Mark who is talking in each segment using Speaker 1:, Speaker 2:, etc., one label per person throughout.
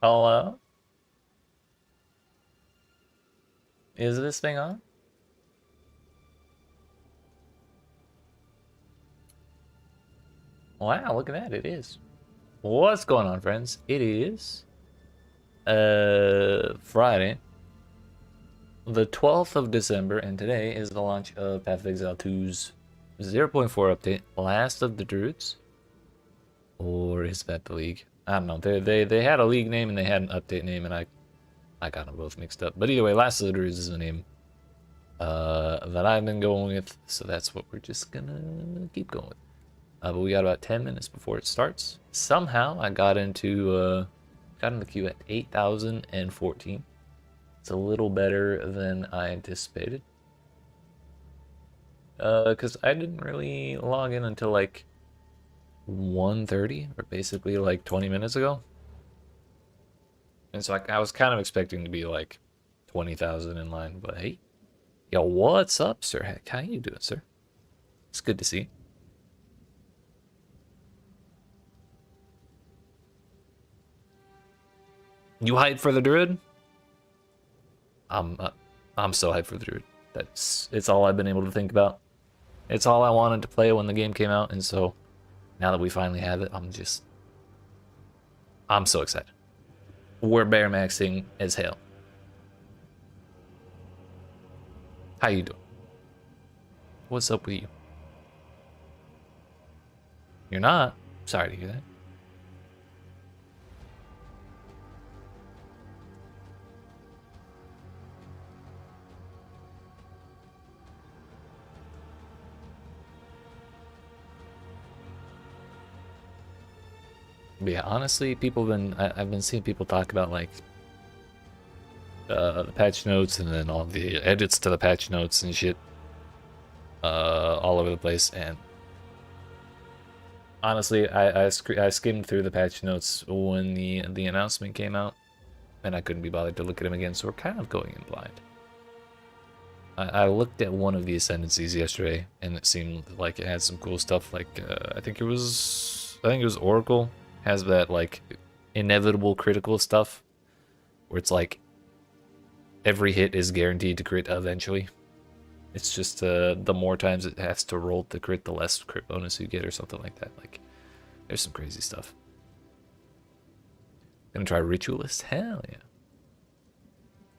Speaker 1: Hello? Is this thing on? Wow, look at that, it is. What's going on, friends? It is Friday, the 12th of December, and today is the launch of Path of Exile 2's 0.4 update, Last of the Druids. Or is that the league? I don't know. They had a league name and they had an update name, and I got them both mixed up. But either way, Last of the Druids is the name that I've been going with, so that's what we're just gonna keep going with. But we got about 10 minutes before it starts. Somehow I got in the queue at 8,014. It's a little better than I anticipated. Because I didn't really log in until like 1:30, or basically like 20 minutes ago. And so I was kind of expecting to be like 20,000 in line, but hey. Yo, what's up, sir? Heck, how you doing, sir? It's good to see. You hyped for the Druid? I'm so hyped for the Druid. It's all I've been able to think about. It's all I wanted to play when the game came out, and so now that we finally have it, I'm so excited. We're bearmaxxing as hell. How you doing? What's up with you? You're not? Sorry to hear that. But yeah, honestly, I've been seeing people talk about like the patch notes and then all the edits to the patch notes and shit all over the place. And honestly, I skimmed through the patch notes when the announcement came out, and I couldn't be bothered to look at them again. So we're kind of going in blind. I looked at one of the ascendancies yesterday, and it seemed like it had some cool stuff. Like I think it was Oracle has that like inevitable critical stuff where it's like every hit is guaranteed to crit eventually. It's just the more times it has to roll to crit, the less crit bonus you get, or something like that. Like there's some crazy stuff. Gonna try Ritualist? Hell yeah.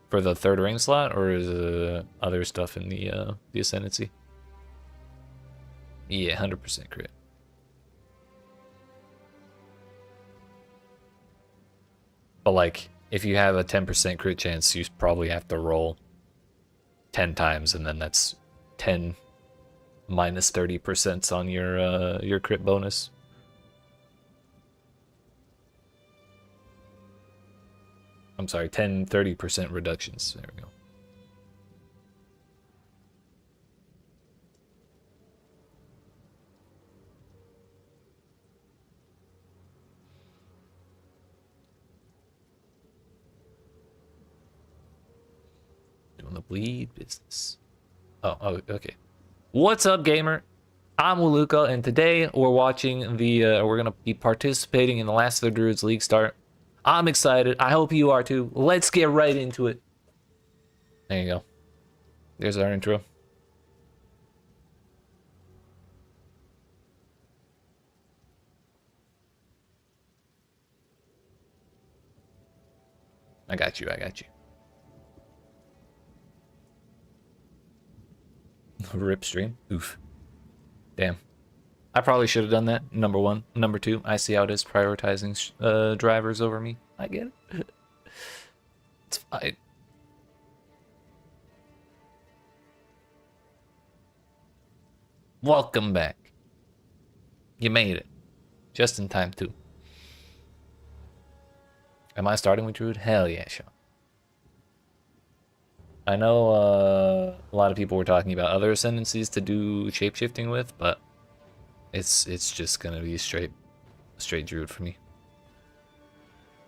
Speaker 1: For the third ring slot, or is other stuff in the Ascendancy? Yeah, 100% crit. But like, if you have a 10% crit chance, you probably have to roll 10 times, and then that's 10 minus 30% on your crit bonus. I'm sorry, 30% reductions. There we go. Doing the bleed business. Oh, okay. What's up, gamer? I'm Waluka, and today we're watching we're gonna be participating in the Last of the Druids Leaguestart. I'm excited. I hope you are too. Let's get right into it. There you go. There's our intro. I got you. Rip stream. Oof. Damn. I probably should have done that. Number one. Number two, I see how it is prioritizing drivers over me. I get it. It's fine. Welcome back. You made it. Just in time, too. Am I starting with Druid? Hell yeah, Sean. I know a lot of people were talking about other ascendancies to do shapeshifting with, but it's just gonna be straight Druid for me.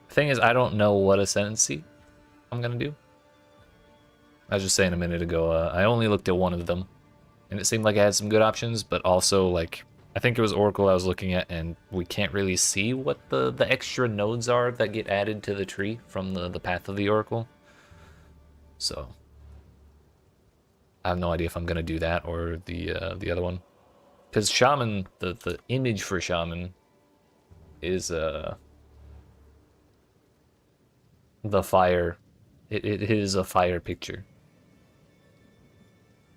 Speaker 1: The thing is, I don't know what ascendancy I'm gonna do. I was just saying a minute ago, I only looked at one of them, and it seemed like I had some good options, but also like I think it was Oracle I was looking at, and we can't really see what the extra nodes are that get added to the tree from the Path of the Oracle. So I have no idea if I'm gonna do that or the other one. Because Shaman, the image for Shaman is the fire. It is a fire picture.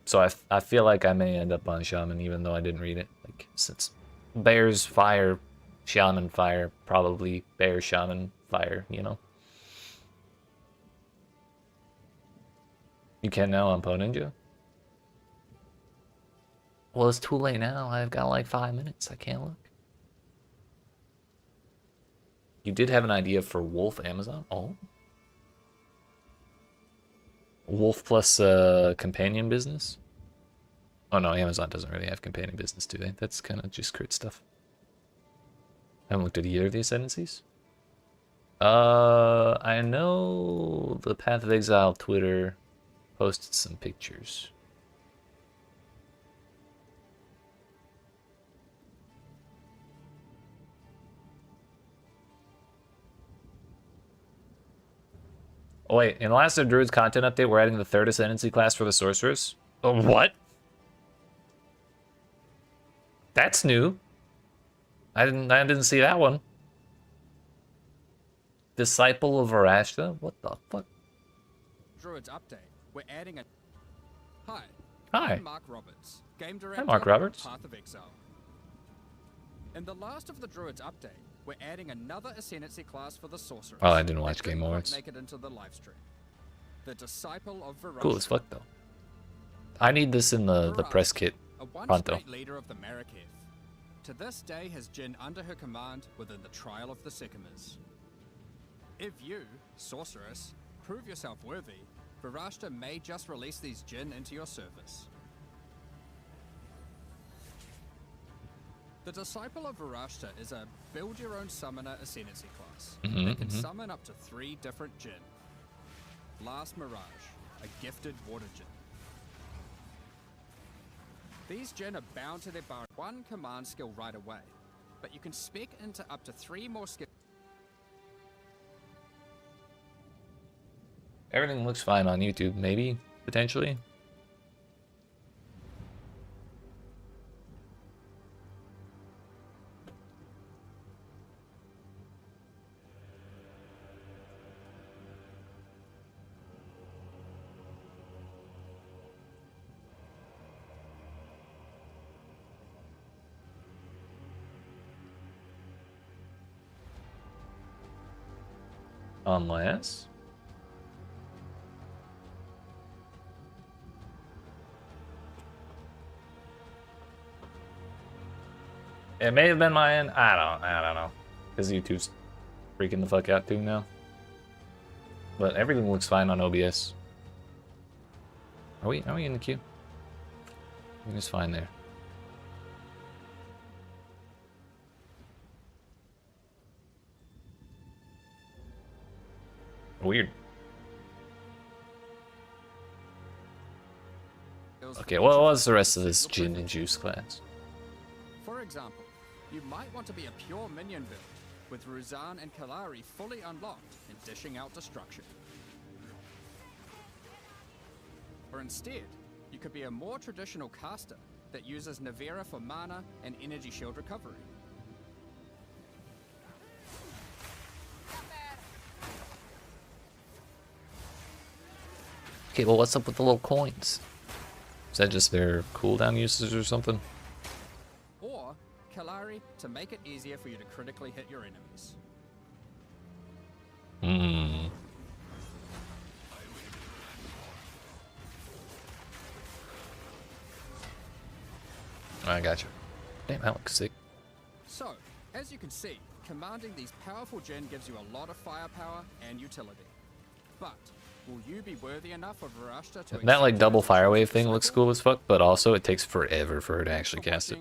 Speaker 1: So I feel like I may end up on Shaman even though I didn't read it. Like, since Bear's fire, Shaman fire, probably Bear Shaman fire, you know? You can now on PoE Ninja? Well, it's too late now. I've got like 5 minutes. I can't look. You did have an idea for Wolf Amazon? Oh. Wolf plus companion business? Oh no, Amazon doesn't really have companion business, do they? That's kind of just crit stuff. I haven't looked at either of the ascendancies. I know the Path of Exile Twitter posted some pictures. Oh wait, in the last Druids content update, we're adding the 3rd Ascendancy class for the Sorceress. Oh, what? That's new. I didn't see that one. Disciple of Arashta? What the fuck?
Speaker 2: Druids update. We're adding a... Hi.
Speaker 1: Hi.
Speaker 2: I'm Mark Roberts, game director.
Speaker 1: Hi, Mark Roberts.
Speaker 2: Path of Exile. In the last of the Druids update, we're adding another Ascendancy class for the Sorceress.
Speaker 1: Oh, I didn't watch Game Awards.
Speaker 2: Make it into the live stream. The Disciple of Varashta.
Speaker 1: Cool as fuck though. I need this in the press kit.
Speaker 2: A
Speaker 1: Pronto.
Speaker 2: once great leader of the Marrakech. To this day has Jinn under her command within the Trial of the Sycamores. If you, Sorceress, prove yourself worthy, Varashta may just release these Jinn into your service. The Disciple of Varashta is a build-your-own summoner ascendancy class that can summon up to 3 different Jinn. Last Mirage, a gifted water Jinn. These Jinn are bound to their bar 1 command skill right away, but you can spec into up to 3 more skills.
Speaker 1: Everything looks fine on YouTube, maybe, potentially. Unless... It may have been my end. I don't know. Because YouTube's freaking the fuck out too now. But everything looks fine on OBS. Are we in the queue? Everything's fine there. Weird. Okay, what was the rest of this gin and juice class?
Speaker 2: For example, you might want to be a pure minion build, with Ruzan and Kalari fully unlocked and dishing out destruction. Or instead, you could be a more traditional caster that uses Navera for mana and energy shield recovery.
Speaker 1: Okay, well, what's up with the little coins? Is that just their cooldown uses or something?
Speaker 2: Or Kalari to make it easier for you to critically hit your enemies.
Speaker 1: I gotcha. Damn, that looks sick.
Speaker 2: So, as you can see, commanding these powerful Jinn gives you a lot of firepower and utility. But will you be worthy enough of Varashta to...
Speaker 1: That like double fire wave thing looks cool as fuck, but also it takes forever for her to actually cast it.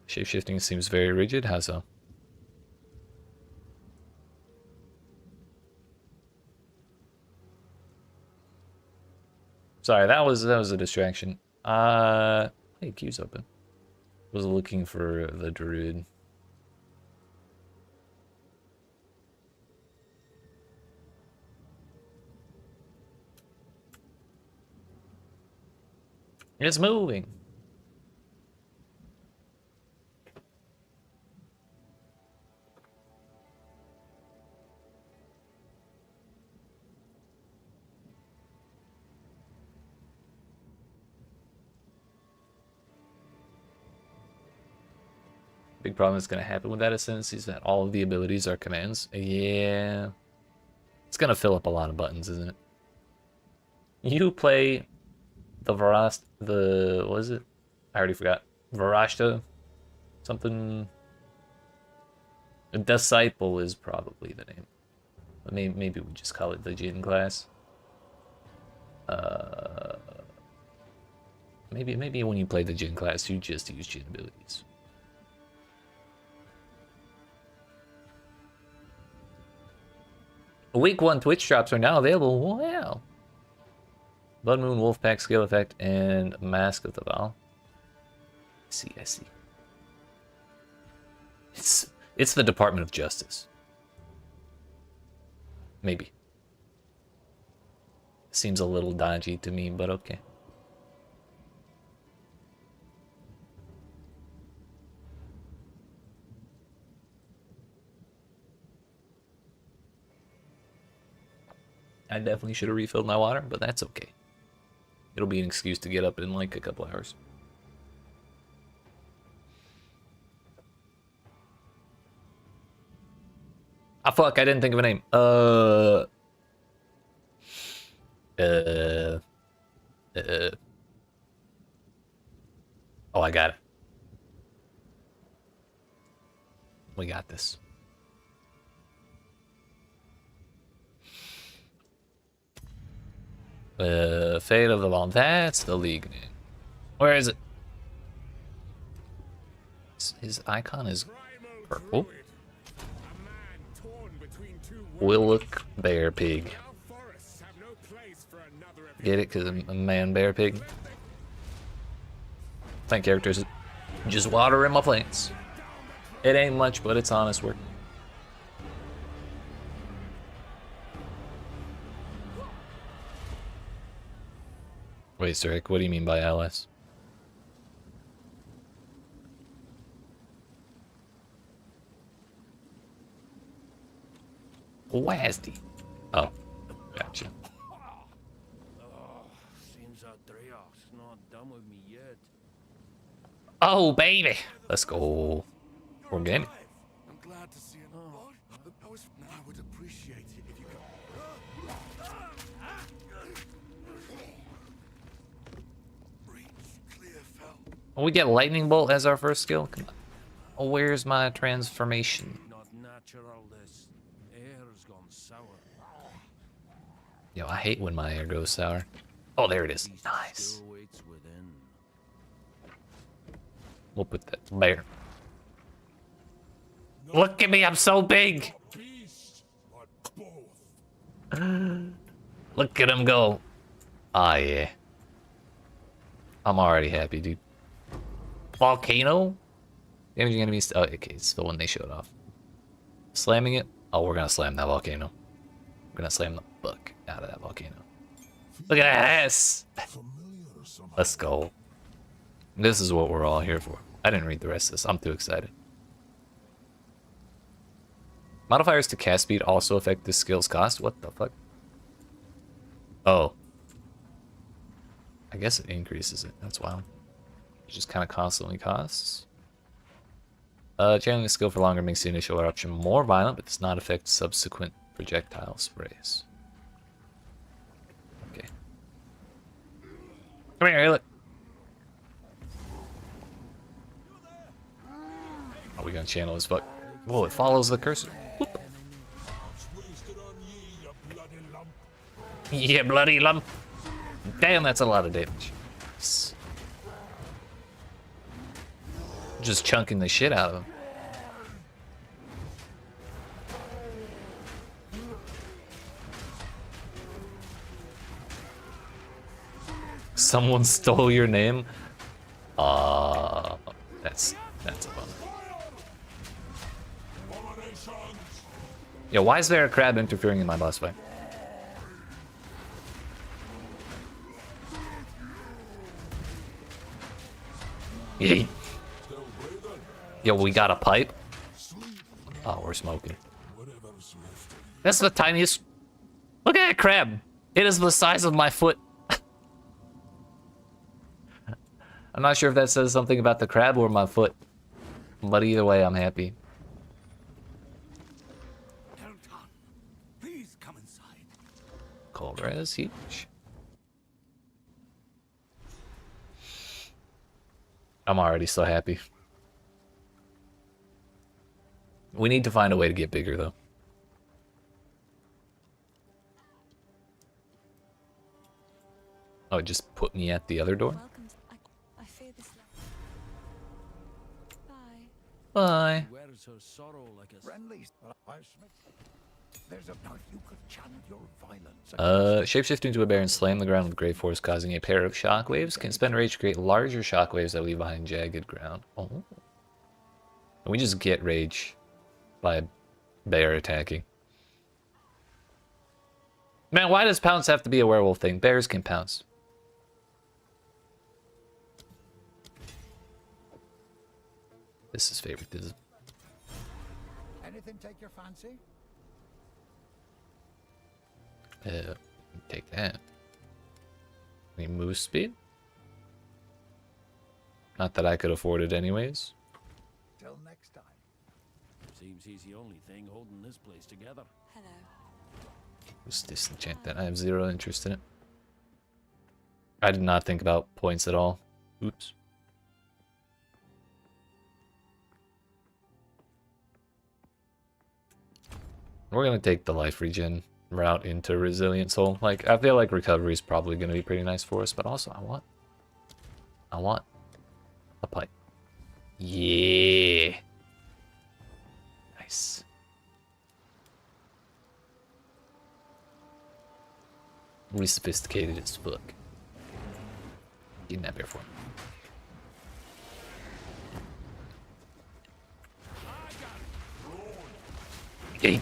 Speaker 1: Shapeshifting seems very rigid. How so? Sorry, that was a distraction. Hey, queue's open. Was looking for the Druid. It's moving. Big problem that's going to happen with that ascendancy is that all of the abilities are commands. Yeah. It's going to fill up a lot of buttons, isn't it? You play the what is it? I already forgot. Varashta? Something. A Disciple is probably the name. Maybe we just call it the Jin class. Maybe when you play the Jin class, you just use Jin abilities. Week 1 Twitch drops are now available. Wow. Blood Moon, Wolfpack, Skill Effect, and Mask of the Val. I see. It's the Department of Justice. Maybe. Seems a little dodgy to me, but okay. I definitely should have refilled my water, but that's okay. It'll be an excuse to get up in like a couple hours. Ah, fuck, I didn't think of a name. Oh, I got it. We got this. Fate of the Lawn. That's the league name. Where is it? His icon is purple. Willock Bear Pig. Get it? Because I'm a man bear pig. Plant characters just watering my plants. It ain't much, but it's honest work. Wait, Rick, what do you mean by LS? Wasty. Oh, gotcha.
Speaker 3: Seems that Dreyarch's not done with me yet.
Speaker 1: Oh, baby. Let's go. Organic.
Speaker 4: I'm glad to see you. I would appreciate it if you could. Breach, clear, fell.
Speaker 1: We get Lightning Bolt as our first skill? Come on. Oh, where's my transformation?
Speaker 3: Not natural, this air's gone sour.
Speaker 1: Yo, I hate when my air goes sour. Oh, there it is. Nice.
Speaker 3: Still waits within.
Speaker 1: We'll put that there. Look at me, I'm so big. Look at him go. Ah, yeah. I'm already happy, dude. Volcano? Damaging enemies. Oh, okay, it's the one they showed off. Slamming it. Oh, we're gonna slam that volcano. We're gonna slam the fuck out of that volcano. Look at this. Let's go. This is what we're all here for. I didn't read the rest of this. I'm too excited. Modifiers to cast speed also affect this skill's cost. What the fuck? Oh. I guess it increases it. That's wild. It just kind of constantly costs. Channeling the skill for longer makes the initial eruption more violent, but does not affect subsequent projectile sprays. Okay. Come here, look. Are we gonna channel as fuck? Whoa, it follows the cursor. Whoop. Yeah, bloody lump. Damn, that's a lot of damage. Just chunking the shit out of him. Someone stole your name? That's a bummer. Yo, why is there a crab interfering in my boss fight? Yeet. Yo, we got a pipe? Oh, we're smoking. That's the tiniest... Look at that crab! It is the size of my foot. I'm not sure if that says something about the crab or my foot. But either way, I'm happy.
Speaker 4: Elton, please come inside.
Speaker 1: Cold res, huge. I'm already so happy. We need to find a way to get bigger, though. Oh, just put me at the other door?
Speaker 5: Welcome. I fear this. Bye.
Speaker 1: Bye.
Speaker 3: Wears her sorrow like a
Speaker 4: Friendly, there's a knife you could channel your violence.
Speaker 1: Shapeshift into a bear and slam the ground with great force, causing a pair of shockwaves. Can spend rage to create larger shockwaves that leave behind jagged ground. Oh. And we just get rage by bear attacking. Man, why does pounce have to be a werewolf thing? Bears can pounce. This is favoritism.
Speaker 4: Anything take your fancy?
Speaker 1: Take that. Any move speed? Not that I could afford it anyways.
Speaker 4: Till next time.
Speaker 3: seems he's the only thing holding this place together.
Speaker 5: Hello.
Speaker 1: Let's disenchant that. I have zero interest in it. I did not think about points at all. Oops. We're gonna take the life regen route into Resilient Soul. Like, I feel like recovery is probably gonna be pretty nice for us, but also I want a pipe. Yeah. Nice. We sophisticated as fuck. Getting that bear for me. Yay.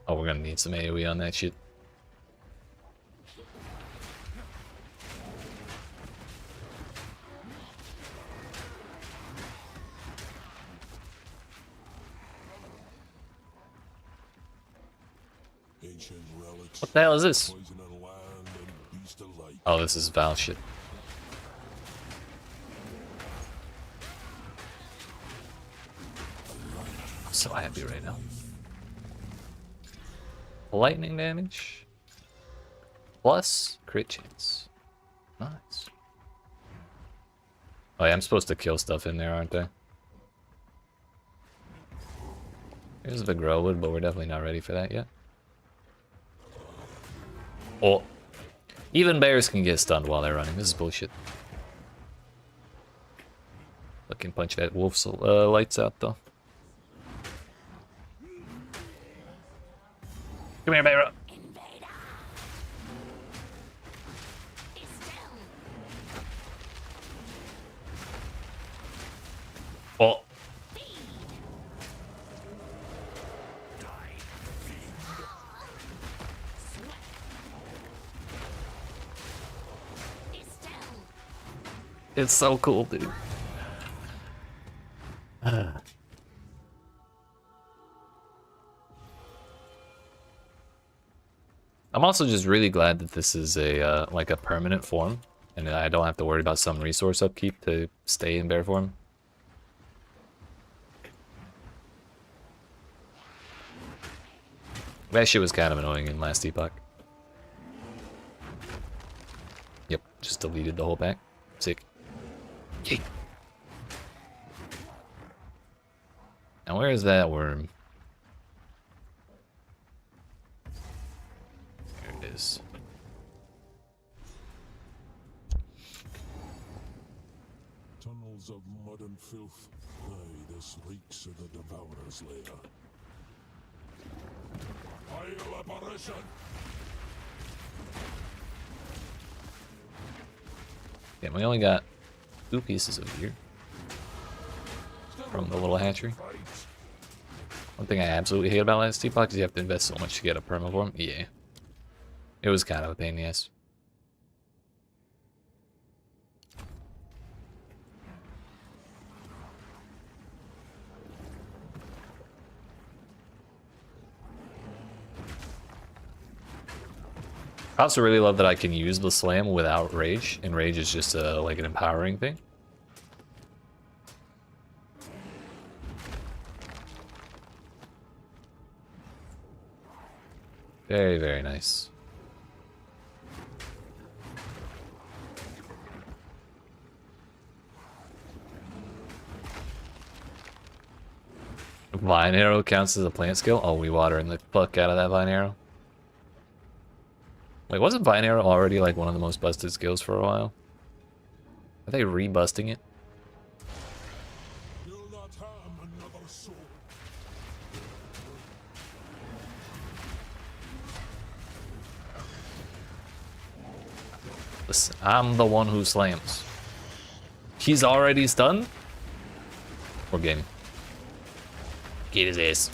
Speaker 1: Oh, we're gonna need some AoE on that shit. What the hell is this? Oh, this is Val shit. I'm so happy right now. Lightning damage. Plus crit chance. Nice. Oh yeah, I'm supposed to kill stuff in there, aren't I? Here's the Growwood, but we're definitely not ready for that yet. Oh. Even bears can get stunned while they're running. This is bullshit. Fucking punch that wolf's lights out, though. Come here, bear. Oh. It's so cool, dude. I'm also just really glad that this is a like a permanent form, and I don't have to worry about some resource upkeep to stay in bear form. That shit was kind of annoying in last epoch. Yep, just deleted the whole pack. Sick. Yeet. Now where is that worm? There it is.
Speaker 6: Tunnels of mud and filth. Aye, the
Speaker 3: This reeks of the Devourer's lair. Vile apparition!
Speaker 1: Yeah, we only got 2 pieces of gear from the little hatchery. One thing I absolutely hate about last Teapot is you have to invest so much to get a permaform. Yeah. It was kind of a pain in the ass. I also really love that I can use the slam without rage, and rage is just like an empowering thing. Very, very nice. Vine arrow counts as a plant skill? Oh, we watering the fuck out of that vine arrow. Like, wasn't Vine Arrow already like one of the most busted skills for a while? Are they rebusting it?
Speaker 3: You'll not harm another soul.
Speaker 1: Listen, I'm the one who slams. He's already stunned? We're gaming. Get his ass.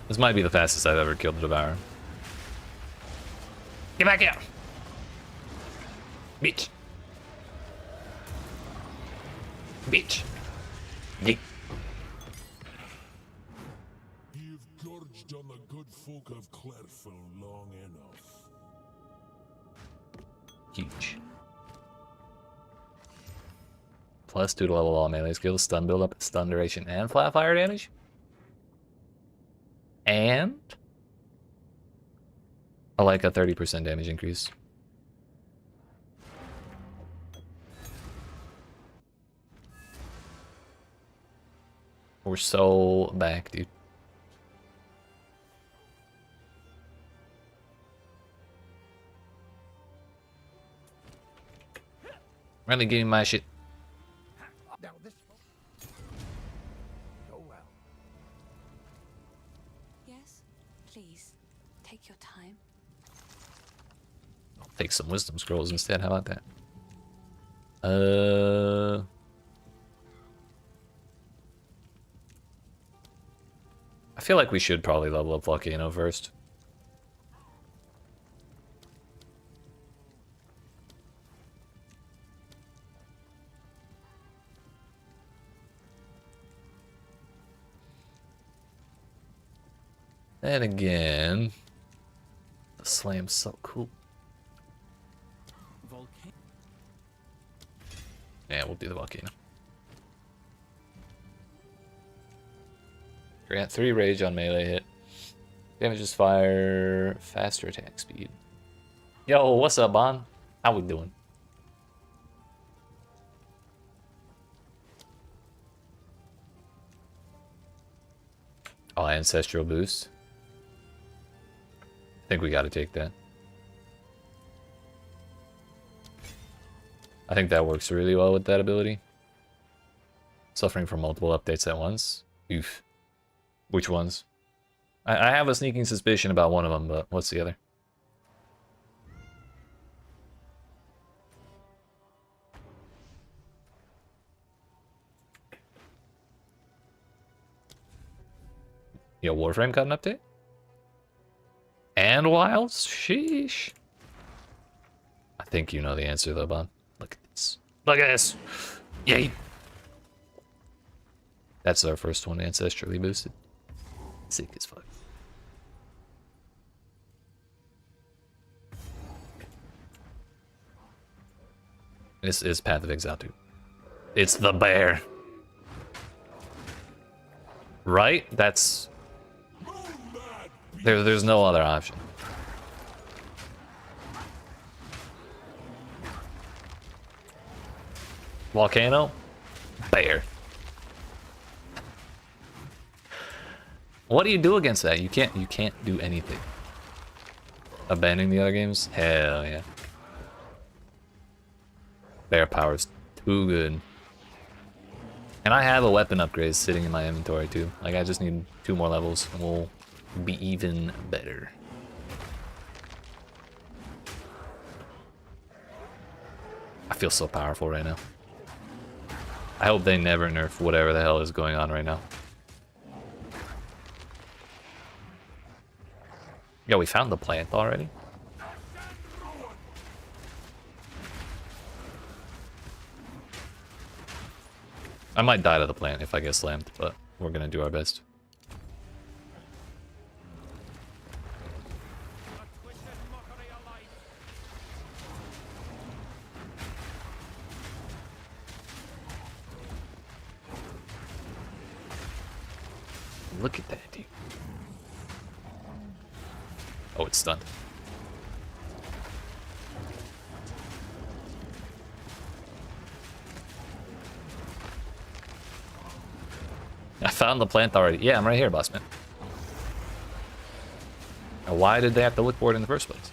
Speaker 1: This might be the fastest I've ever killed the Devourer. Get back here! Bitch! Bitch! Yeet.
Speaker 3: You've gorged on the good folk of Clairfell long enough.
Speaker 1: Huge. +2 to level all melee skills, stun buildup, stun duration, and flat fire damage. And I like a 30% damage increase. We're so back, dude. Really getting my shit.
Speaker 4: Now this. Go well.
Speaker 5: Yes, please. Take your time.
Speaker 1: I'll take some wisdom scrolls instead. How about that? I feel like we should probably level up Volcano first. Then again, the slam's so cool. Yeah, we'll do the volcano. Grant 3 rage on melee hit. Damages fire, faster attack speed. Yo, what's up, Bon? How we doing? Oh, ancestral boost. I think we gotta take that. I think that works really well with that ability. Suffering from multiple updates at once. Oof. Which ones? I have a sneaking suspicion about one of them, but what's the other? Yo, Warframe got an update? And Wilds? Sheesh. I think you know the answer though, Bon. Look at this. Look at this! Yay! That's our first one ancestrally boosted. Sick as fuck. This is Path of Exile 2. It's the bear. Right? That's... There's no other option. Volcano? Bear. What do you do against that? You can't do anything. Abandoning the other games? Hell yeah. Bear power's too good. And I have a weapon upgrade sitting in my inventory too. Like, I just need 2 more levels and we'll be even better. I feel so powerful right now. I hope they never nerf whatever the hell is going on right now. Yeah, we found the plant already. I might die to the plant if I get slammed, but we're gonna do our best. Look at that, dude. Oh, it's stunned. I found the plant already. Yeah, I'm right here, boss man. Now, why did they have to look for it in the first place?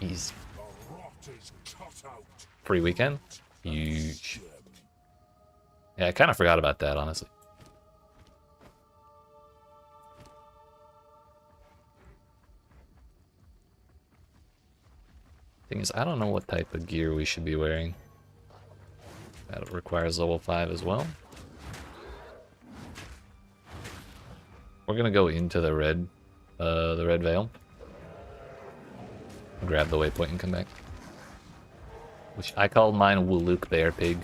Speaker 1: Easy.
Speaker 3: The rot is cut out.
Speaker 1: Free weekend? Huge. Yeah, I kind of forgot about that, honestly. Thing is, I don't know what type of gear we should be wearing. That requires level 5 as well. We're gonna go into the red veil. Grab the waypoint and come back. Which I called mine Wuluk Bear Pig.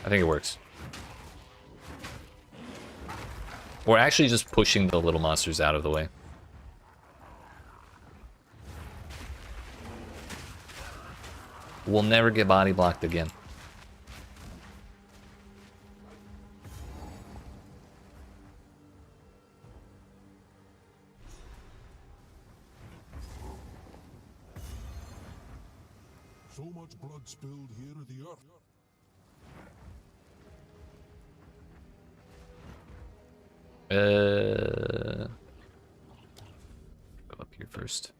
Speaker 1: I think it works. We're actually just pushing the little monsters out of the way. We'll never get body blocked again.
Speaker 3: So much blood spilled here at the earth.
Speaker 1: Go up here first.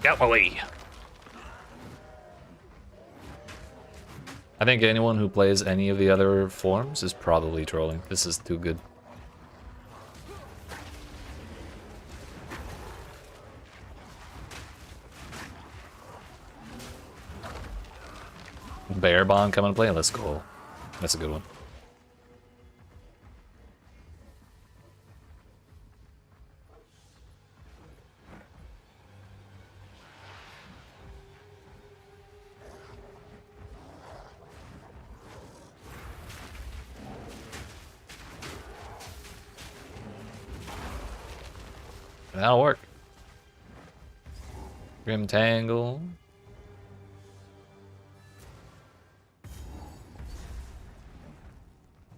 Speaker 1: Get my way. I think anyone who plays any of the other forms is probably trolling. This is too good. Bear Bond coming to play? Let's go. That's a good one. That'll work. Grim Tangle.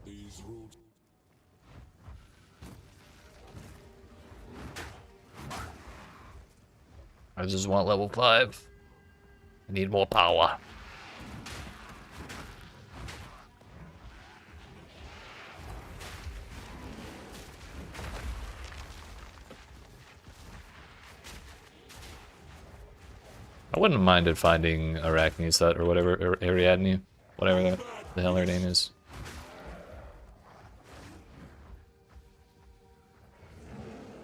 Speaker 3: These rules.
Speaker 1: I just want level 5. I need more power. I wouldn't have minded finding Arachne's or whatever, or Ariadne, whatever the hell her name is.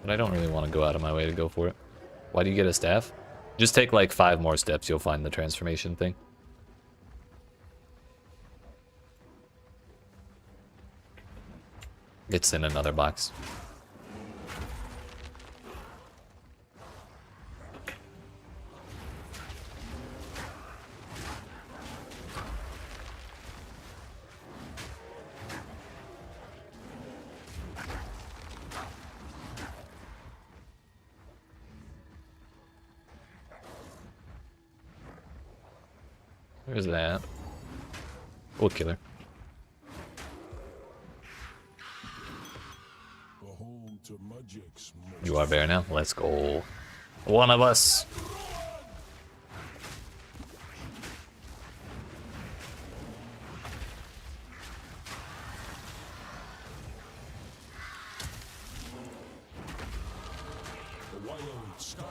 Speaker 1: But I don't really want to go out of my way to go for it. Why do you get a staff? Just take like 5 more steps, you'll find the transformation thing. It's in another box. Where's that? We'll kill her.
Speaker 3: The home to magic's
Speaker 1: You are bear now. Let's go. One of us.
Speaker 3: the wild star.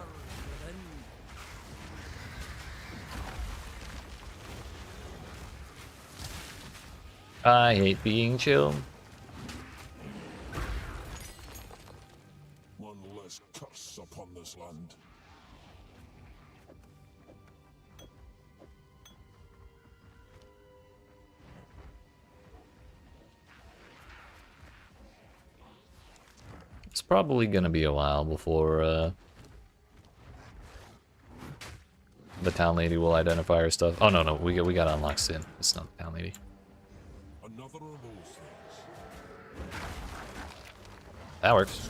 Speaker 1: I hate being chill.
Speaker 3: One less curse upon this land.
Speaker 1: It's probably gonna be a while before the town lady will identify her stuff. Oh no, we got unlocked Sin. It's not the town lady.
Speaker 3: Another of those things.
Speaker 1: That works.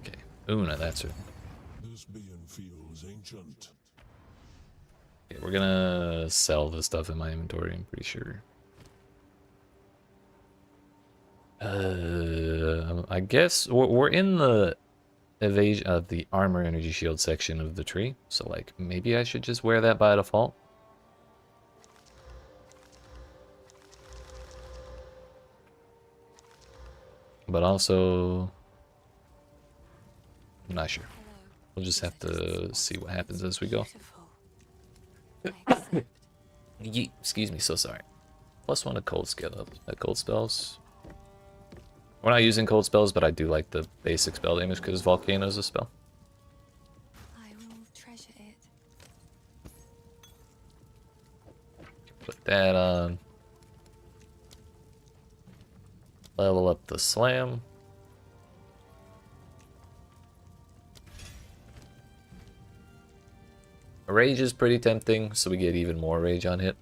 Speaker 1: Okay, Una, that's her.
Speaker 3: This being feels ancient.
Speaker 1: Okay, we're gonna sell the stuff in my inventory, I'm pretty sure. I guess we're in the evasion of the armor energy shield section of the tree, so like maybe I should just wear that by default. But also, I'm not sure.
Speaker 5: Hello.
Speaker 1: We'll just have to see what happens as we go.
Speaker 5: Beautiful. I accept.
Speaker 1: Excuse me, so sorry. +1 to cold skill, cold spells. We're not using cold spells, but I do like the basic spell damage because Volcano is a spell.
Speaker 5: I will treasure it.
Speaker 1: Put that on. Level up the slam. Rage is pretty tempting, so we get even more rage on hit.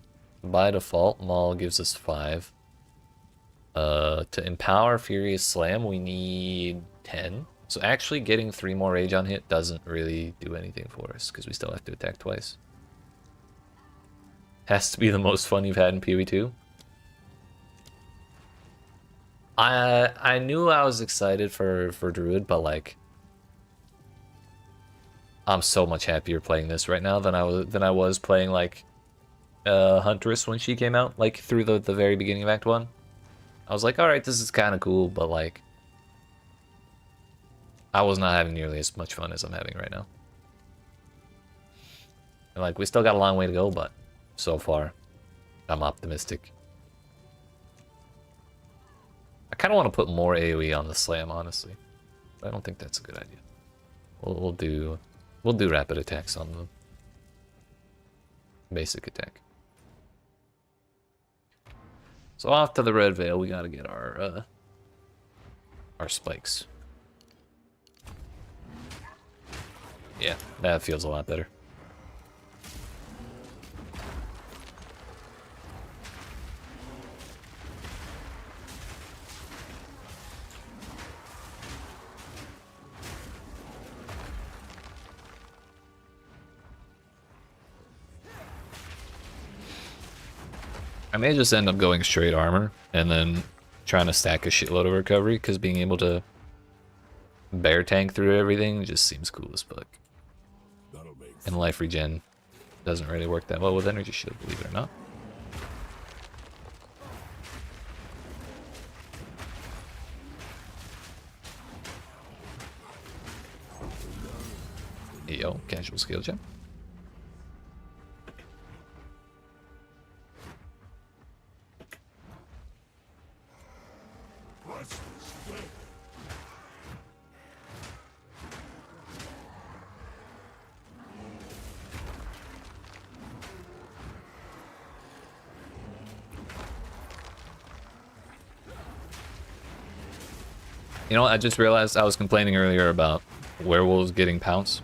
Speaker 1: By default, Maul gives us 5. To empower Furious Slam, we need 10. So actually getting 3 more rage on hit doesn't really do anything for us, because we still have to attack twice. Has to be the most fun you've had in PoE2. I knew I was excited for Druid, but like I'm so much happier playing this right now than I was playing like Huntress when she came out, like through the very beginning of Act 1. I was like, alright, this is kind of cool, but like I was not having nearly as much fun as I'm having right now. And like we still got a long way to go, but so far I'm optimistic. I kind of want to put more AoE on the slam, honestly. But I don't think that's a good idea. We'll do rapid attacks on the basic attack. So off to the Red Veil, we gotta get our spikes. Yeah, that feels a lot better. I may just end up going straight armor and then trying to stack a shitload of recovery, because being able to bear tank through everything just seems cool as fuck.
Speaker 3: That'll make
Speaker 1: And life regen doesn't really work that well with energy shield, believe it or not. Yo, casual skill gem. You know, I just realized I was complaining earlier about werewolves getting pounced.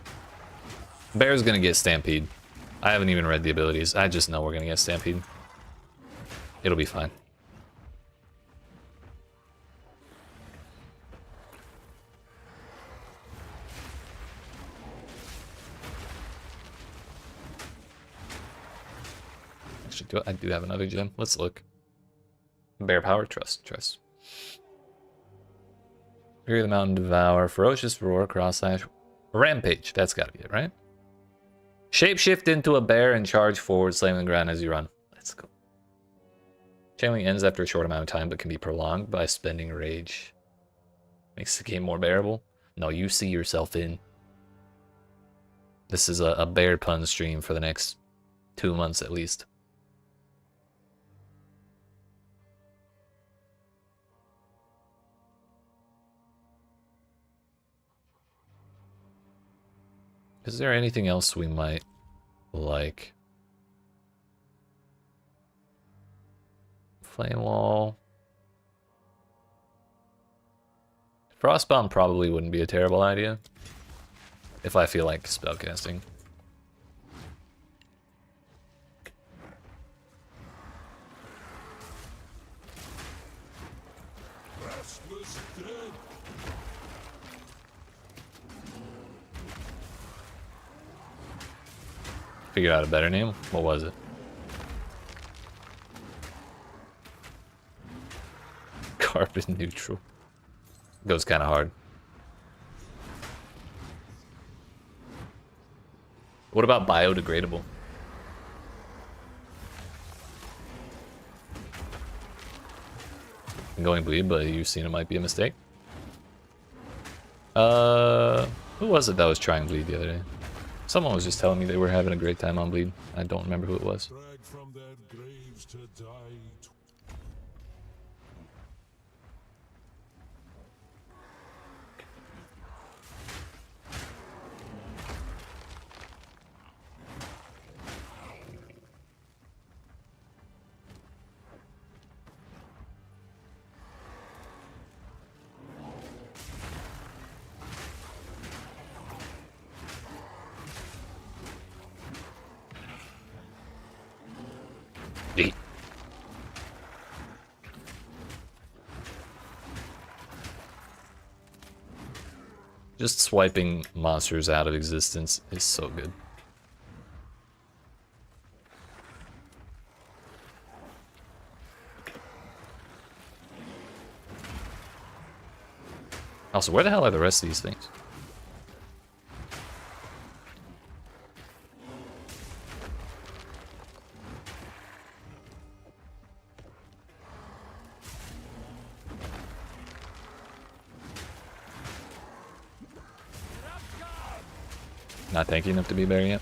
Speaker 1: Bear's gonna get stampede. I haven't even read the abilities. I just know we're gonna get stampede. It'll be fine. Actually, I do have another gem. Let's look. Bear power, trust. Fury of the Mountain, Devour, Ferocious Roar, Cross Slash, Rampage. That's gotta be it, right? Shapeshift into a bear and charge forward, slamming the ground as you run. Let's go. Channeling ends after a short amount of time, but can be prolonged by spending rage. Makes the game more bearable. No, you see yourself in. This is a bear pun stream for the next 2 months at least. Is there anything else we might like? Flame Wall. Frostbomb probably wouldn't be a terrible idea if I feel like spellcasting.
Speaker 3: Restless dread.
Speaker 1: Figure out a better name. What was it? Carbon neutral. Goes kind of hard. What about biodegradable? I'm going bleed, but you've seen it might be a mistake. Who was it that was trying bleed the other day? Someone was just telling me they were having a great time on bleed. I don't remember who it was.
Speaker 3: Dragged from their graves to die.
Speaker 1: Eat. Just swiping monsters out of existence is so good. Also, where the hell are the rest of these things? Not tanky enough to be bear yet.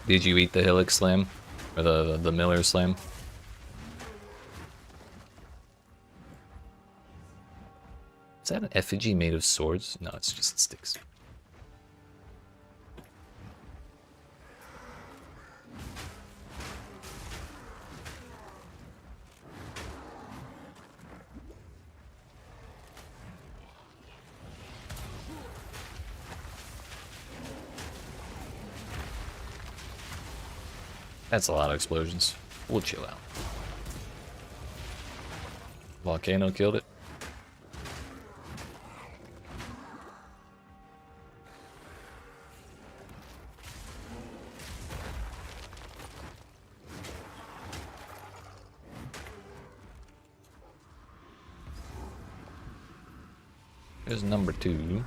Speaker 1: Did you eat the Hillock Slam? Or the Miller Slam? Is that an effigy made of swords? No, it's just sticks. That's a lot of explosions. We'll chill out. Volcano killed it. Here's number 2.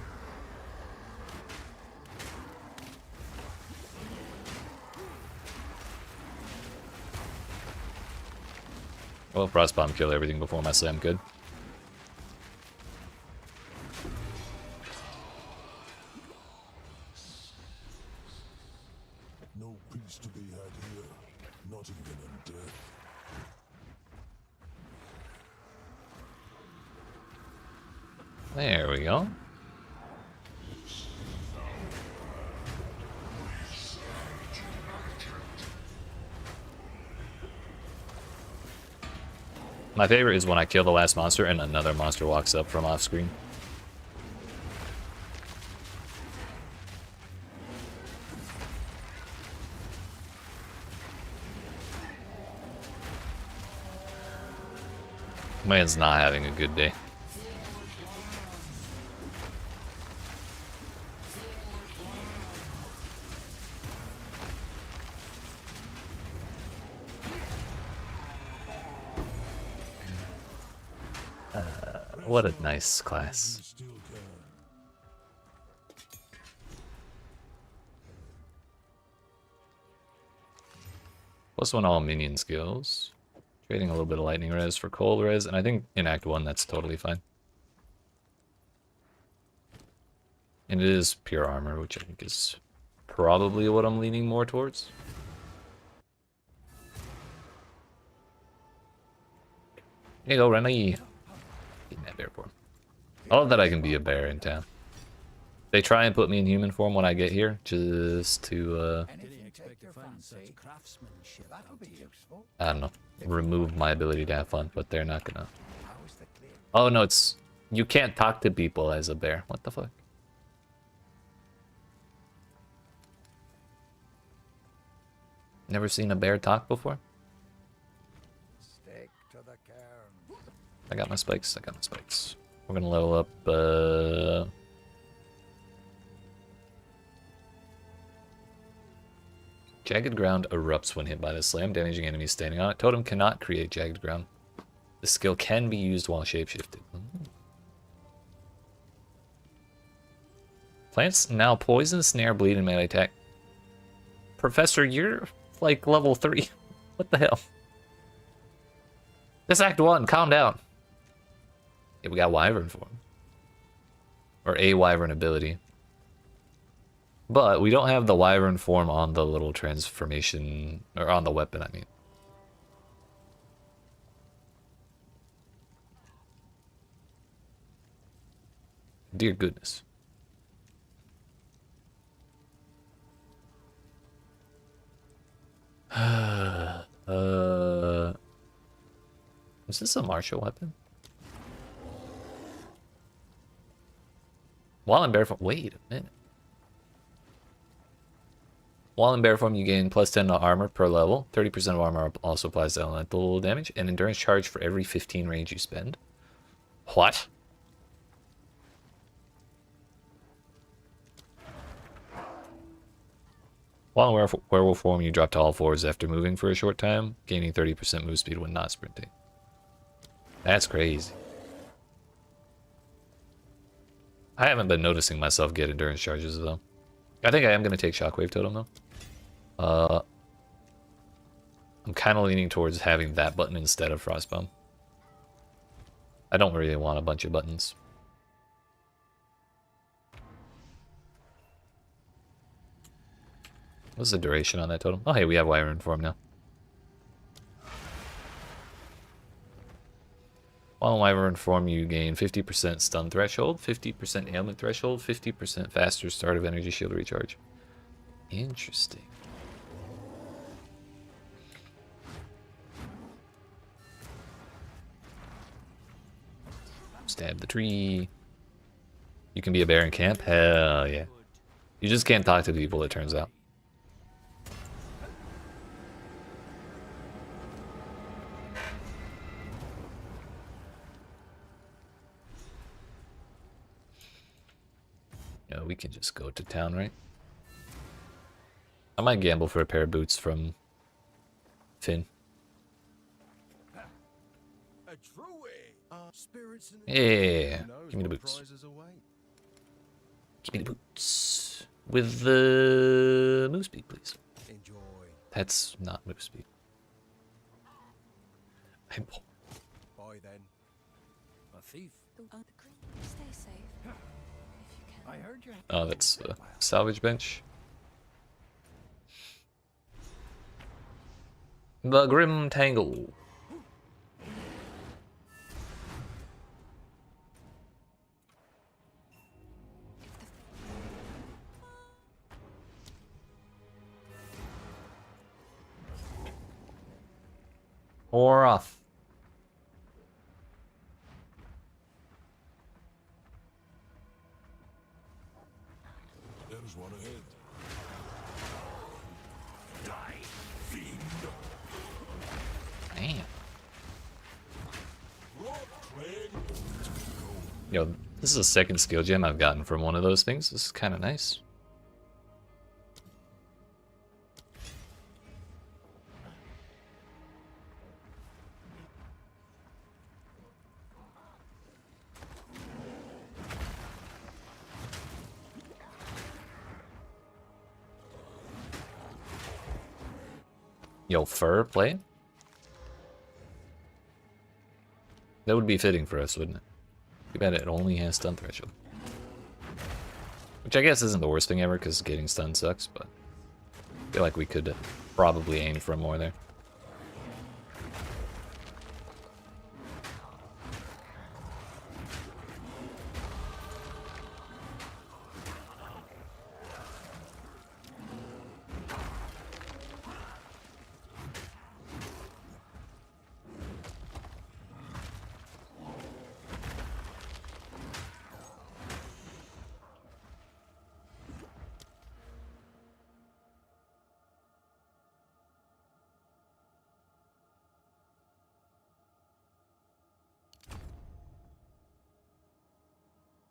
Speaker 1: Well, Frostbomb killed everything before my slam could.
Speaker 3: No peace to be had here, not even in death.
Speaker 1: There we go. My favorite is when I kill the last monster and another monster walks up from off screen. Man's not having a good day. What a nice class.
Speaker 3: Still can.
Speaker 1: +1 all minion skills. Trading a little bit of lightning res for cold res, and I think in Act 1 that's totally fine. And it is pure armor, which I think is probably what I'm leaning more towards. There you go, Renly. Getting that bear form. I love that I can be a bear in town. They try and put me in human form when I get here, just to,
Speaker 4: Anything expect to find such craftsmanship. That'll be useful.
Speaker 1: I don't know, remove my ability to have fun, but they're not gonna.
Speaker 4: How is the clear?
Speaker 1: Oh no, it's, you can't talk to people as a bear. What the fuck? Never seen a bear talk before?
Speaker 4: Stick to the cairn.
Speaker 1: I got my spikes, I got my spikes. We're gonna level up, Jagged ground erupts when hit by the slam, damaging enemies standing on it. Totem cannot create jagged ground. The skill can be used while shapeshifted. Plants now poison, snare, bleed, and melee attack. Professor, you're like level 3. What the hell? This Act 1, calm down. Yeah, we got Wyvern form. Or a Wyvern ability. But we don't have the Wyvern form on the little transformation, or on the weapon, I mean. Dear goodness. Is this a martial weapon? While in bear form, wait a minute. While in bear form, you gain +10 to armor per level. 30% of armor also applies to elemental damage, and endurance charge for every 15 range you spend. What? While in werewolf form, you drop to all fours after moving for a short time, gaining 30% move speed when not sprinting. That's crazy. I haven't been noticing myself get endurance charges, though. I think I am going to take Shockwave Totem, though. I'm kind of leaning towards having that button instead of Frostbomb. I don't really want a bunch of buttons. What's the duration on that totem? Oh, hey, we have Wyvern form now. While in Wyvern form, you gain 50% stun threshold, 50% ailment threshold, 50% faster start of energy shield recharge. Interesting. Stab the tree. You can be a bear in camp? Hell yeah. You just can't talk to people, it turns out. Yeah, we can just go to town, right? I might gamble for a pair of boots from Finn.
Speaker 4: A Druid. Spirits in
Speaker 1: Yeah, give me the boots. Give me the boots. With the move speed, please.
Speaker 4: Enjoy.
Speaker 1: That's not move speed.
Speaker 4: Bye then. A thief.
Speaker 5: Stay safe. If you can.
Speaker 4: I heard you.
Speaker 1: Oh, that's the salvage bench. The Grim Tangle. Or off.
Speaker 3: There's one ahead.
Speaker 1: Damn. Yo, this is a second skill gem I've gotten from one of those things. This is kind of nice. Yo, fur play? That would be fitting for us, wouldn't it? Too bad it only has stun threshold. Which I guess isn't the worst thing ever, because getting stun sucks, but I feel like we could probably aim for more there.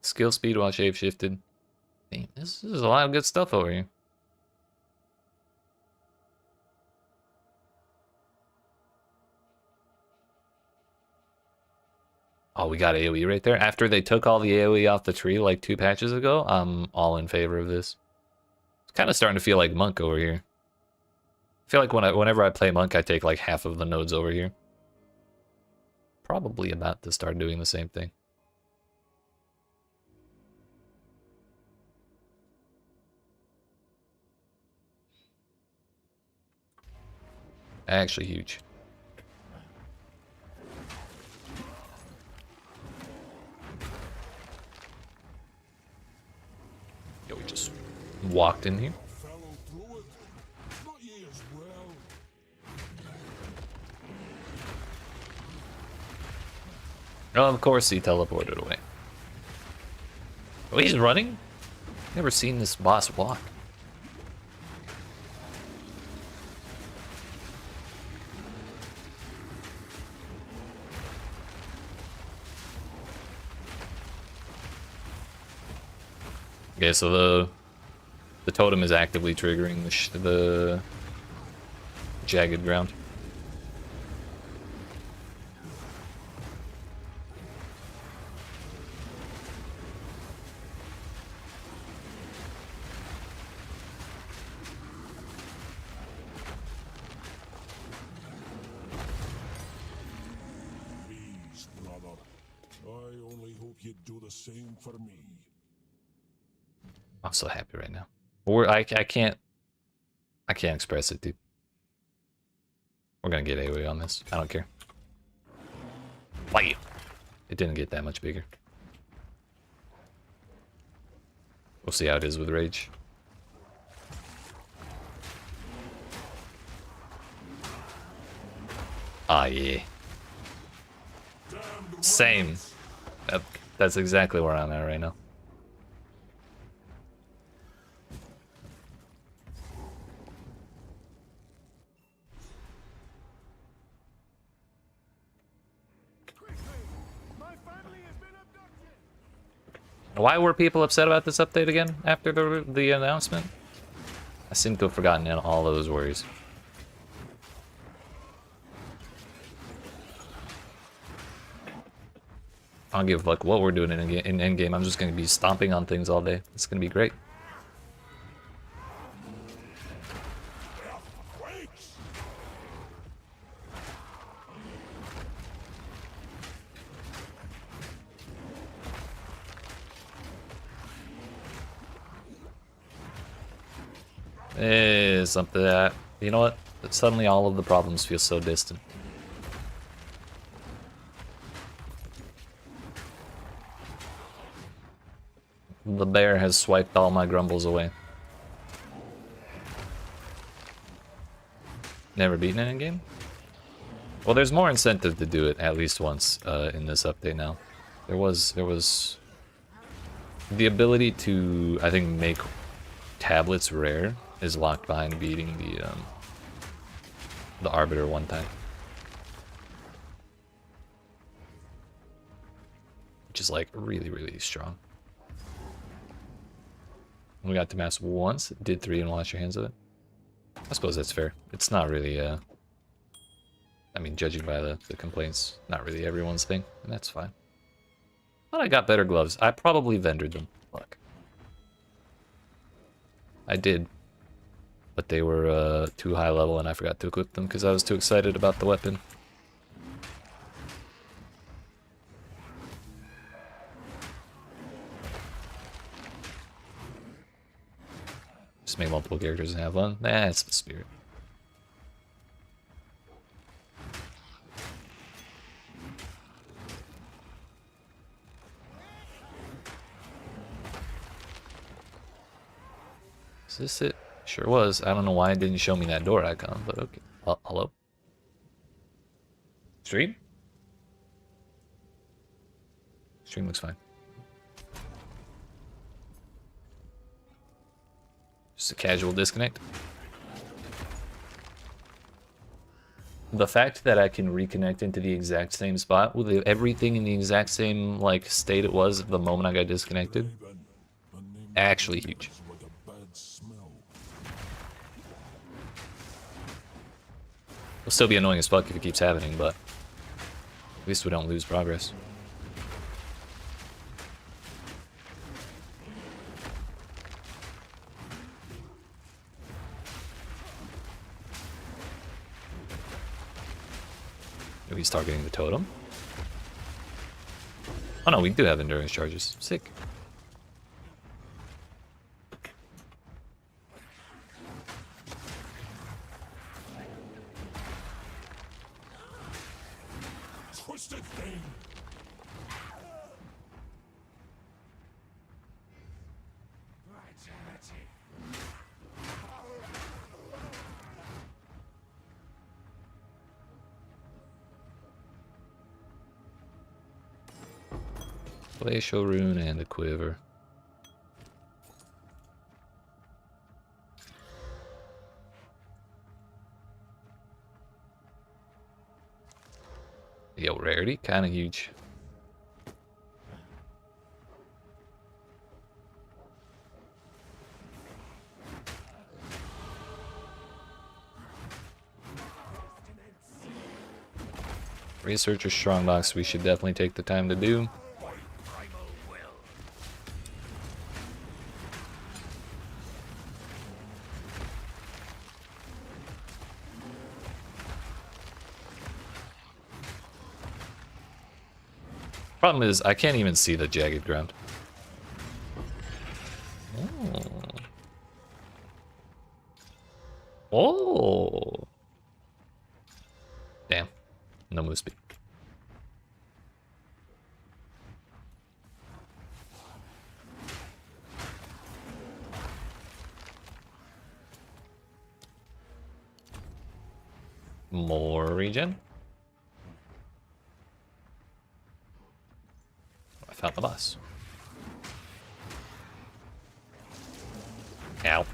Speaker 1: Skill speed while shape shifted. Damn, this is a lot of good stuff over here. Oh, we got AoE right there. After they took all the AoE off the tree like 2 patches ago, I'm all in favor of this. It's kind of starting to feel like Monk over here. I feel like whenever I play Monk, I take like half of the nodes over here. Probably about to start doing the same thing. Actually huge. Yo, we just walked in here.
Speaker 3: Fellow Druid, not ye as well.
Speaker 1: Oh, of course he teleported away. Oh, he's running? Never seen this boss walk. Okay, so the totem is actively triggering the jagged ground.
Speaker 3: Please, brother. I only hope you'd do the same for me.
Speaker 1: I'm so happy right now. I can't express it, dude. We're gonna get AoE on this. I don't care. Bye. It didn't get that much bigger. We'll see how it is with rage. Ah, yeah. Same. That's exactly where I'm at right now. Why were people upset about this update again after the announcement? I seem to have forgotten all those worries. I don't give a fuck what we're doing in endgame. I'm just going to be stomping on things all day. It's going to be great. Something that, you know what? Suddenly all of the problems feel so distant. The bear has swiped all my grumbles away. Never beaten an in-game? Well, there's more incentive to do it at least once in this update now. There was the ability to, I think, make tablets rare is locked behind beating the Arbiter one time. Which is like really, really strong. We got to mass once, did 3 and wash your hands of it. I suppose that's fair. It's not really, I mean, judging by the complaints, not really everyone's thing, and that's fine. But I got better gloves. I probably vendored them. Look. I did. but they were too high level and I forgot to equip them because I was too excited about the weapon. Just make multiple characters and have fun. That's the spirit. Is this it? Sure was. I don't know why it didn't show me that door icon, but okay. Hello? Stream? Stream looks fine. Just a casual disconnect. The fact that I can reconnect into the exact same spot with everything in the exact same like state it was the moment I got disconnected, actually huge.
Speaker 3: With a bad smell.
Speaker 1: It'll still be annoying as fuck if it keeps happening, but at least we don't lose progress. Oh, he's targeting the totem. Oh no, we do have endurance charges. Sick.
Speaker 3: Twisted thing.
Speaker 1: Glacial rune and a quiver. Yo, rarity, kind of huge. Researcher strongbox, we should definitely take the time to do. Problem is, I can't even see the jagged ground. Oh. Oh. Damn. No move speed. More regen. I found the boss. Ow.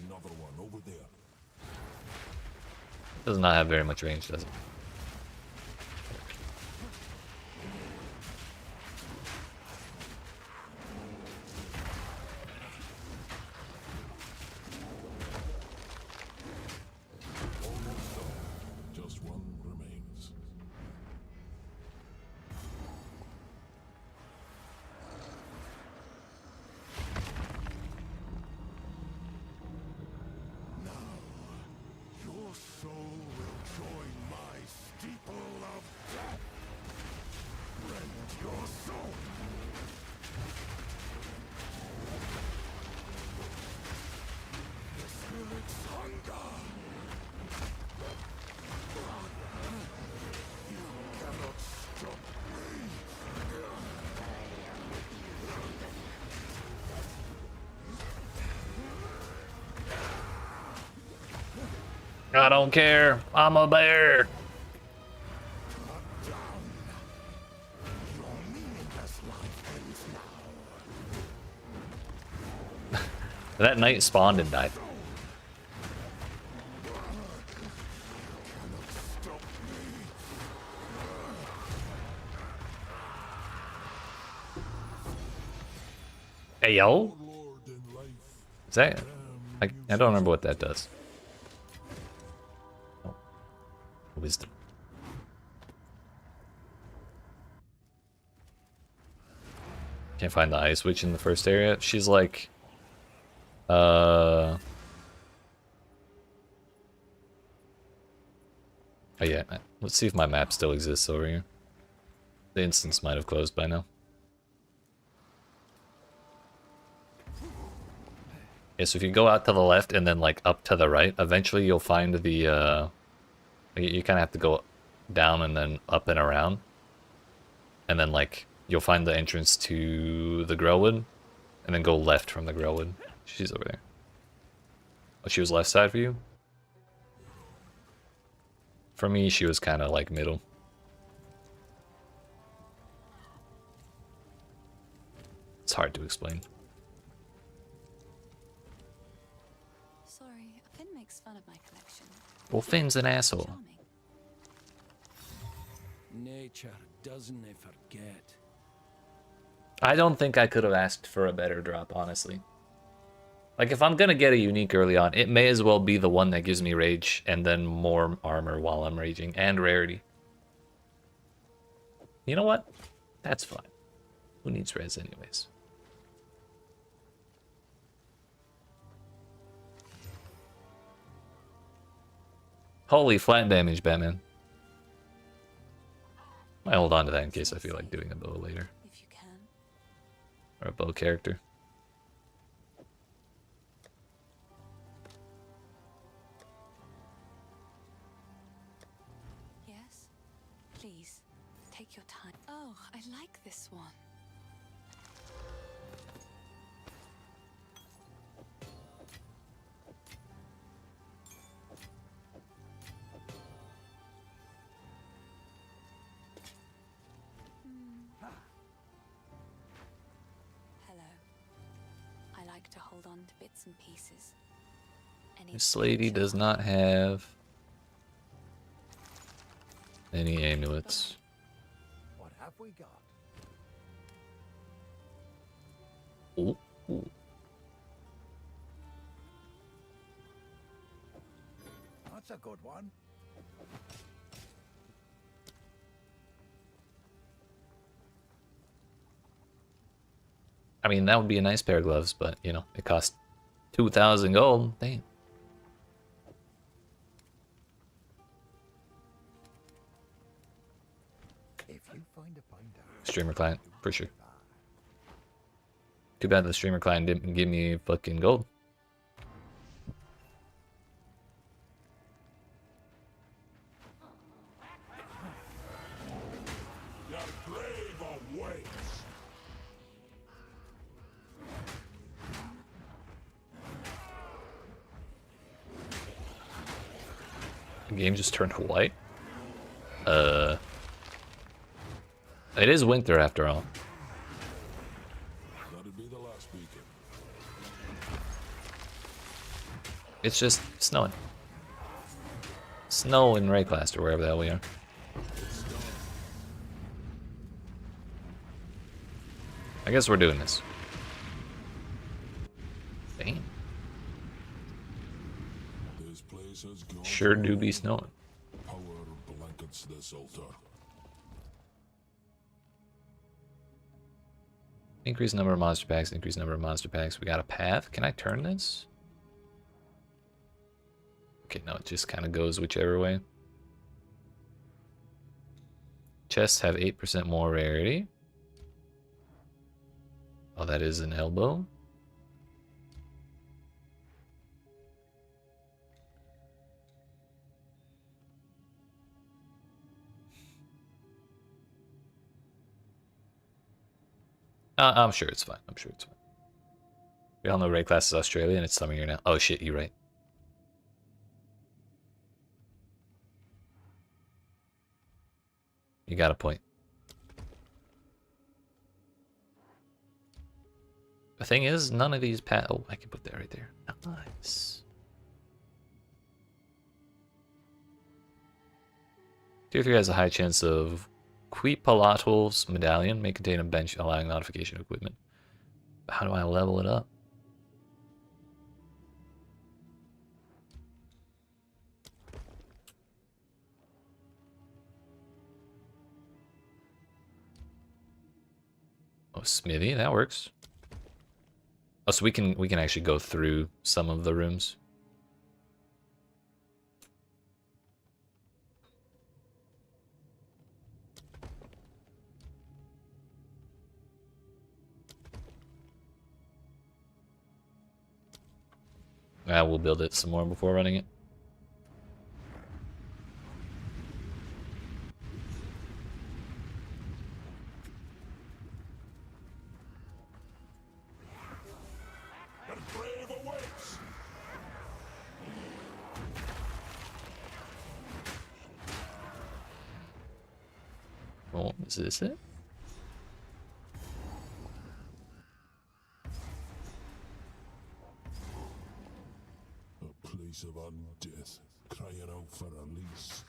Speaker 3: Another one over there.
Speaker 1: Does not have very much range, does it?
Speaker 3: Just one remains.
Speaker 4: Your soul will join my steeple of death. Rend your soul. The spirit's hunger. You cannot stop me.
Speaker 1: I don't care. I'm a bear.
Speaker 4: Your meaningless life ends now.
Speaker 1: That knight spawned and died.
Speaker 4: Stop me.
Speaker 1: Hey yo.
Speaker 3: Lord in life.
Speaker 1: Is that? I don't remember what that does. Oh. Wisdom. Can't find the ice witch in the first area. She's like, oh yeah, let's see if my map still exists over here. The instance might have closed by now. Yeah, so if you go out to the left and then like up to the right, eventually you'll find the, you kind of have to go down and then up and around. And then like, you'll find the entrance to the Grellwood, and then go left from the Grellwood. She's over there. Oh, she was left side for you? For me, she was kind of like middle. It's hard to explain.
Speaker 5: Sorry, Finn makes fun of my collection.
Speaker 1: Well, Finn's an asshole.
Speaker 5: Charming.
Speaker 4: Nature doesn't forget.
Speaker 1: I don't think I could have asked for a better drop, honestly. Like, if I'm gonna get a unique early on, it may as well be the one that gives me rage and then more armor while I'm raging, and rarity. You know what? That's fine. Who needs res anyways? Holy flat damage, Batman. I hold on to that in case I feel like doing a bow later.
Speaker 5: If you can.
Speaker 1: Or a bow character.
Speaker 5: Yes? Please, take your time. Oh, I like this one. Hello. I like to hold on to bits and pieces.
Speaker 1: This lady does not have any amulets.
Speaker 4: What have we got?
Speaker 1: Ooh, ooh.
Speaker 4: That's a good one.
Speaker 1: I mean, that would be a nice pair of gloves, but, you know, it costs 2,000 gold. Damn.
Speaker 4: If you find a binder,
Speaker 1: Streamer client, for sure. Too bad the streamer client didn't give me fucking gold.
Speaker 3: Your grave awaits.
Speaker 1: The game just turned white. It is winter after all.
Speaker 3: That'd be the last beacon.
Speaker 1: It's just snowing. Snow in Rayclast or wherever the hell we are. I guess we're doing this. Damn.
Speaker 3: This place has gone
Speaker 1: Sure
Speaker 3: to
Speaker 1: do be snowing.
Speaker 3: power blankets this altar.
Speaker 1: Increase number of monster packs, increase number of monster packs. We got a path. Can I turn this? Okay, no, it just kind of goes whichever way. Chests have 8% more rarity. Oh, that is an elbow. I'm sure it's fine. I'm sure it's fine. We all know Rayclast is Australia and it's summer here now. Oh shit, you're right. You got a point. The thing is, none of these oh, I can put that right there. Nice. Tier 3 has a high chance of Quipalatal's medallion may contain a bench allowing modification equipment. How do I level it up? Oh, smithy, that works. Oh, so we can actually go through some of the rooms. We'll build it some more before running it.
Speaker 3: The brave awaits!
Speaker 1: Oh, is this it?
Speaker 3: A place of undeath, crying out for release.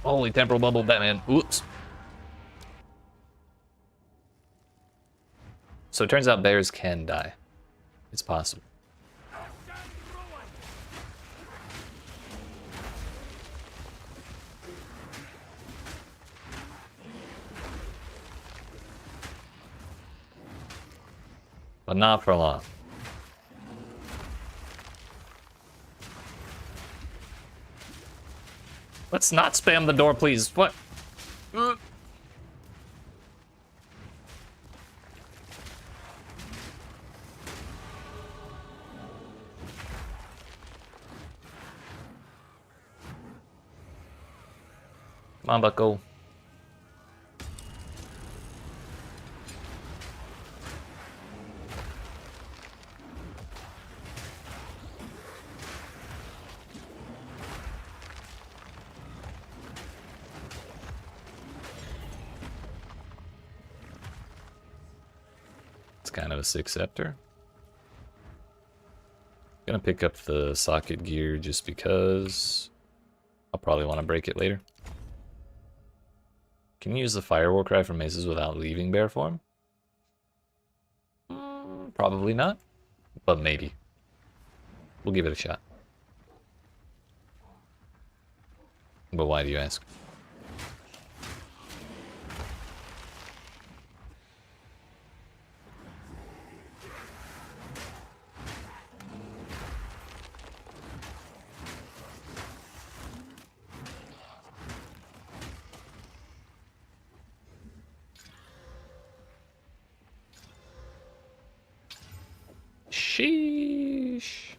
Speaker 1: Holy temporal bubble, Batman. Oops. So it turns out bears can die. It's possible. But not for long. Let's not spam the door, please. What? Come on, Bucko. It's kind of a sick scepter. Gonna pick up the socket gear just because I'll probably want to break it later. Can you use the firewall cry from maces without leaving bear form? Probably not, but maybe. We'll give it a shot. But why do you ask? Sheesh.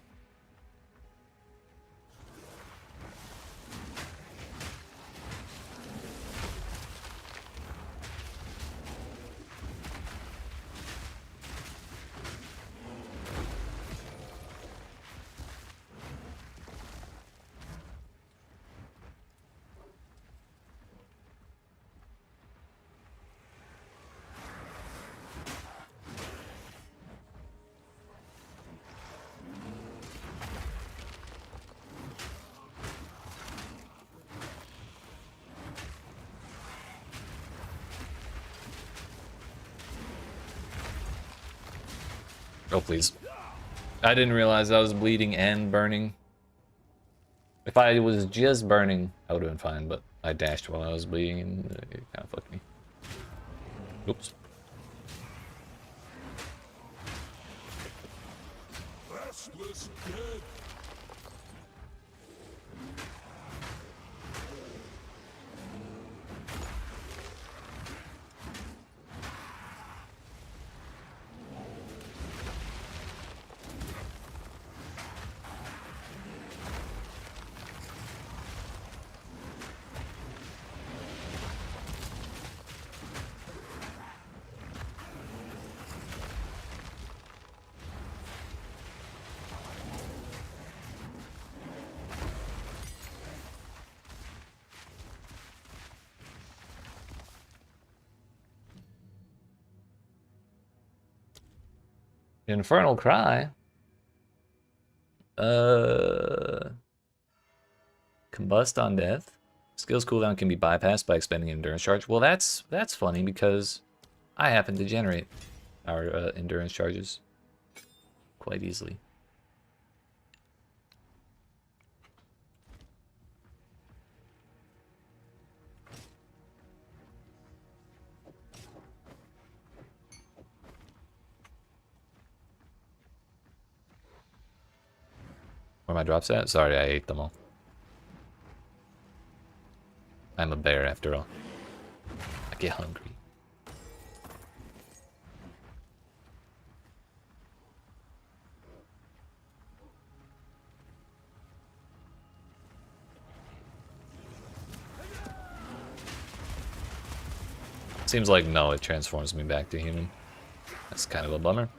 Speaker 1: Oh, please. I didn't realize I was bleeding and burning. If I was just burning, I would have been fine, but I dashed while I was bleeding and it kind of fucked me. Oops.
Speaker 3: Restless dead.
Speaker 1: Infernal Cry. Combust on death. Skills cooldown can be bypassed by expending an endurance charge. Well, that's funny because I happen to generate our endurance charges quite easily. Where my drops at? Sorry, I ate them all. I'm a bear after all. I get hungry. Seems like no, it transforms me back to human. That's kind of a bummer.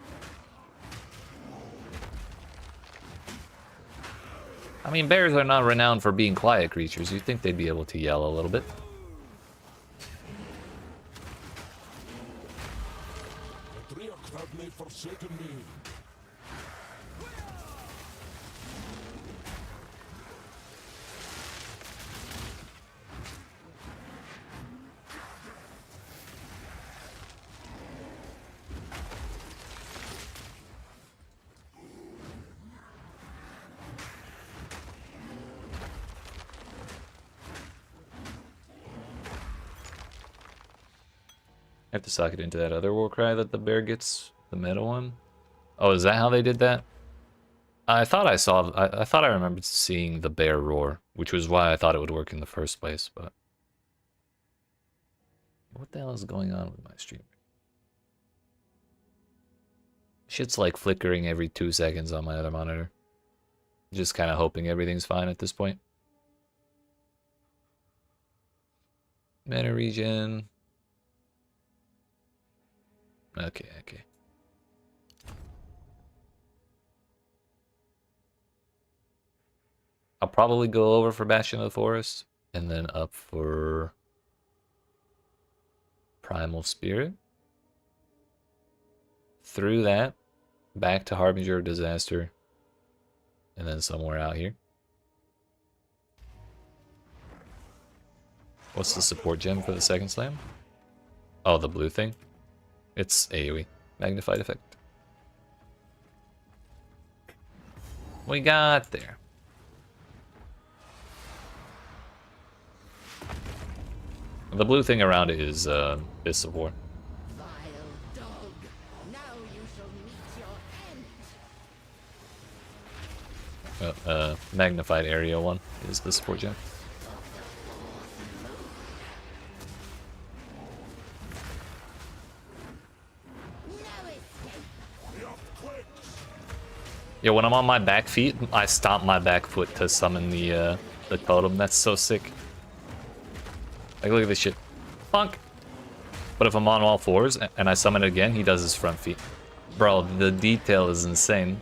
Speaker 1: I mean, bears are not renowned for being quiet creatures. You'd think they'd be able to yell a little bit.
Speaker 3: The Triarch have they forsaken me.
Speaker 1: I have to sock it into that other war cry that the bear gets, the meta one. Oh, is that how they did that? I thought I saw, I thought I remembered seeing the bear roar, which was why I thought it would work in the first place, but... What the hell is going on with my stream? Shit's like flickering every 2 seconds on my other monitor. Just kind of hoping everything's fine at this point. Mana regen. Okay, okay. I'll probably go over for Bastion of the Forest, and then up for Primal Spirit. Through that, back to Harbinger of Disaster, and then somewhere out here. What's the support gem for the second slam? Oh, the blue thing? It's AoE. Magnified effect. We got there. The blue thing around it is Fist of War.
Speaker 6: Vile dog, now you shall meet your end.
Speaker 1: Magnified area one is the support gem. Yeah, when I'm on my back feet, I stomp my back foot to summon the totem. That's so sick. Like, look at this shit. Bonk! But if I'm on all fours and I summon it again, he does his front feet. Bro, the detail is insane.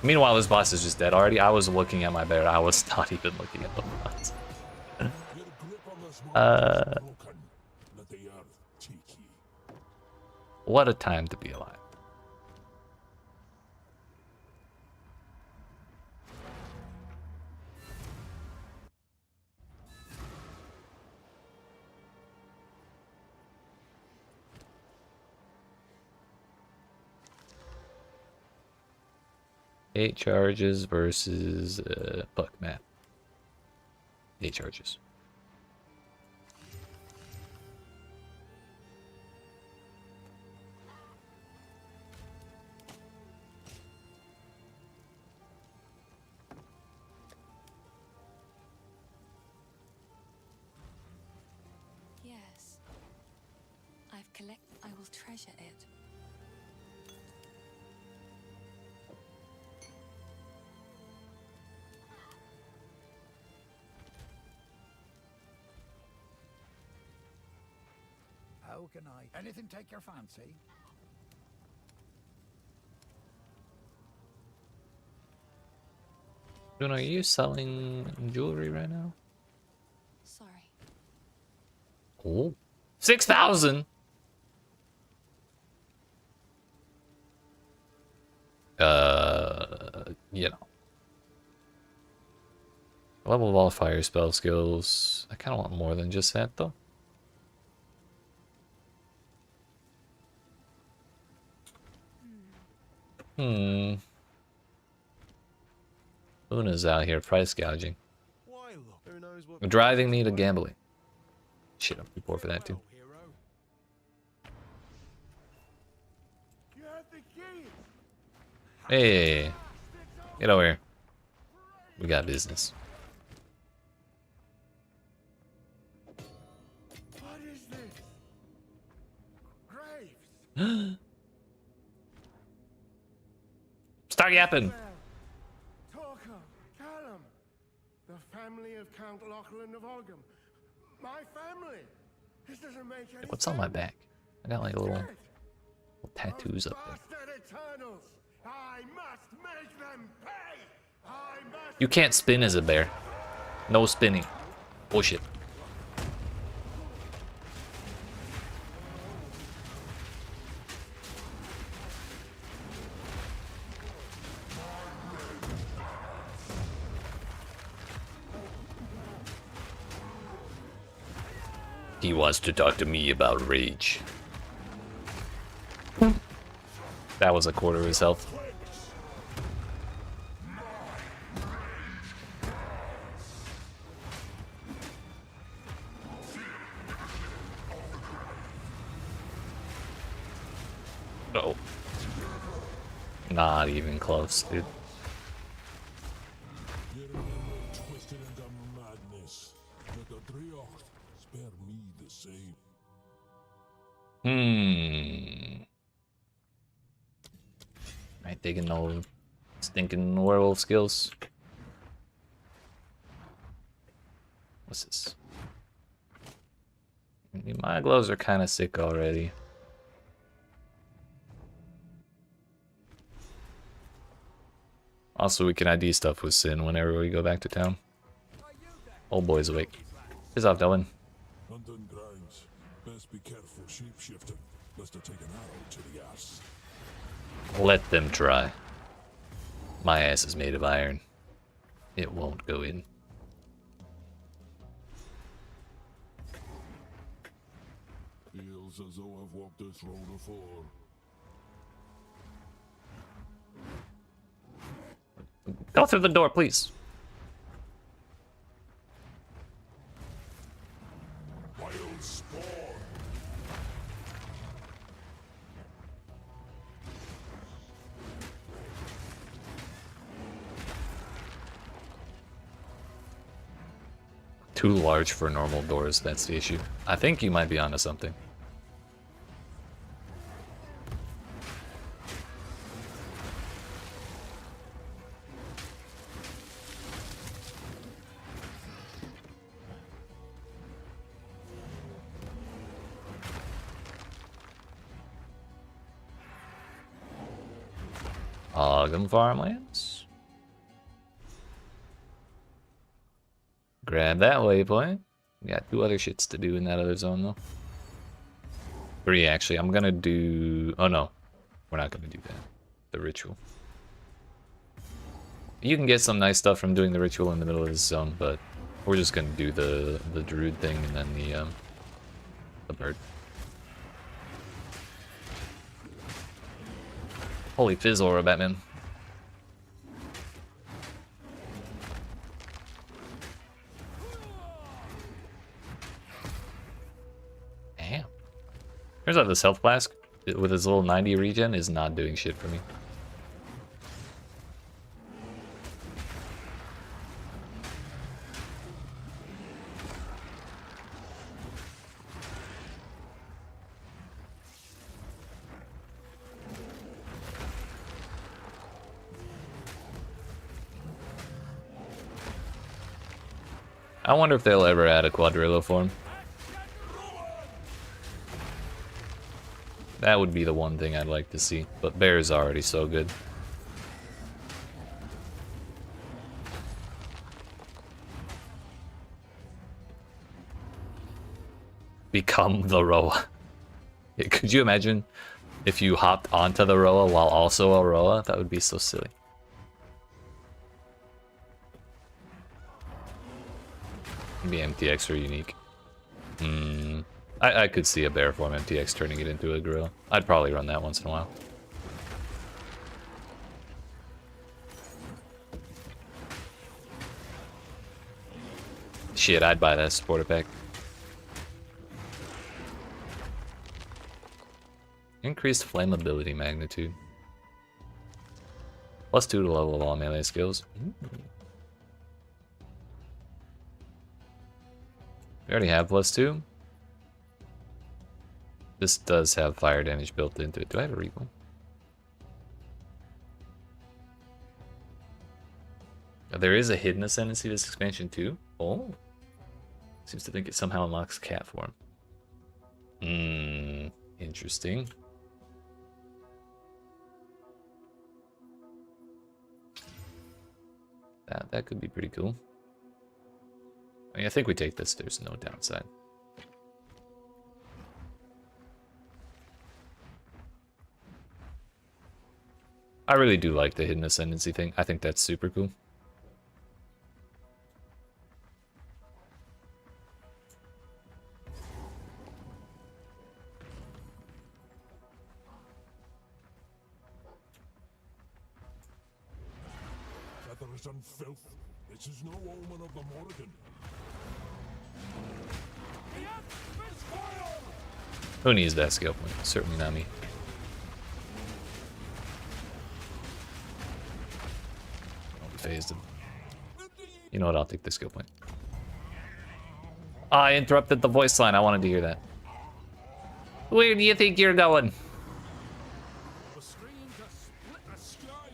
Speaker 1: Meanwhile, this boss is just dead already. I was looking at my bear. I was not even looking at the boss. What a time to be alive. Eight charges versus Puck map. 8 charges.
Speaker 5: Yes. I've collected. I will treasure it.
Speaker 7: How can I? Anything take your fancy?
Speaker 1: June, are you selling jewelry right now?
Speaker 5: Sorry.
Speaker 1: Oh, 6,000. You know. Level of all fire spell skills. I kind of want more than just that, though. Luna's out here price gouging. Driving me to gambling. Shit, I'm too poor for that too. Hey. Get over here. We got business.
Speaker 4: What is this? Graves!
Speaker 1: Start yapping.
Speaker 4: Torquil, Callum, the family of Count Lachlan of Ogham. My family! This doesn't make any
Speaker 1: What's on my back? I got like little tattoos up there.
Speaker 4: Bastard Eternals! I must make them pay! I must...
Speaker 1: You can't spin as a bear. No spinning. Bullshit. He wants to talk to me about rage. That was a quarter of his health. Oh. Not even close, dude.
Speaker 3: You're a little twisted into madness. Let the Druid spare me the same.
Speaker 1: Right, taking no stinking werewolf skills. What's this? My gloves are kind of sick already. Also, we can ID stuff with Sin whenever we go back to town. Old boy's awake. He's off, Dylan.
Speaker 3: Hunting grounds. Best be careful shapeshifting, lest I take an arrow to the ass.
Speaker 1: Let them try. My ass is made of iron. It won't go in.
Speaker 3: Feels as though I've walked this road before.
Speaker 1: Go through the door, please.
Speaker 3: Wild spawn.
Speaker 1: Too large for normal doors, that's the issue. I think you might be onto something. Ogham farmlands. Grab that waypoint. We got 2 other shits to do in that other zone though. 3 actually. I'm gonna do... Oh no. We're not gonna do that. The ritual. You can get some nice stuff from doing the ritual in the middle of this zone, but we're just gonna do the Druid thing and then the bird. Holy fizz aura, Batman. Damn. Turns out this health flask with his little 90 regen is not doing shit for me. I wonder if they'll ever add a quadrillo form. That would be the one thing I'd like to see, but Bear's already so good. Become the Roa. Could you imagine if you hopped onto the Roa while also a Roa? That would be so silly. Maybe MTX or unique. I could see a bear form MTX turning it into a gorilla. I'd probably run that once in a while. Shit, I'd buy that supporter pack. Increased flammability magnitude. +2 to level of all melee skills. Ooh. We already have +2. This does have fire damage built into it. Do I have a recall? There is a hidden ascendancy this expansion too. Oh. Seems to think it somehow unlocks cat form. Interesting. That could be pretty cool. I mean, I think we take this. There's no downside. I really do like the hidden ascendancy thing. I think that's super cool.
Speaker 3: Feathers and filth. This is no omen of the Morrigan.
Speaker 1: Who needs that skill point? Certainly not me. I'll be phased him. You know what? I'll take the skill point. I interrupted the voice line. I wanted to hear that. Where do you think you're going?
Speaker 3: The stream just split the sky.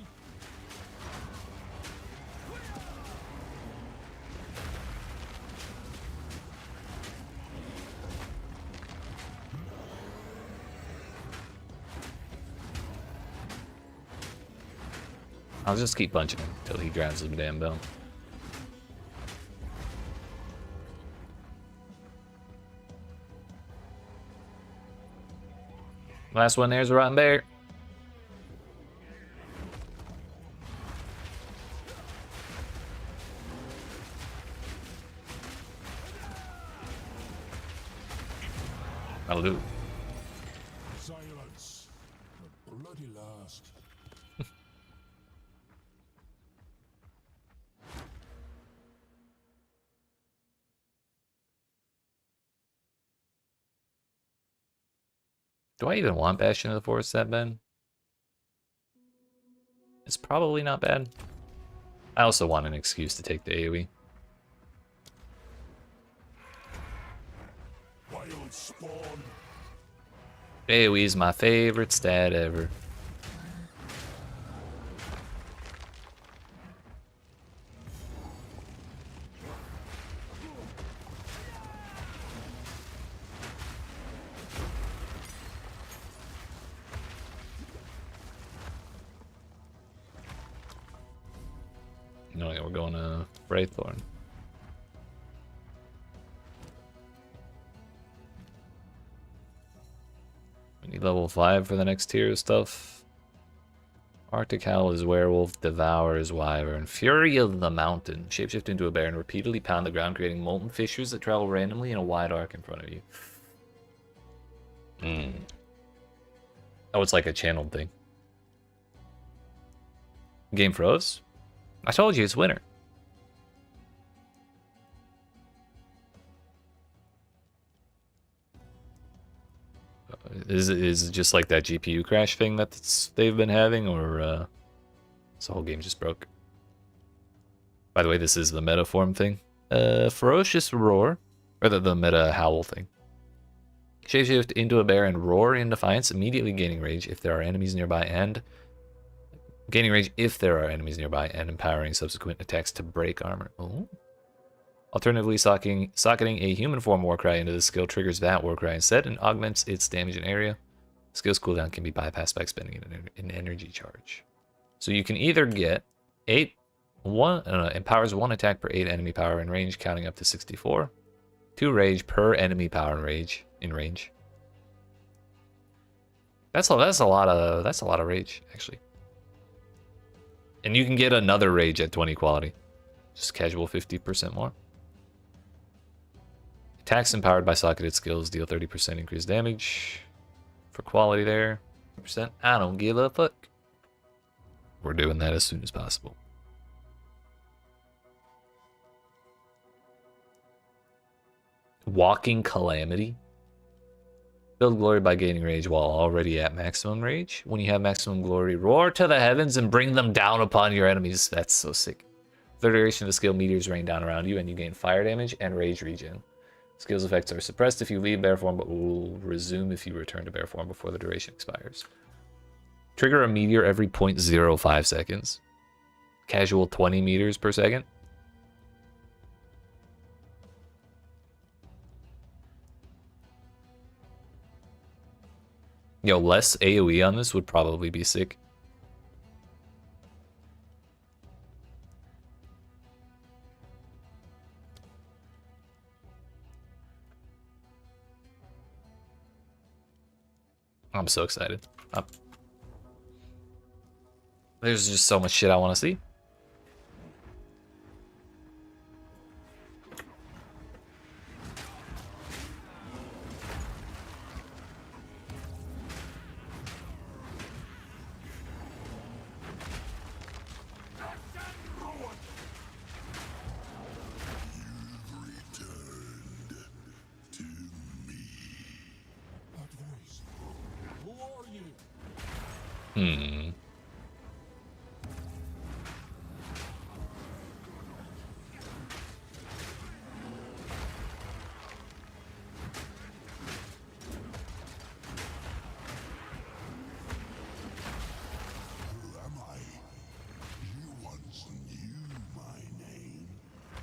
Speaker 1: I'll just keep punching him until he grabs the damn bell. Last one there's a rotten bear. That'll do.
Speaker 3: Silence. The bloody last.
Speaker 1: Do I even want Bastion of the Forest that bad? It's probably not bad. I also want an excuse to take the AoE.
Speaker 3: Wild spawn.
Speaker 1: AoE is my favorite stat ever. No, yeah, we're going to Wraithorn. We need level 5 for the next tier of stuff. Arctic Howl is Werewolf, Devour is Wyvern, Fury of the Mountain. Shapeshift into a bear and repeatedly pound the ground, creating molten fissures that travel randomly in a wide arc in front of you. Oh, it's like a channeled thing. Game froze? I told you it's winter. Is it just like that GPU crash thing that they've been having, or this whole game just broke? By the way, this is the meta form thing. Ferocious Roar, or the meta howl thing. Shapeshift into a bear and roar in defiance, immediately gaining rage if there are enemies nearby, and gaining rage if there are enemies nearby, and empowering subsequent attacks to break armor. Oh. Alternatively, socketing a human form Warcry into the skill triggers that Warcry instead and augments its damage and area. Skill's cooldown can be bypassed by expending an energy charge. So you can either get empowers 1 attack per 8 enemy power in range, counting up to 64. 2 rage per enemy power in range. That's a lot of rage, actually. And you can get another rage at 20 quality. Just casual 50% more. Attacks empowered by socketed skills deal 30% increased damage. For quality there. %. I don't give a fuck. We're doing that as soon as possible. Walking Calamity. Build glory by gaining rage while already at maximum rage. When you have maximum glory, roar to the heavens and bring them down upon your enemies. That's so sick. Third duration of the skill, meteors rain down around you and you gain fire damage and rage regen. Skill's effects are suppressed if you leave bear form, but will resume if you return to bear form before the duration expires. Trigger a meteor every 0.05 seconds. Casual 20 meters per second. Yo, less AoE on this would probably be sick. I'm so excited. There's just so much shit I want to see.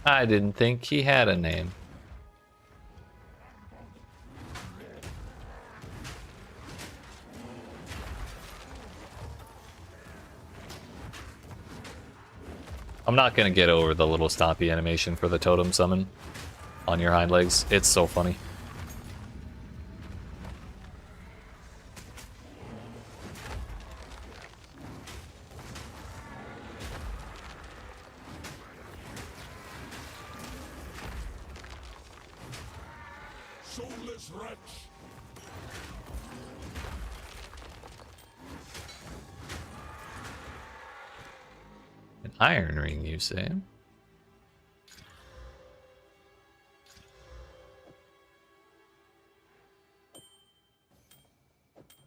Speaker 1: I didn't think he had a name. I'm not gonna get over the little stompy animation for the totem summon on your hind legs. It's so funny.
Speaker 3: Soulless wretch!
Speaker 1: An iron ring, you say?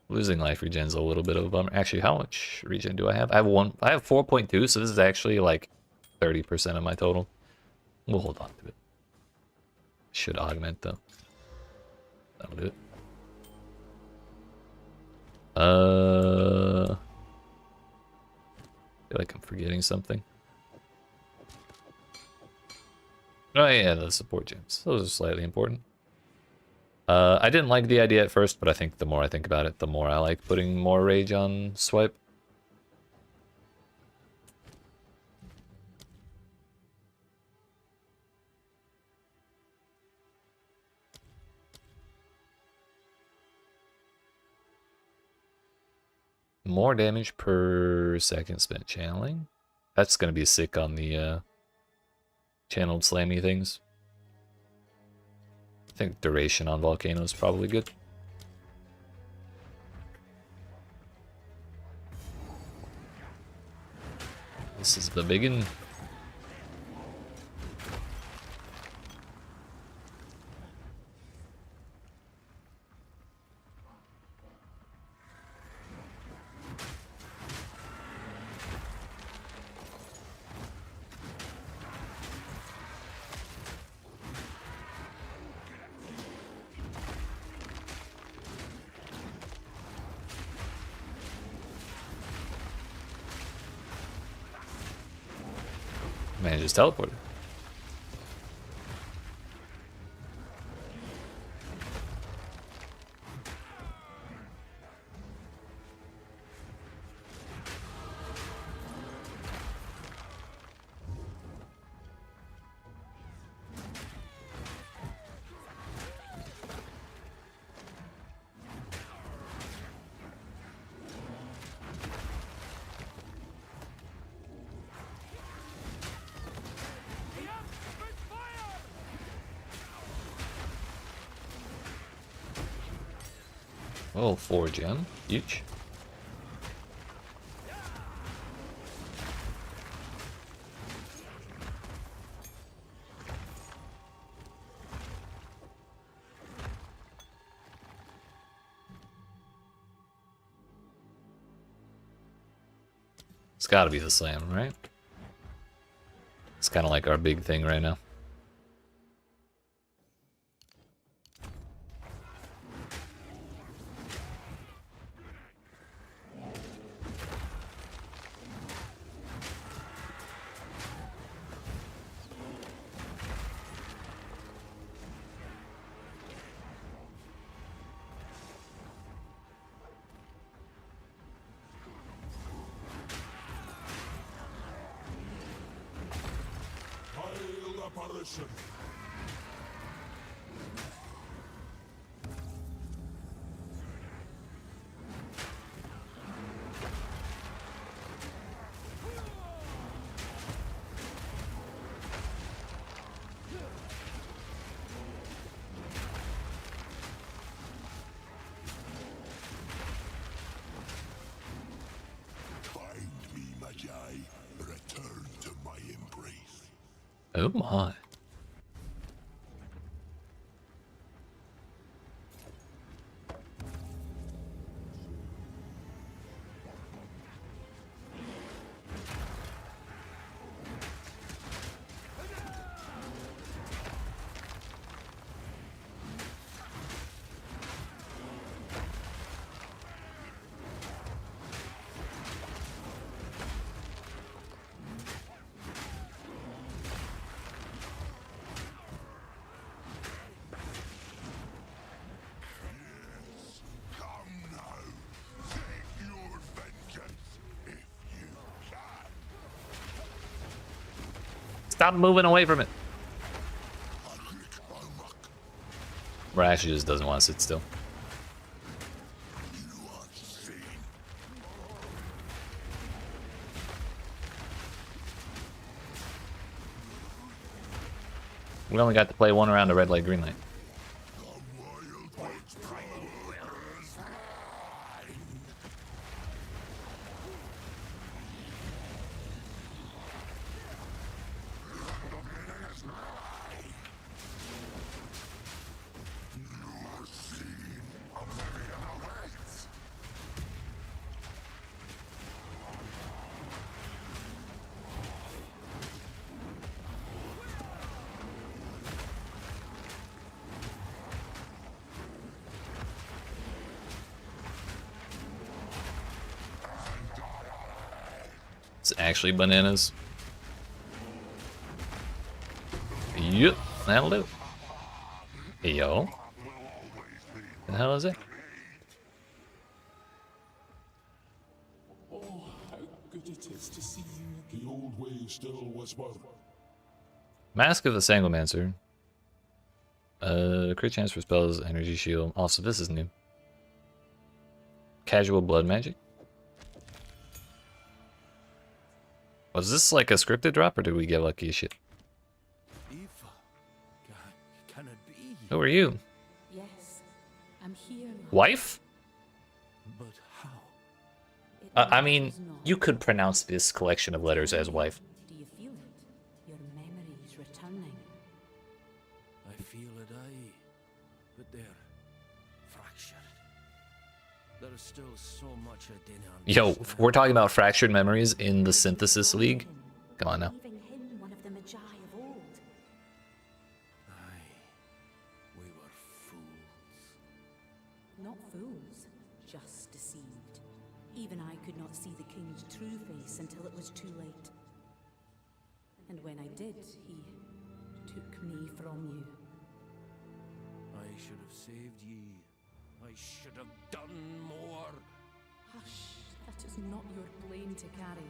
Speaker 1: Losing life regen's a little bit of a bummer. Actually, how much regen do I have? I have 4.2, so this is actually like 30% of my total. We'll hold on to it. Should augment though. That'll do it. I feel like I'm forgetting something. Oh yeah, the support gems. Those are slightly important. I didn't like the idea at first, but I think the more I think about it, the more I like putting more rage on swipe. More damage per second spent channeling. That's gonna be sick on the channeled slammy things. I think duration on Volcano is probably good. This is the biggin. Man, just teleported. Oh, 4 gem each. gotta be the slam, right? It's kind of like our big thing right now.
Speaker 3: Hail apparition! Find me, Magi. Return to my embrace.
Speaker 1: Oh my.
Speaker 3: Come now. Take your vengeance if you can.
Speaker 1: Stop moving away from it. Rash just doesn't want to sit still.
Speaker 3: You are seen.
Speaker 1: We only got to play one round of red light, green light.
Speaker 3: The wild ones power is mine. You are seen. Oblivion awaits.
Speaker 1: It's actually bananas. Yep, that'll do. Yo. The hell is it?
Speaker 3: Oh, how good it is to see you. The old ways still whisper.
Speaker 1: Mask of the Sanglemancer. Crit chance for spells, energy shield. Also, this is new. Casual blood magic. Was this like a scripted drop, or did we get lucky as shit?
Speaker 7: Can it be?
Speaker 1: Who are you?
Speaker 6: Yes, I'm here now.
Speaker 1: Wife?
Speaker 7: But how?
Speaker 6: It
Speaker 1: I mean,
Speaker 6: matters not.
Speaker 1: you could pronounce this collection of letters as wife.
Speaker 6: Do you feel it? Your memories returning.
Speaker 7: I feel it, aye. But they're fractured. There's still so much I didn't
Speaker 1: Yo,
Speaker 7: understand.
Speaker 1: we're talking about fractured memories in the Synthesis League. Come on now.
Speaker 6: Leaving him one of the Magi of old.
Speaker 7: Aye. We were fools.
Speaker 6: Not fools, just deceived. Even I could not see the king's true face until it was too late. And when I did, he took me from you.
Speaker 7: I should have saved ye. I should have done more.
Speaker 6: Hush, that is not your blame to carry.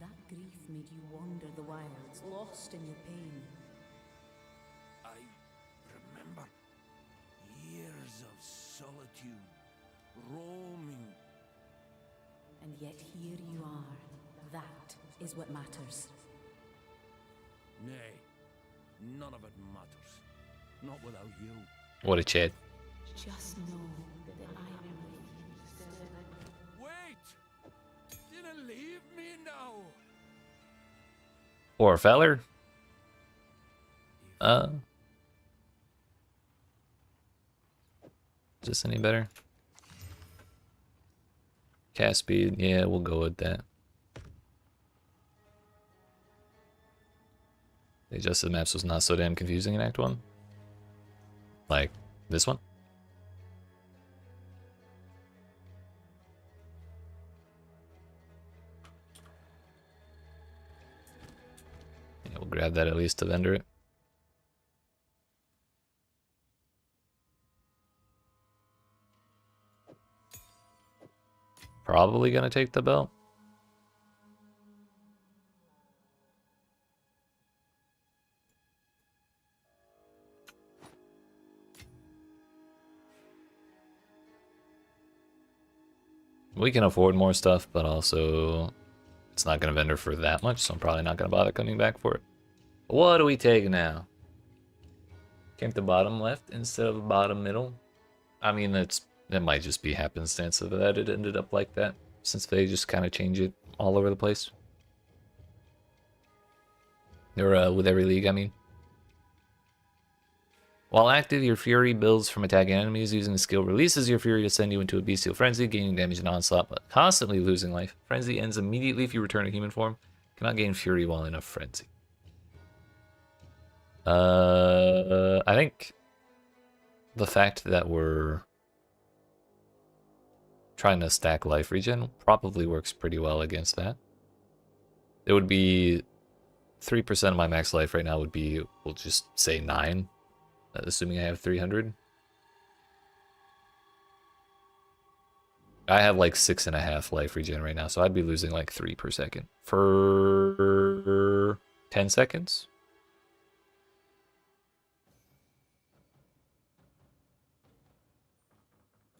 Speaker 6: That grief made you wander the wilds, lost in your pain.
Speaker 7: I remember years of solitude, roaming.
Speaker 6: And yet here you are. That is what matters.
Speaker 7: Nay, none of it matters. Not without you.
Speaker 1: What a Chad.
Speaker 6: Just know that I am with you still.
Speaker 7: Wait! Didn't leave me now!
Speaker 1: Poor feller. Is this any better? Cast speed, yeah, we'll go with that. They adjusted the maps was not so damn confusing in Act 1. Like, this one? Yeah, we'll grab that at least to vendor it. Probably gonna take the belt. We can afford more stuff, but also it's not gonna vendor for that much, so I'm probably not gonna bother coming back for it. What do we take now? Came to bottom left instead of bottom middle. I mean, that might just be happenstance of that it ended up like that, since they just kind of change it all over the place. Or with every league, I mean. While active, your Fury builds from attacking enemies. Using the skill releases your Fury to send you into a bestial frenzy, gaining damage and onslaught, but constantly losing life. Frenzy ends immediately if you return to human form. Cannot gain Fury while in a frenzy. I think the fact that we're trying to stack life regen probably works pretty well against that. It would be 3% of my max life right now would be, we'll just say 9, assuming I have 300. I have like 6.5 life regen right now, so I'd be losing like 3 per second for 10 seconds.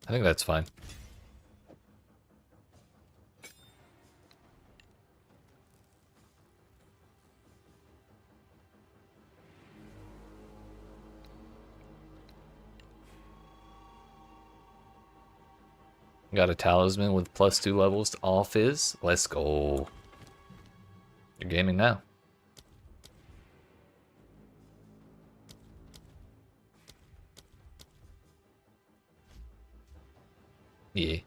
Speaker 1: I think that's fine. Got a talisman with +2 levels to all fizz. Let's go. You're gaming now. Yeah.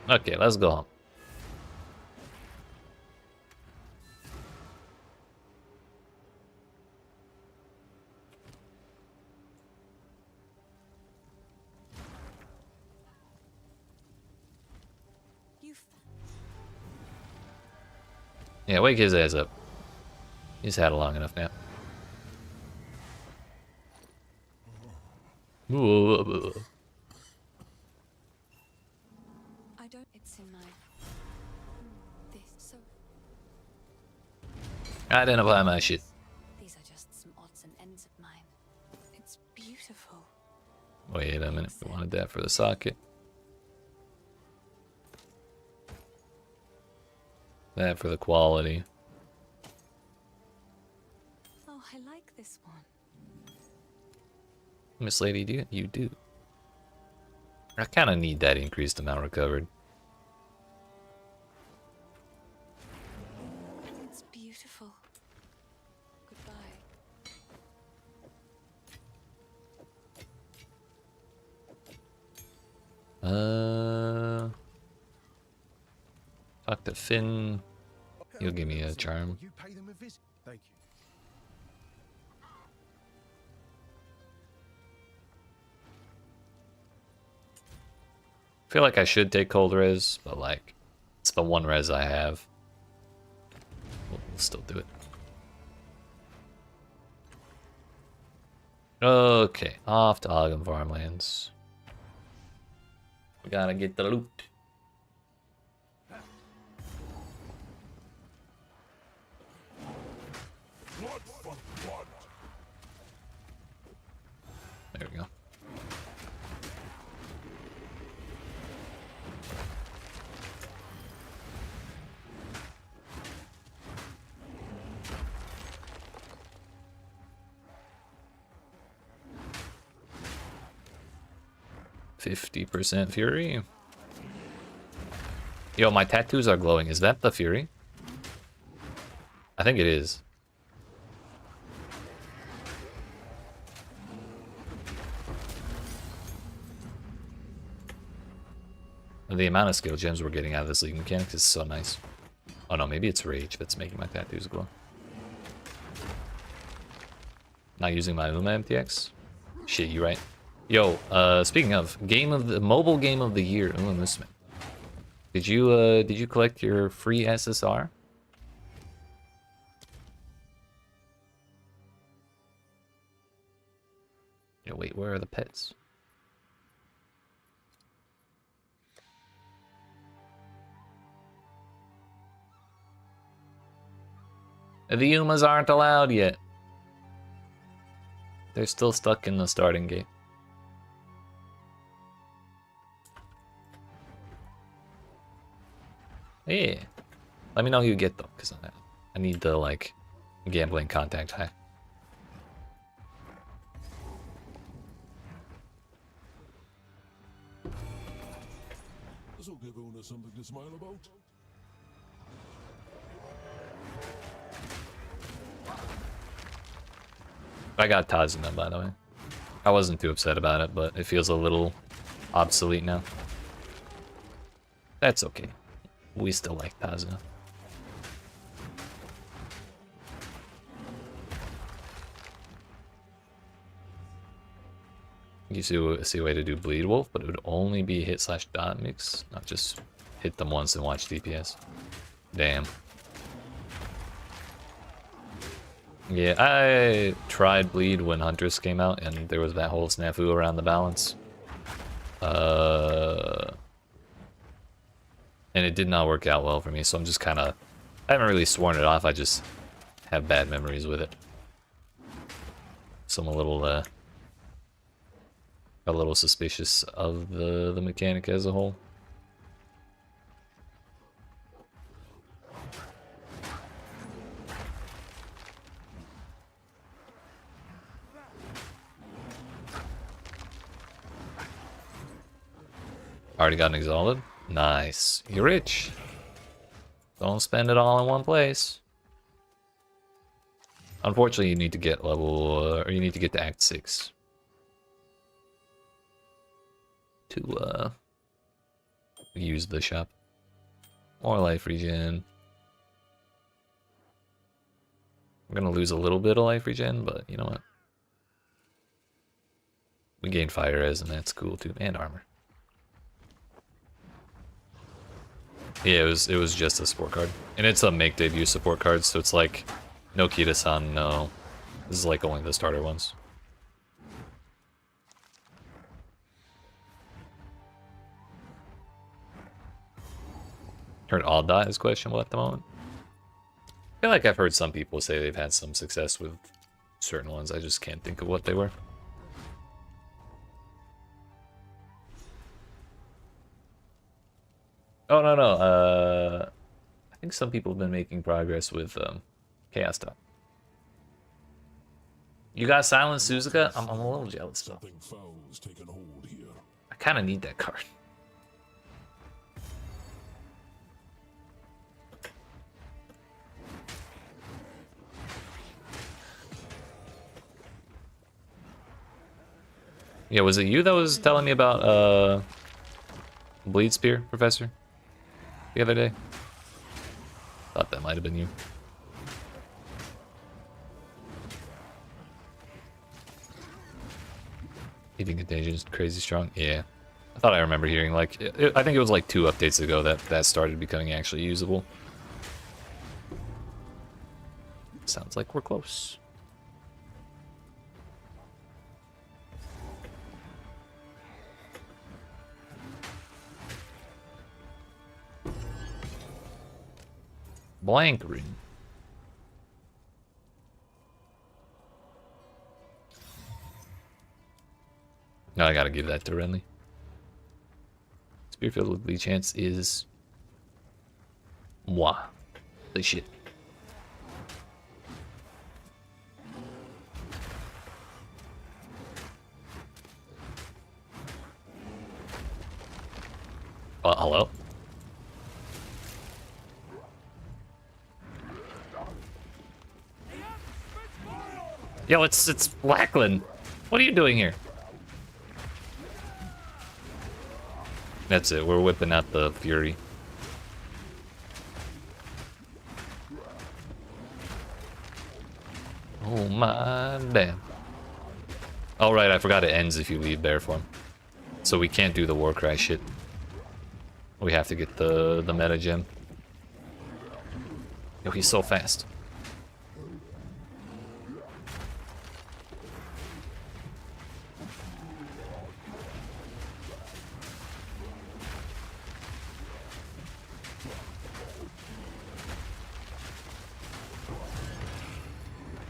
Speaker 1: Okay, let's go home. Yeah, wake his ass up. He's had a long enough nap.
Speaker 5: I don't. It's in my. This. So.
Speaker 1: Identify my shit.
Speaker 5: These are just some odds and ends of mine. It's beautiful.
Speaker 1: Wait a minute. We wanted that for the socket. That for the quality.
Speaker 5: Oh, I like this one.
Speaker 1: Miss Lady, you do. I kind of need that increased amount recovered.
Speaker 5: It's beautiful. Goodbye.
Speaker 1: Talk to Finn. He'll give me a charm.
Speaker 4: You pay them a visit. Thank you.
Speaker 1: I feel like I should take cold res, but like, it's the one res I have. We'll still do it. Okay, off to Ogden Farmlands. We gotta get the loot.
Speaker 3: Blood for blood.
Speaker 1: There we go. %50 Fury. Yo, my tattoos are glowing. Is that the Fury? I think it is. The amount of skill gems we're getting out of this League mechanic is so nice. Oh no, maybe it's Rage that's making my tattoos glow. Not using my Uma MTX? Shit, you right. Yo, speaking of, mobile game of the year, Uma Musume. Did you collect your free SSR? Yeah, wait, where are the pets? The Umas aren't allowed yet. They're still stuck in the starting gate. Yeah. Let me know who you get though, because I need the like gambling contact high.
Speaker 3: This'll give Una something to smile about.
Speaker 1: I got Tazuna, by the way. I wasn't too upset about it, but it feels a little obsolete now. That's okay. We still like Tazuna. You see a way to do Bleed Wolf, but it would only be hit/dot mix, not just hit them once and watch DPS. Damn. Yeah, I tried Bleed when Huntress came out, and there was that whole snafu around the balance. And it did not work out well for me, so I'm just kind of... I haven't really sworn it off, I just have bad memories with it. So I'm a little suspicious of the mechanic as a whole. Already got an Exalted? Nice. You're rich. Don't spend it all in one place. Unfortunately, you need to get level, or you need to get to Act 6 to use the shop. More life regen. I'm gonna lose a little bit of life regen, but you know what? We gain fire res, and that's cool too, and armor. Yeah, it was just a support card, and it's a make debut support card, so it's like no Kita-san, no. This is like only the starter ones. Heard all dot is questionable at the moment. I feel like I've heard some people say they've had some success with certain ones. I just can't think of what they were. Oh, no. I think some people have been making progress with Chaos Dot. You got Silent Suzuka? I'm a little jealous, though.
Speaker 3: Something foul's taken hold here.
Speaker 1: I kind of need that card. Yeah, was it you that was telling me about Bleed Spear, Professor? The other day? Thought that might have been you. Eating Contagion is crazy strong? Yeah. I thought I remember hearing, like, I think it was like 2 updates ago that started becoming actually usable. Sounds like we're close. Blank Rune. No, I gotta give that to Renly. Spearfield with Bleed Chance is... Mwah. Holy shit. Hello? Yo, it's Lackland. What are you doing here? That's it. We're whipping out the Fury. Oh my damn. Oh right, I forgot it ends if you leave bear form. So we can't do the Warcry shit. We have to get the meta gem. Yo, he's so fast.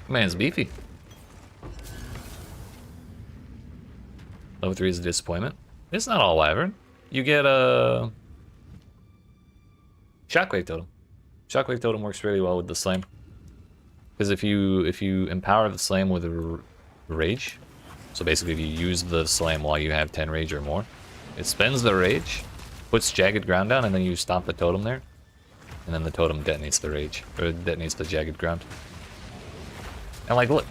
Speaker 1: Man's beefy. Level 3 is a disappointment. It's not all Wyvern. You get a Shockwave Totem. Shockwave Totem works really well with the Slam. Because if you empower the Slam with a Rage, so basically if you use the Slam while you have 10 Rage or more, it spends the Rage, puts Jagged Ground down, and then you stomp the Totem there. And then the Totem detonates the Rage, or detonates the Jagged Ground. And like, look.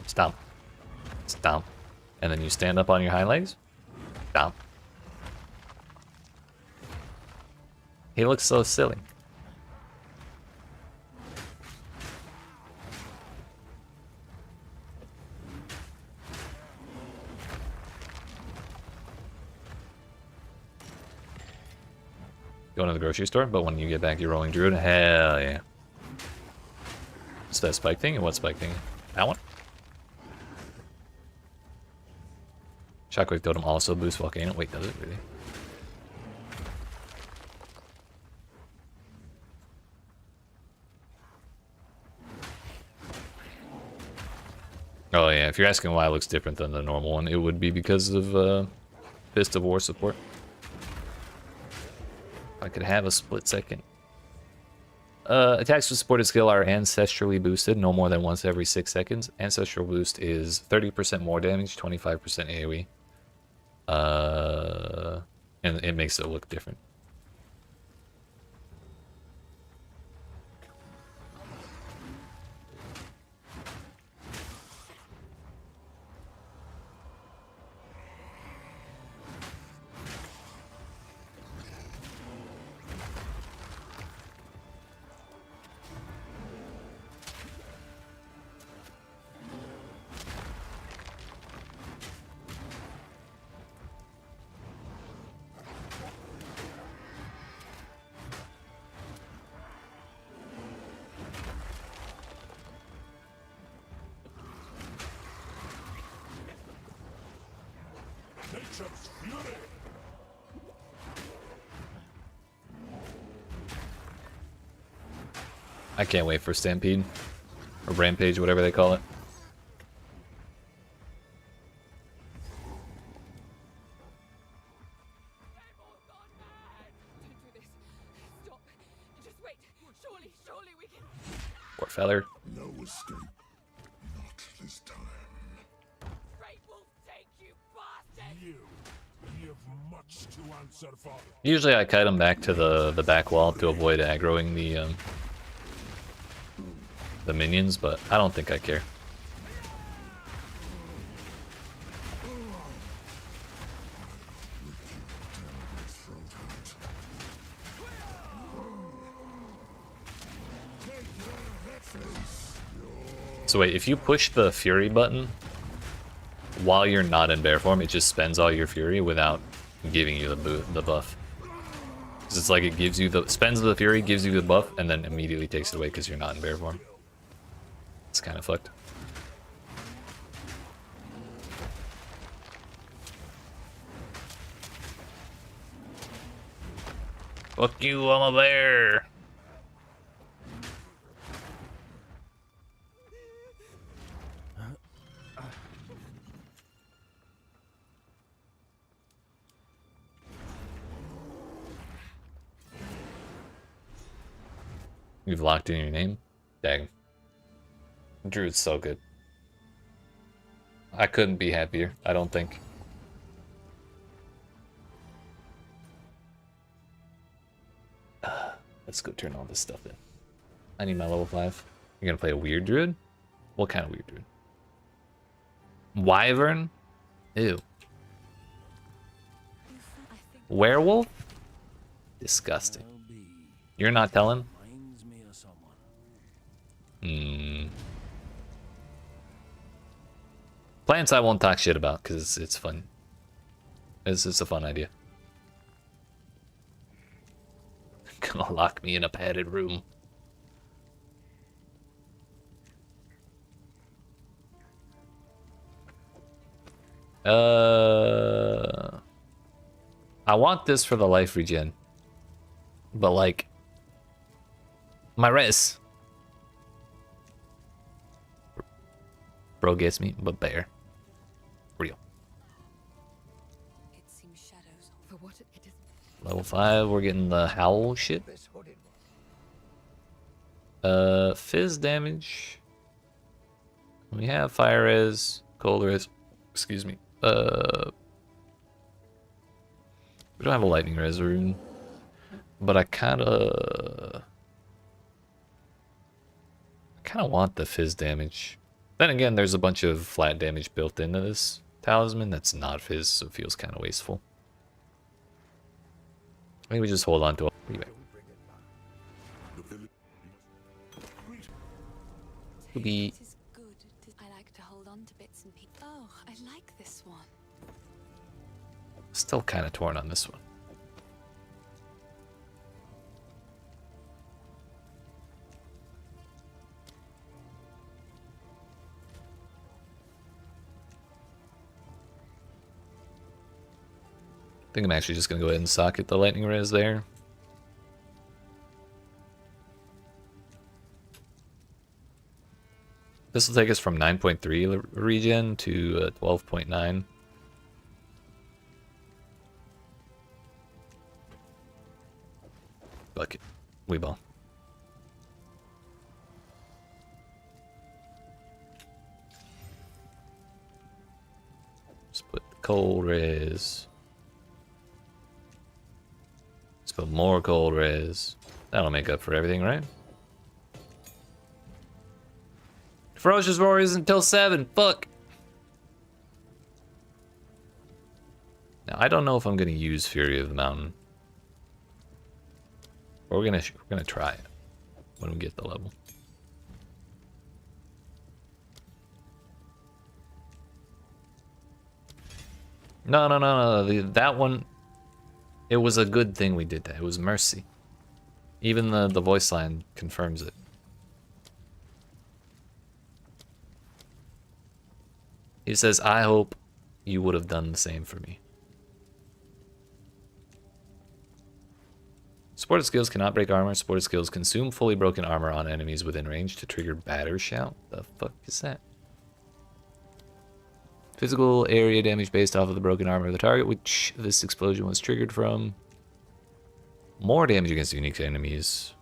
Speaker 1: Stomp. Stomp. And then you stand up on your hind legs. Stomp. He looks so silly. Going to the grocery store, but when you get back, you're rolling Druid. Hell yeah. It's that spike thing? And what spike thing? That one? Shockwave Totem also boosts Volcano. Wait, does it really? Oh yeah, if you're asking why it looks different than the normal one, it would be because of Fist of War support. I could have a split second. Attacks with supported skill are ancestrally boosted, no more than once every 6 seconds. Ancestral boost is 30% more damage, 25% AoE. And it makes it look different.
Speaker 3: Nature's fury!
Speaker 1: I can't wait for Stampede. Or Rampage, whatever they call it. Poor feller.
Speaker 3: No escape. Not this time. You have much to answer for.
Speaker 1: Usually I kite him back to the back wall to avoid aggroing the minions, but I don't think I care. So wait, if you push the Fury button while you're not in bear form, it just spends all your Fury without giving you the buff. Because it's like it gives you spends the Fury, gives you the buff, and then immediately takes it away because you're not in bear form. It's kind of fucked. Fuck you, I'm a bear! You've locked in your name? Dang. Druid's so good. I couldn't be happier, I don't think. Let's go turn all this stuff in. I need my level 5. You're gonna play a weird Druid? What kind of weird Druid? Wyvern? Ew. Werewolf? Disgusting.
Speaker 7: I'll be.
Speaker 1: You're not telling?
Speaker 7: Reminds me of someone.
Speaker 1: Plants I won't talk shit about because it's fun. It's a fun idea. Gonna lock me in a padded room. I want this for the life regen. But like my res. Bro gets me, but bear. Real.
Speaker 5: It seems shadows for what it is.
Speaker 1: Level 5, we're getting the howl shit. Fizz damage. We have fire res, cold res, excuse me. We don't have a lightning res rune. But I kinda want the fizz damage. Then again, there's a bunch of flat damage built into this talisman that's not fizz, so it feels kind of wasteful. I think we just hold on to it. Be
Speaker 5: It is good. I like to hold on to bits and pieces. Oh, I like this one.
Speaker 1: still kind of torn on this one. I think I'm actually just going to go ahead and socket the lightning res there. This will take us from 9.3 regen to 12.9. Bucket. Weeball. Let's put cold res. Let's put more cold res. That'll make up for everything, right? Ferocious Roar isn't until 7. Fuck. Now I don't know if I'm gonna use Fury of the Mountain. But we're gonna try it when we get the level. No. That one, it was a good thing we did that. It was mercy. Even the voice line confirms it. He says, I hope you would have done the same for me. Supported skills cannot break armor. Supported skills consume fully broken armor on enemies within range to trigger batter shout. The fuck is that? Physical area damage based off of the broken armor of the target, which this explosion was triggered from. More damage against unique enemies.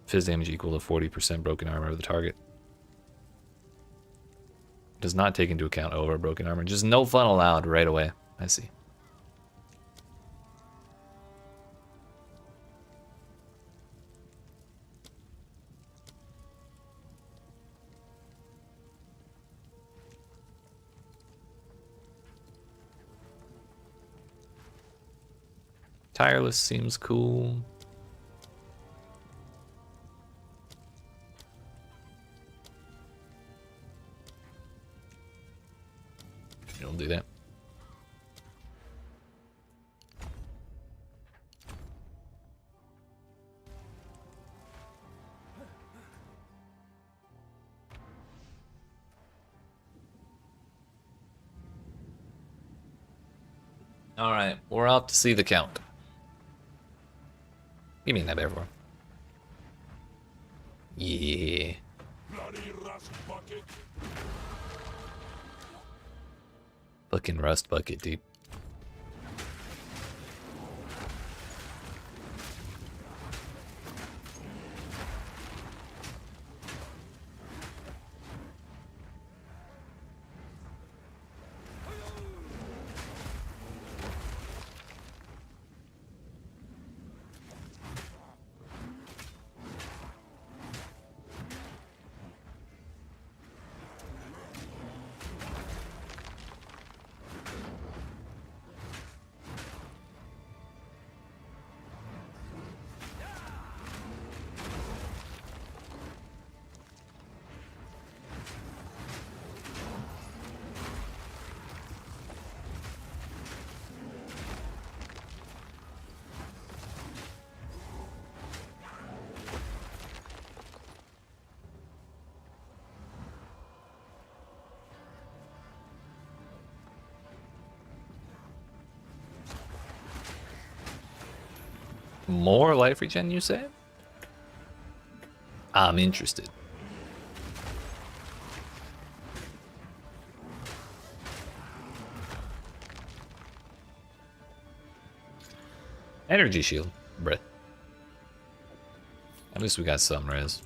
Speaker 1: Fizz damage equal to 40% broken armor of the target. Does not take into account over broken armor. Just no fun allowed right away. I see. Tireless seems cool. We'll do that. All right, we're out to see the count. Give me that bear for. Yeah.
Speaker 3: Bloody rust bucket.
Speaker 1: Fucking rust bucket, dude. More life regen, you say? I'm interested. Energy shield. Breath. At least we got some res.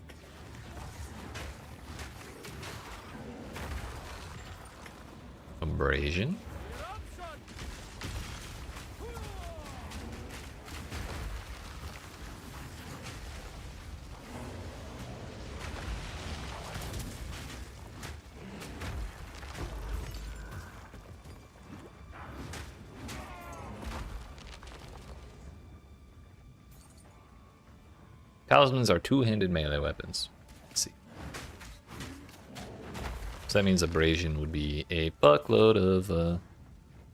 Speaker 1: Abrasion. Talismans are two-handed melee weapons. Let's see. So that means abrasion would be a buckload of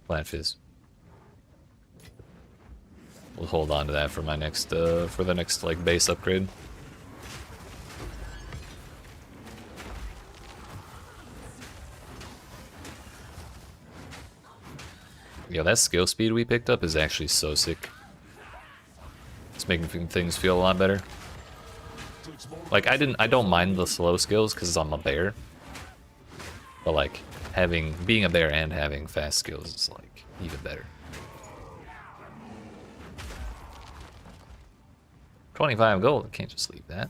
Speaker 1: plant fizz. We'll hold on to that for my next for the next like base upgrade. Yo, that skill speed we picked up is actually so sick. It's making things feel a lot better. Like I don't mind the slow skills because I'm a bear. But like being a bear and having fast skills is like even better. 25 gold, I can't just leave that.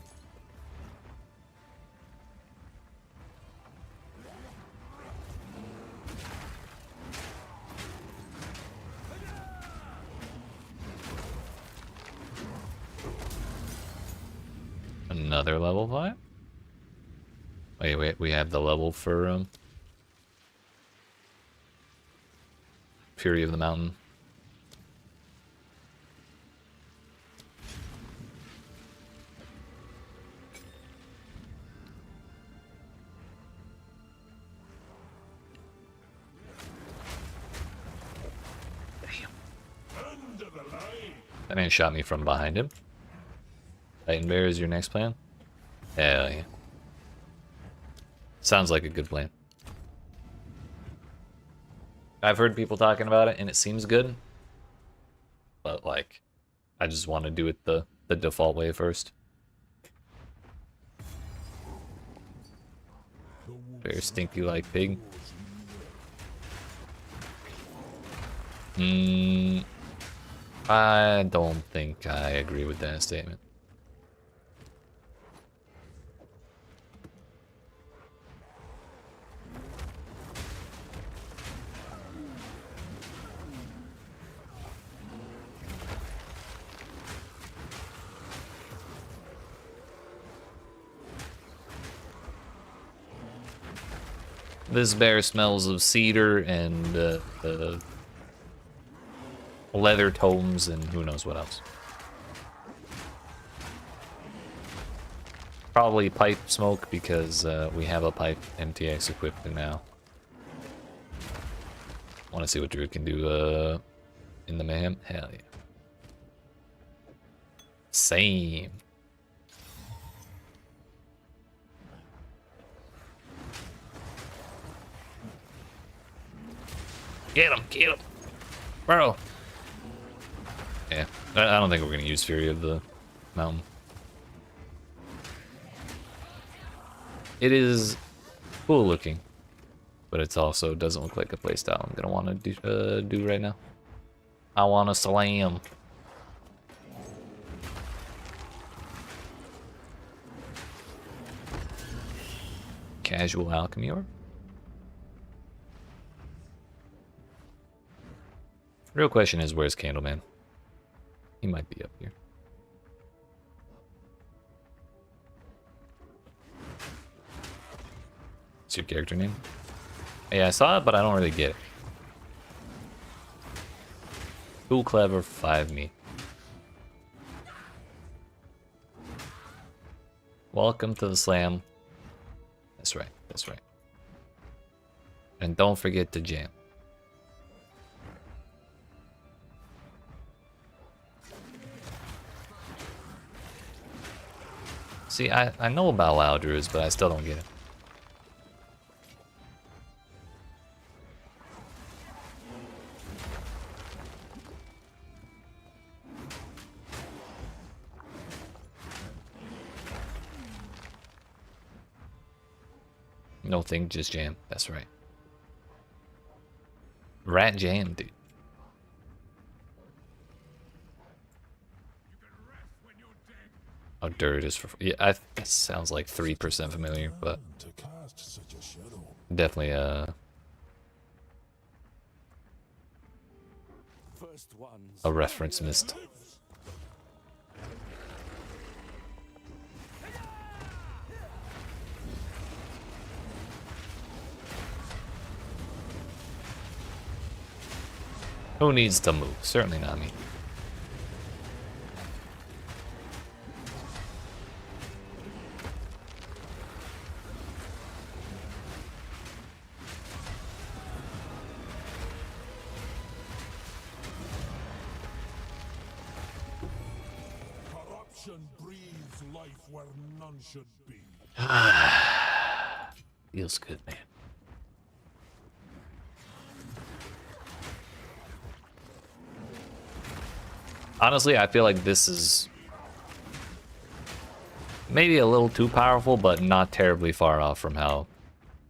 Speaker 1: Another level 5? Wait, we have the level for Fury of the Mountain. That man shot me from behind him. Titan Bear is your next plan? Hell yeah. Sounds like a good plan. I've heard people talking about it and it seems good. But like, I just want to do it the default way first. Very stinky like pig. I don't think I agree with that statement. This bear smells of cedar and leather tomes and who knows what else. Probably pipe smoke because we have a pipe MTX equipped now. Want to see what Druid can do in the mayhem? Hell yeah. Same. Get him, bro. Yeah, I don't think we're gonna use Fury of the Mountain. It is cool looking, but it's also doesn't look like a playstyle I'm gonna want to do right now. I want to slam. Casual alchemy orb. Real question is, where's Candleman? He might be up here. What's your character name? Yeah, I saw it, but I don't really get it. Cool, clever, 5 me. Welcome to the slam. That's right, that's right. And don't forget to jam. See, I know about WoW Druids, but I still don't get it. No thing, just jam. That's right. Rat jam, dude. Oh, Druid is for... Yeah, that sounds like 3% familiar, but...
Speaker 3: To cast such a shadow.
Speaker 1: Definitely,
Speaker 7: First ones.
Speaker 1: a reference missed. Who needs to move? Certainly not me.
Speaker 3: Corruption breathes life where none should be.
Speaker 1: Feels good, man. Honestly, I feel like this is maybe a little too powerful, but not terribly far off from how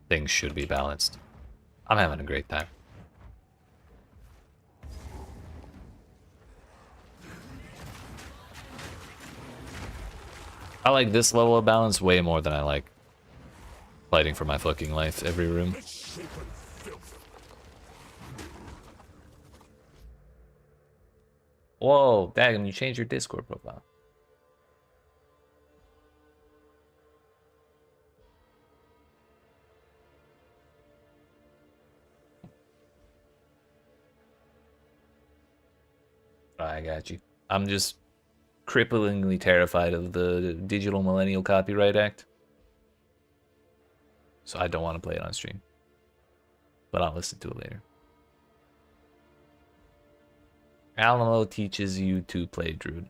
Speaker 1: things should be balanced. I'm having a great time. I like this level of balance way more than I like fighting for my fucking life every room. Whoa, Daggum, you changed your Discord profile. I got you. I'm just cripplingly terrified of the Digital Millennial Copyright Act. So I don't want to play it on stream. But I'll listen to it later. Alamo teaches you to play Druid.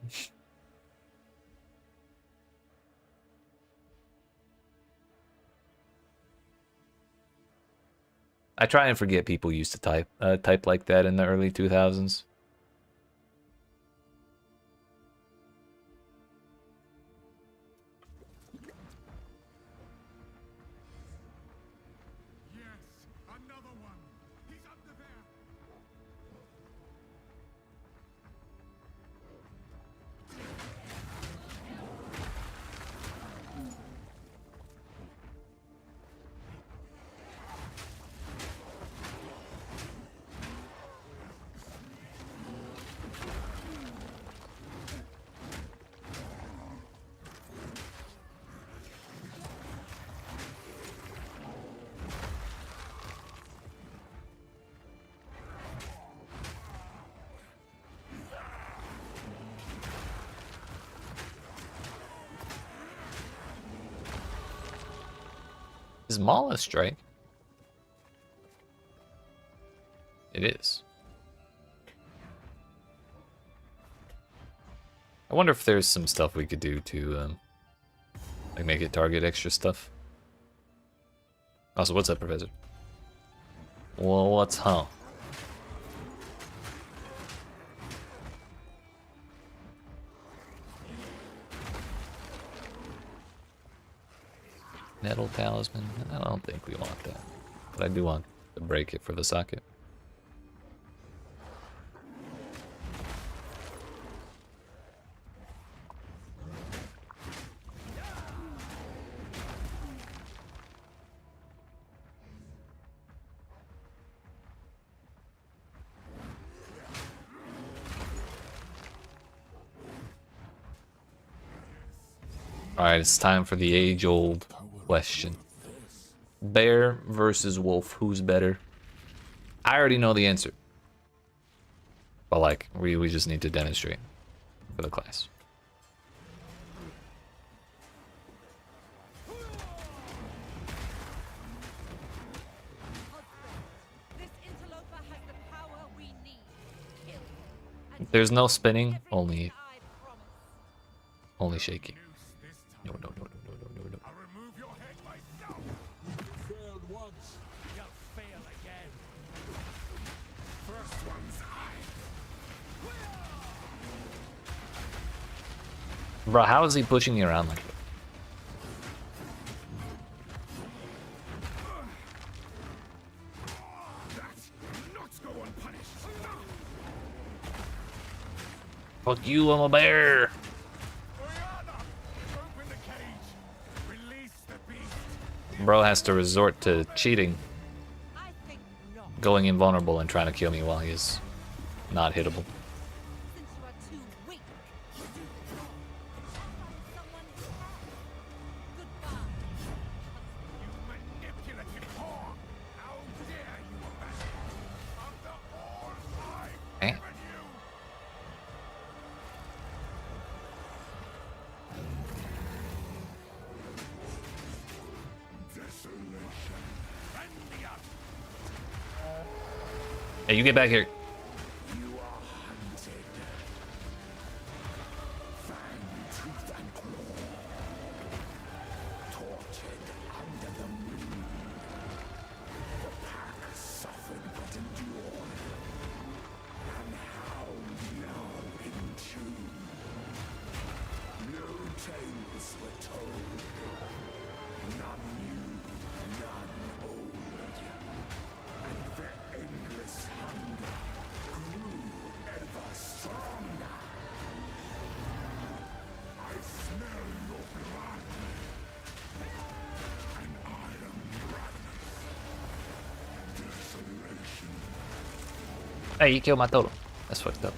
Speaker 1: I try and forget people used to type like that in the early 2000s. Is Maul a strike? It is. I wonder if there's some stuff we could do to like make it target extra stuff. Also, what's up, Professor? Well, what's huh? Nettle Talisman? I don't think we want that. But I do want to break it for the socket. Alright, it's time for the age-old question. Bear versus wolf, who's better? I already know the answer. But like, we just need to demonstrate for the class. There's no spinning, only shaking. No, no, no, no, no, no, no, no.
Speaker 3: I'll remove your head myself. You failed once. You'll fail again. First one's eye.
Speaker 1: Bro, how is he pushing me around like that? Fuck you, I'm a bear.
Speaker 4: Open the cage. Release the beast.
Speaker 1: Bro has to resort to cheating,
Speaker 8: I think not.
Speaker 1: going invulnerable and trying to kill me while he's not hittable.
Speaker 8: Since you are too weak. Someone goodbye.
Speaker 4: You manipulative whore. How dare you abandon me after all I've
Speaker 1: Eh?
Speaker 4: given you? Desolation. And the other.
Speaker 1: Hey, you get back here.
Speaker 4: You are hunted. Fang, tooth, and claw. Tortured under the moon. The pack suffered but endured. And howled now in tune. No tales were told. None new, none old. And their endless hunger grew ever stronger. I smell your blood, and I am ravenous. Desolation.
Speaker 1: Hey, you killed my totem. That's fucked up.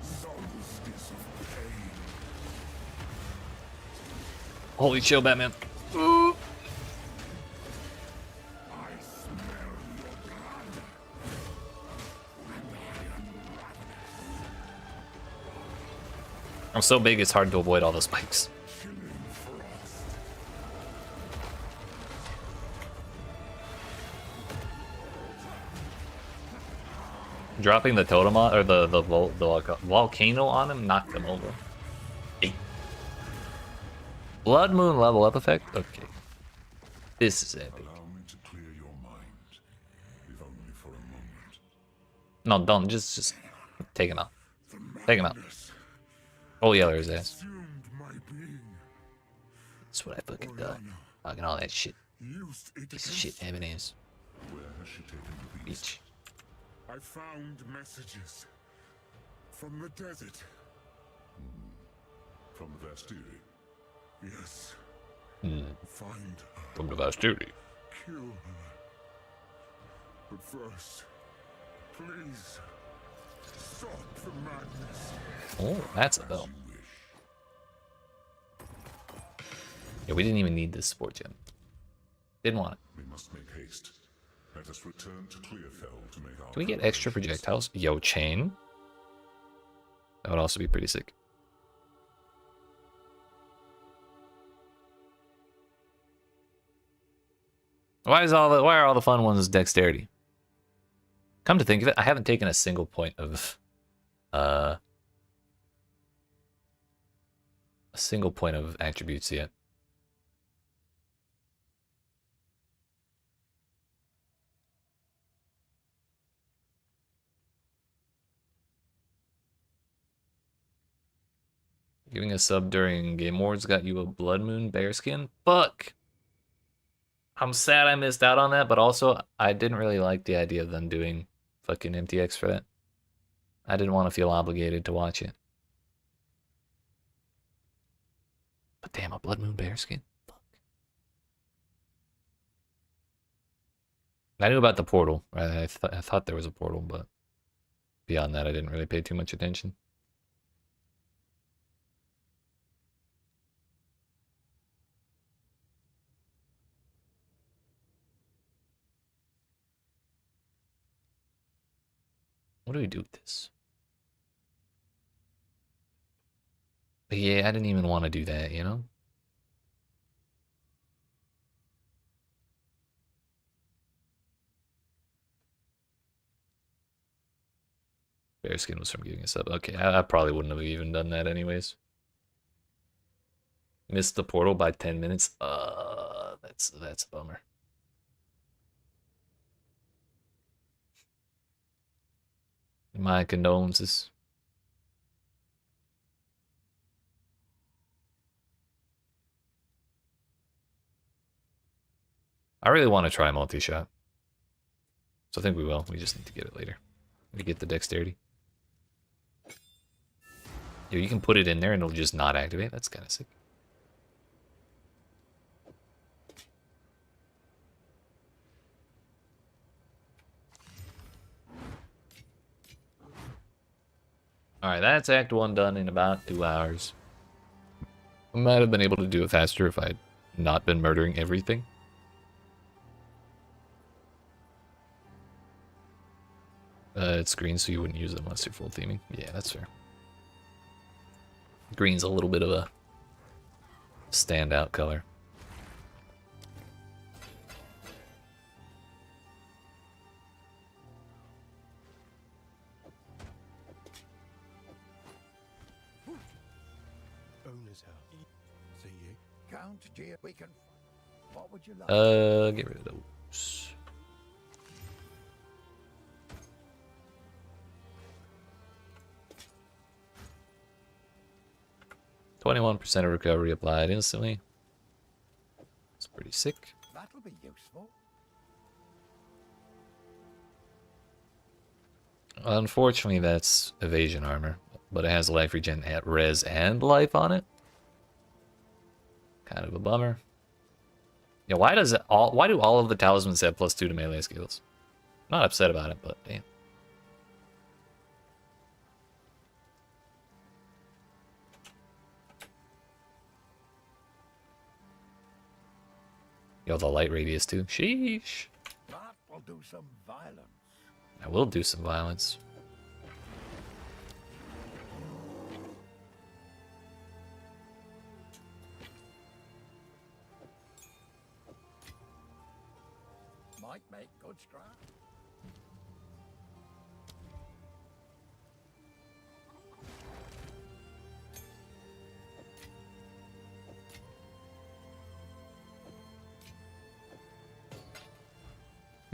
Speaker 4: Solstice of pain.
Speaker 1: Holy chill, Batman.
Speaker 4: I smell your blood, and I am ravenous.
Speaker 1: I'm so big it's hard to avoid all the spikes.
Speaker 4: Chilling frost.
Speaker 1: Dropping the totem on, or the volcano on him knocked him over. Hey. Blood Moon level up effect? Okay. This is epic.
Speaker 3: Allow me to clear your mind, if only for a moment.
Speaker 1: No, don't. Just take him out. Take him out. Oh, yeah, there's ass.
Speaker 3: Consumed my being.
Speaker 1: That's what I fucking done. Fucking all that shit.
Speaker 3: Used it
Speaker 1: Piece of
Speaker 3: against
Speaker 1: shit, Evan is.
Speaker 3: Where has she taken the beast?
Speaker 1: Beach.
Speaker 3: I found messages from the desert. From the Vastiri? Yes. Find her.
Speaker 1: From the Vastiri.
Speaker 3: Kill her. But first, please, stop the madness.
Speaker 1: Oh, that's a bell.
Speaker 3: You wish.
Speaker 1: Yeah, we didn't even need this sport gem. Didn't want it.
Speaker 3: We must make haste. Let us return to Clearfell to make our
Speaker 1: Can we get extra
Speaker 3: preparations.
Speaker 1: projectiles? Yo, chain. That would also be pretty sick. Why are all the fun ones dexterity? Come to think of it, I haven't taken a single point of attributes yet. Giving a sub during Game Awards got you a Blood Moon bearskin? Fuck! I'm sad I missed out on that, but also I didn't really like the idea of them doing fucking MTX for that. I didn't want to feel obligated to watch it. But damn, a Blood Moon bearskin? Fuck. I knew about the portal, right? I thought there was a portal, but beyond that, I didn't really pay too much attention. What do we do with this? But yeah, I didn't even want to do that, you know? Bearskin was from giving us up. Okay, I probably wouldn't have even done that anyways. Missed the portal by 10 minutes. That's a bummer. My condolences. I really want to try multi-shot. So I think we will. We just need to get it later. We get the dexterity. Yeah, you can put it in there and it'll just not activate. That's kind of sick. Alright, that's Act 1 done in about 2 hours. I might have been able to do it faster if I had not been murdering everything. It's green, so you wouldn't use it unless you're full theming. Yeah, that's fair. Green's a little bit of a standout color.
Speaker 4: Owner's house. See you. Count, dear. We can. What would you like?
Speaker 1: Get rid of those. %of recovery applied instantly. It's pretty sick.
Speaker 4: That'll be useful.
Speaker 1: Unfortunately, that's evasion armor, but it has life regen at res and life on it. Kind of a bummer. Yeah, why do all of the talismans have +2 to melee skills? Not upset about it, but damn. Yo, the light radius too. Sheesh.
Speaker 4: That will do some violence.
Speaker 1: I will do some violence.
Speaker 4: Might make good strike.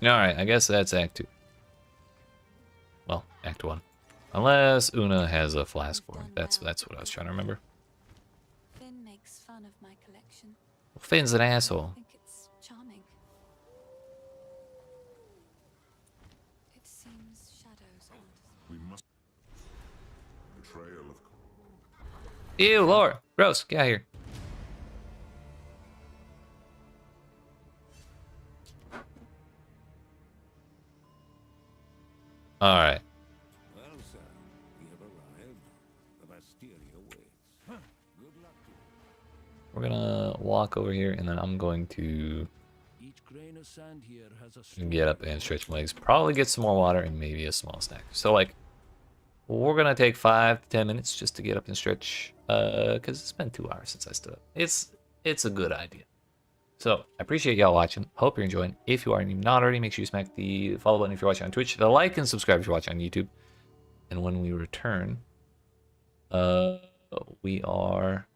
Speaker 1: Alright, I guess that's Act 2. Well, Act 1. Unless Una has a flask for it. That's what I was trying to remember.
Speaker 5: Finn makes fun of my collection.
Speaker 1: Finn's an
Speaker 5: I
Speaker 1: asshole.
Speaker 5: think it's charming. It seems shadows aren't.
Speaker 3: We must. Betrayal of.
Speaker 1: Ew, Laura. Gross. Get out of here. Alright.
Speaker 7: Well, sir, we have arrived. The Basteria waits. Good luck to you.
Speaker 1: We're gonna walk over here, and then I'm going to
Speaker 7: Each grain of sand here has a story.
Speaker 1: get up and stretch my legs. Probably get some more water and maybe a small snack. So, like, we're gonna take 5 to 10 minutes just to get up and stretch, because it's been 2 hours since I stood up. It's a good idea. So, I appreciate y'all watching. Hope you're enjoying. If you are and you've not already, make sure you smack the follow button if you're watching on Twitch, the like and subscribe if you're watching on YouTube. And when we return, we are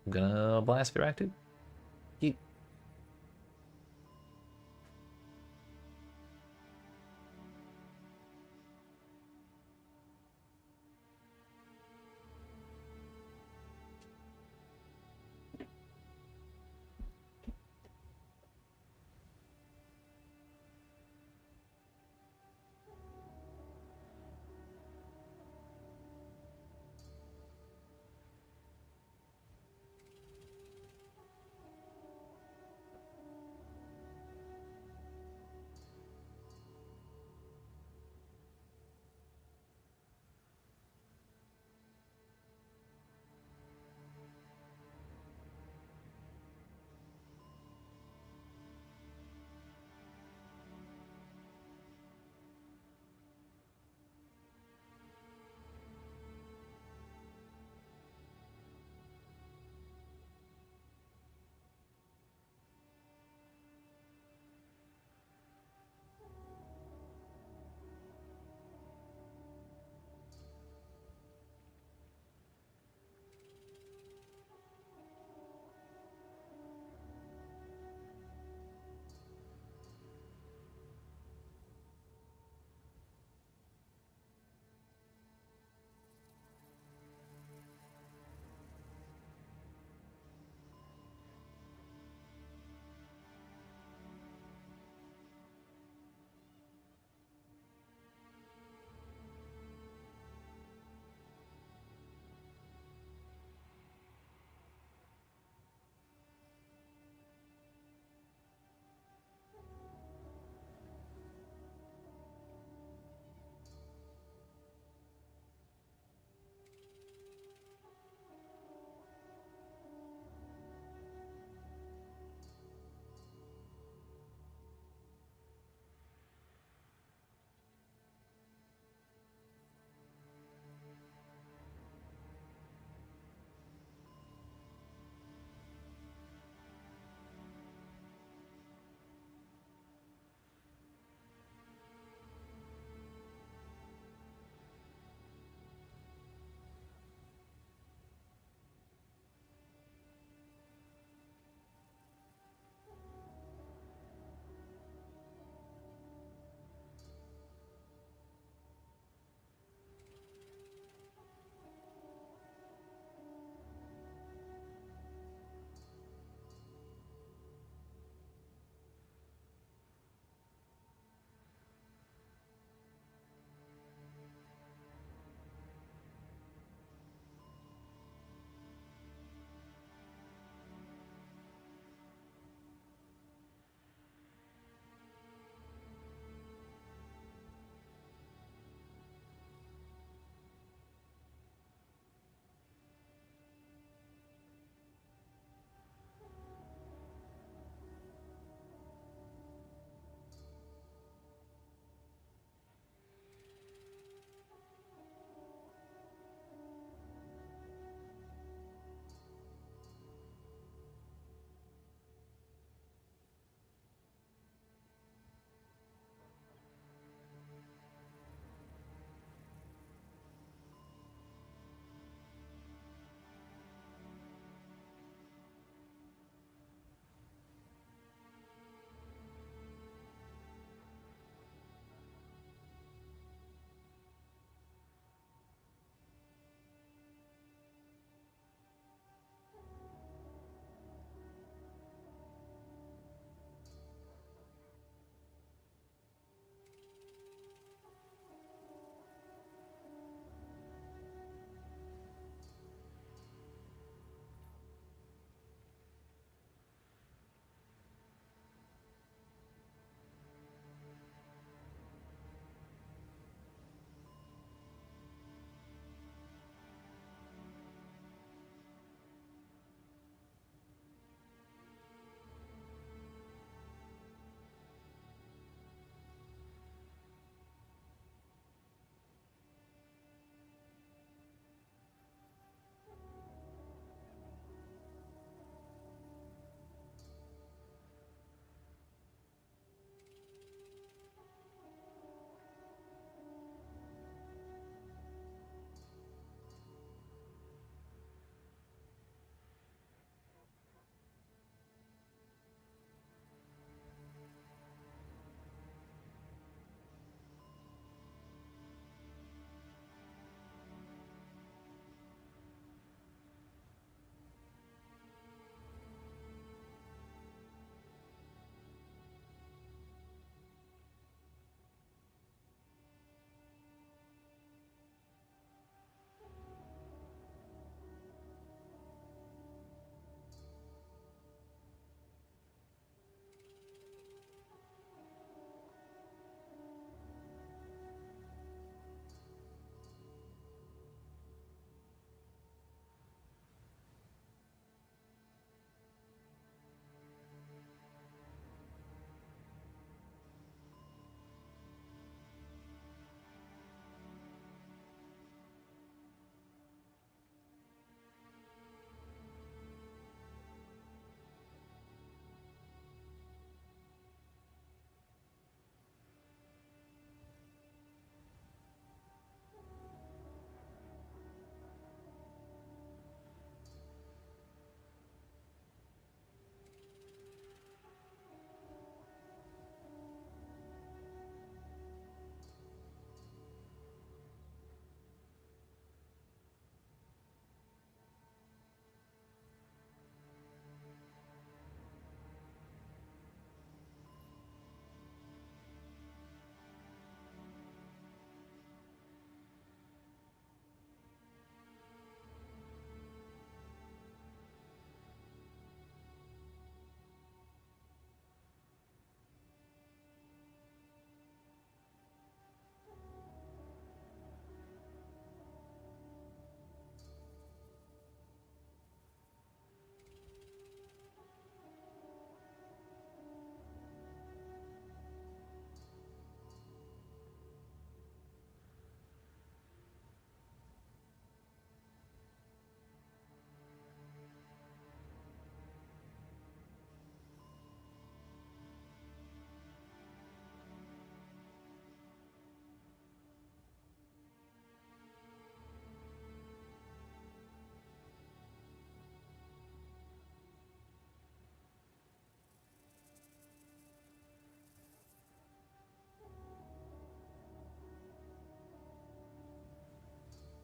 Speaker 1: gonna blast for Act 2. Yeet.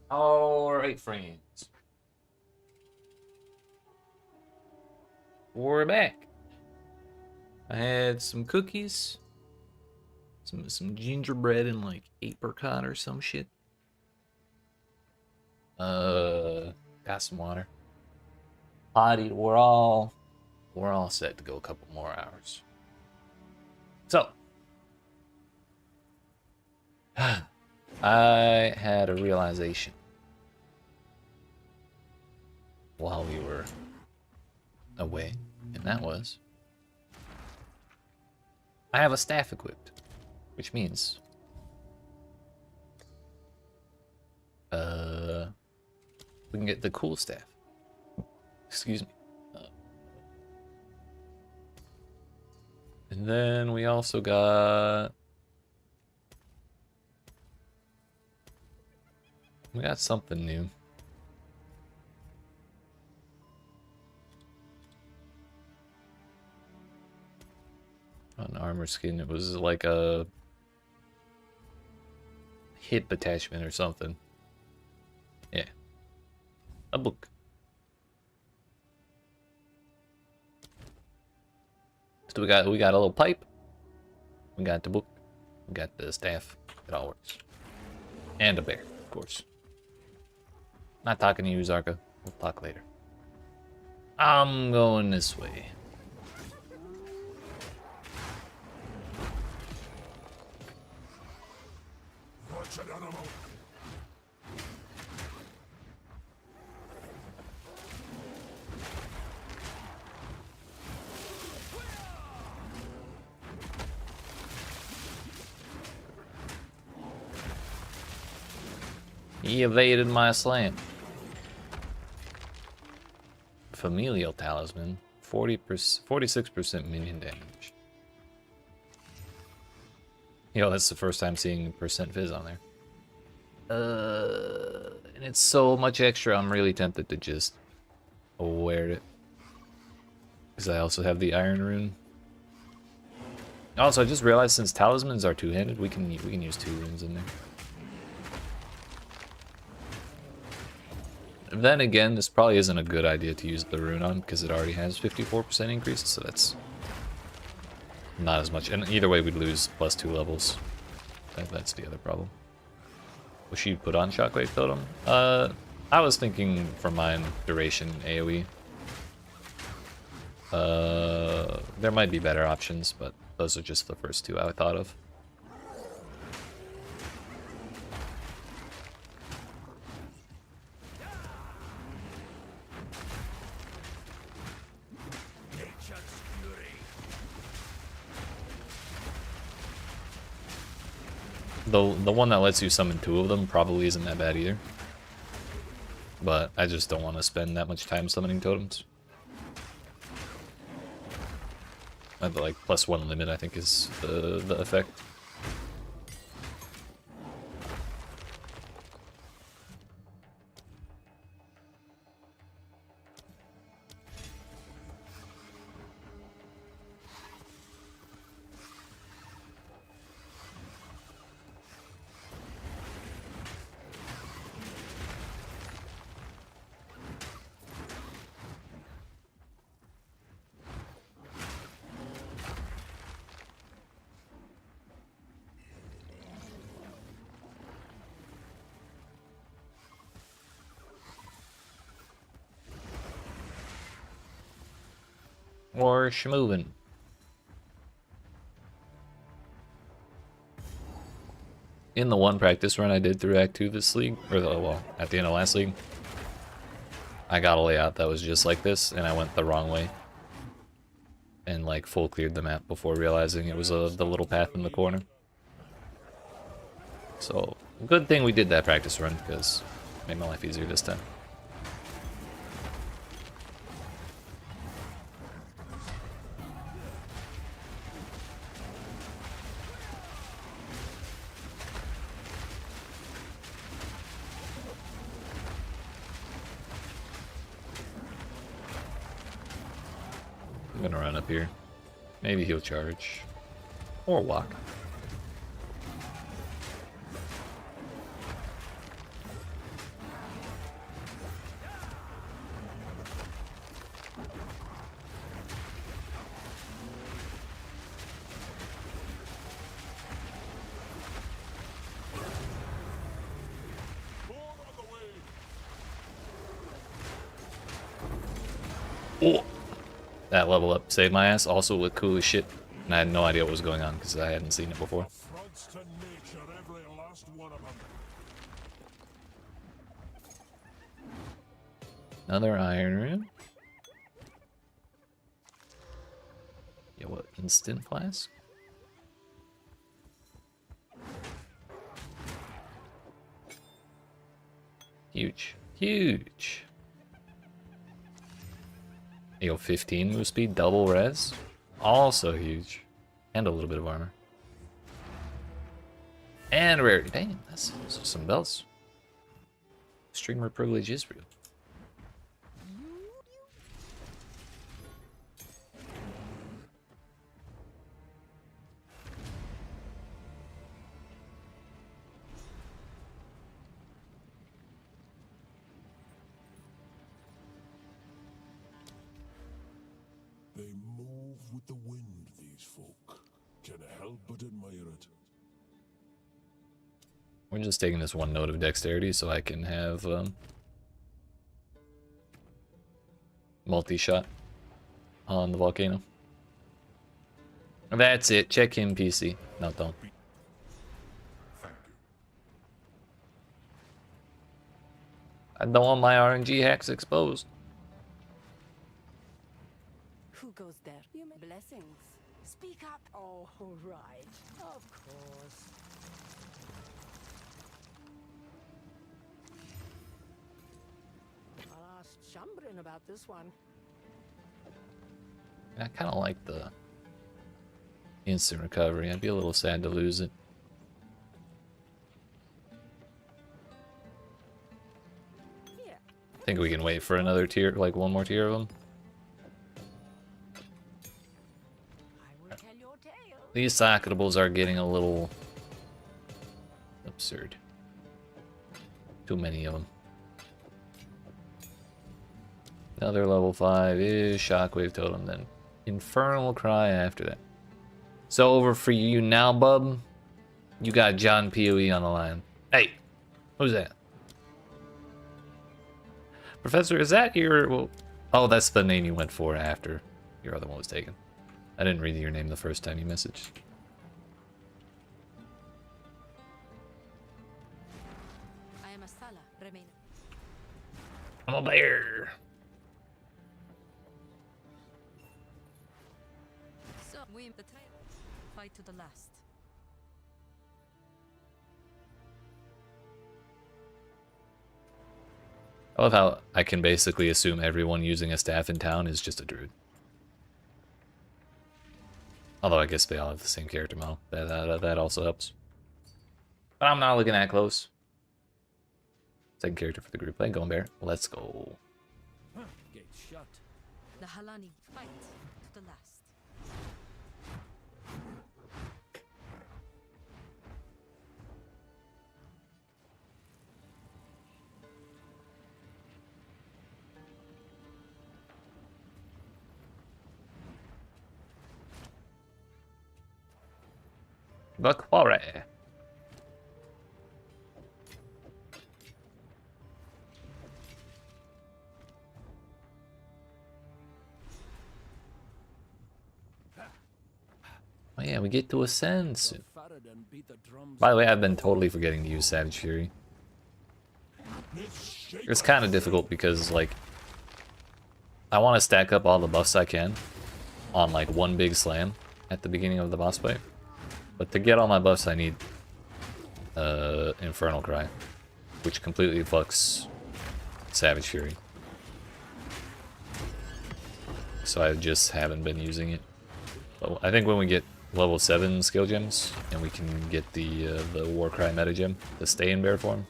Speaker 1: Alright, friends. We're back. I had some cookies, some gingerbread and like apricot or some shit. Got some water. Potty. We're all set to go a couple more hours. So, I had a realization while we were away, and that was I have a staff equipped, which means we can get the cool staff. Excuse me. And then we also got something new. An armor skin. It was like a hip attachment or something. Yeah. A book. So we got a little pipe. We got the book. We got the staff. It all works. And a bear, of course. Not talking to you, Zarka. We'll talk later. I'm going this way.
Speaker 3: Wretched animal!
Speaker 1: He evaded my slam. Familial talisman, 46% minion damage. Yo, that's the first time seeing percent fizz on there. And it's so much extra, I'm really tempted to just wear it. Because I also have the iron rune. Also, I just realized since talismans are two-handed, we can use 2 runes in there. Then again, this probably isn't a good idea to use the rune on because it already has 54% increase, so that's not as much. And either way, we'd lose +2 levels. That's the other problem. Will she put on Shockwave Totem? I was thinking for mine, duration AoE. There might be better options, but those are just the first 2 I thought of. The one that lets you summon 2 of them probably isn't that bad either. But I just don't want to spend that much time summoning totems. The like +1 limit I think is the effect. Or schmovin'. In the one practice run I did through Act 2 this league, or well, at the end of last league, I got a layout that was just like this, and I went the wrong way. And like full cleared the map before realizing it was the little path in the corner. So, good thing we did that practice run, because it made my life easier this time. I'm gonna run up here. Maybe he'll charge. Or walk. That level up saved my ass. Also looked cool as shit. And I had no idea what was going on because I hadn't seen it before.
Speaker 3: Affronts to nature, every last one of them.
Speaker 1: Another iron rune. Yeah, what? Instant flask? Huge. Huge. Yo, 15 move speed, double res. Also huge. And a little bit of armor. And rarity. Damn, that's some belts. Streamer privilege is real.
Speaker 3: They move with the wind, these folk. Can help but admire it.
Speaker 1: We're just taking this one note of dexterity so I can have multi-shot on the volcano. That's it. Check in PC. No, don't. I don't want my RNG hacks exposed.
Speaker 8: Who goes there? You may blessings. Speak up. Oh, right. Of course. I'll ask Shambrin about this one.
Speaker 1: I kind of like the instant recovery. I'd be a little sad to lose it.
Speaker 8: Here.
Speaker 1: I think we can wait for another tier, like one more tier of them.
Speaker 8: I will tell your tale.
Speaker 1: These socketables are getting a little absurd. Too many of them. Another level 5 is Shockwave Totem, then Infernal Cry after that. So over for you now, bub. You got John PoE on the line. Hey, who's that? Professor, is that your... Well, oh, that's the name you went for after your other one was taken. I didn't read your name the first time you messaged.
Speaker 8: I am a Sala. Remain.
Speaker 1: I'm a bear.
Speaker 8: So we the trail. Fight to the last.
Speaker 1: I love how I can basically assume everyone using a staff in town is just a druid. Although I guess they all have the same character model. That also helps. But I'm not looking that close. Second character for the group. Play Going Bear. Let's go.
Speaker 7: Gate shut.
Speaker 8: The Halani fight to the last.
Speaker 1: The quarry. Oh yeah, we get to ascend soon.
Speaker 7: Faradin beat the drums.
Speaker 1: By the way, I've been totally forgetting to use Savage Fury. It's kind of difficult because, like, I want to stack up all the buffs I can on, like, one big slam at the beginning of the boss fight. But to get all my buffs, I need Infernal Cry, which completely fucks Savage Fury. So I just haven't been using it. But I think when we get level 7 skill gems, and we can get the Warcry meta gem, the stay in bear form,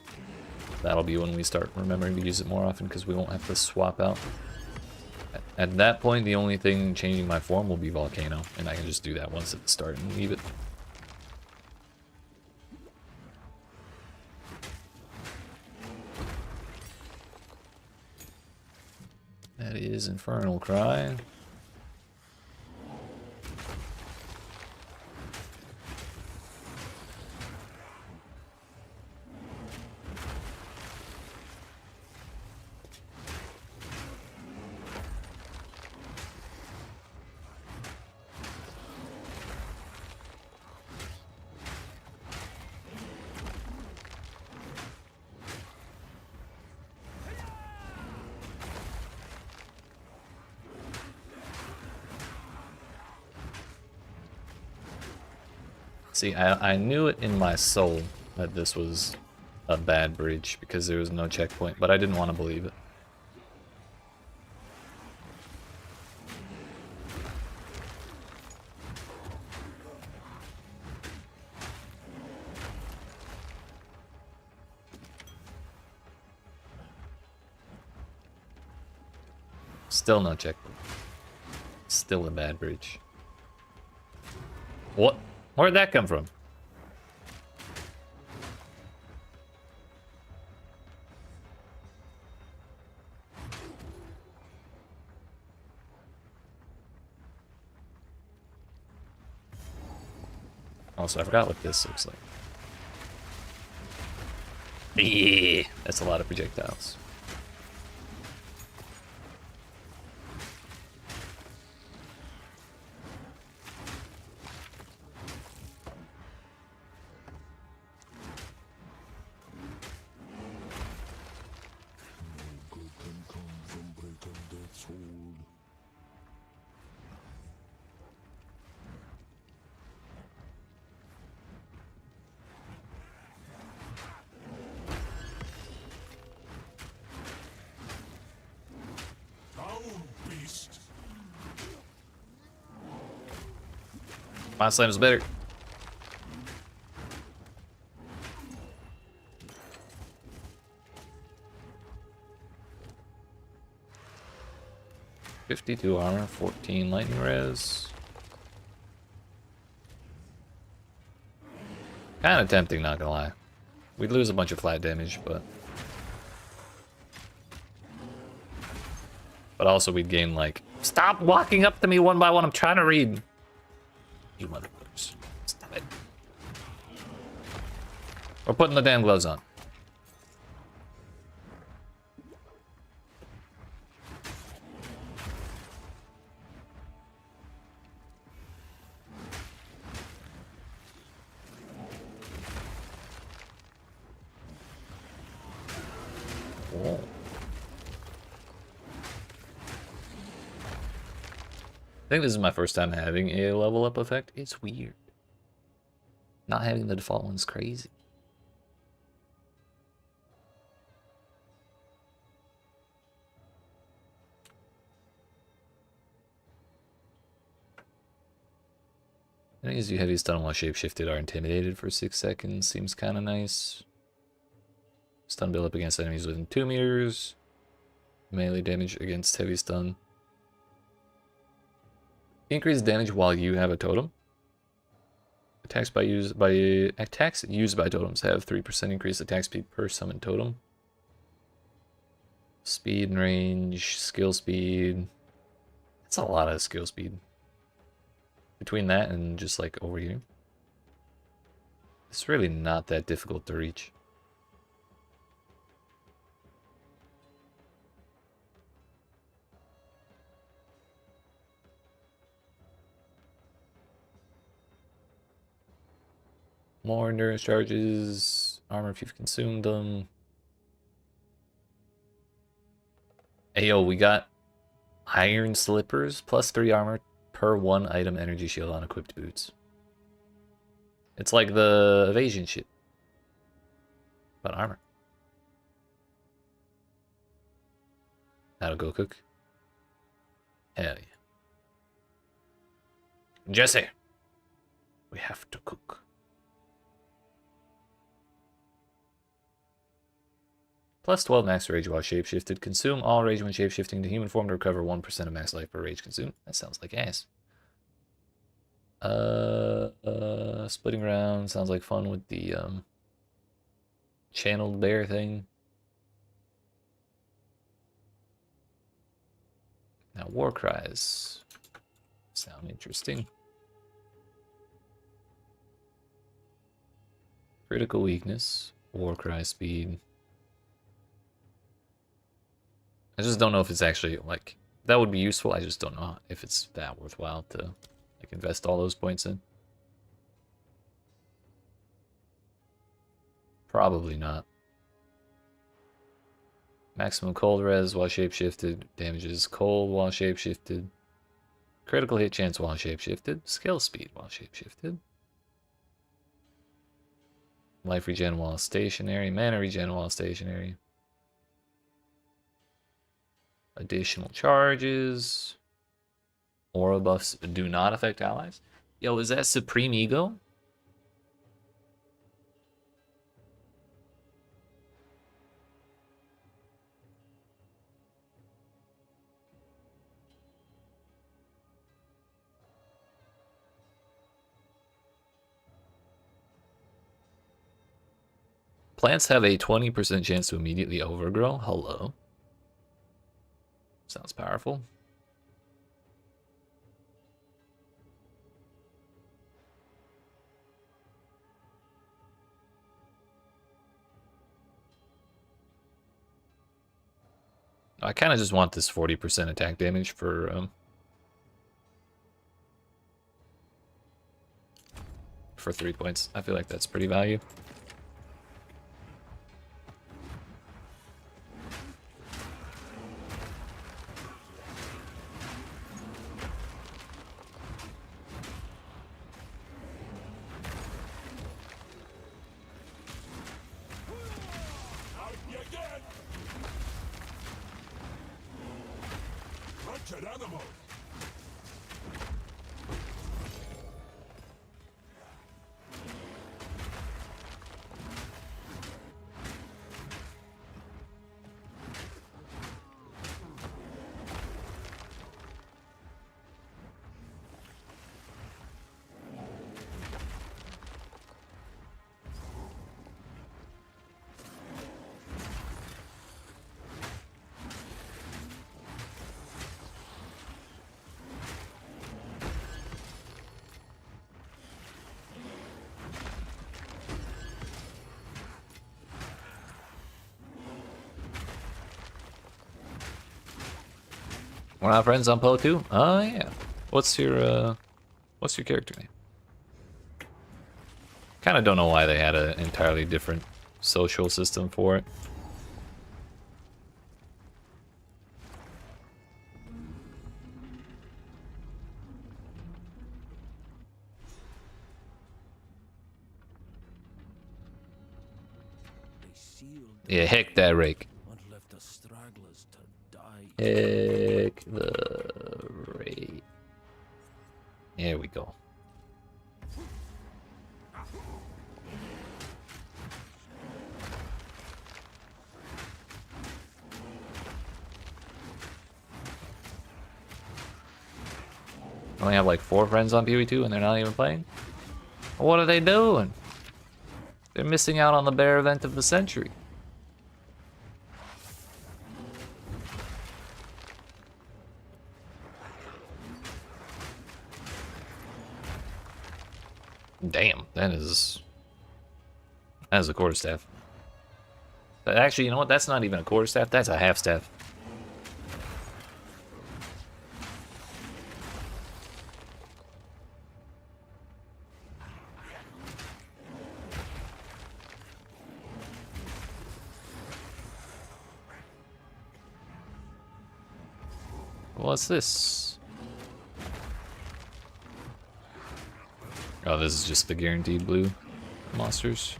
Speaker 1: that'll be when we start remembering to use it more often, because we won't have to swap out. At that point, the only thing changing my form will be Volcano, and I can just do that once at the start and leave it. That is Infernal Cry. See, I knew it in my soul that this was a bad bridge because there was no checkpoint, but I didn't want to believe it. Still no checkpoint. Still a bad bridge. What? Where'd that come from? Also, I forgot what this looks like. Yeah, that's a lot of projectiles.
Speaker 3: Good can come from breaking death's hold. Down, beast!
Speaker 1: My slam's better. "52 armor, 14 lightning res." Kind of tempting, not gonna lie. We'd lose a bunch of flat damage, but also we'd gain, like... Stop walking up to me one by one, I'm trying to read! You motherfuckers. Stop it. We're putting the damn gloves on. Whoa. I think this is my first time having a level up effect. It's weird. Not having the default one's crazy. Enemies you heavy stun while shapeshifted are intimidated for 6 seconds. Seems kind of nice. Stun build up against enemies within 2 meters. Melee damage against heavy stun. Increase damage while you have a totem. Attacks used by totems have 3% increased attack speed per summoned totem. Speed and range, skill speed. That's a lot of skill speed. Between that and just like over here, it's really not that difficult to reach. More endurance charges, armor if you've consumed them. Ayo, we got iron slippers, plus 3 armor per 1 item energy shield on equipped boots. It's like the evasion shit, but armor. That'll go cook. Hell yeah. Jesse, we have to cook. Plus 12 max rage while shapeshifted. Consume all rage when shapeshifting to human form to recover 1% of max life per rage consumed. That sounds like ass. Splitting round sounds like fun with the channeled bear thing. Now war cries sound interesting. Critical weakness, war cry speed. I just don't know if it's actually, like, that would be useful. I just don't know if it's that worthwhile to, like, invest all those points in. Probably not. Maximum cold res while shapeshifted. Damages cold while shapeshifted. Critical hit chance while shapeshifted. Skill speed while shapeshifted. Life regen while stationary, mana regen while stationary. Additional charges. Aura buffs do not affect allies. Yo, is that Supreme Ego? Plants have a 20% chance to immediately overgrow. Hello. Sounds powerful. I kind of just want this 40% attack damage for 3 points. I feel like that's pretty value.
Speaker 3: Out you get! Wretched animal!
Speaker 1: We're not friends on PoE2? Oh yeah. What's your character name? Kind of don't know why they had an entirely different social system for it.
Speaker 7: They sealed
Speaker 1: Yeah, heck that rake.
Speaker 7: and left the stragglers to die.
Speaker 1: Heck the rake. There we go. I only have like 4 friends on PoE2 and they're not even playing? What are they doing? They're missing out on the bear event of the century. Damn, that is a quarterstaff. But actually, you know what? That's not even a quarterstaff. That's a half staff. What's this? Oh, this is just the guaranteed blue monsters.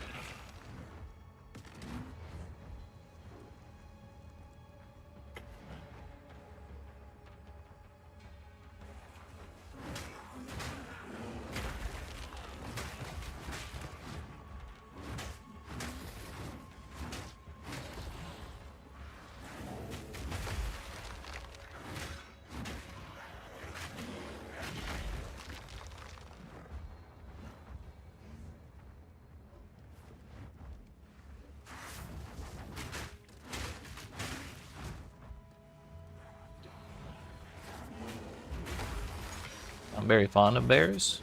Speaker 1: I'm very fond of bears.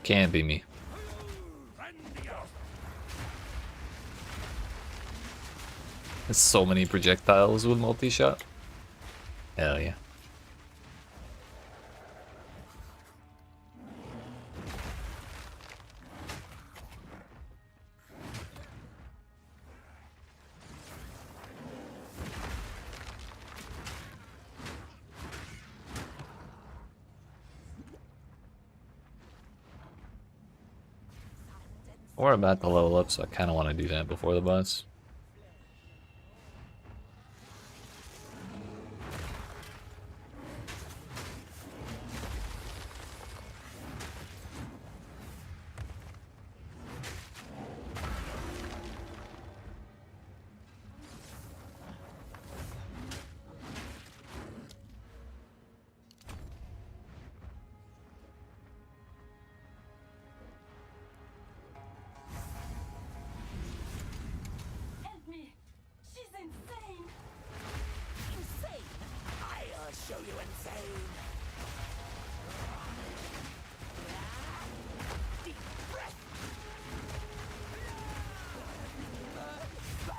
Speaker 1: Can't be me. There's so many projectiles with multi-shot. Hell yeah. We're about to level up, so I kind of want to do that before the boss.
Speaker 8: Help me! She's insane! Insane? I'll show you insane! Deep breath! Burn!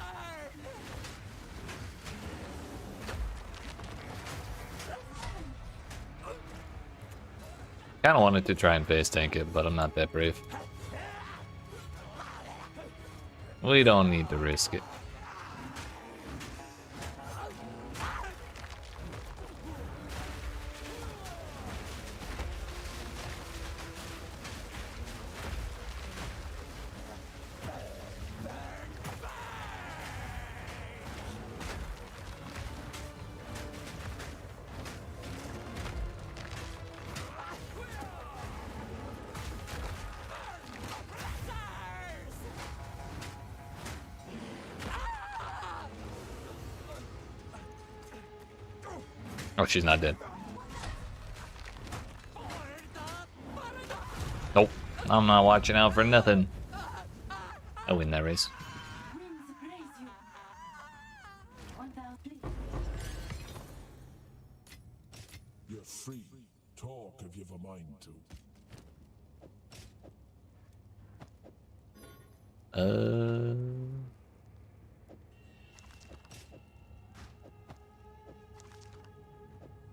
Speaker 1: Kind of wanted to try and face tank it, but I'm not that brave. We don't need to risk it. Oh, she's not dead. Nope. I'm not watching out for nothing. I win that race.
Speaker 8: Winds praise you. 1,000.
Speaker 3: You're free. Talk if you've a mind to.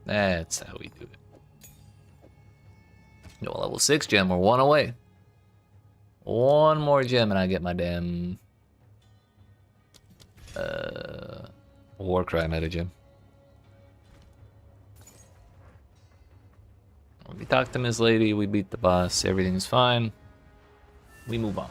Speaker 1: That's how we do it. No, level 6 gem, we're one away. One more gem and I get my damn Warcry meta gem. We talked to Miss Lady, we beat the boss, everything's fine. We move on.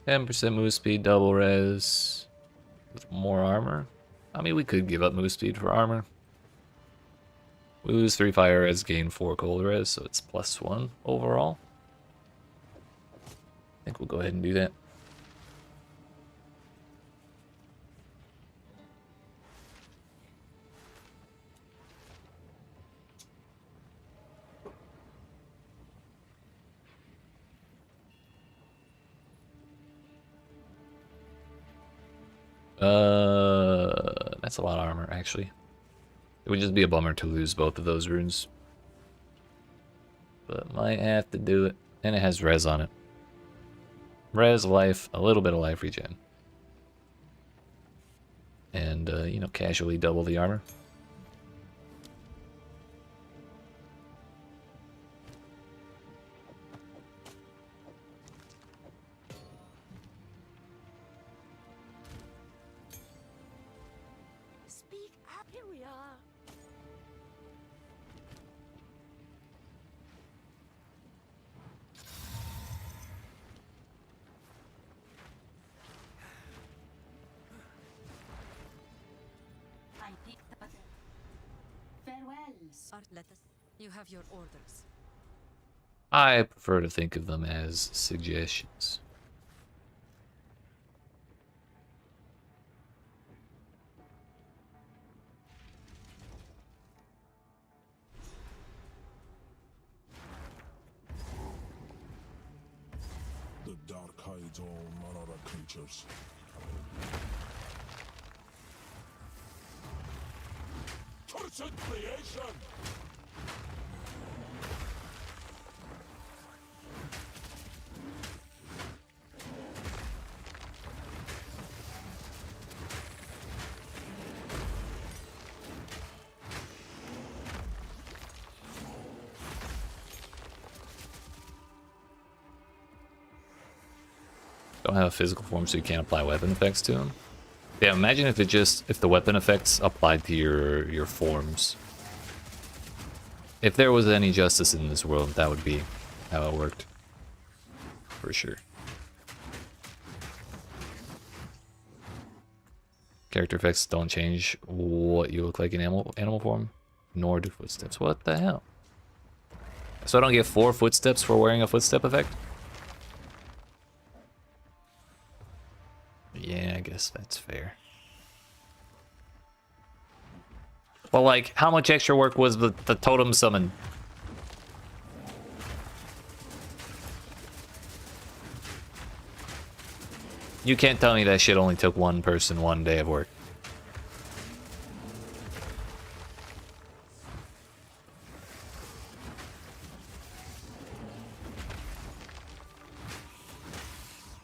Speaker 1: %, move speed, double res, with more armor. I mean, we could give up move speed for armor. We lose 3 fire res, gain 4 cold res, so it's +1 overall. I think we'll go ahead and do that. That's a lot of armor, actually. It would just be a bummer to lose both of those runes. But might have to do it. And it has res on it. Res, life, a little bit of life regen. And, you know, casually double the armor.
Speaker 8: Speak up, here we are. I think that. Farewell.
Speaker 6: Let us. You have your orders.
Speaker 1: I prefer to think of them as suggestions.
Speaker 3: The dark hides all manner of creatures. Cursed creation!
Speaker 1: Don't have a physical form, so you can't apply weapon effects to them. Yeah, imagine if the weapon effects applied to your forms. If there was any justice in this world, that would be how it worked. For sure. Character effects don't change what you look like in animal form, nor do footsteps. What the hell? So I don't get 4 footsteps for wearing a footstep effect? Yeah, I guess that's fair. Well, like, how much extra work was the totem summon? You can't tell me that shit only took one person 1 day of work.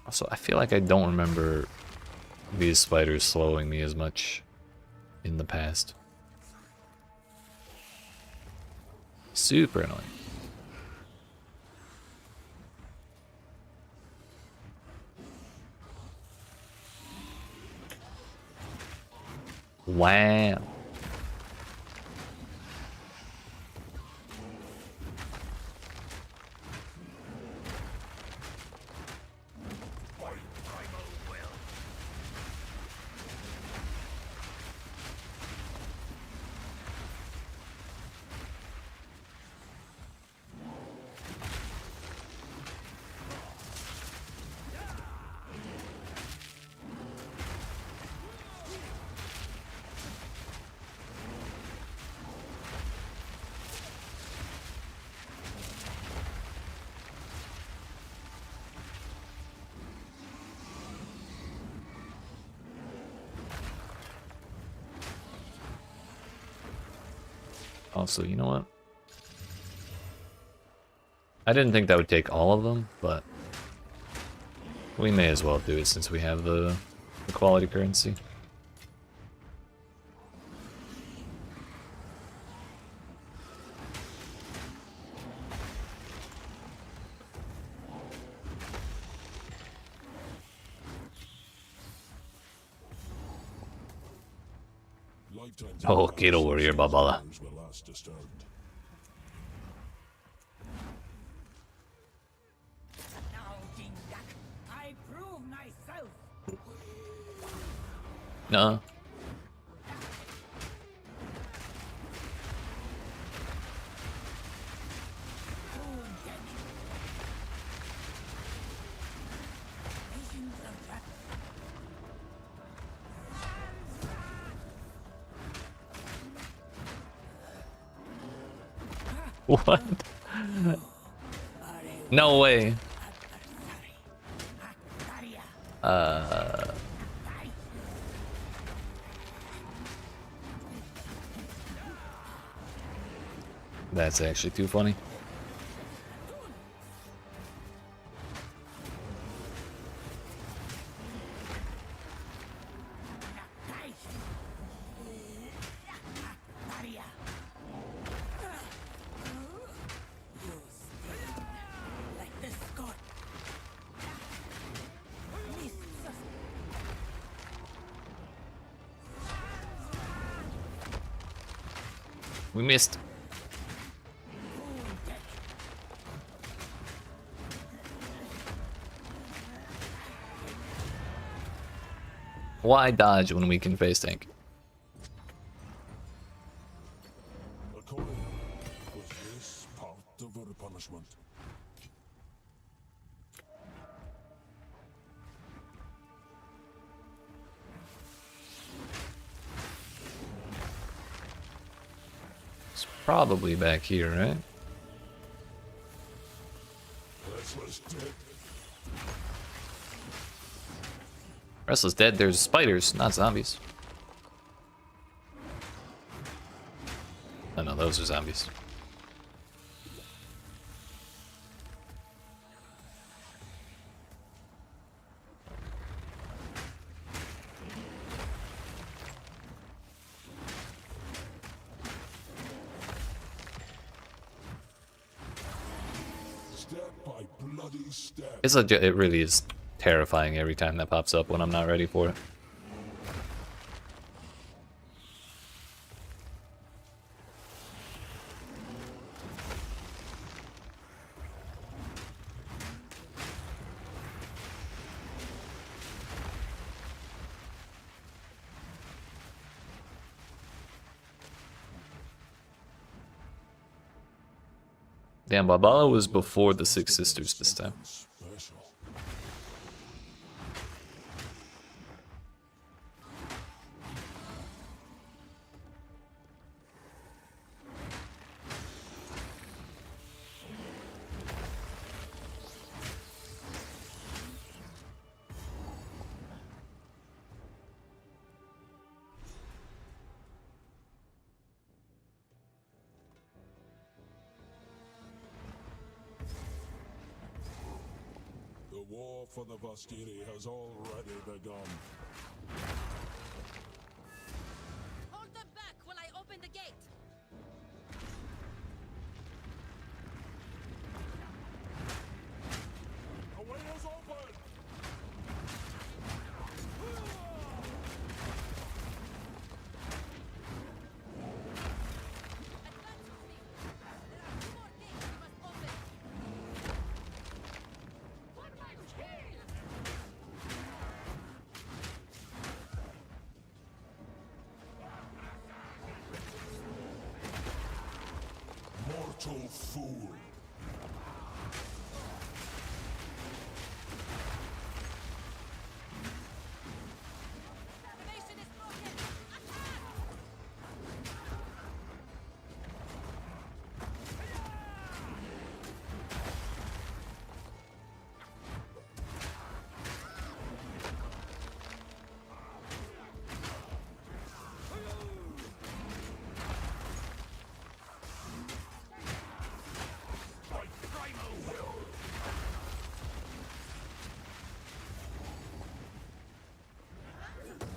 Speaker 1: Also, I feel like I don't remember these spiders slowing me as much in the past. Super annoying. Wow. Also, you know what? I didn't think that would take all of them, but we may as well do it since we have the quality currency. Oh, get over here, Babala.
Speaker 8: I prove myself.
Speaker 1: No. What? No way. That's actually too funny. We missed. Why dodge when we can face tank?
Speaker 3: A coin. Was this part of our punishment?
Speaker 1: It's probably back here, right?
Speaker 3: Restless dead.
Speaker 1: Restless dead, there's spiders, not zombies. Oh no, those are zombies.
Speaker 3: Step by bloody step.
Speaker 1: It really is terrifying every time that pops up when I'm not ready for it. Damn, Babala was before the Six Sisters this time.
Speaker 3: Special. The war for the Vastiri has already begun.
Speaker 8: Hold them back while I open the gate.
Speaker 3: The way is open!
Speaker 8: Advance with me. There are 2 more gates we must open. For my king!
Speaker 3: Mortal fool!
Speaker 8: Formation is broken. Attack!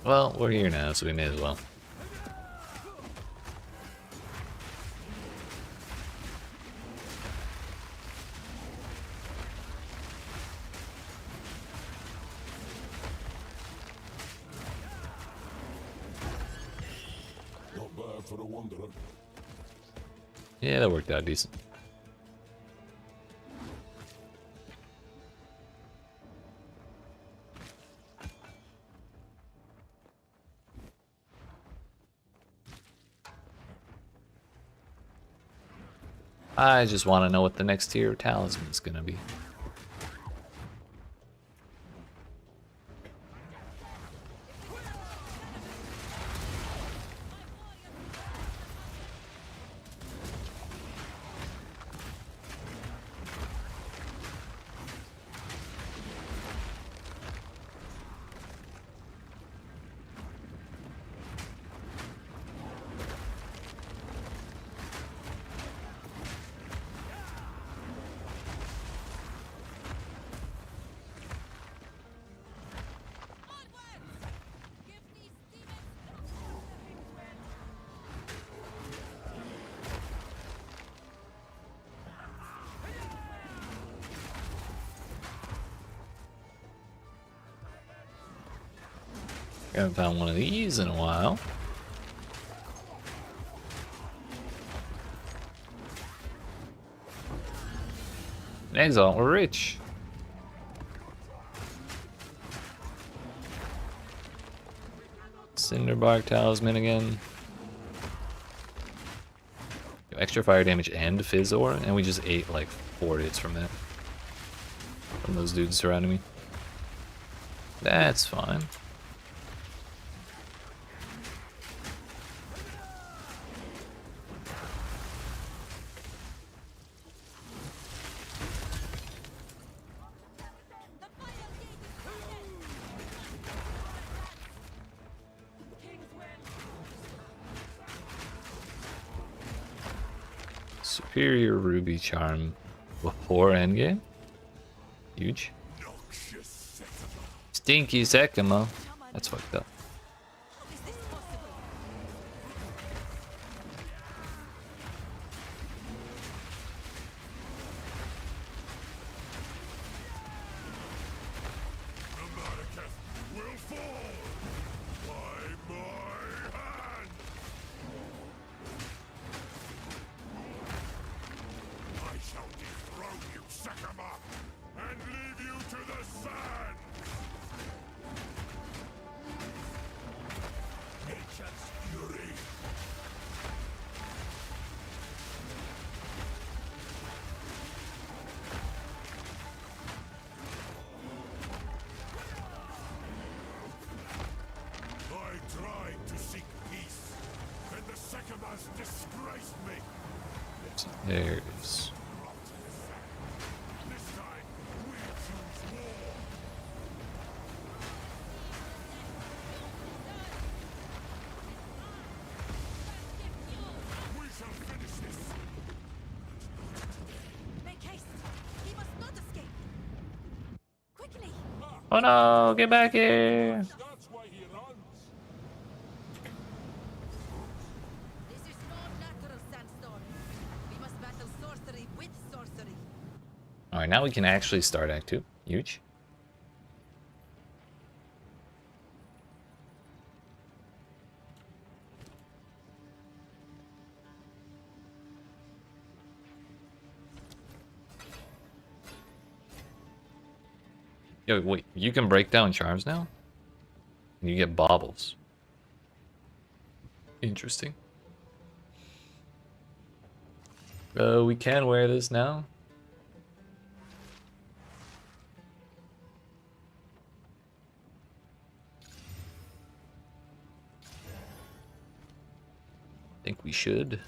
Speaker 1: Well, we're here now, so we may as well.
Speaker 3: Not bad for a wanderer.
Speaker 1: Yeah, that worked out decent. I just want to know what the next tier talisman is going to be.
Speaker 8: Give these demons
Speaker 1: Haven't found one of these in a while. An Exile, we're rich. Cinderbark talisman again. Extra fire damage and fizz ore, and we just ate like 4 hits from that. From those dudes surrounding me. That's fine. Superior Ruby Charm before endgame? Huge. Stinky Sekimo. That's fucked up.
Speaker 8: How is this possible?
Speaker 1: There it is.
Speaker 5: Make haste. He must not escape. Quickly.
Speaker 1: Oh no, get back here!
Speaker 3: That's why he runs.
Speaker 8: This is no lateral sandstorm. We must battle sorcery with sorcery.
Speaker 1: Alright, now we can actually start Act 2. Huge. Yo, wait, you can break down charms now? And you get baubles. Interesting. We can wear this now. Think we should.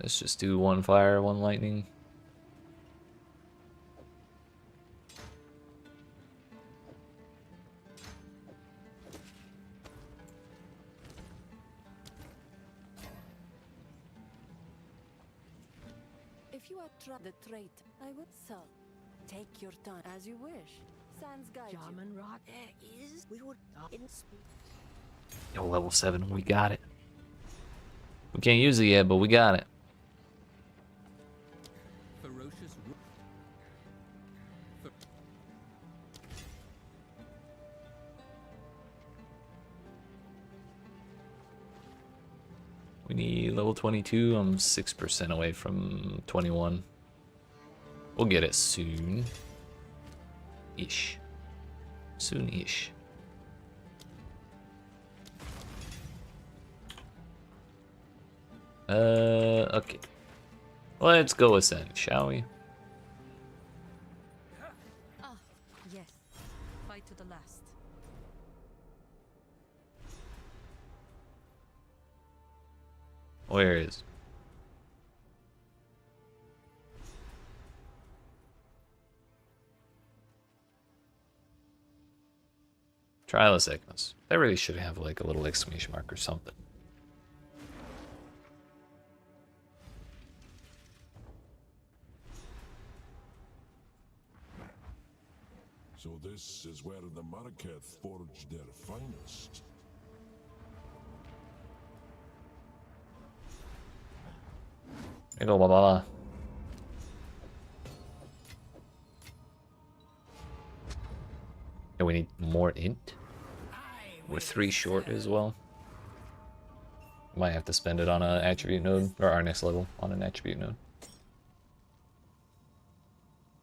Speaker 1: Let's just do one fire, one lightning.
Speaker 8: If you are the trait, I would so. Take your time as you wish. Sans guide German rock is we would in
Speaker 1: Yo, level 7, we got it. We can't use it yet, but we got it.
Speaker 2: Ferocious.
Speaker 1: We need level 22. I'm 6% away from 21. We'll get it soon. Ish. Soon-ish. Okay. Let's go ascend, shall we?
Speaker 8: Ah, yes. Fight to the last.
Speaker 1: Where is? Trialus Egnos. They really should have like a little exclamation mark or something.
Speaker 3: So this is where the Marketh forged their finest.
Speaker 1: There you go, blah, blah, blah. And we need more int. We're 3 short as well. Might have to spend it on an attribute node, or our next level on an attribute node.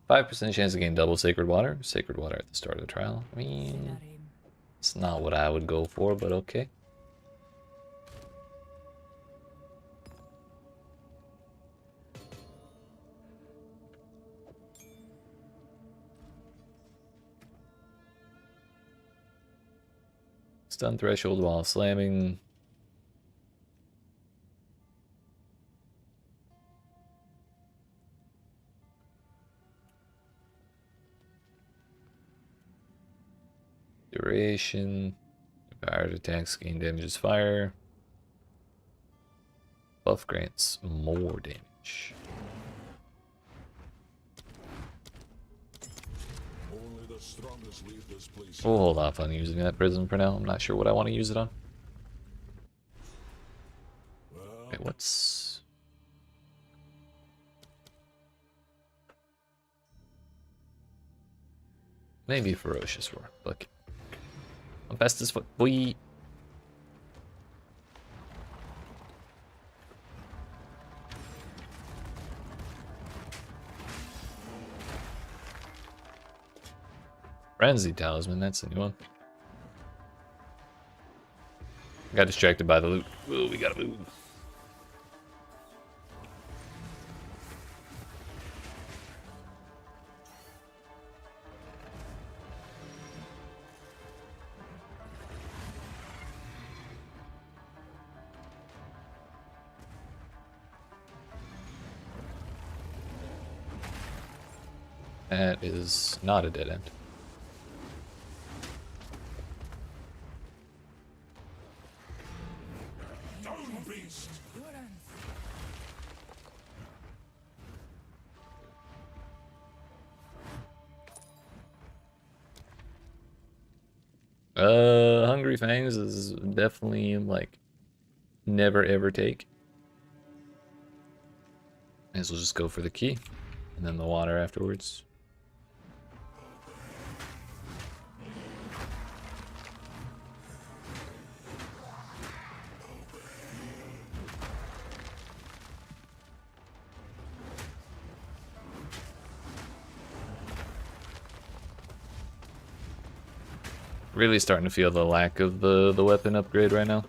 Speaker 1: 5% chance to gain double Sacred Water. Sacred Water at the start of the trial. I mean, it's not what I would go for, but okay. Stun threshold while slamming. Duration. Fired attacks gain damages fire. Buff grants more damage.
Speaker 3: Only the strongest leave this place.
Speaker 1: We'll hold off on using that prism for now. I'm not sure what I want to use it on.
Speaker 3: Well,
Speaker 1: Wait, what's... Maybe Ferocious Roar. Look. I'm fast as fuck. Boy. Frenzy Talisman, that's a new one. Got distracted by the loot. Ooh, we gotta move. That is not a dead end.
Speaker 3: Down, beast!
Speaker 1: Hungry Fangs is definitely like never ever take. May as well just go for the key and then the water afterwards. Really starting to feel the lack of the weapon upgrade right now.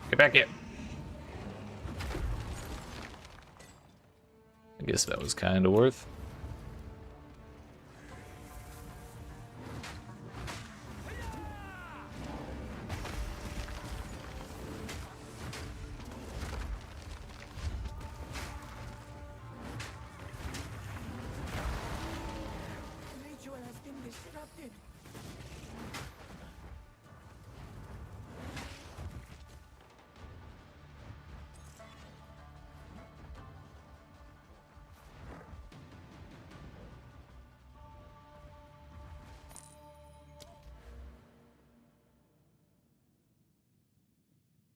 Speaker 1: Get back here. I guess that was kind of worth.
Speaker 8: Ritual has been disrupted.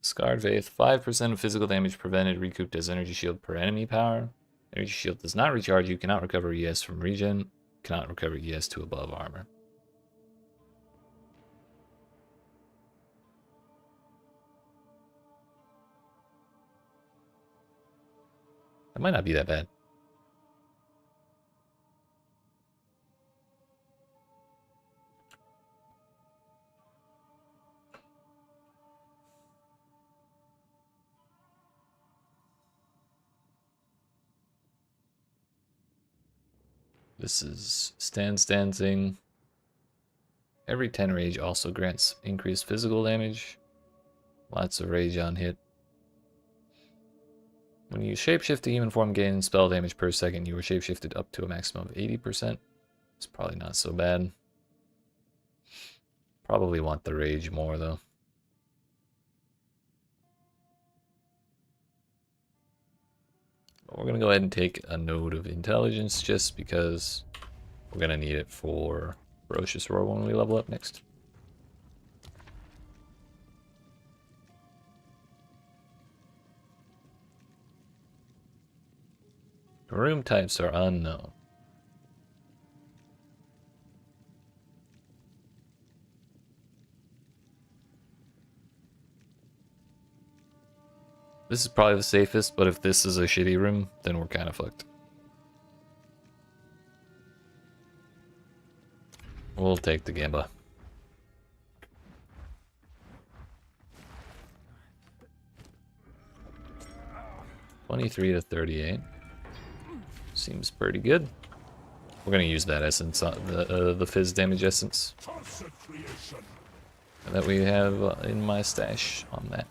Speaker 1: Scarred Faith, 5% of physical damage prevented recouped as energy shield per enemy power. Energy shield does not recharge, you cannot recover ES from regen, cannot recover ES to above armor. That might not be that bad. This is dancing. Every 10 rage also grants increased physical damage. Lots of rage on hit. When you shapeshift to human form, gain spell damage per second. You are shapeshifted up to a maximum of 80%. It's probably not so bad. Probably want the rage more though. We're going to go ahead and take a node of intelligence just because we're going to need it for Ferocious Roar when we level up next. Room types are unknown. This is probably the safest, but if this is a shitty room, then we're kind of fucked. We'll take the Gamba. $23 to $38. Seems pretty good. We're gonna use that essence, the fizz damage essence that we have in my stash on that.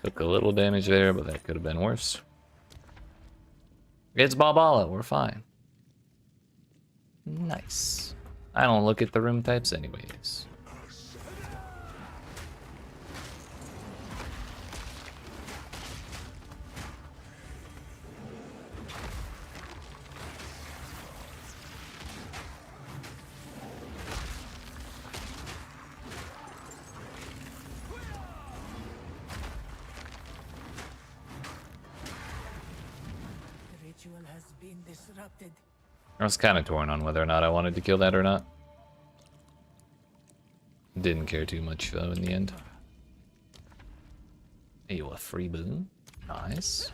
Speaker 1: Took a little damage there, but that could have been worse. It's Balbala, we're fine. Nice. I don't look at the room types anyways.
Speaker 8: The ritual has been disrupted.
Speaker 1: I was kind of torn on whether or not I wanted to kill that or not. Didn't care too much though in the end. Hey, a free boon. Nice.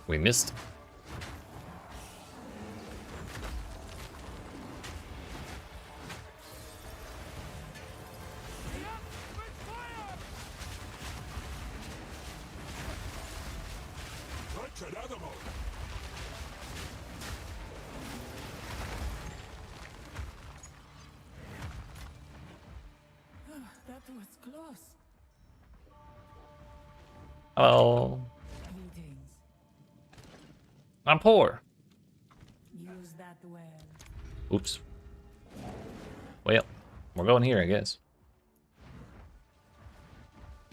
Speaker 1: We missed.
Speaker 8: That was close.
Speaker 1: Hello.
Speaker 8: Greetings.
Speaker 1: I'm poor.
Speaker 8: Use that well.
Speaker 1: Oops. Well, we're going here, I guess.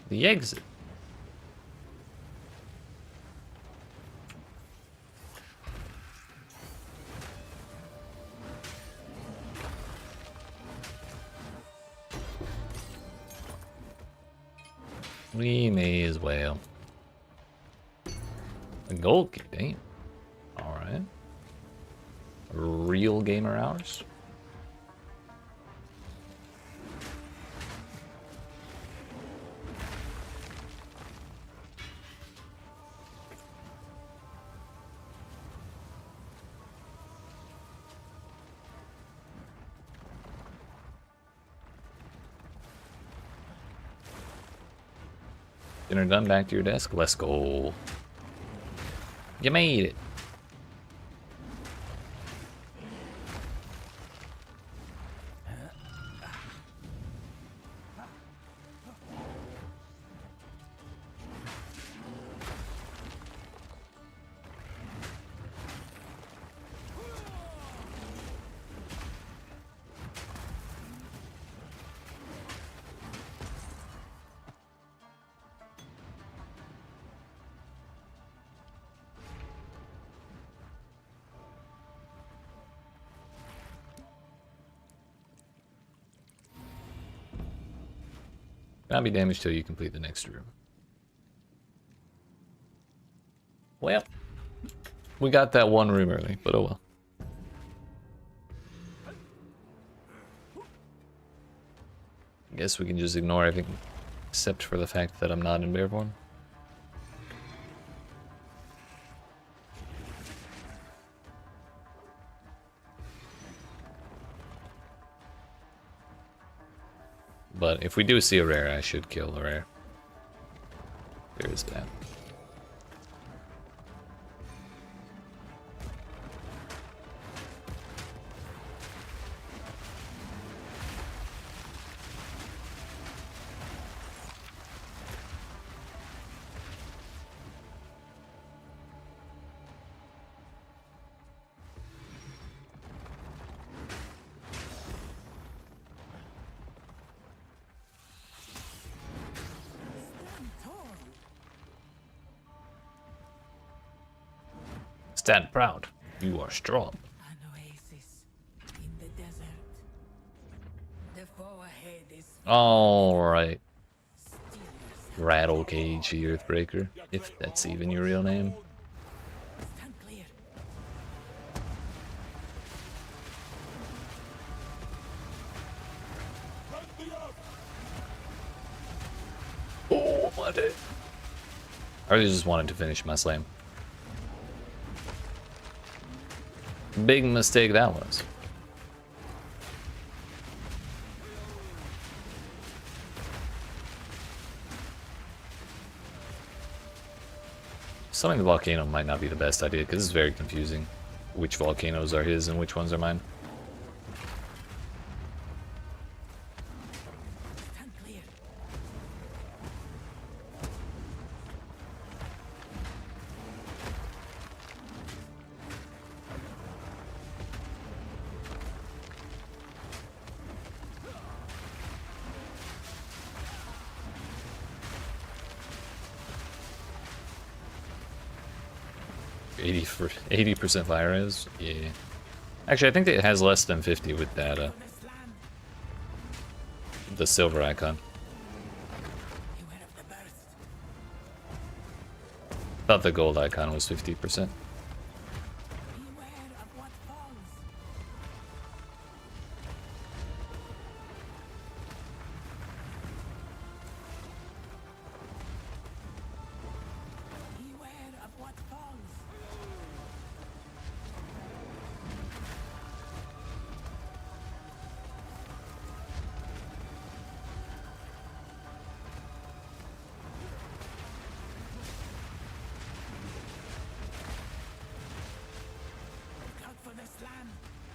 Speaker 1: The exit. We may as well. A gold key, damn. Alright. Real gamer hours. Dinner done, back to your desk. Let's go. You made it. Not be damaged till you complete the next room. Well, we got that one room early, but oh well. Guess we can just ignore everything except for the fact that I'm not in bear form. But if we do see a rare, I should kill the rare. There is that. Stand proud. You are strong.
Speaker 8: An oasis in the desert. The foe ahead is
Speaker 1: Alright.
Speaker 8: still
Speaker 1: Rattle Cage, the Earthbreaker. If that's even your real name.
Speaker 8: stand clear.
Speaker 1: Oh, my day. I really just wanted to finish my slam. Big mistake that was. Summoning the volcano might not be the best idea because it's very confusing which volcanoes are his and which ones are mine.
Speaker 6: Stand clear.
Speaker 1: 80% fire is, yeah. Actually, I think it has less than 50 with that, the silver icon. Thought the gold icon was 50%.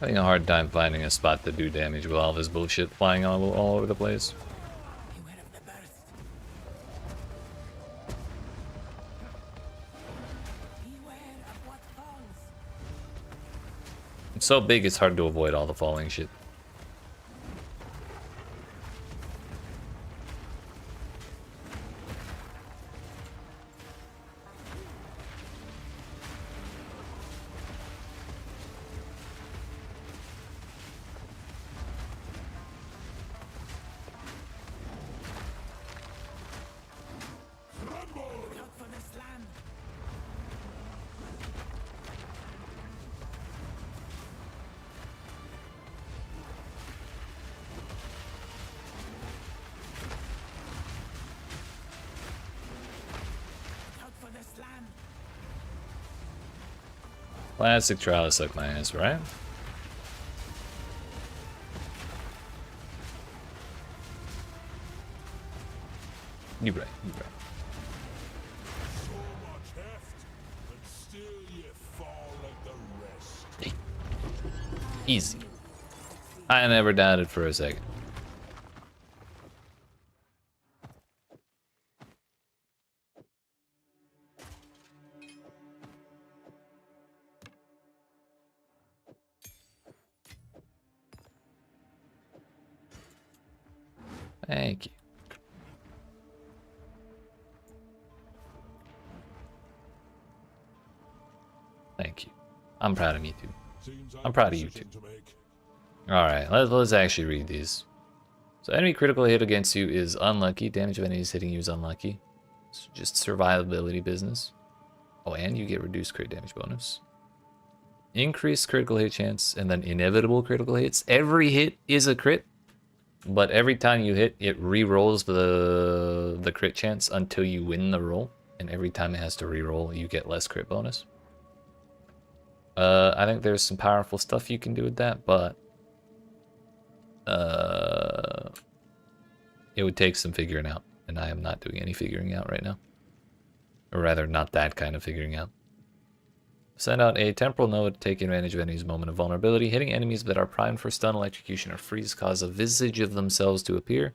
Speaker 1: Having a hard time finding a spot to do damage with all this bullshit flying all over the place. It's so big it's hard to avoid all the falling shit. Classic trial suck my ass, right? You're right, you're right.
Speaker 3: So much heft, and still ye fall like the rest.
Speaker 1: Easy. I never doubted for a second. Thank you. Thank you. I'm proud of me too. I'm proud of you too. Alright, let's actually read these. So enemy critical hit against you is unlucky. Damage of enemies hitting you is unlucky. It's just survivability business. Oh, and you get reduced crit damage bonus. Increased critical hit chance, and then inevitable critical hits. Every hit is a crit, but every time you hit, it re-rolls the crit chance until you win the roll. And every time it has to re-roll, you get less crit bonus. I think there's some powerful stuff you can do with that, but it would take some figuring out, and I am not doing any figuring out right now. Or rather, not that kind of figuring out. Send out a temporal node to take advantage of enemies' moment of vulnerability. Hitting enemies that are primed for stun, electrocution, or freeze cause a visage of themselves to appear,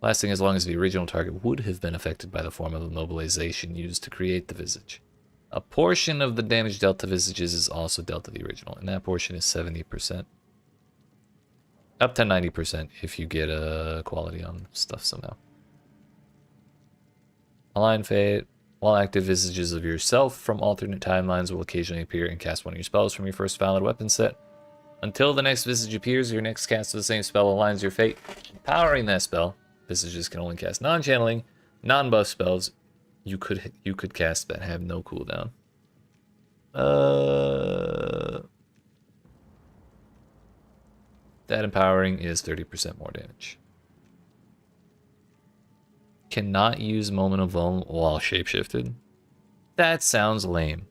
Speaker 1: lasting as long as the original target would have been affected by the form of immobilization used to create the visage. A portion of the damage dealt to visages is also dealt to the original, and that portion is 70%. Up to 90% if you get a quality on stuff somehow. Align fate. While active, visages of yourself from alternate timelines will occasionally appear and cast one of your spells from your first valid weapon set. Until the next visage appears, your next cast of the same spell aligns your fate. Powering that spell, visages can only cast non-channeling, non-buff spells you could cast that have no cooldown. That empowering is 30% more damage. Cannot use moment of vuln while shapeshifted. That sounds lame.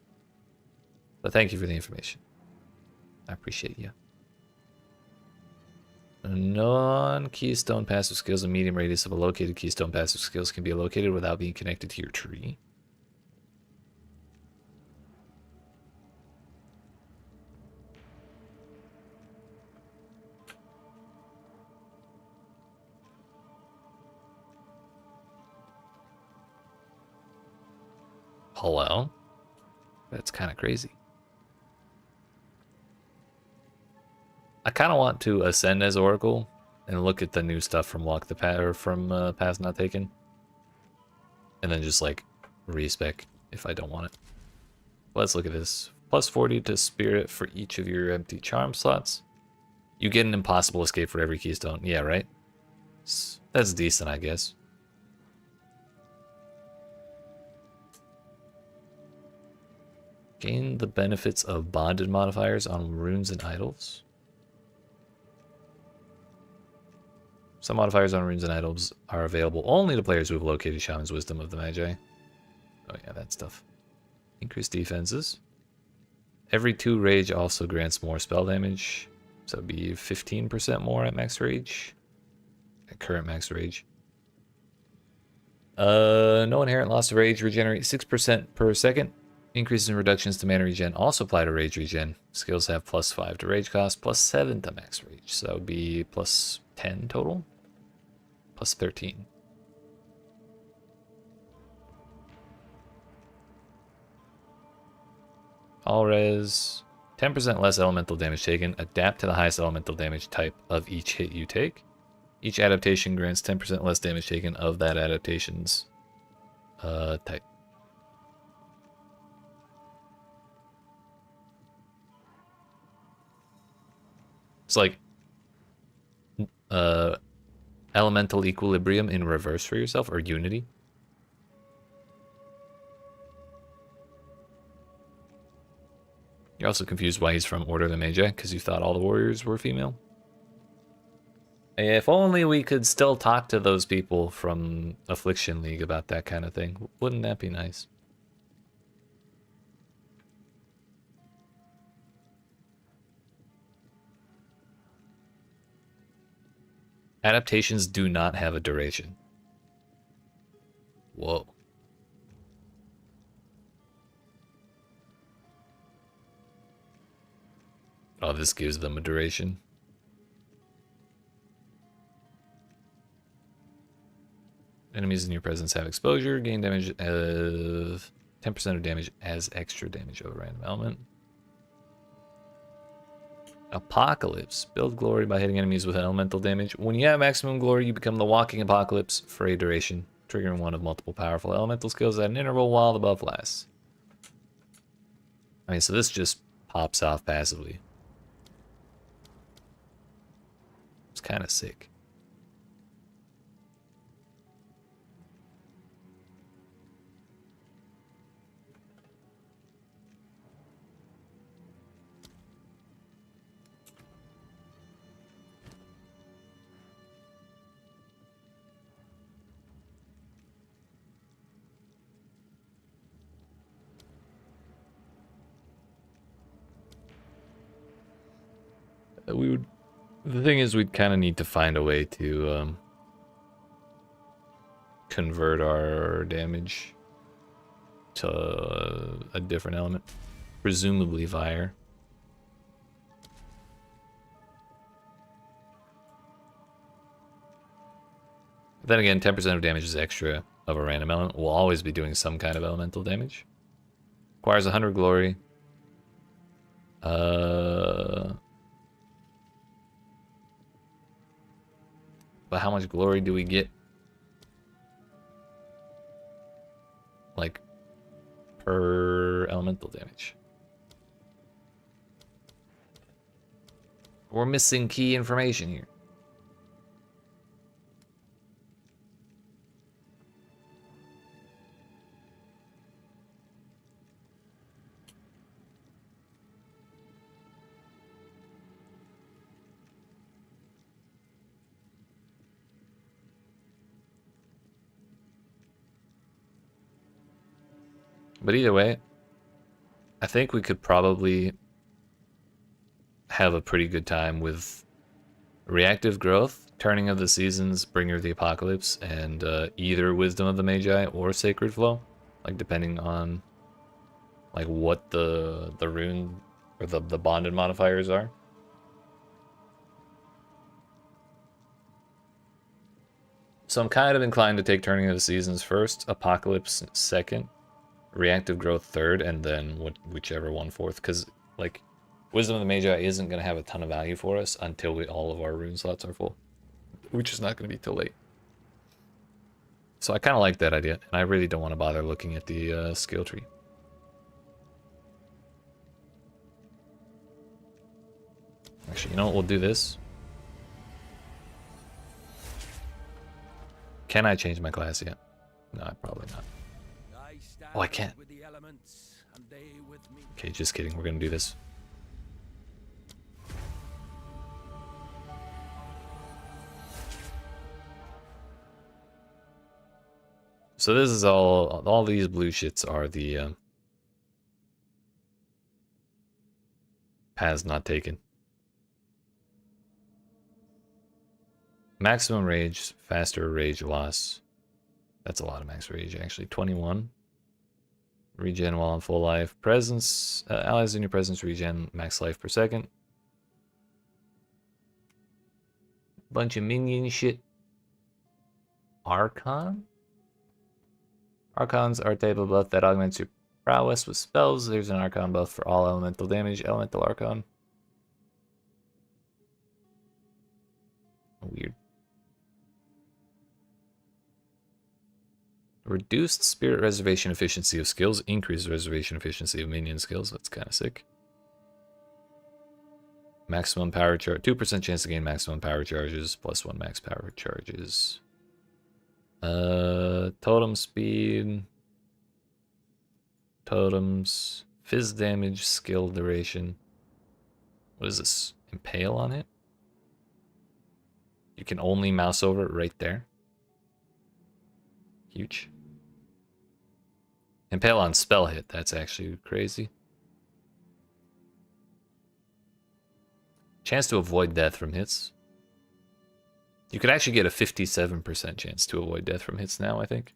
Speaker 1: But thank you for the information. I appreciate you. Non-keystone passive skills and medium radius of a located keystone passive skills can be located without being connected to your tree. Hello? That's kind of crazy. I kind of want to ascend as Oracle and look at the new stuff from Walk the Path or from Paths Not Taken, and then just like respec if I don't want it. Let's look at this. Plus 40 to Spirit for each of your empty charm slots. You get an impossible escape for every keystone. Yeah, right? That's decent, I guess. Gain the benefits of bonded modifiers on runes and idols. Some modifiers on runes and idols are available only to players who have located Shaman's Wisdom of the Magi. Oh yeah, that stuff. Increased defenses. Every 2 rage also grants more spell damage. So it'd be 15% more at max rage. At current max rage. No inherent loss of rage. Regenerate 6% per second. Increases and reductions to mana regen also apply to rage regen. Skills have plus 5 to rage cost, plus 7 to max rage. So it would be plus 10 total. Plus 13. All res. 10% less elemental damage taken. Adapt to the highest elemental damage type of each hit you take. Each adaptation grants 10% less damage taken of that adaptation's type. It's like elemental equilibrium in reverse for yourself, or unity. You're also confused why he's from Order of the Magi, because you thought all the warriors were female. If only we could still talk to those people from Affliction League about that kind of thing. Wouldn't that be nice? Adaptations do not have a duration. Whoa. Oh, this gives them a duration. Enemies in your presence have exposure. Gain damage of 10% of damage as extra damage of a random element. Apocalypse. Build glory by hitting enemies with elemental damage. When you have maximum glory, you become the walking apocalypse for a duration, triggering one of multiple powerful elemental skills at an interval while the buff lasts. I mean, so this just pops off passively. It's kind of sick. The thing is, we'd kind of need to find a way to convert our damage to a different element, presumably fire. Then again, 10% of damage is extra of a random element. We'll always be doing some kind of elemental damage. Requires 100 glory. But how much glory do we get? Like, per elemental damage. We're missing key information here. But either way, I think we could probably have a pretty good time with Reactive Growth, Turning of the Seasons, Bringer of the Apocalypse, and either Wisdom of the Magi or Sacred Flow, like depending on like what the rune or the bonded modifiers are. So I'm kind of inclined to take Turning of the Seasons first, Apocalypse second, Reactive Growth third, and then whichever one fourth, because like Wisdom of the Magi isn't going to have a ton of value for us until all of our rune slots are full, which is not going to be till late. So I kind of like that idea, and I really don't want to bother looking at the skill tree. Actually, you know what? We'll do this. Can I change my class yet? No, probably not. Oh, I can't. Okay, just kidding. We're going to do this. So this is all these blue shits are the paths not taken. Maximum rage, faster rage loss. That's a lot of max rage, actually. 21. Regen while on full life. Presence, allies in your presence regen max life per second. Bunch of minion shit. Archon? Archons are a type of buff that augments your prowess with spells. There's an Archon buff for all elemental damage. Elemental Archon. Weird. Reduced spirit reservation efficiency of skills. Increased reservation efficiency of minion skills. That's kind of sick. Maximum power charge. 2% chance to gain maximum power charges. +1 max power charges. Totem speed. Totems. Fizz damage. Skill duration. What is this? Impale on it? You can only mouse over it right there. Huge. Impale on spell hit. That's actually crazy. Chance to avoid death from hits. You could actually get a 57% chance to avoid death from hits now, I think.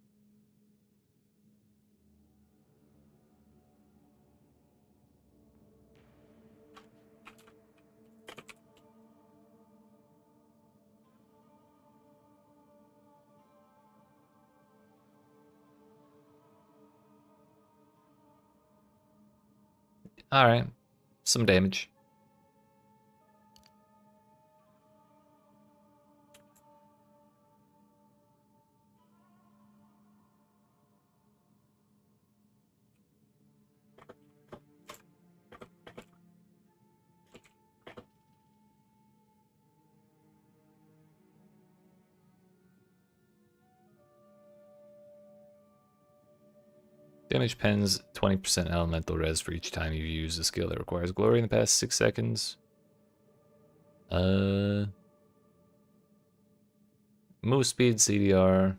Speaker 1: Alright. Some damage. Damage pens 20% elemental res for each time you use a skill that requires glory in the past 6 seconds. Move speed, CDR.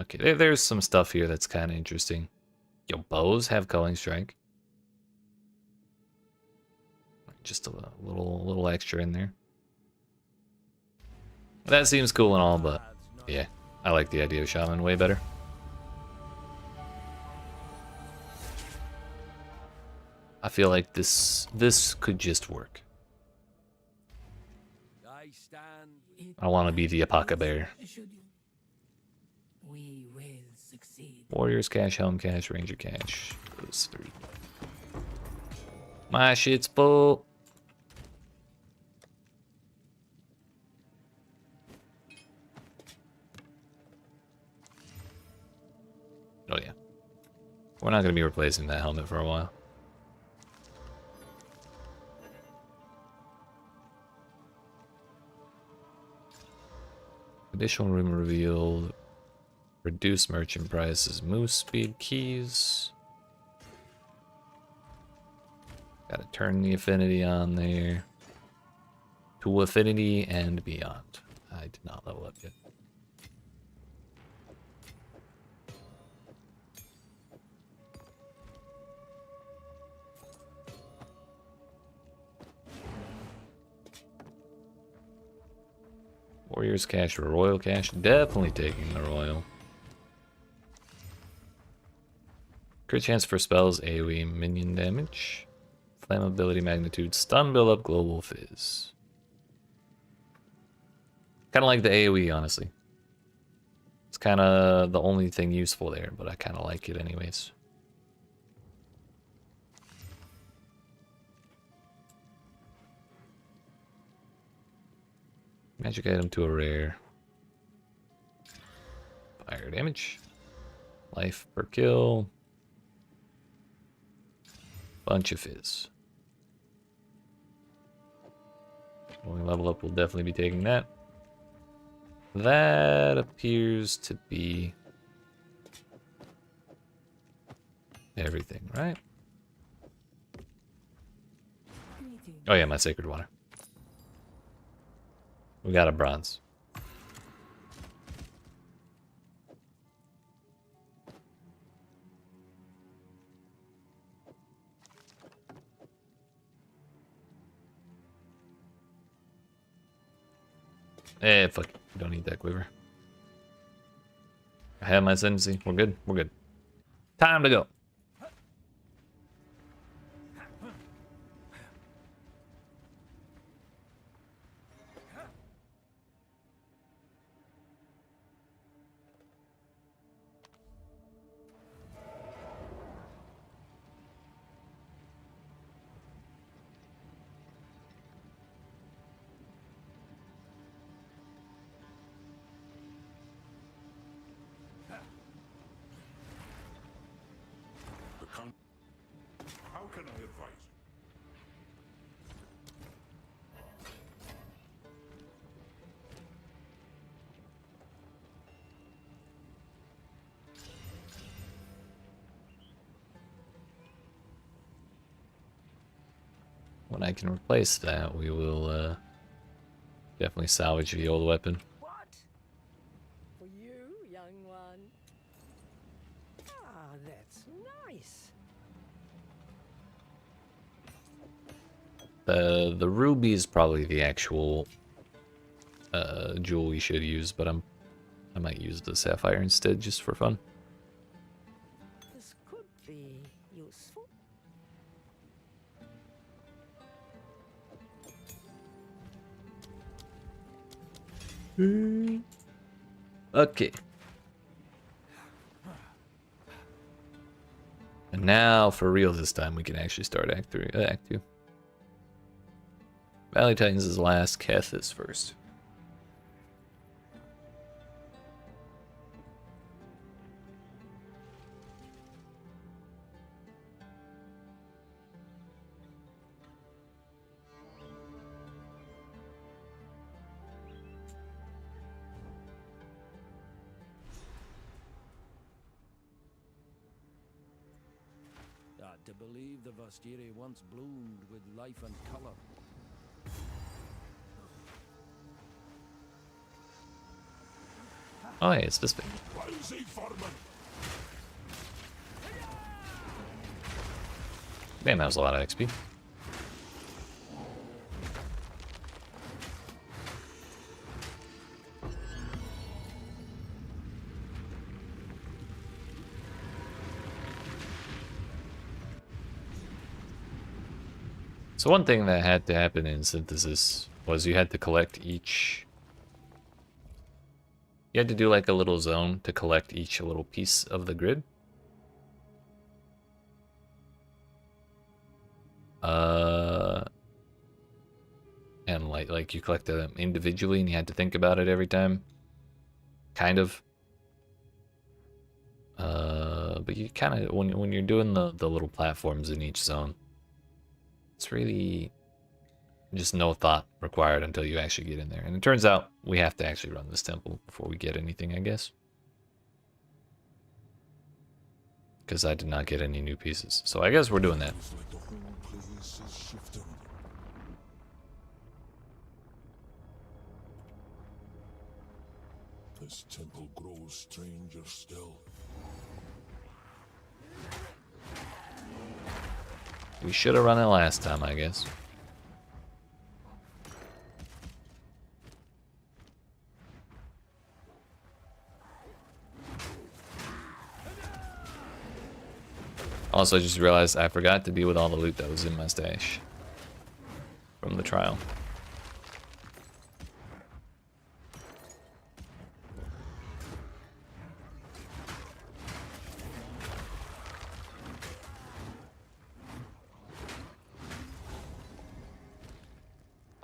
Speaker 1: Okay, there's some stuff here that's kind of interesting. Yo, bows have culling strike. Just a little extra in there. That seems cool and all, but yeah, I like the idea of shaman way better. I feel like this could just work. I want to be the Apoca Bear.
Speaker 6: We will succeed.
Speaker 1: Warriors cash, Helm cash, Ranger cash. Those 3. My shit's full. Oh yeah. We're not going to be replacing that helmet for a while. Additional room revealed. Reduce merchant prices. Move speed keys. Gotta turn the affinity on there. To affinity and beyond. I did not level up yet. Warriors cash or royal cash? Definitely taking the royal. Crit chance for spells, AoE, minion damage. Flammability, magnitude, stun buildup, global fizz. Kind of like the AoE, honestly. It's kind of the only thing useful there, but I kind of like it anyways. Magic item to a rare. Fire damage. Life per kill. Bunch of fizz. When we level up, we'll definitely be taking that. That appears to be everything, right? Oh yeah, my sacred water. We got a bronze. Eh, fuck it. We don't need that quiver. I have my ascendancy. We're good. We're good. Time to go.
Speaker 3: How can I advise?
Speaker 1: When I can replace that, we will definitely salvage the old weapon.
Speaker 8: What? For you, young one? Ah, that's nice.
Speaker 1: The ruby is probably the actual jewel we should use, but I might use the sapphire instead just for fun.
Speaker 8: This could be useful.
Speaker 1: Okay. And now for real this time we can actually start Act 3, Act 2. Valley Titans is last, Keth is first.
Speaker 7: To believe the Vastiri once bloomed with life and color.
Speaker 1: Oh, hey, it's this big. Damn, that was a lot of XP. So one thing that had to happen in Synthesis was you had to collect each... You had to do like a little zone to collect each little piece of the grid. And like you collected them individually and you had to think about it every time. Kind of. But you kind of, when you're doing the little platforms in each zone, it's really just no thought required until you actually get in there. And it turns out we have to actually run this temple before we get anything, I guess. Because I did not get any new pieces. So I guess we're doing that.
Speaker 3: It's like the whole place is shifting. This temple grows stranger still.
Speaker 1: We should have run it last time, I guess. Also, I just realized I forgot to deal with all the loot that was in my stash from the trial.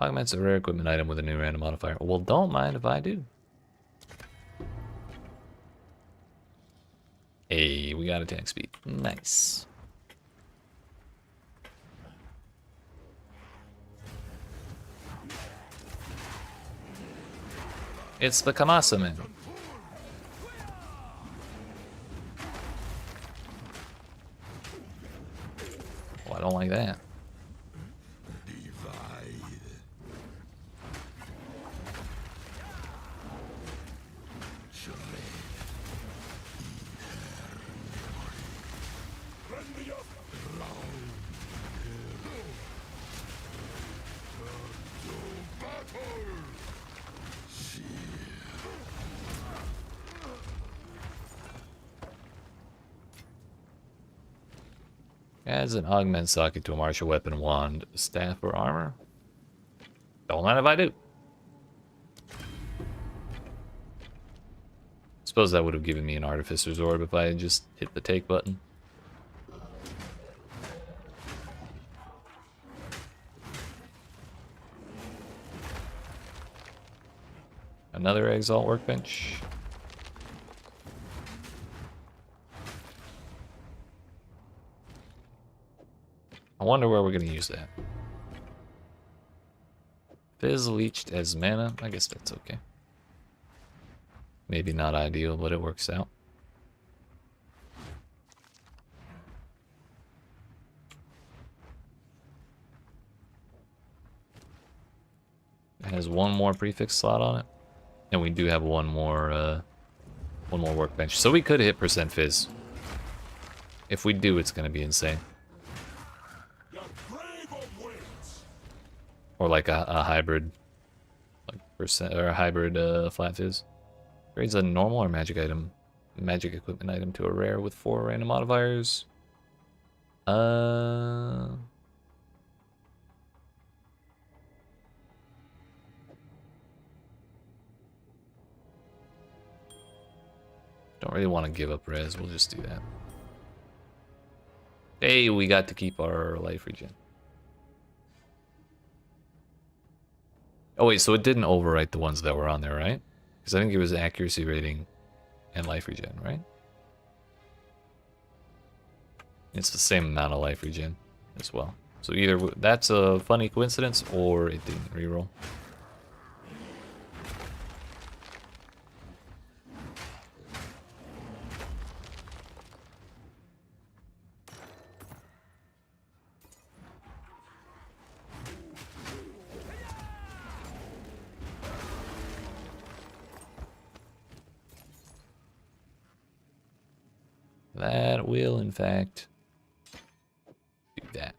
Speaker 1: Augments a rare equipment item with a new random modifier. Well, don't mind if I do. Hey, we got attack speed. Nice. It's the Kamasa man. Oh, I don't like that. Adds an augment socket to a martial weapon, wand, staff, or armor. Don't mind if I do. Suppose that would have given me an artificer's orb if I had just hit the take button. Another Exalt workbench. I wonder where we're going to use that. Fizz leached as mana. I guess that's okay. Maybe not ideal, but it works out. It has one more prefix slot on it. And we do have one more workbench. So we could hit percent fizz. If we do, it's going to be insane. Or like a hybrid, like percent or a hybrid flat fizz. Grades a normal or magic item, magic equipment item to a rare with 4 random modifiers. Don't really want to give up res. We'll just do that. Hey, we got to keep our life regen. Oh wait, so it didn't overwrite the ones that were on there, right? Because I think it was accuracy rating and life regen, right? It's the same amount of life regen as well. So either that's a funny coincidence or it didn't reroll. That will, in fact, do that.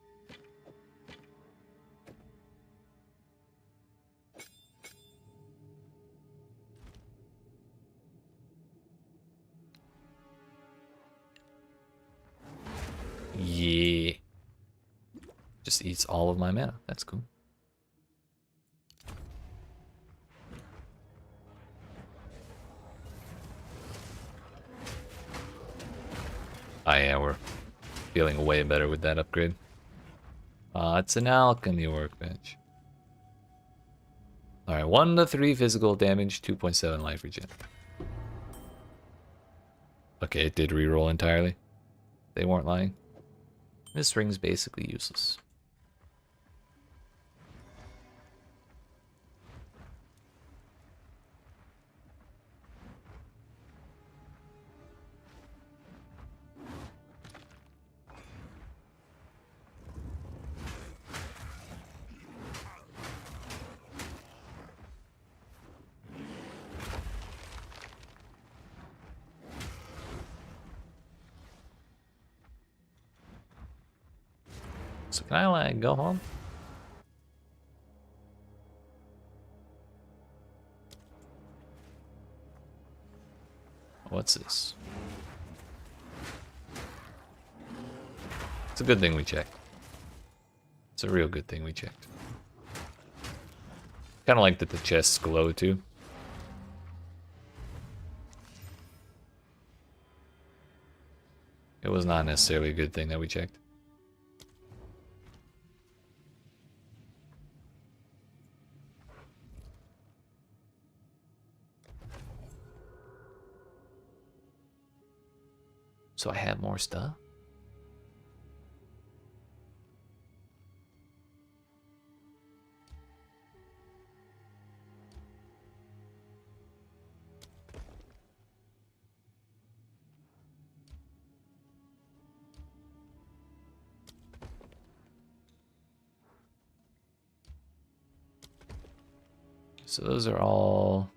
Speaker 1: Yeah. Just eats all of my mana. That's cool. Oh yeah, we're feeling way better with that upgrade. It's an alchemy workbench. Alright, 1 to 3 physical damage, 2.7 life regen. Okay, it did reroll entirely. They weren't lying. This ring's basically useless. So can I like go home? What's this? It's a good thing we checked. It's a real good thing we checked. Kind of like that the chests glow too. It was not necessarily a good thing that we checked. So I have more stuff? So those are all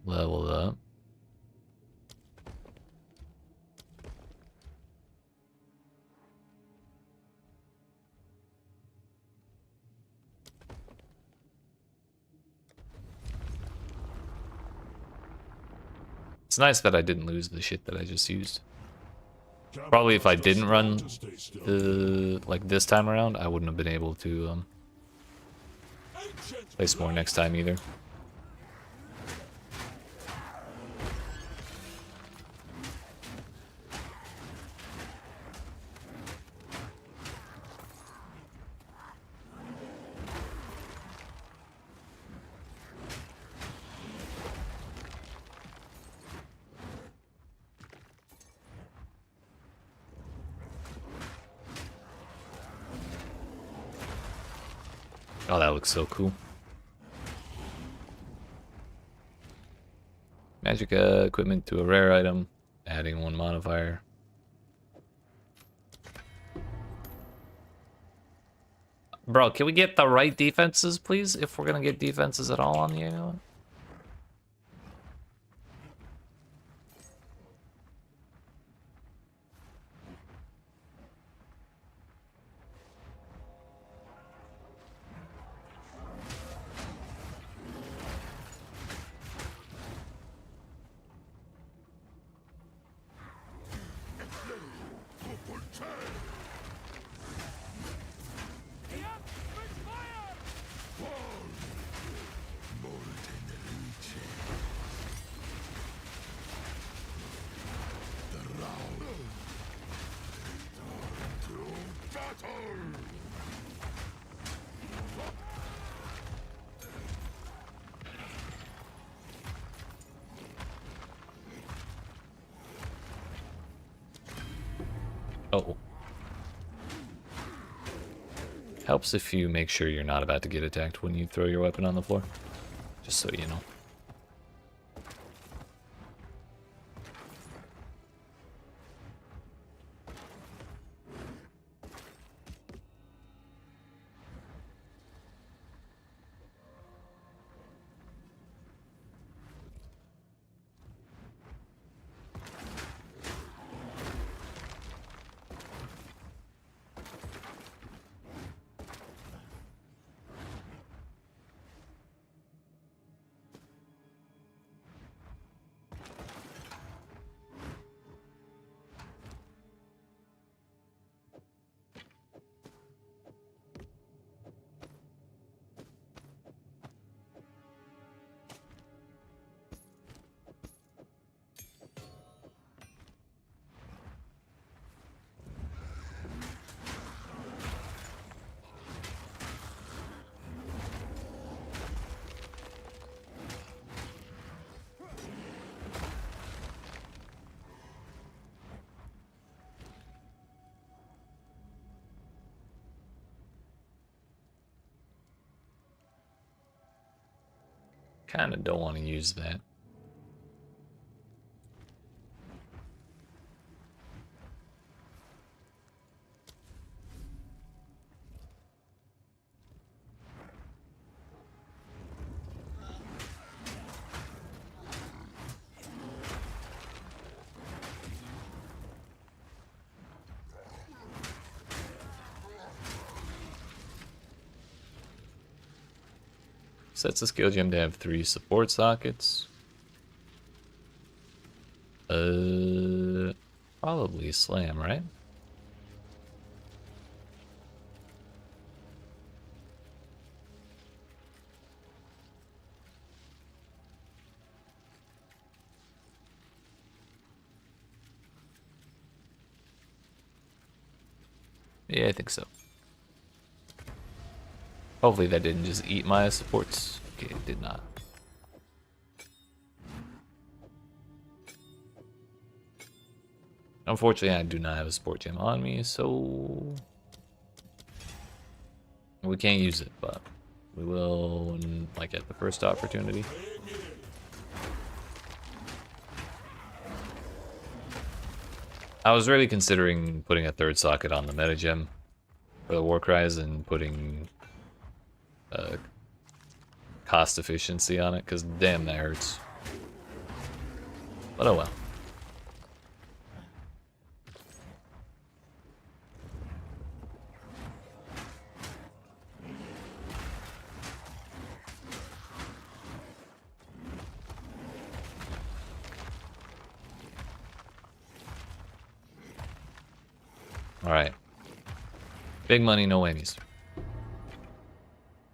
Speaker 1: leveled up. It's nice that I didn't lose the shit that I just used. Probably if I didn't run the like this time around, I wouldn't have been able to place more next time either. Oh, that looks so cool. Magic equipment to a rare item, adding 1 modifier. Bro, can we get the right defenses, please? If we're gonna get defenses at all on the annual one? Oh. Helps if you make sure you're not about to get attacked when you throw your weapon on the floor. Just so you know. Kinda don't want to use that. Sets the skill gem to have 3 support sockets. Probably slam, right? Yeah, I think so. Hopefully that didn't just eat my supports. Okay, it did not. Unfortunately, I do not have a support gem on me, so we can't use it, but we will when, like, at the first opportunity. I was really considering putting a third socket on the meta gem for the war cries and putting cost efficiency on it, because damn, that hurts. But oh well. Alright. Big money, no whammies.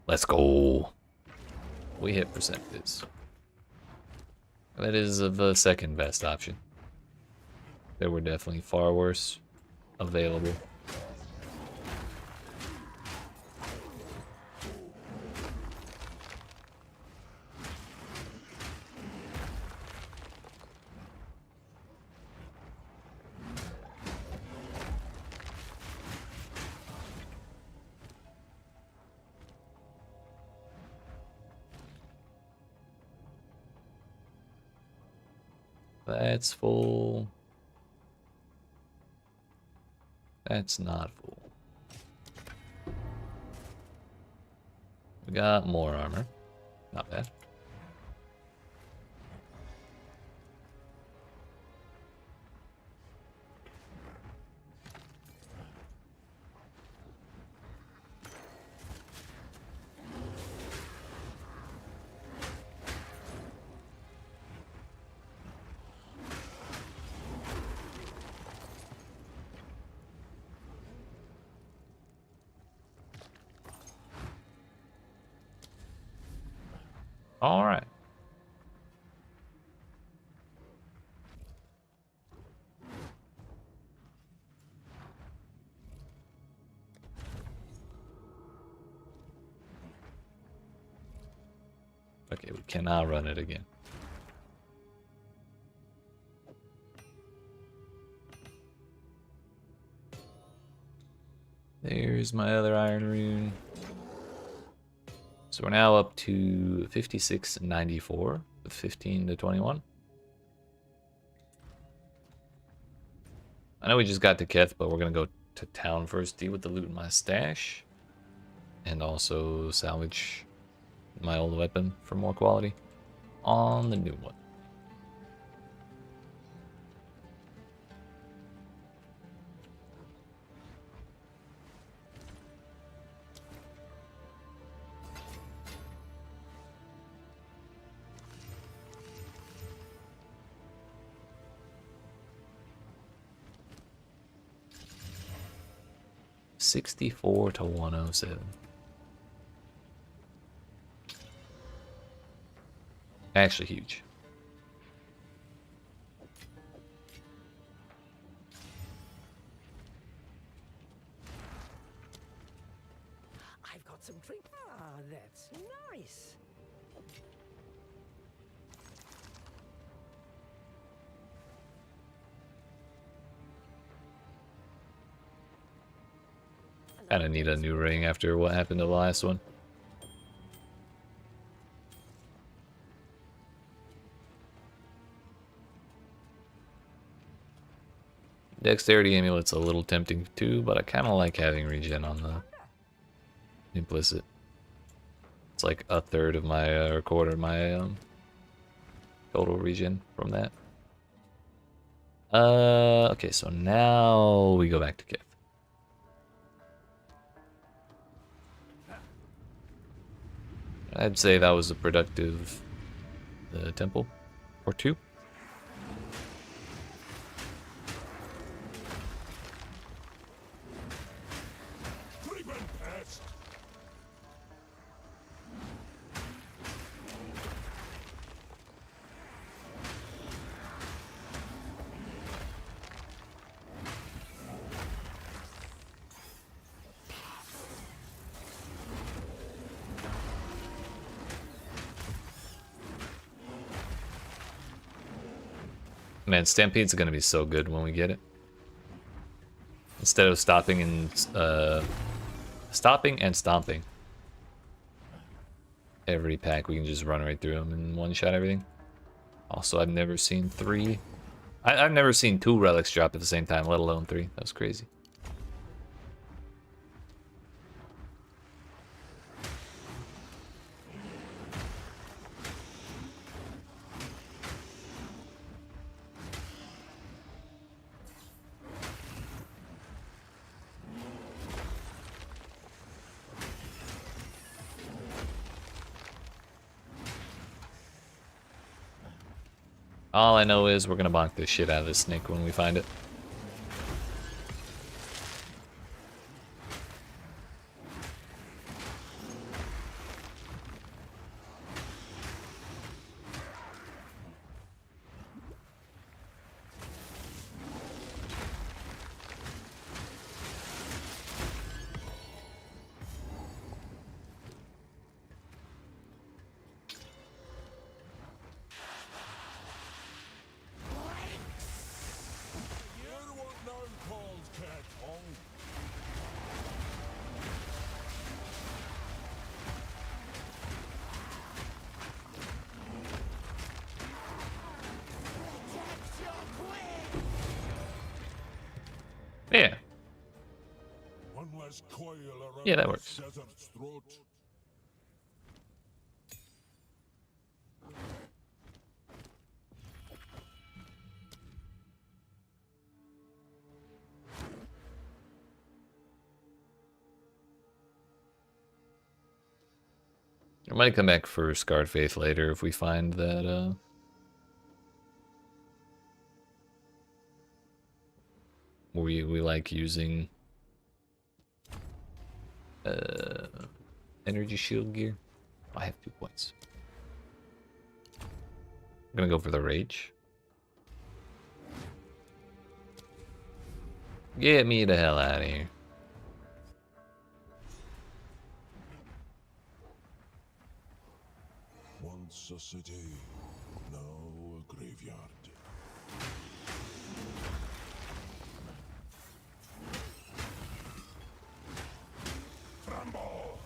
Speaker 1: Let's go. We hit percentages. That is the second best option. There were definitely far worse available. That's full. That's not full. We got more armor. Not bad. All right. Okay, we cannot run it again. There's my other iron rune. So we're now up to 56.94 with 15 to 21. I know we just got to Keth, but we're gonna go to town first, deal with the loot in my stash, and also salvage my old weapon for more quality on the new one. $64 to $107. Actually huge.
Speaker 8: I've got some drink. Ah, that's nice.
Speaker 1: Kinda need a new ring after what happened to the last one. Dexterity amulet's a little tempting too, but I kind of like having regen on the implicit. It's like a third of my, or a quarter of my total regen from that. Okay, so now we go back to Kith. I'd say that was a productive temple or two. Man, Stampede's gonna be so good when we get it. Instead of stopping and stomping every pack, we can just run right through them and one-shot everything. Also, I've never seen three. I've never seen 2 relics drop at the same time, let alone 3. That was crazy. All I know is we're gonna bonk the shit out of this snake when we find it.
Speaker 3: You want no calls, cat hole.
Speaker 1: Yeah.
Speaker 3: One less coil around
Speaker 1: Yeah, that
Speaker 3: the
Speaker 1: works.
Speaker 3: desert's throat.
Speaker 1: I might come back for Scarred Faith later if we find that, we like using energy shield gear. I have 2 points. I'm gonna go for the rage. Get me the hell out of here.
Speaker 3: Once a city, now a graveyard. Bramble!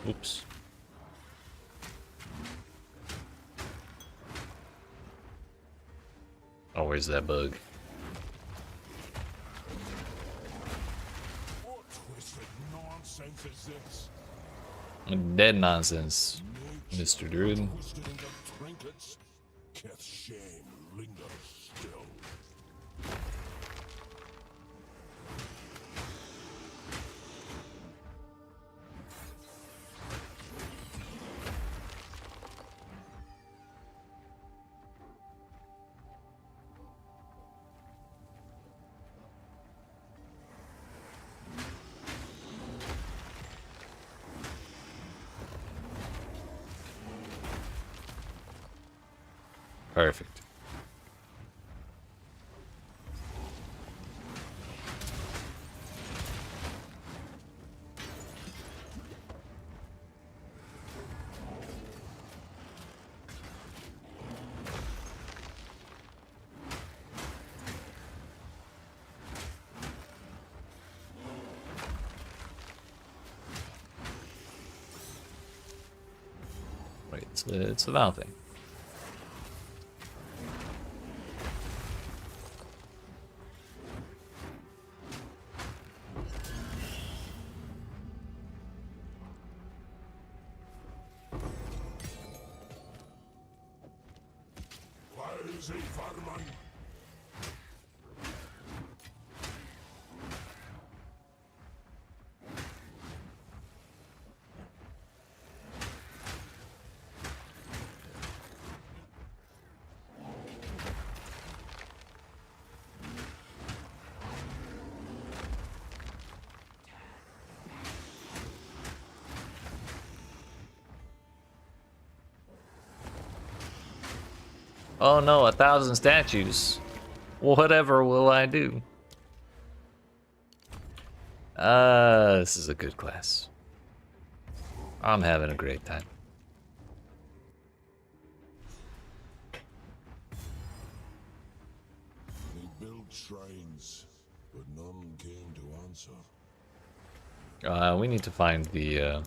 Speaker 1: Oops. Oh, where's that bug?
Speaker 3: What twisted nonsense is this?
Speaker 1: Dead nonsense, Mr. Druid.
Speaker 3: Twisted into trinkets. Keth's shame lingers still.
Speaker 1: Perfect. Wait, it's the valve thing.
Speaker 3: Weise Farman.
Speaker 1: Oh no, 1,000 statues. Whatever will I do? This is a good class. I'm having a great time.
Speaker 3: They built shrines, but none came to answer.
Speaker 1: We need to find the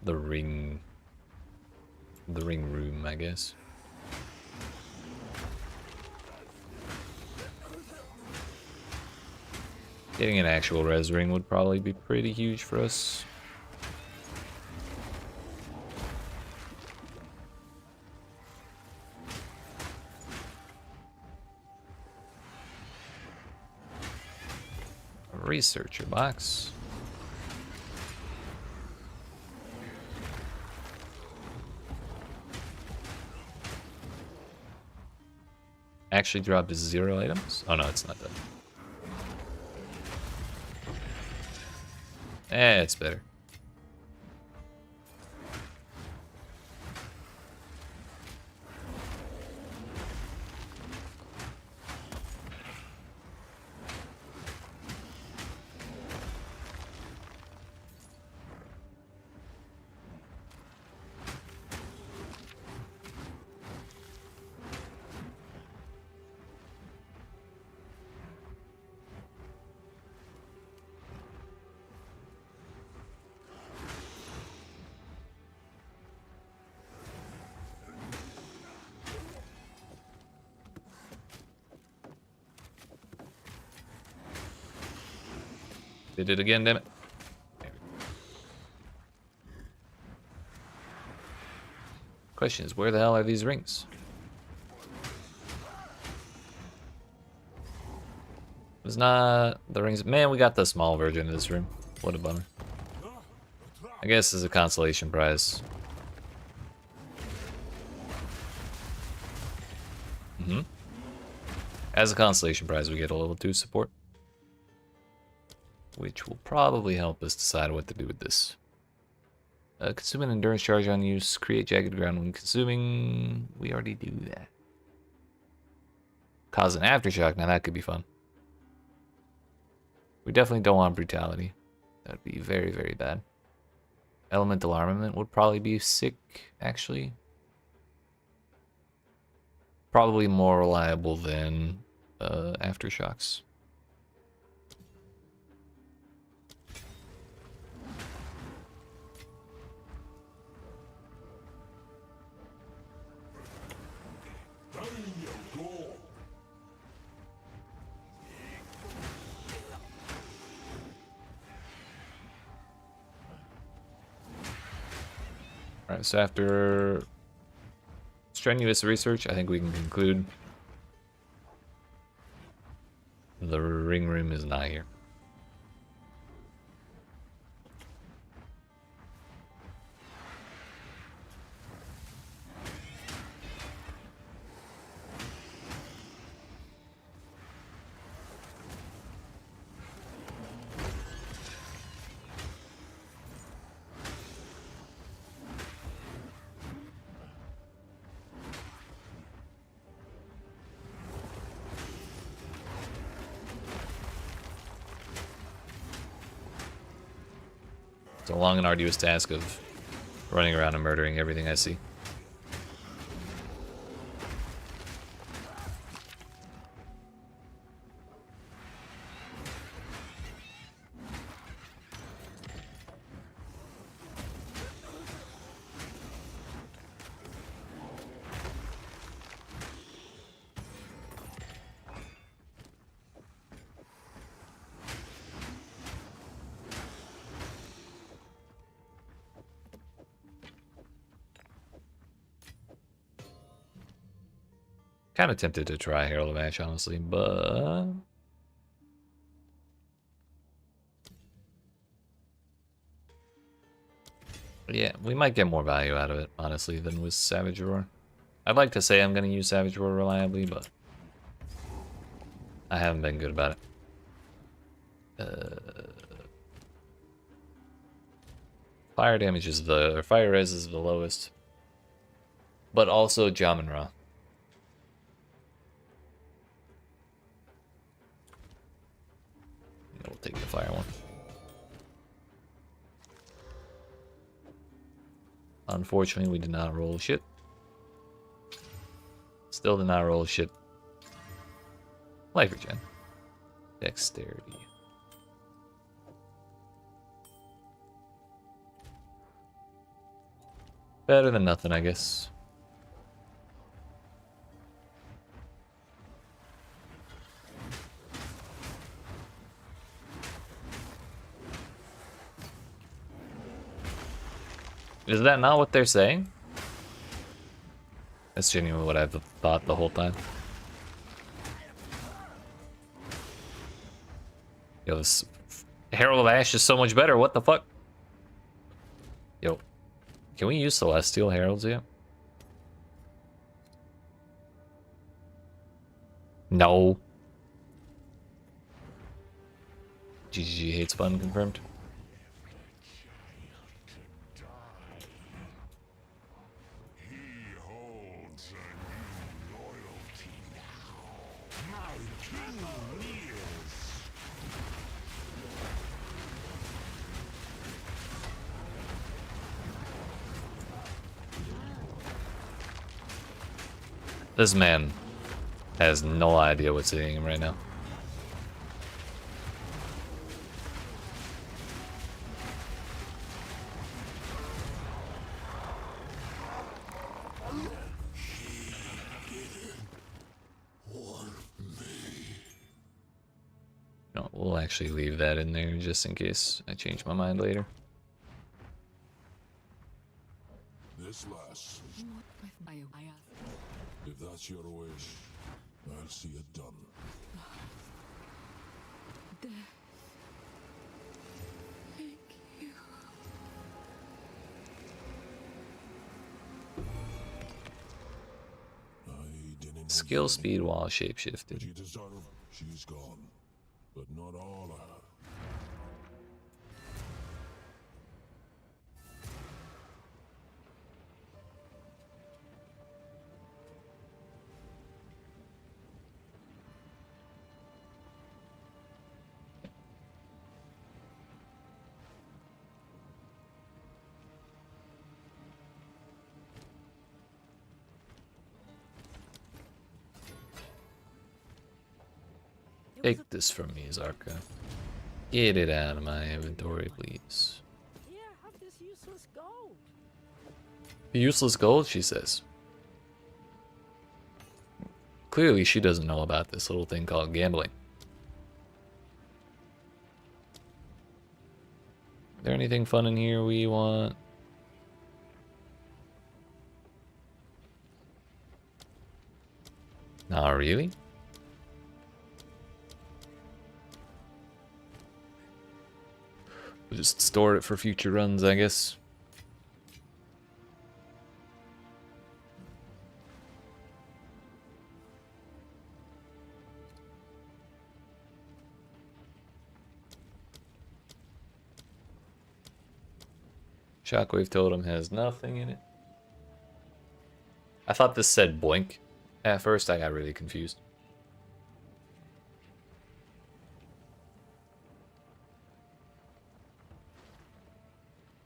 Speaker 1: ring room, I guess. Getting an actual res ring would probably be pretty huge for us. A researcher box. Actually dropped 0 items? Oh no, it's not done. It's better. Did it again, damn it. Question is, where the hell are these rings? It's not the rings. Man, we got the small version of this room. What a bummer. I guess as a consolation prize. As a consolation prize, we get a level 2 support, which will probably help us decide what to do with this. Consume an endurance charge on use. Create jagged ground when consuming. We already do that. Cause an aftershock. Now that could be fun. We definitely don't want brutality. That would be very, very bad. Elemental armament would probably be sick, actually. Probably more reliable than aftershocks. Alright, so after strenuous research, I think we can conclude the ring room is not here. It's a long and arduous task of running around and murdering everything I see. Kind of tempted to try Herald of Ash, honestly, but yeah, we might get more value out of it, honestly, than with Savage Roar. I'd like to say I'm going to use Savage Roar reliably, but I haven't been good about it. Fire damage is or fire res is the lowest. but also Jamin Ra. We'll take the fire one. Unfortunately, we did not roll shit. Still did not roll shit. Life regen. Dexterity. Better than nothing, I guess. Is that not what they're saying? That's genuinely what I've thought the whole time. Yo, this Herald of Ash is so much better. What the fuck? Yo, can we use Celestial Heralds yet? No. GG hates fun confirmed. This man has no idea what's hitting him right now. No, we'll actually leave that in there just in case I change my mind later.
Speaker 3: This lasts. If that's your wish, I'll see it done.
Speaker 8: Thank you.
Speaker 3: I didn't
Speaker 1: Skill speed while shapeshifted.
Speaker 3: She deserved. She's gone, but not all of her.
Speaker 1: Take this from me, Zarka. Get it out of my inventory, please.
Speaker 8: Here, have this useless gold.
Speaker 1: Useless gold, she says. Clearly, she doesn't know about this little thing called gambling. Is there anything fun in here we want? Not really. We'll just store it for future runs, I guess. Shockwave Totem has nothing in it. I thought this said Boink. At first, I got really confused.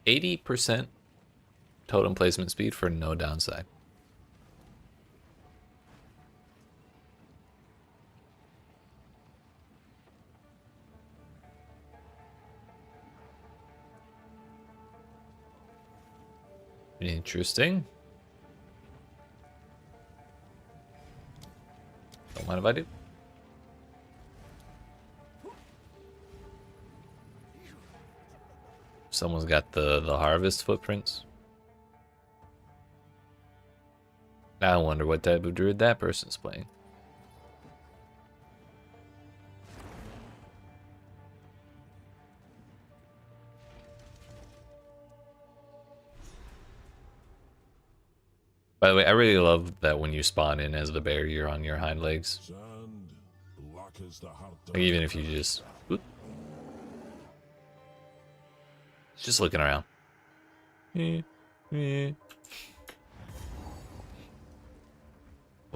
Speaker 1: %, totem placement speed for no downside. Interesting. Don't mind if I do. Someone's got the harvest footprints. I wonder what type of druid that person's playing. By the way, I really love that when you spawn in as the bear, you're on your hind legs.
Speaker 3: Sand, black as the heart of
Speaker 1: Like even if you just... Oop. Just looking around.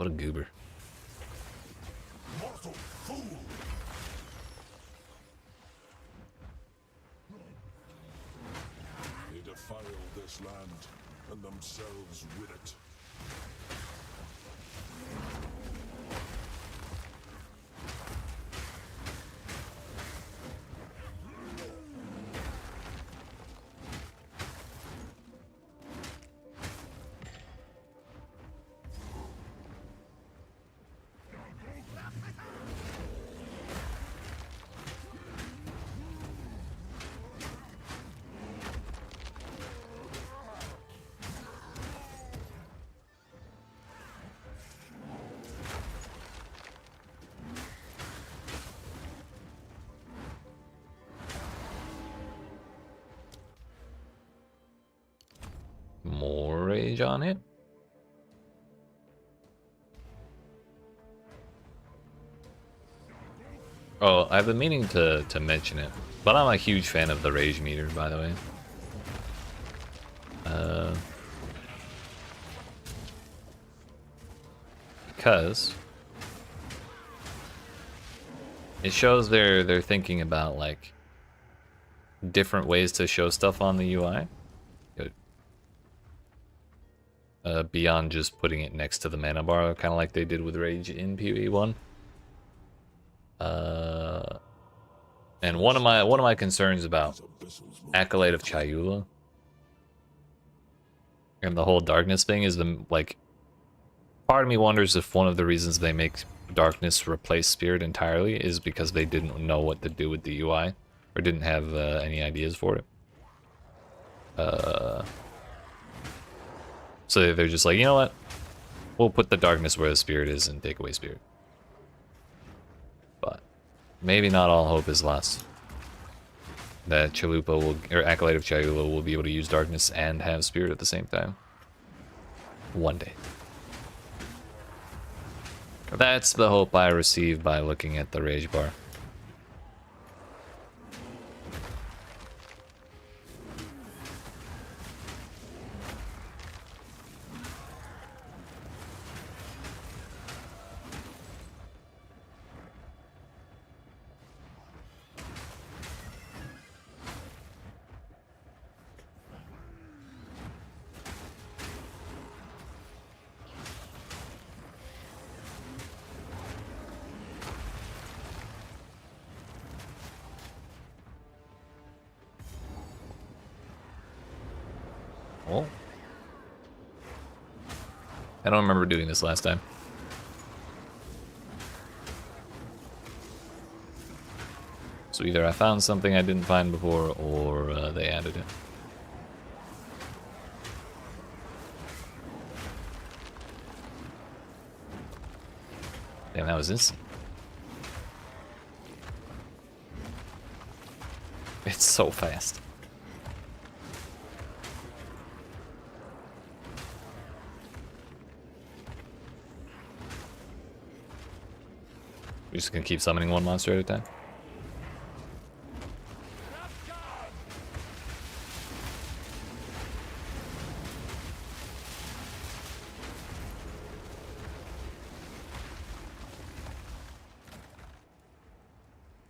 Speaker 1: What a goober.
Speaker 3: Mortal fool! They defile this land, and themselves with it.
Speaker 1: More rage on it. Oh, I've been meaning to mention it, but I'm a huge fan of the rage meter, by the way. Because it shows they're thinking about like different ways to show stuff on the UI. Beyond just putting it next to the mana bar, kind of like they did with Rage in PoE1. And one of my concerns about Acolyte of Chayula and the whole darkness thing is part of me wonders if one of the reasons they make darkness replace spirit entirely is because they didn't know what to do with the UI or didn't have any ideas for it. So they're just like, you know what? We'll put the darkness where the spirit is and take away spirit. But maybe not all hope is lost. That Chalupa will, or Acolyte of Chayula will be able to use darkness and have spirit at the same time. One day. That's the hope I receive by looking at the rage bar. Oh. I don't remember doing this last time. So either I found something I didn't find before, or they added it. Damn, that was instant. It's so fast. We're just gonna keep summoning one monster at a time.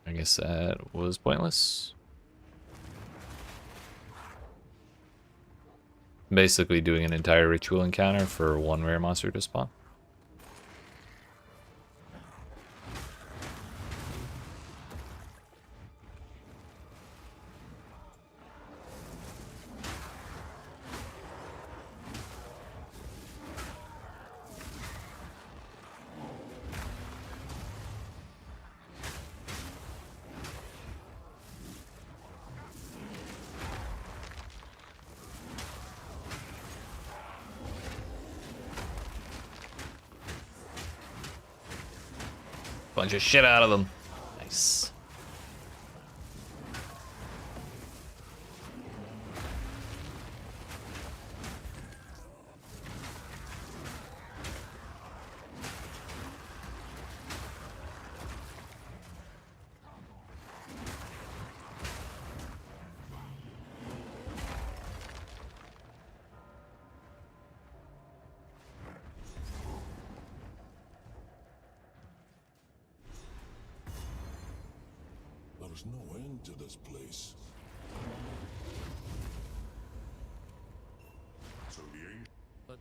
Speaker 1: I guess that was pointless. Basically doing an entire ritual encounter for one rare monster to spawn. Bunch of shit out of them. Nice.
Speaker 3: There's no end to this place. So the ancient
Speaker 7: But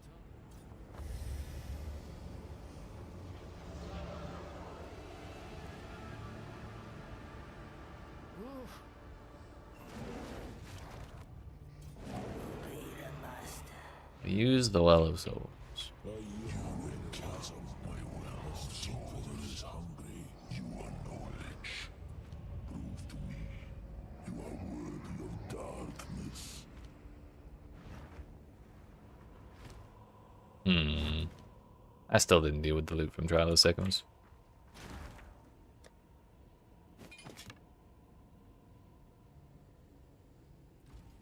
Speaker 1: Use the Well of Souls.
Speaker 3: a human chasm. My well of soul is hungry. You are knowledge. Prove to me you are worthy of darkness.
Speaker 1: I still didn't deal with the loot from Trial of the Seconds.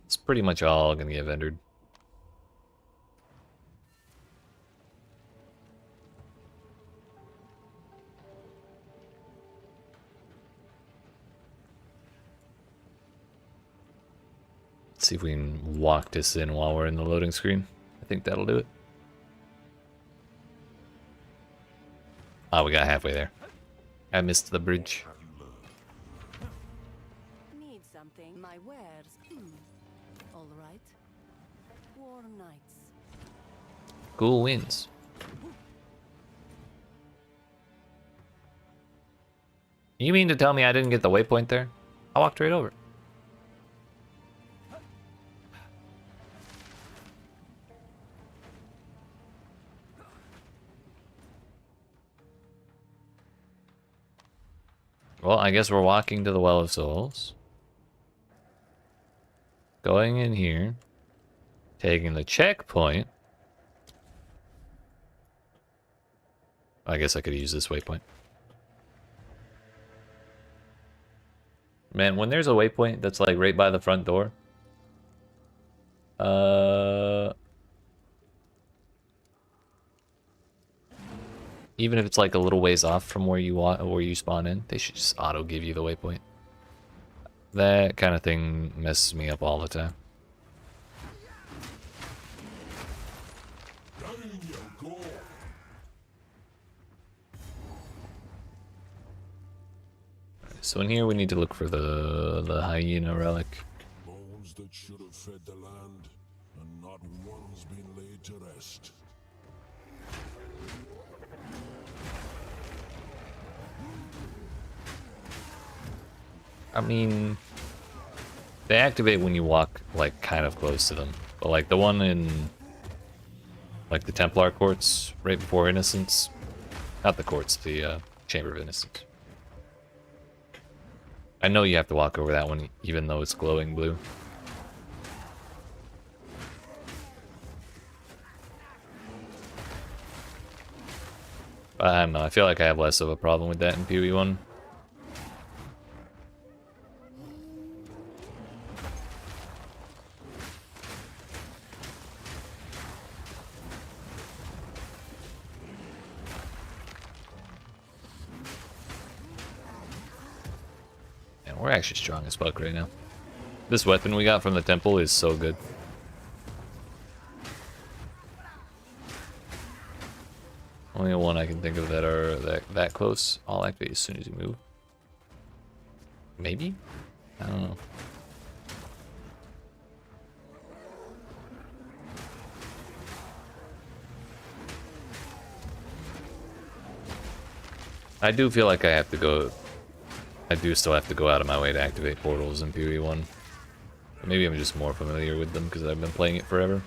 Speaker 1: It's pretty much all gonna get vendored. Let's see if we can walk this in while we're in the loading screen. I think that'll do it. Oh, we got halfway there. I missed the bridge.
Speaker 8: Need something? My wares. All right. War Knights.
Speaker 1: Cool wins. You mean to tell me I didn't get the waypoint there? I walked right over it. Well, I guess we're walking to the Well of Souls. Going in here. Taking the checkpoint. I guess I could use this waypoint. Man, when there's a waypoint that's like right by the front door. Even if it's like a little ways off from where you spawn in, they should just auto give you the waypoint. That kind of thing messes me up all the time.
Speaker 3: Down you go.
Speaker 1: So in here we need to look for the hyena relic.
Speaker 3: Bones that should have fed the land, and not one's been laid to rest.
Speaker 1: I mean, they activate when you walk like kind of close to them, but like the one in like the Templar courts right before Innocence, not the courts, the Chamber of Innocence. I know you have to walk over that one even though it's glowing blue. But I don't know, I feel like I have less of a problem with that in PoE1. We're actually strong as fuck right now. This weapon we got from the temple is so good. Only one I can think of that are that close. I'll activate as soon as you move. Maybe? I don't know. I do feel like I have to go. I do still have to go out of my way to activate portals in PoE1. Maybe I'm just more familiar with them because I've been playing it forever.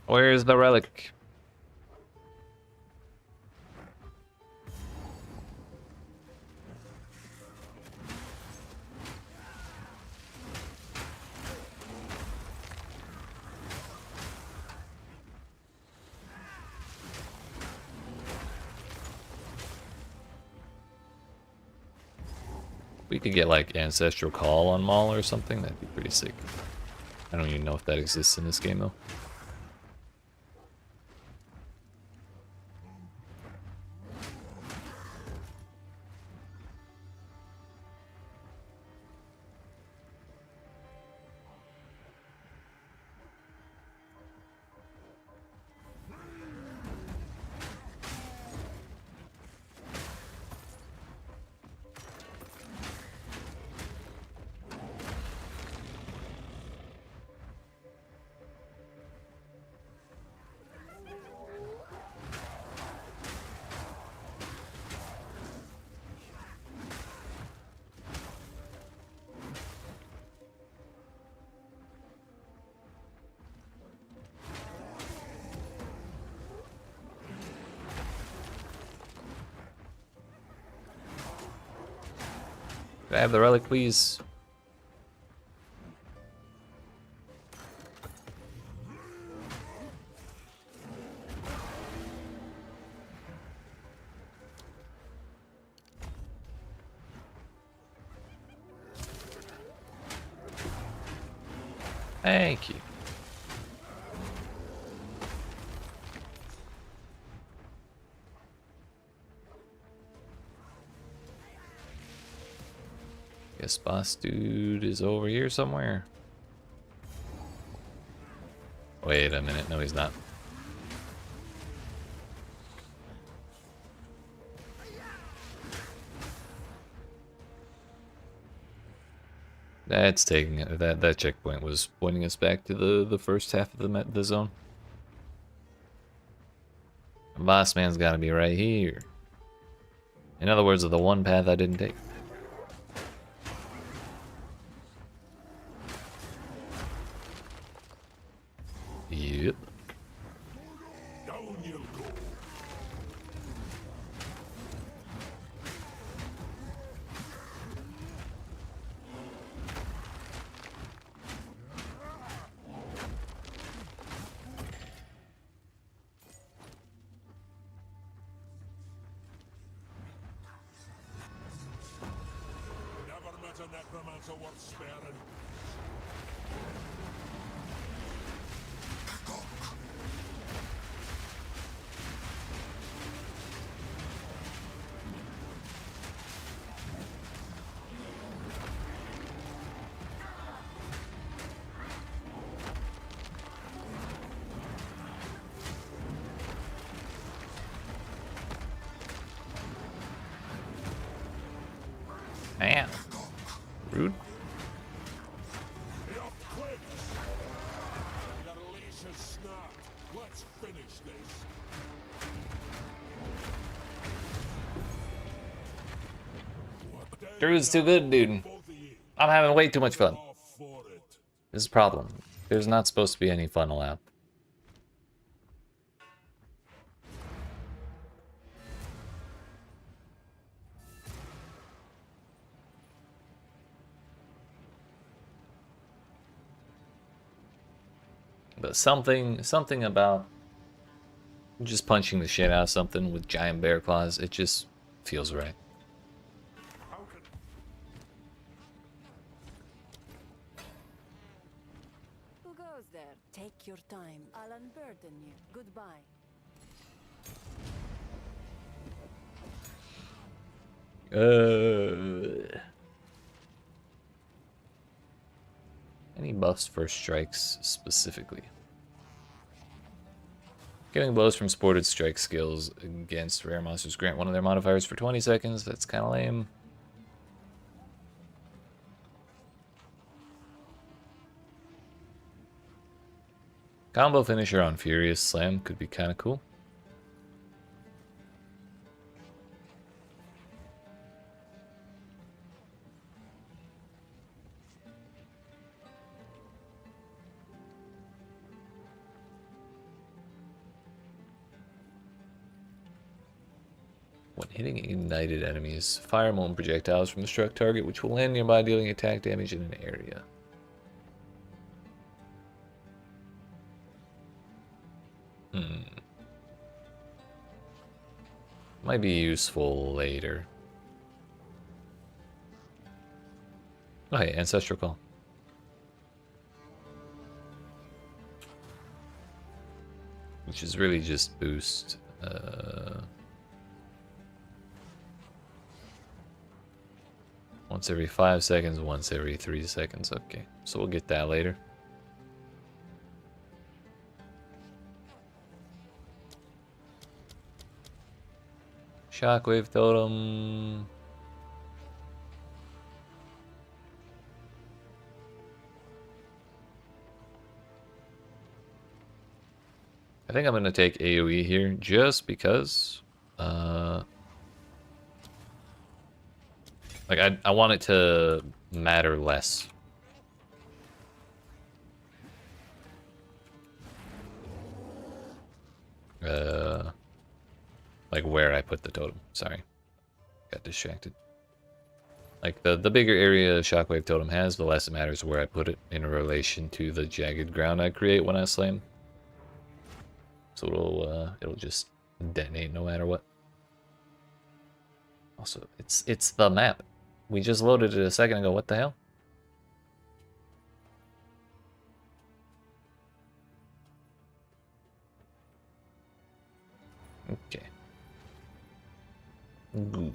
Speaker 1: Where's the relic? We could get like Ancestral Call on Maul or something, that'd be pretty sick. I don't even know if that exists in this game though. Can I have the relic, please? Thank you. Guess boss dude is over here somewhere. Wait a minute, no he's not. That's taking it. That checkpoint was pointing us back to the first half of the zone. The boss man's got to be right here. In other words, the one path I didn't take. Yep.
Speaker 3: Down you'll go. Never met a necromancer worth sparing.
Speaker 1: Man. Rude.
Speaker 3: You're quick. Your leash is snapped. Let's finish this.
Speaker 1: Druid's too good, dude. I'm having way too much fun.
Speaker 3: Off for it.
Speaker 1: This is a problem. There's not supposed to be any fun allowed. But something about just punching the shit out of something with giant bear claws, it just feels right.
Speaker 8: Who goes there? Take your time. I'll unburden you. Goodbye.
Speaker 1: Any buffs for strikes specifically? Getting blows from sported strike skills against rare monsters grant one of their modifiers for 20 seconds. That's kind of lame. Combo finisher on Furious Slam could be kind of cool. When hitting ignited enemies, fire molten projectiles from the struck target, which will land nearby, dealing attack damage in an area. Might be useful later. Oh, hey, Ancestral Call. Which is really just boost. Once every 5 seconds, once every 3 seconds. Okay, so we'll get that later. Shockwave Totem. I think I'm going to take AoE here just because like I want it to matter less. Like where I put the totem. Sorry. Got distracted. Like, the bigger area Shockwave Totem has, the less it matters where I put it in relation to the jagged ground I create when I slay him. So it'll just detonate no matter what. Also, it's the map. We just loaded it a second ago. What the hell? Okay. Good.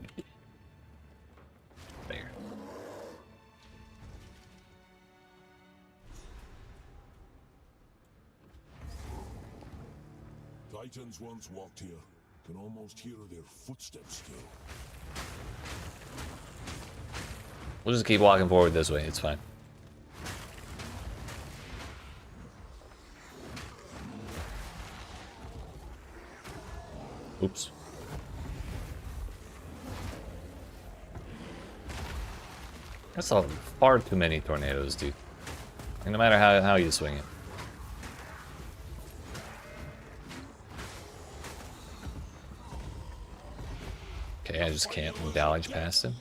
Speaker 1: There.
Speaker 3: Titans once walked here. Can almost hear their footsteps still.
Speaker 1: We'll just keep walking forward this way. It's fine. Oops. That's all far too many tornadoes, dude. And no matter how you swing it. Okay, I just can't dodge past him.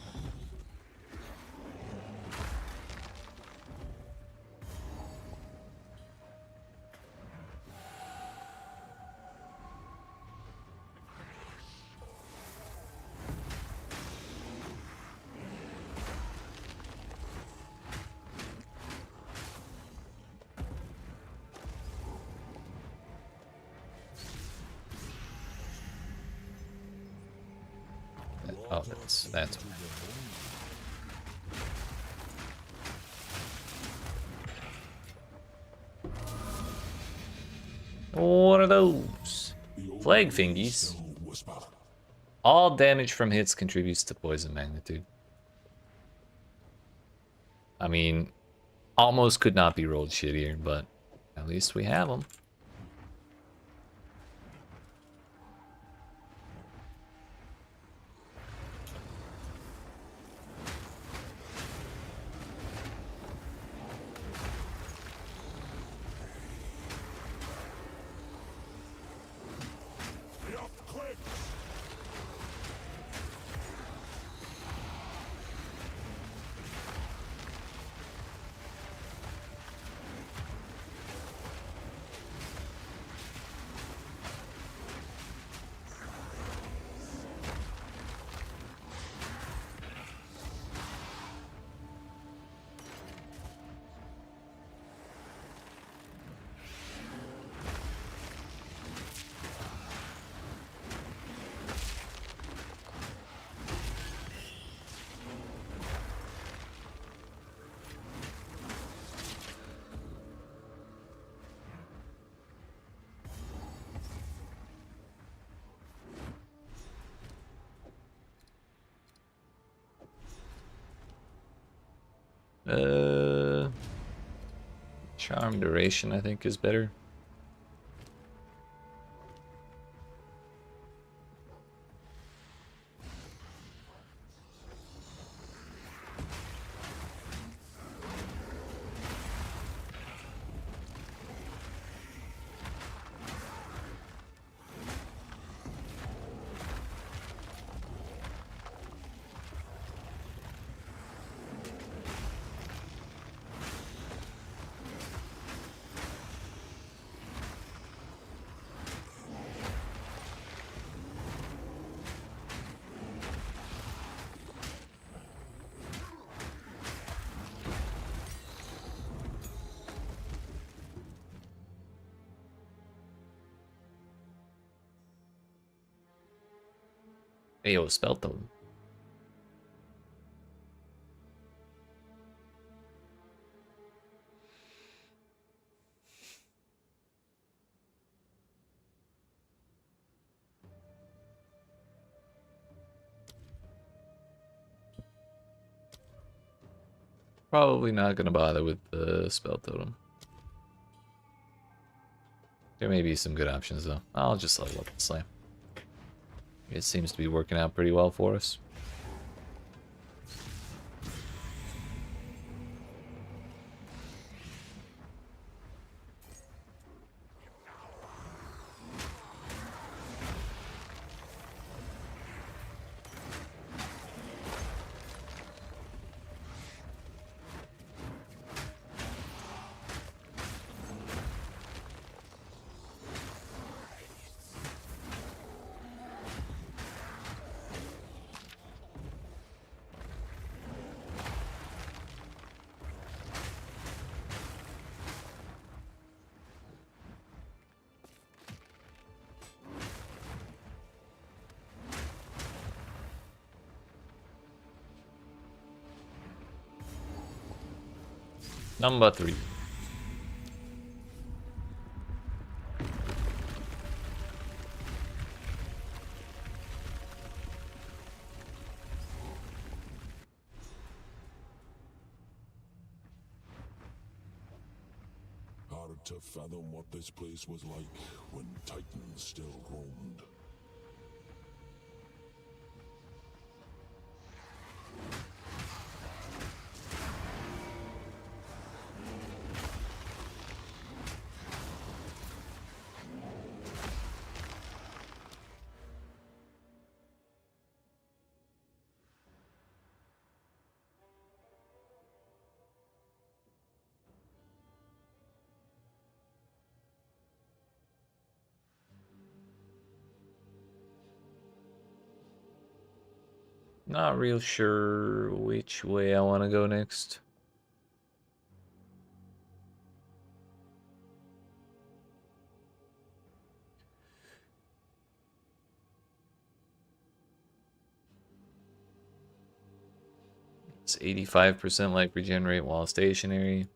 Speaker 1: Oh, that's what are those? Plague fingies. All damage from hits contributes to poison magnitude. I mean, almost could not be rolled shittier, but at least we have them. Charm duration, I think, is better. Hey, yo, spell totem. Probably not gonna bother with the spell totem. There may be some good options though. I'll just level up the slam. It seems to be working out pretty well for us. Number 3.
Speaker 3: Hard to fathom what this place was like when Titans still roamed.
Speaker 1: Not real sure which way I want to go next. It's 85% life regenerate while stationary.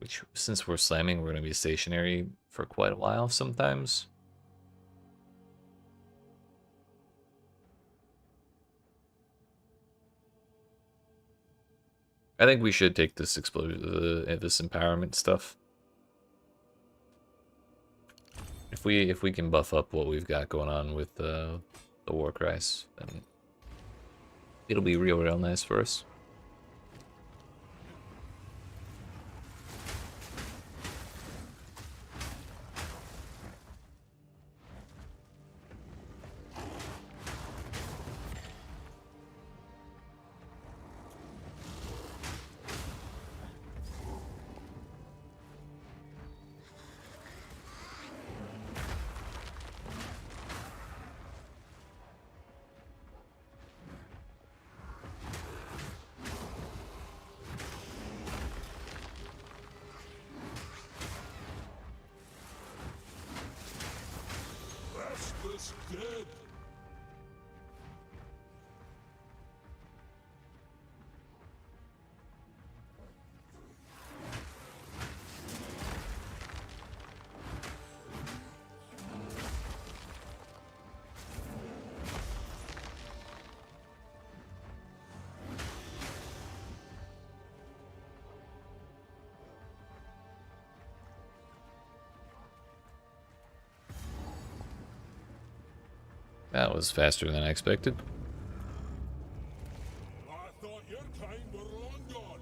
Speaker 1: Which, since we're slamming, we're going to be stationary for quite a while sometimes. I think we should take this this empowerment stuff. If we can buff up what we've got going on with the war cries, then it'll be real nice for us.
Speaker 3: Restless dead.
Speaker 1: That was faster than I expected.
Speaker 3: I thought your kind were long gone.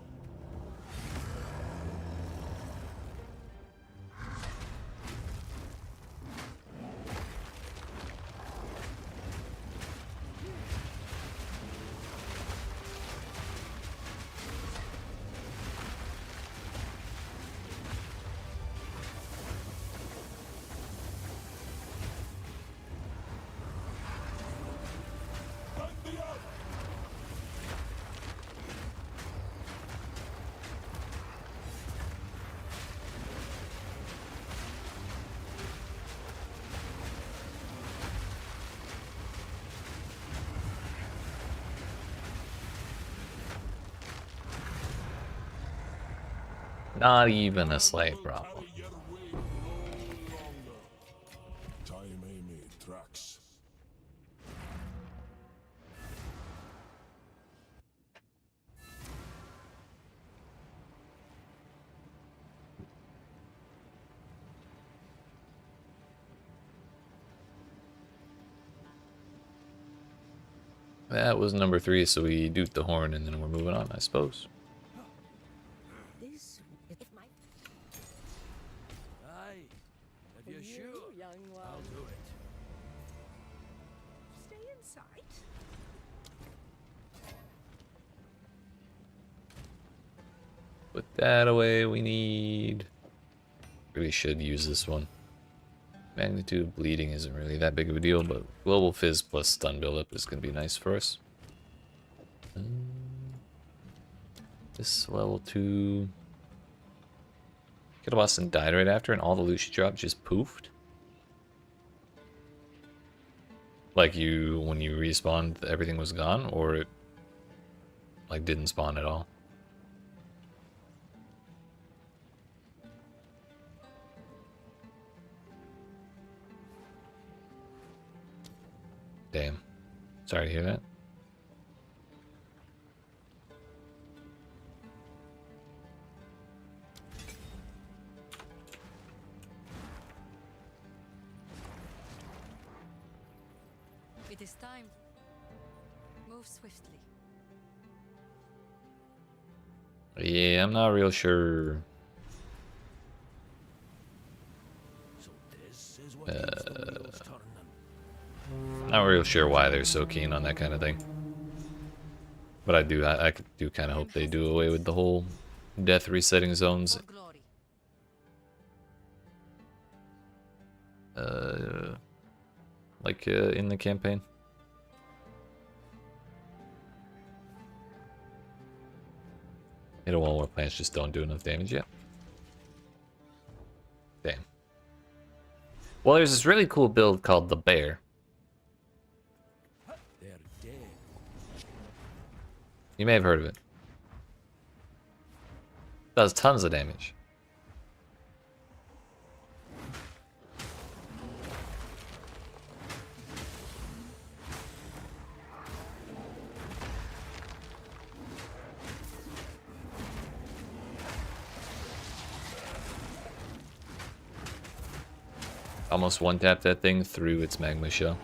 Speaker 1: Not even a slight problem.
Speaker 3: Time Amy tracks.
Speaker 1: That was number 3, so we duke the horn and then we're moving on, I suppose.
Speaker 8: This, if my
Speaker 7: Aye, if you're sure,
Speaker 8: young one.
Speaker 7: I'll do it.
Speaker 8: Stay in sight.
Speaker 1: Put that away, we need... Really should use this one. Magnitude of bleeding isn't really that big of a deal, but global fizz plus stun buildup is going to be nice for us. This level 2... Get a boss and died right after, and all the loot she dropped just poofed. Like when you respawned, everything was gone, or it like didn't spawn at all. Damn. Sorry to hear that.
Speaker 5: It is time. Move swiftly.
Speaker 1: Yeah, I'm not real sure.
Speaker 7: So this is what keeps the wheels turning.
Speaker 1: Not real sure why they're so keen on that kind of thing. But I do kind of hope they do away with the whole death resetting zones.
Speaker 5: For glory.
Speaker 1: Like in the campaign. Hit a wall where plants just don't do enough damage yet. Damn. Well, there's this really cool build called the Bear.
Speaker 7: They're dead.
Speaker 1: You may have heard of it. Does tons of damage. Almost one-tap that thing through its magma shell.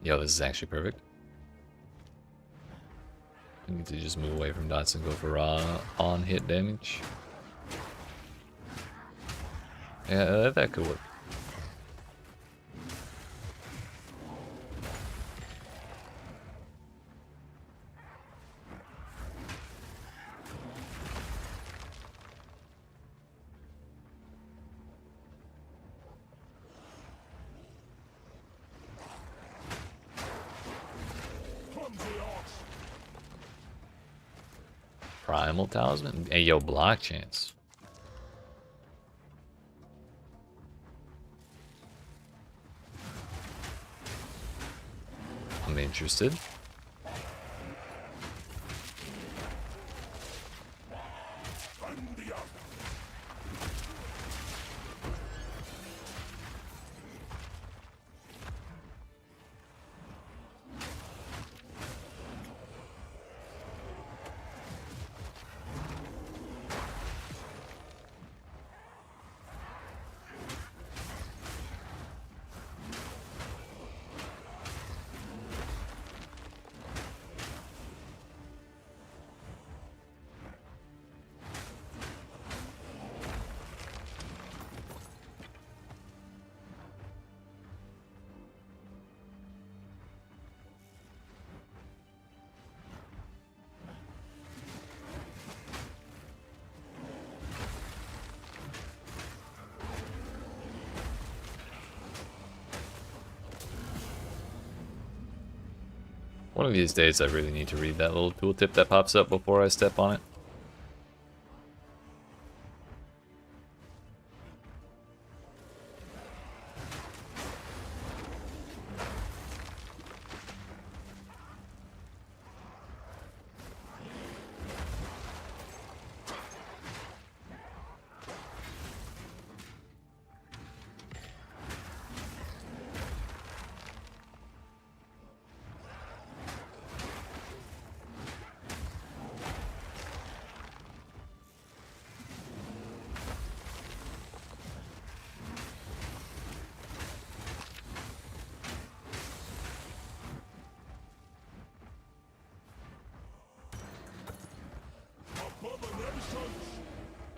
Speaker 1: Yo, this is actually perfect. I need to just move away from dots and go for raw on-hit damage. Yeah, that could work. Primal Talisman? Hey, yo, block chance. I'm interested. One of these days I really need to read that little tooltip that pops up before I step on it.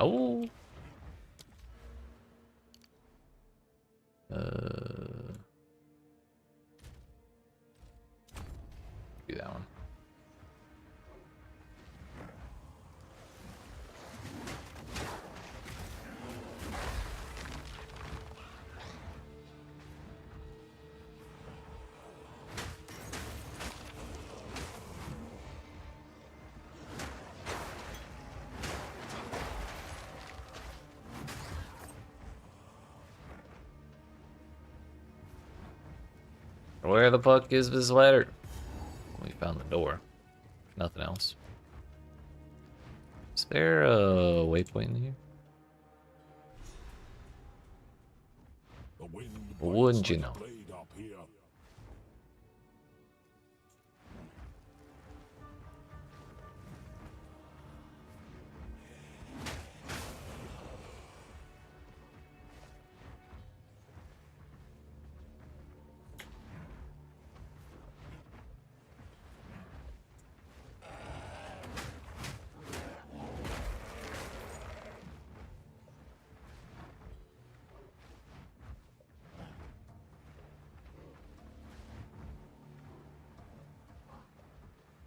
Speaker 1: Oh. Do that one. Where the fuck is this ladder? We found the door. Nothing else. This there a waypoint in here?
Speaker 3: The wind
Speaker 1: Wouldn't
Speaker 3: bites
Speaker 1: you
Speaker 3: like a
Speaker 1: know?
Speaker 3: blade up here.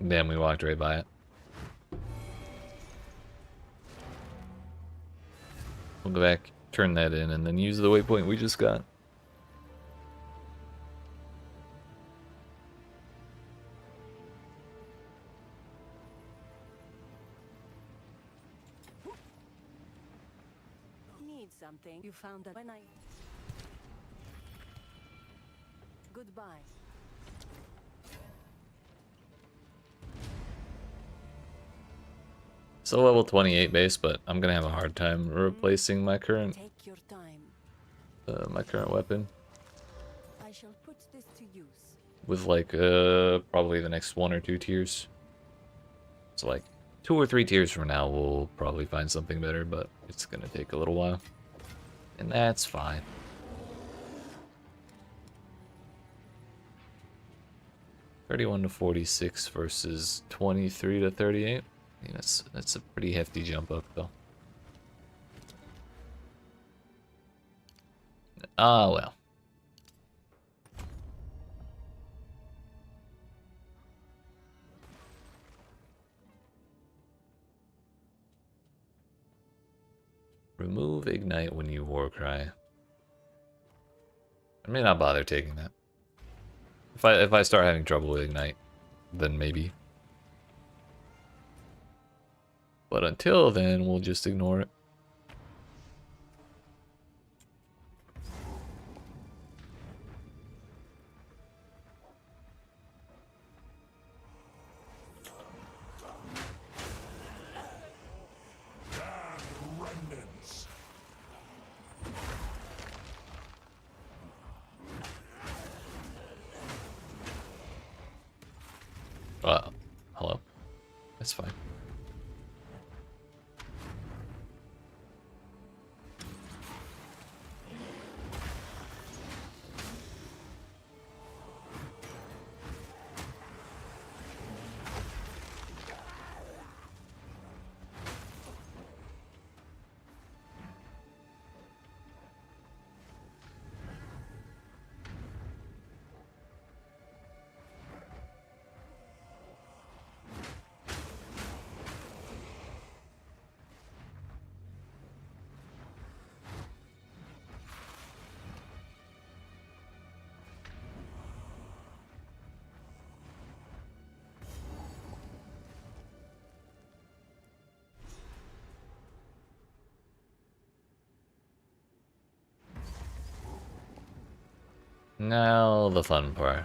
Speaker 1: Damn, we walked right by it. We'll go back, turn that in, and then use the waypoint we just got.
Speaker 8: Need something? You found that when I... Goodbye.
Speaker 1: Still level 28 base, but I'm gonna have a hard time replacing my current
Speaker 8: Take your time.
Speaker 1: weapon
Speaker 8: I shall put this to use.
Speaker 1: with like probably the next 1 or 2 tiers. So like 2 or 3 tiers from now we'll probably find something better, but it's gonna take a little while. And that's fine. $31 to 46 versus 23 to 38. I mean, that's a pretty hefty jump up though. Ah well. Remove ignite when you warcry. I may not bother taking that. If I start having trouble with ignite, then maybe. But until then, we'll just ignore it.
Speaker 3: Remnants.
Speaker 1: Hello? That's fine. Now the fun part.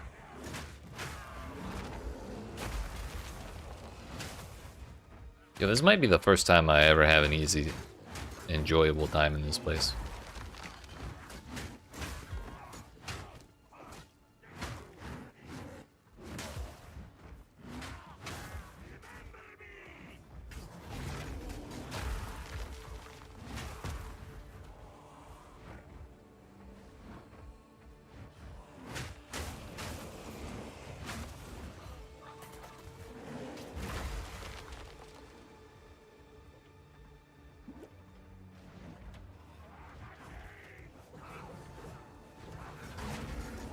Speaker 1: Yeah, this might be the first time I ever have an easy, enjoyable time in this place.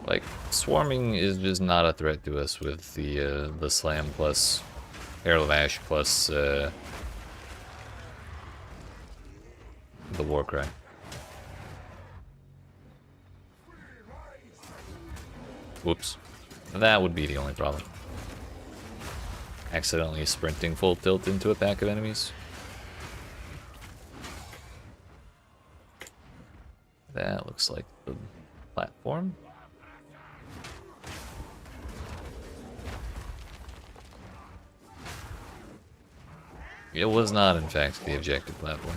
Speaker 1: Like, swarming is just not a threat to us with the slam plus Herald of Ash plus the Warcry. Whoops. That would be the only problem. Accidentally sprinting full tilt into a pack of enemies. That looks like the platform. It was not, in fact, the objective platform.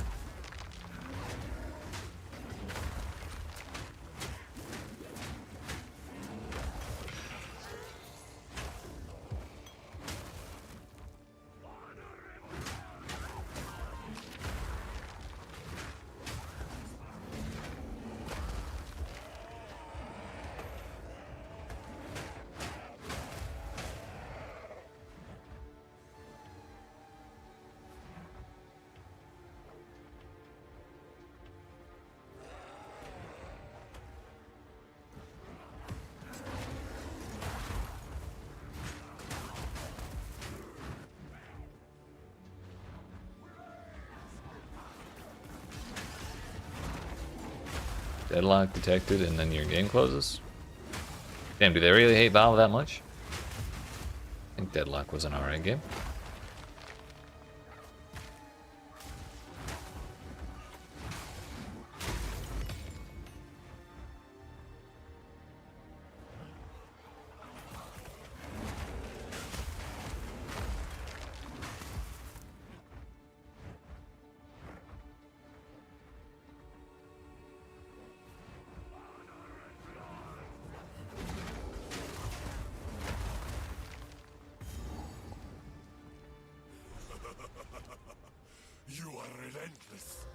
Speaker 1: Deadlock detected, and then your game closes. Damn, do they really hate Valve that much? I think Deadlock was an alright game.
Speaker 3: You are relentless.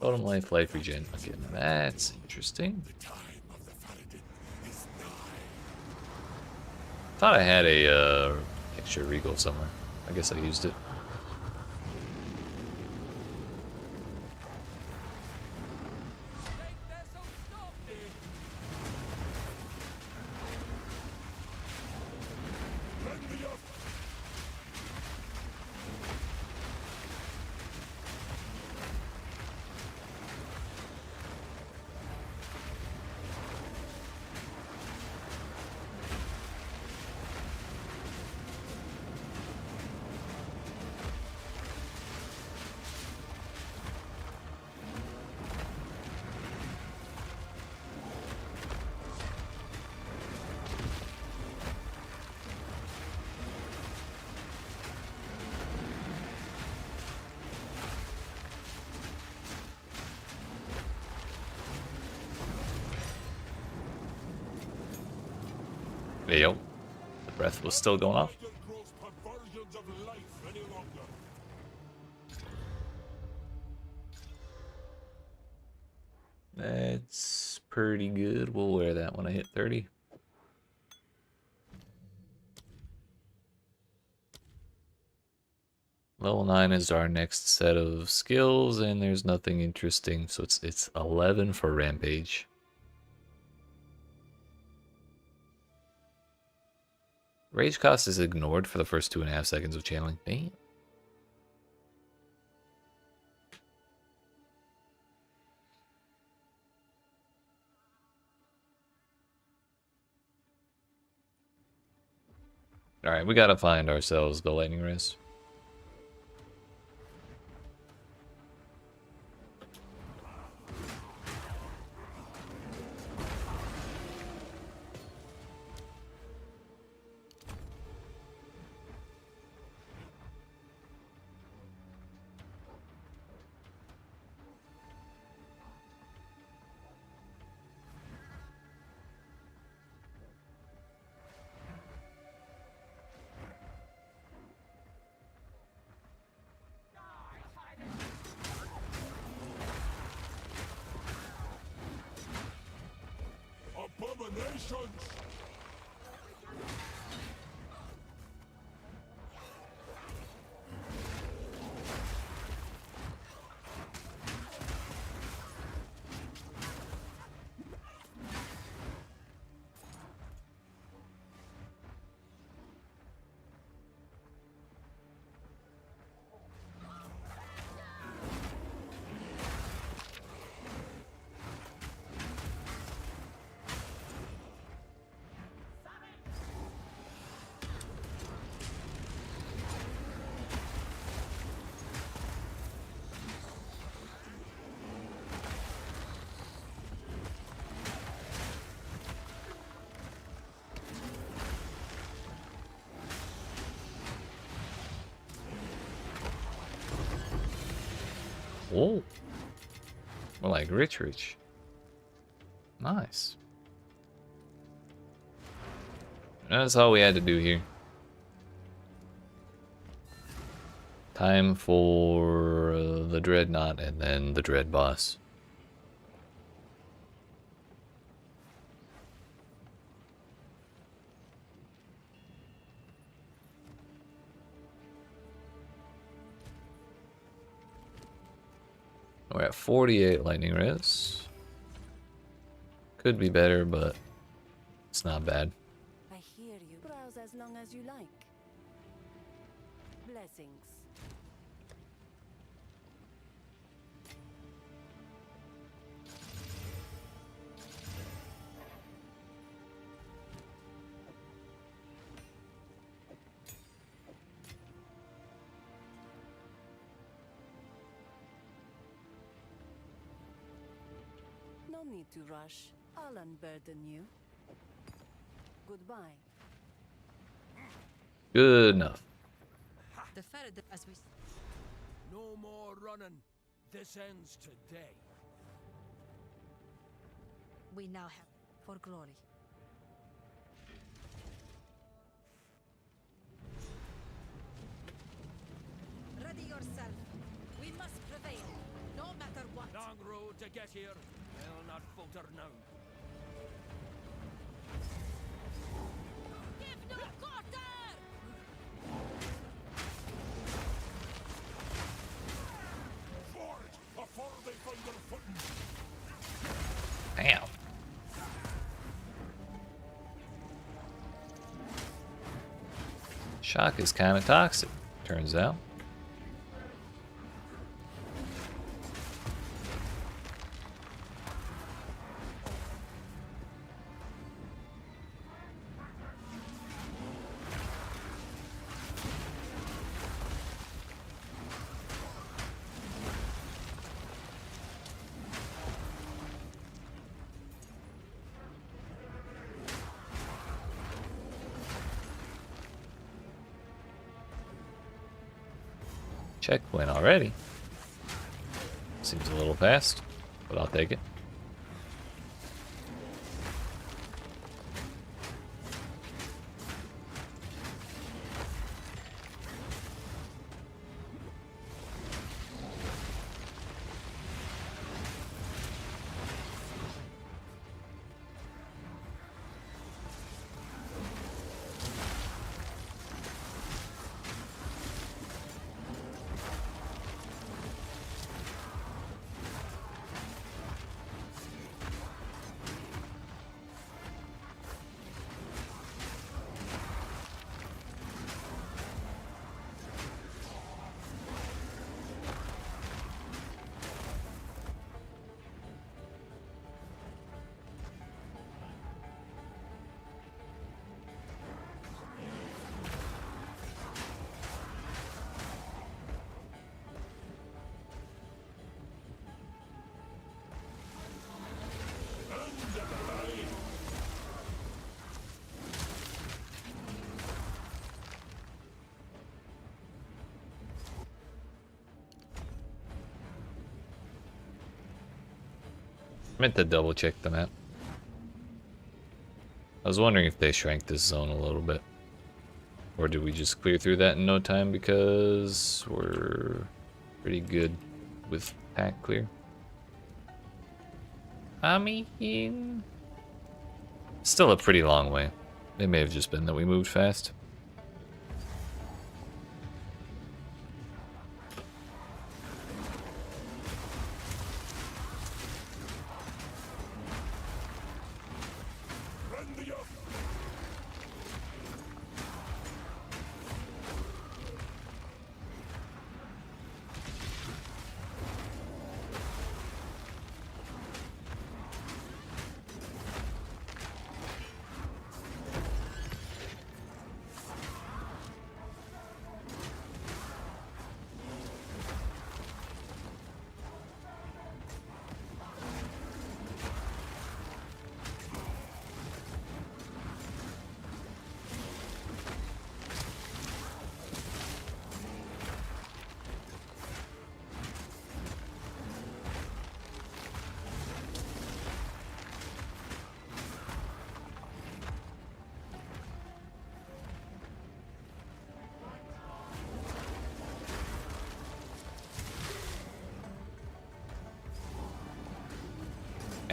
Speaker 1: Bottom life, life regen. Okay, that's interesting.
Speaker 3: The time of the Faradin is nigh.
Speaker 1: Thought I had a extra regal somewhere. I guess I used it. Hey, yo. The breath was still going off. That's pretty good. We'll wear that when I hit 30. Level 9 is our next set of skills, and there's nothing interesting, so it's 11 for Rampage. Rage cost is ignored for the first 2.5 seconds of channeling. Damn. Alright, we gotta find ourselves the lightning race.
Speaker 3: Abominations!
Speaker 1: Oh. More like rich, rich. Nice. That's all we had to do here. Time for the Dreadnought and then the Dread Boss. We're at 48 lightning res. Could be better, but it's not bad.
Speaker 8: I hear you. Browse as long as you like. Blessings. No need to rush. I'll unburden you. Goodbye.
Speaker 1: Good enough.
Speaker 9: The Ferret as we
Speaker 7: No more running. This ends today.
Speaker 9: we now have for glory. Ready yourself. We must prevail, no matter what.
Speaker 7: Long road to get here. I'll not falter now.
Speaker 9: Give no quarter!
Speaker 3: For it, before they find their footing.
Speaker 1: Damn. Shock is kind of toxic, turns out. Checkpoint already. Seems a little fast, but I'll take it. Meant to double check the map. I was wondering if they shrank this zone a little bit. Or did we just clear through that in no time because we're pretty good with pack clear? I mean, still a pretty long way. It may have just been that we moved fast.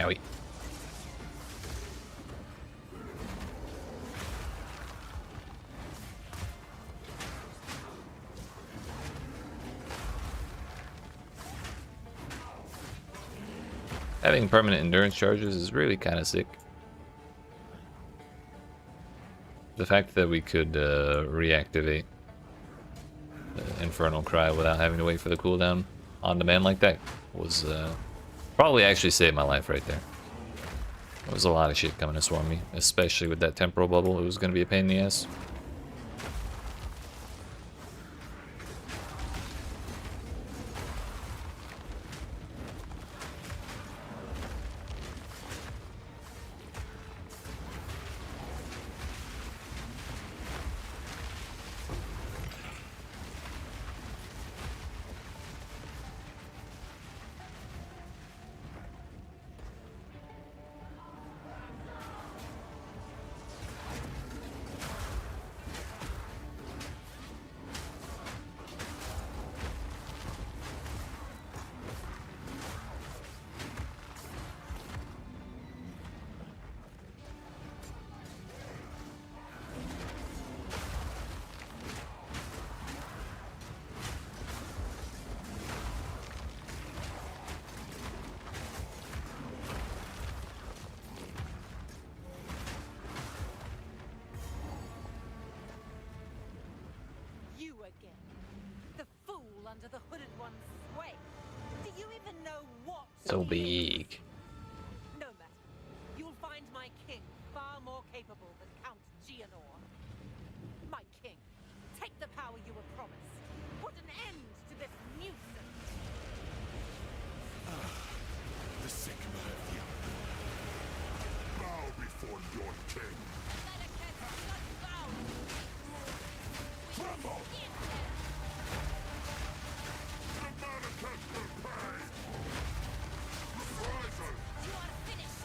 Speaker 1: Owie. Having permanent endurance charges is really kind of sick. The fact that we could reactivate the Infernal Cry without having to wait for the cooldown on demand like that was probably actually saved my life right there. There was a lot of shit coming to swarm me, especially with that temporal bubble. It was going to be a pain in the ass.
Speaker 8: You again. The fool under the hooded one's sway. Do you even know what
Speaker 1: So
Speaker 8: he is?
Speaker 1: big.
Speaker 8: No matter. You'll find my king far more capable than Count Gianor. My king, take the power you were promised. Put an end to this nuisance.
Speaker 3: The Sigma of the bow before your king. Tremble! The Manacus will pay! Reprisal!
Speaker 9: You are finished.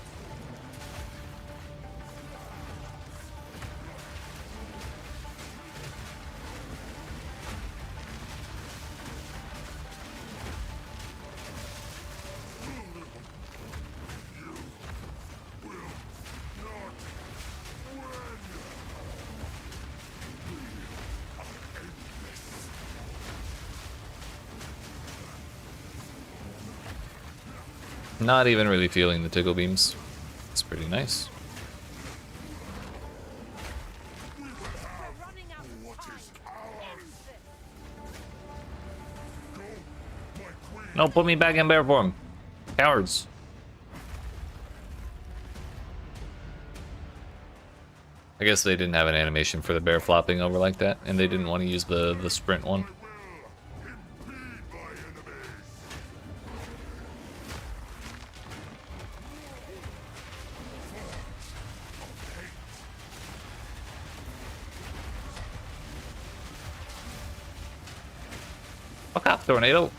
Speaker 1: Not even really feeling the tickle beams. It's pretty nice.
Speaker 8: We're running out of time. End this.
Speaker 1: No, put me back in bear form. Cowards. I guess they didn't have an animation for the bear flopping over like that, and they didn't want to use the sprint one. Fuck off, tornado.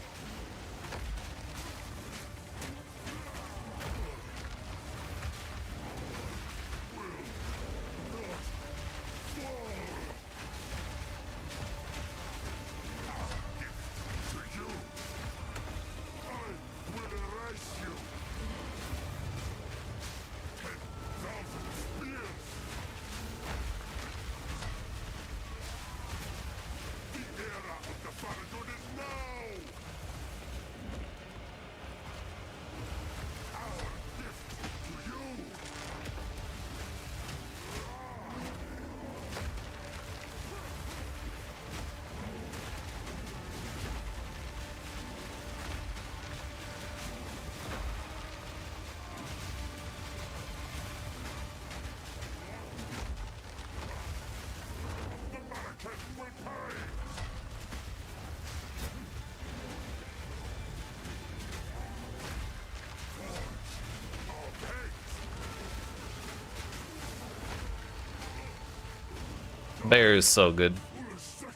Speaker 1: Bear is so good.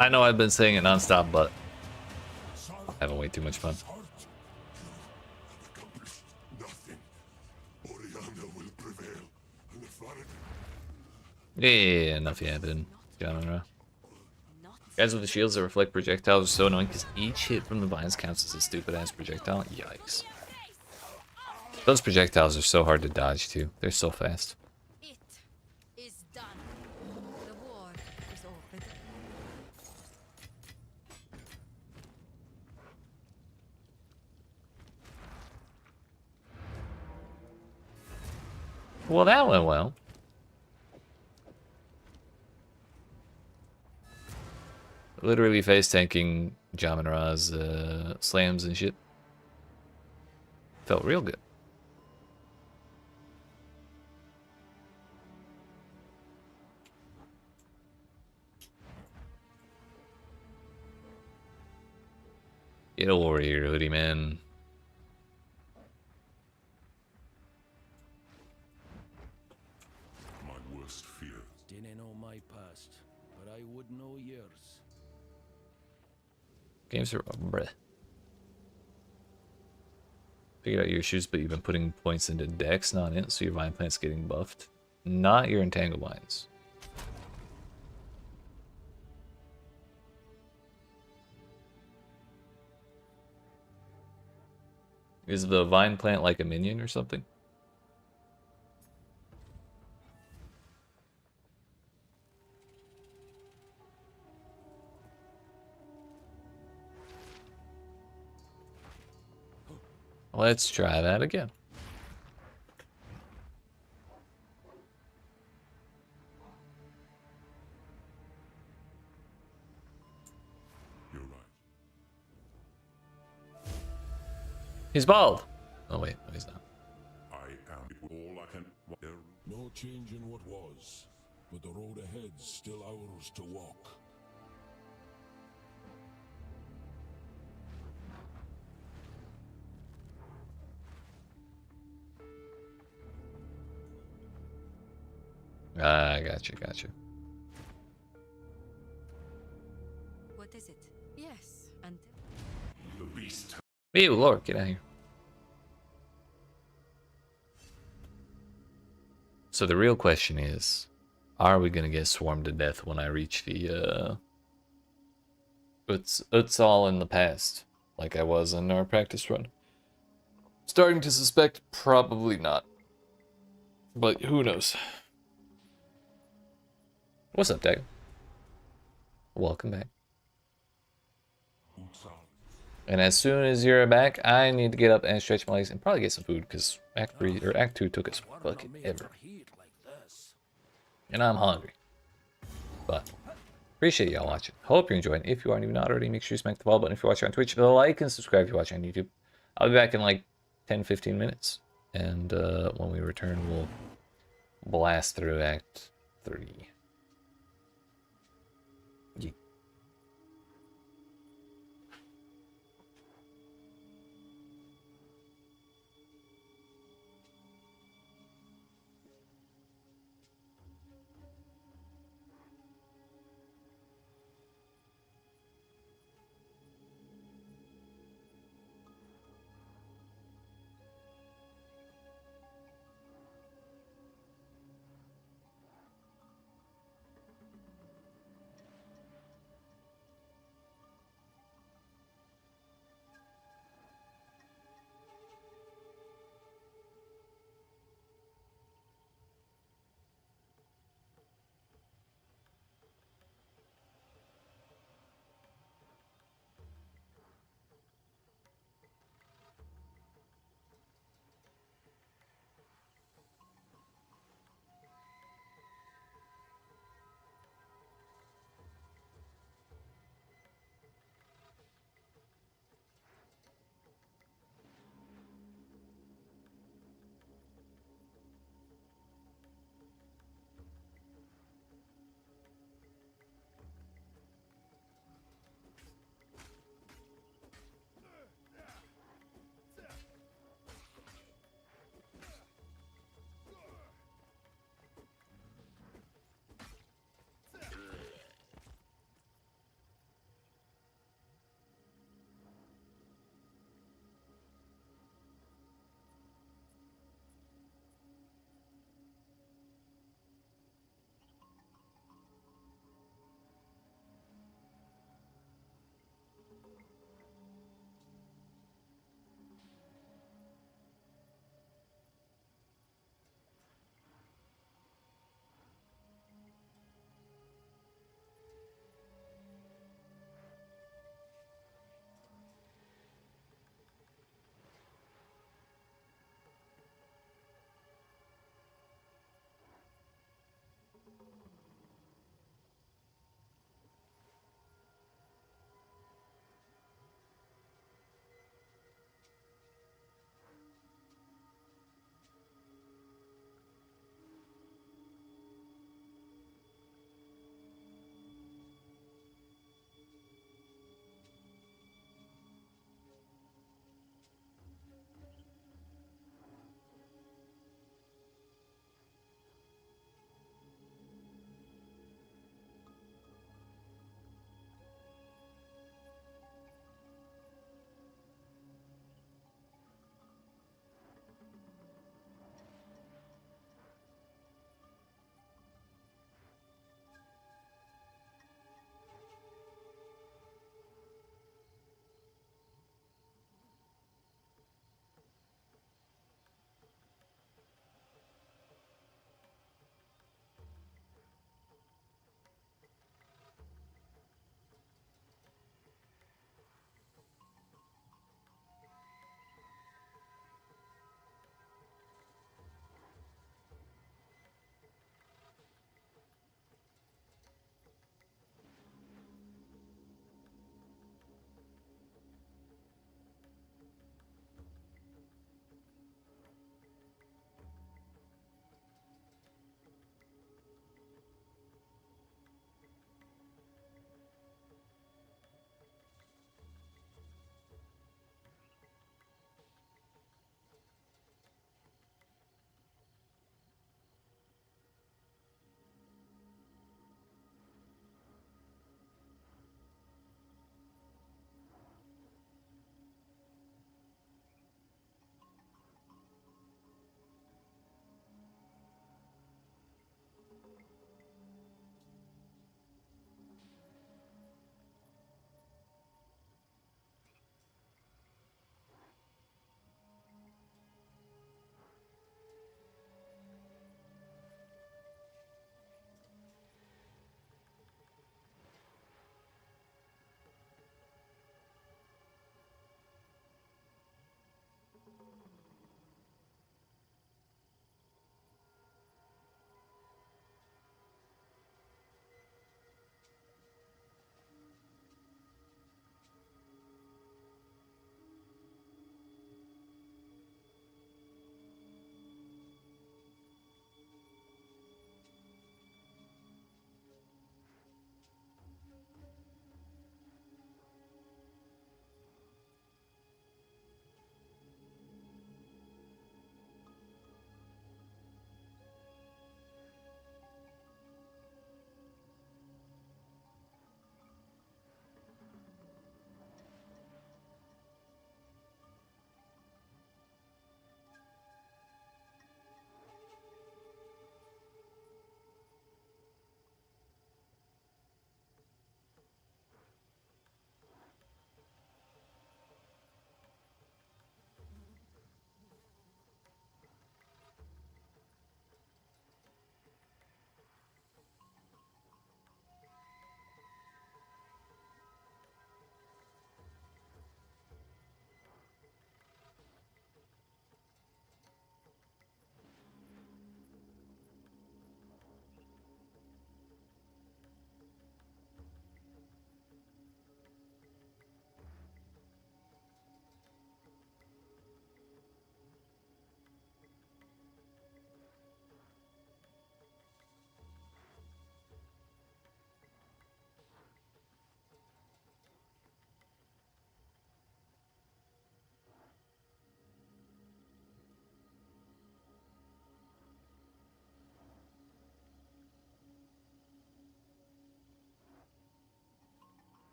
Speaker 1: I know I've been saying it nonstop, but I'm having way too much fun. Yeah, enough yapping. Genre. Guys with the shields that reflect projectiles are so annoying because each hit from the vines counts as a stupid ass projectile. Yikes. Those projectiles are so hard to dodge too. They're so fast.
Speaker 9: It is done. The war is over.
Speaker 1: Well, that went well. Literally face tanking Jamin Ra's slams and shit. Felt real good. Get over here, hoodie man.
Speaker 3: My worst fear.
Speaker 7: Didn't know my past, but I would know yours.
Speaker 1: Games are bruh. Figured out your issues, but you've been putting points into Dex, not in, so your Vine Plant's getting buffed. Not your Entangle Vines. Is the Vine Plant like a minion or something? Let's try that again.
Speaker 3: You're right.
Speaker 1: He's bald. Oh wait, no, he's not.
Speaker 3: I am all I can. No change in what was, but the road ahead's still ours to walk.
Speaker 1: Ah, gotcha.
Speaker 9: What is it? Yes, and
Speaker 3: The beast.
Speaker 1: Ew, Lord, get out of here. So the real question is, are we gonna get swarmed to death when I reach the it's all in the past, like I was in our practice run? Starting to suspect probably not. But who knows? What's up, Dag? Welcome back. And as soon as you're back, I need to get up and stretch my legs and probably get some food because Act 3 or Act 2 took us fucking ever. And I'm hungry. But appreciate y'all watching. Hope you're enjoying. If you aren't even already, make sure you smack the bell button if you're watching on Twitch. Like and subscribe if you're watching on YouTube. I'll be back in like 10-15 minutes. And when we return, we'll blast through Act 3. Yeah.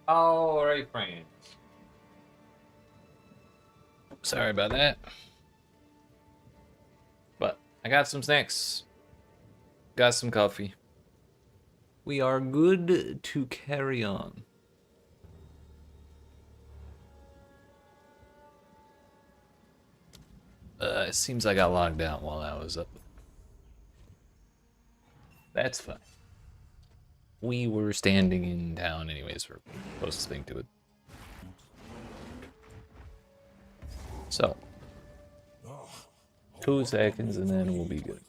Speaker 1: Alright, friends. Sorry about that. But I got some snacks. Got some coffee. We are good to carry on. It seems I got logged out while I was up. That's fine. We were standing in town anyways for closest thing to it. So, 2 seconds and then we'll be good.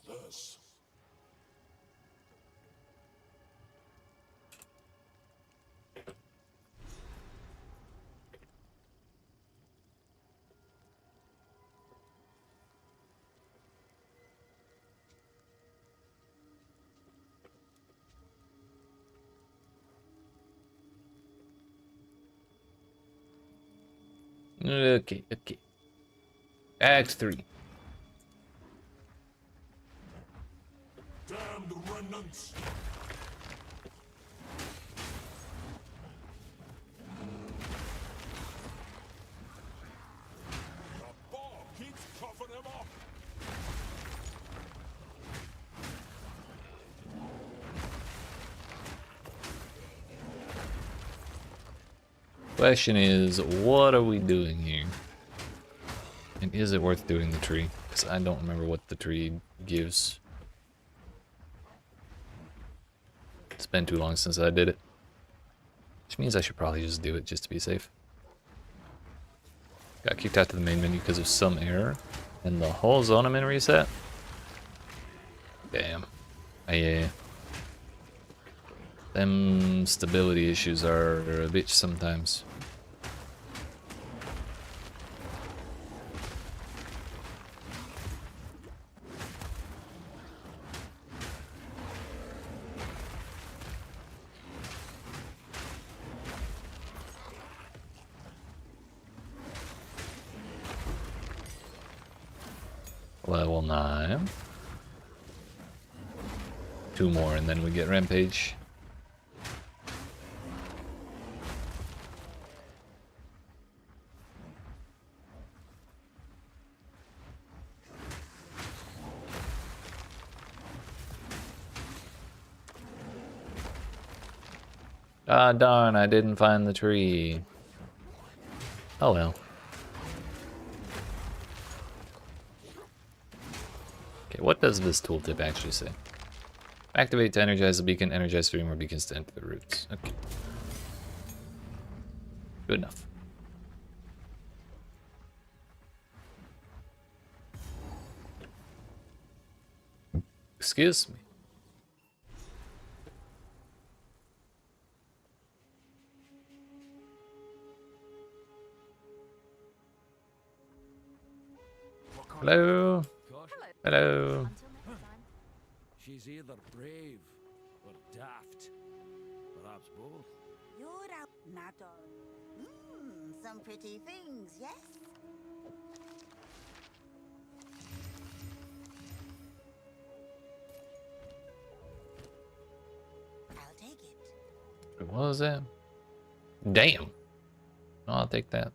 Speaker 1: Okay, okay. Act 3.
Speaker 3: Damn the remnants! The bar keeps coughing him up!
Speaker 1: Question is, what are we doing here? And is it worth doing the tree? Because I don't remember what the tree gives. It's been too long since I did it. Which means I should probably just do it just to be safe. Got kicked out to the main menu because of some error. And the whole zone I'm in reset? Damn. Yeah. Them stability issues are a bitch sometimes. Level 9. 2 more and then we get Rampage. Ah, darn, I didn't find the tree. Oh well. Okay, what does this tooltip actually say? Activate to energize the beacon, energize 3 more beacons to enter the roots. Okay. Good enough. Excuse me. Hello. Hello.
Speaker 7: She's either brave or daft. Perhaps both.
Speaker 10: You're out, Nato. Some pretty things, yes? I'll take it.
Speaker 1: What was that? Damn. No, I'll take that.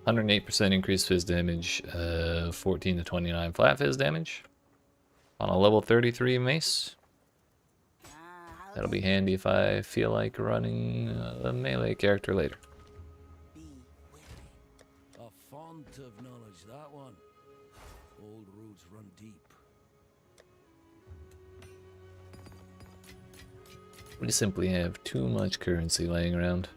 Speaker 1: 108% increased fizz damage, 14 to 29 flat fizz damage on a level 33 mace. That'll be handy if I feel like running a melee character later.
Speaker 7: A font of knowledge, that one. Old roots run deep.
Speaker 1: We simply have too much currency laying around.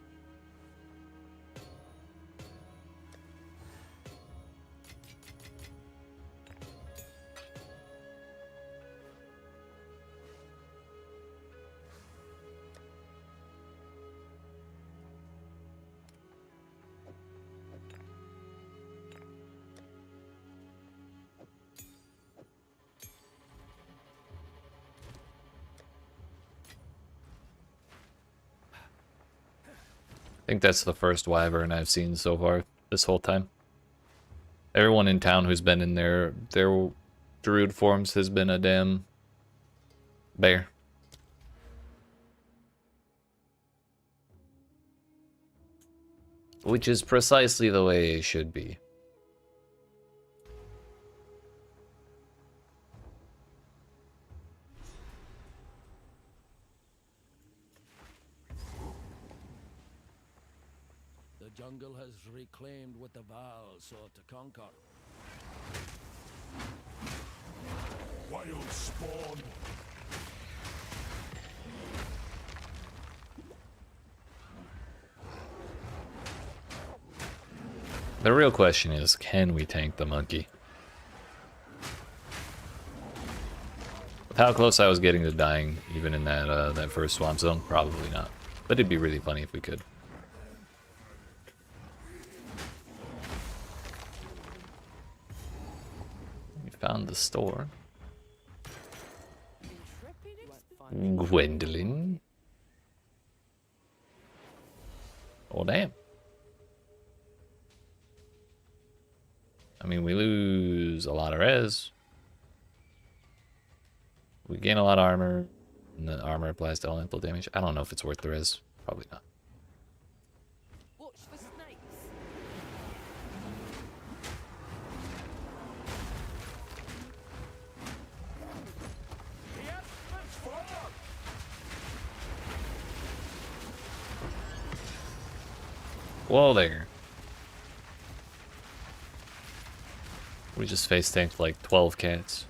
Speaker 1: I think that's the first wyvern I've seen so far this whole time. Everyone in town who's been in their druid forms has been a damn bear. Which is precisely the way it should be.
Speaker 7: The jungle has reclaimed what the Vaal sought to conquer.
Speaker 3: Wild spawn.
Speaker 1: The real question is, can we tank the monkey? With how close I was getting to dying, even in that that first swamp zone, probably not. But it'd be really funny if we could. We found the store. Gwendolyn. Oh damn. I mean, we lose a lot of res. We gain a lot of armor. And the armor applies to elemental damage. I don't know if it's worth the res. Probably not.
Speaker 8: Watch for snakes.
Speaker 1: Whoa there. We just face tanked like 12 cats.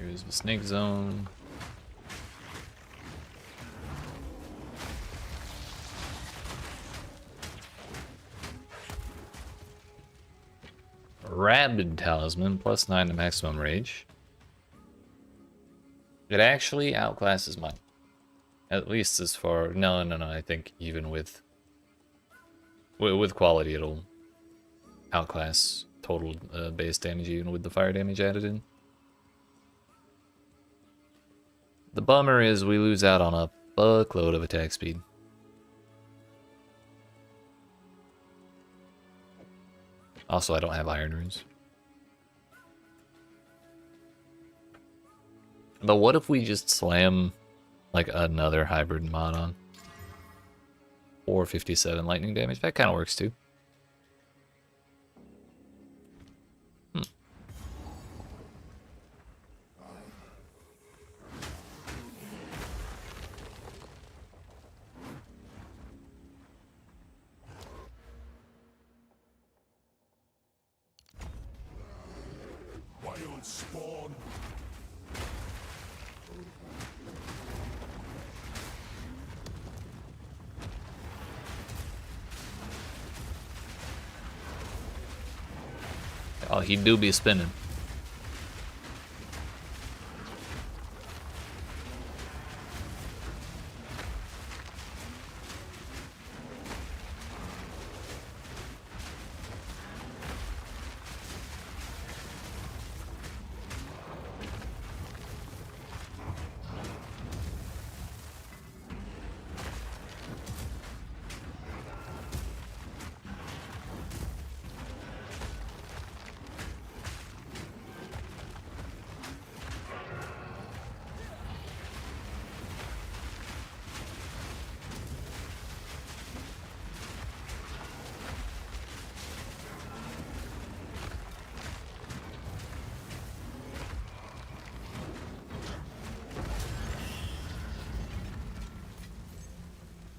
Speaker 1: Here's the snake zone. Rabid Talisman, +9 to maximum rage. It actually outclasses mine. At least as far... No, I think even with quality it'll outclass total base damage even with the fire damage added in. The bummer is we lose out on a buckload of attack speed. Also, I don't have iron runes. But what if we just slam like another hybrid mod on? Or 57 lightning damage? That kind of works too.
Speaker 3: Wild spawn.
Speaker 1: Oh, he do be spinning.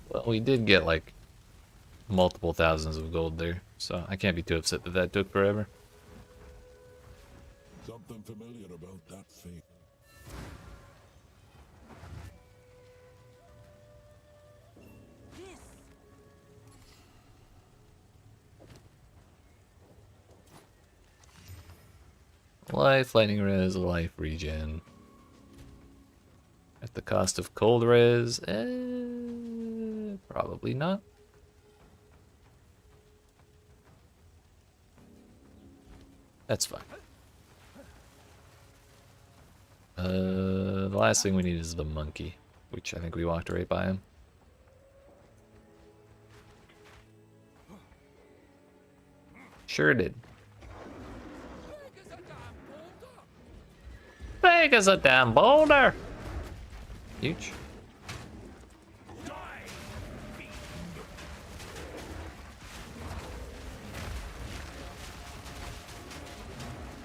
Speaker 1: Well, we did get like multiple thousands of gold there, so I can't be too upset that that took forever.
Speaker 3: Something familiar about that thing.
Speaker 1: Life, lightning res, life regen. At the cost of cold res? Probably not. That's fine. The last thing we need is the monkey, which I think we walked right by him. Sure did. Big as a damn boulder! Huge.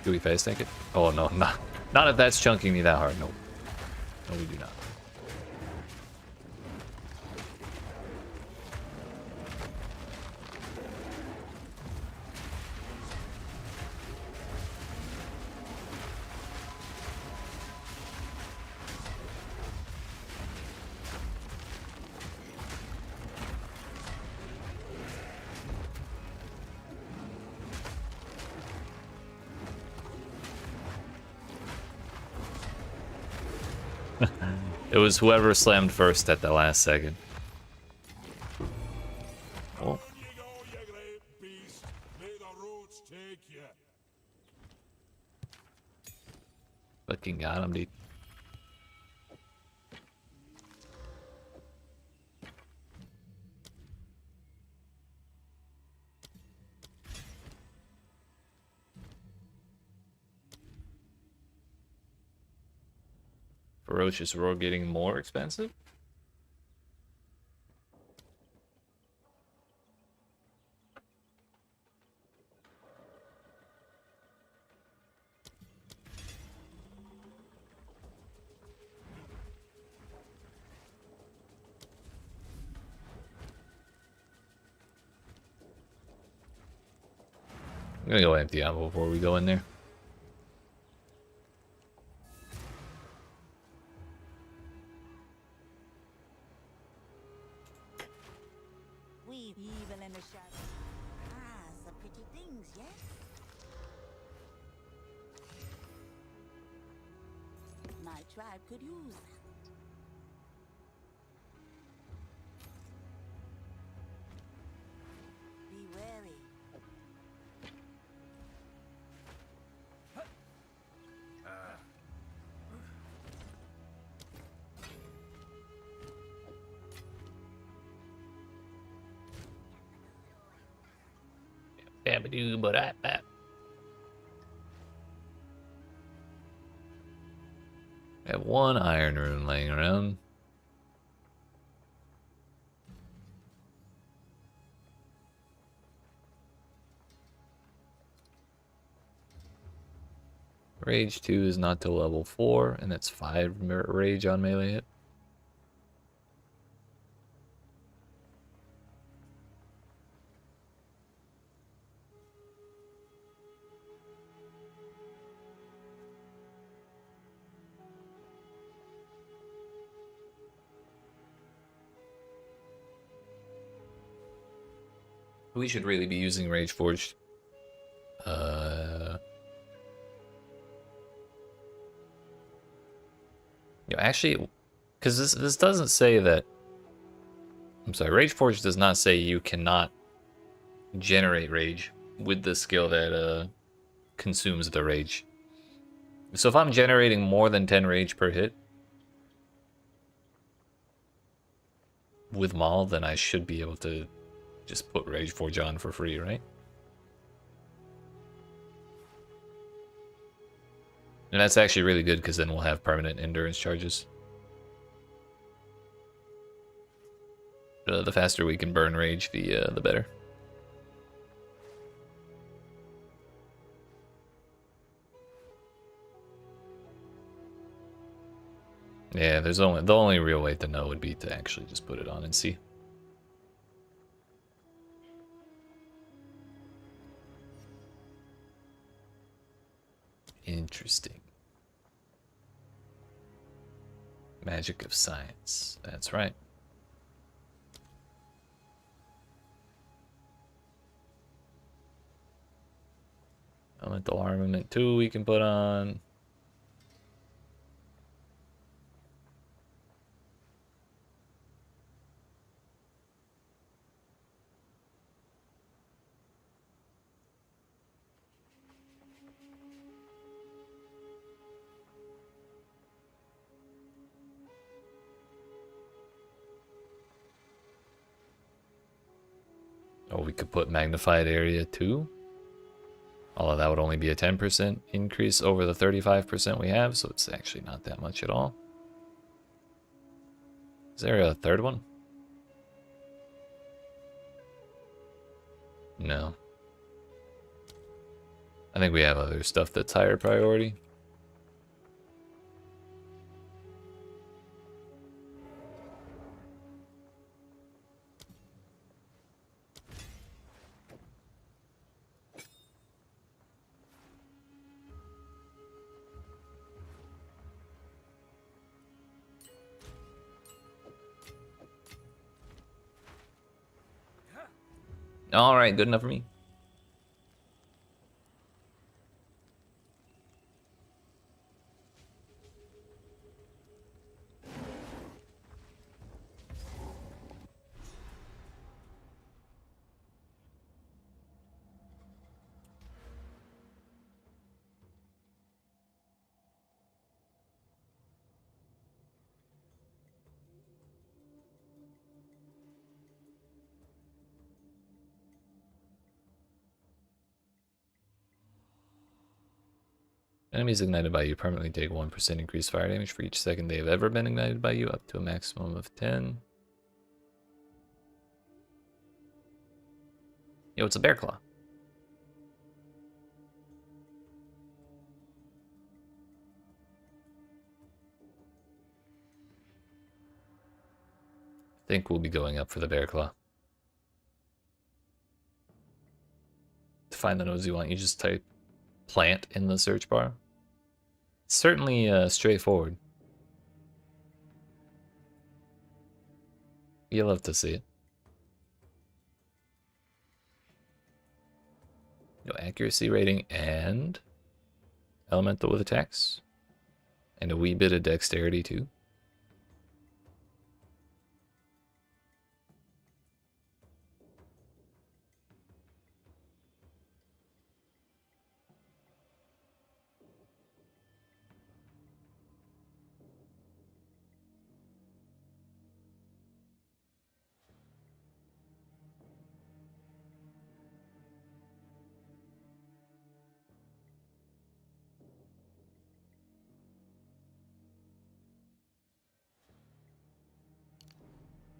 Speaker 1: Do we face tank it? Oh no, not if that's chunking me that hard. No. No, we do not. It was whoever slammed first at the last second. Oh. Fucking got him, dude. Ferocious Roar getting more expensive? I'm gonna go empty ammo before we go in there.
Speaker 10: We evil in the shadows. Ah, some pretty things, yes? My tribe could use that. Be wary.
Speaker 1: Babadoo, but I bap. I have one iron rune laying around. Rage 2 is not till level 4, and that's 5 rage on melee hit. We should really be using Rage Forged. Actually, because this doesn't say that. I'm sorry, Rage Forged does not say you cannot generate rage with the skill that consumes the rage. So if I'm generating more than 10 rage per hit with Maul, then I should be able to just put Rage Forge on for free, right? And that's actually really good because then we'll have permanent endurance charges. The faster we can burn rage, the better. Yeah, there's the only real way to know would be to actually just put it on and see. Interesting. Magic of science. That's right. Elemental armament 2 we can put on. Oh, we could put magnified area 2. Although that would only be a 10% increase over the 35% we have, so it's actually not that much at all. Is there a third one? No. I think we have other stuff that's higher priority. All right, good enough for me. Enemies ignited by you permanently take 1% increased fire damage for each second they have ever been ignited by you, up to a maximum of 10. Yo, it's a bear claw. I think we'll be going up for the bear claw. To find the nodes you want, you just type plant in the search bar. It's certainly straightforward. You'll love to see it. No accuracy rating and elemental with attacks. And a wee bit of dexterity too.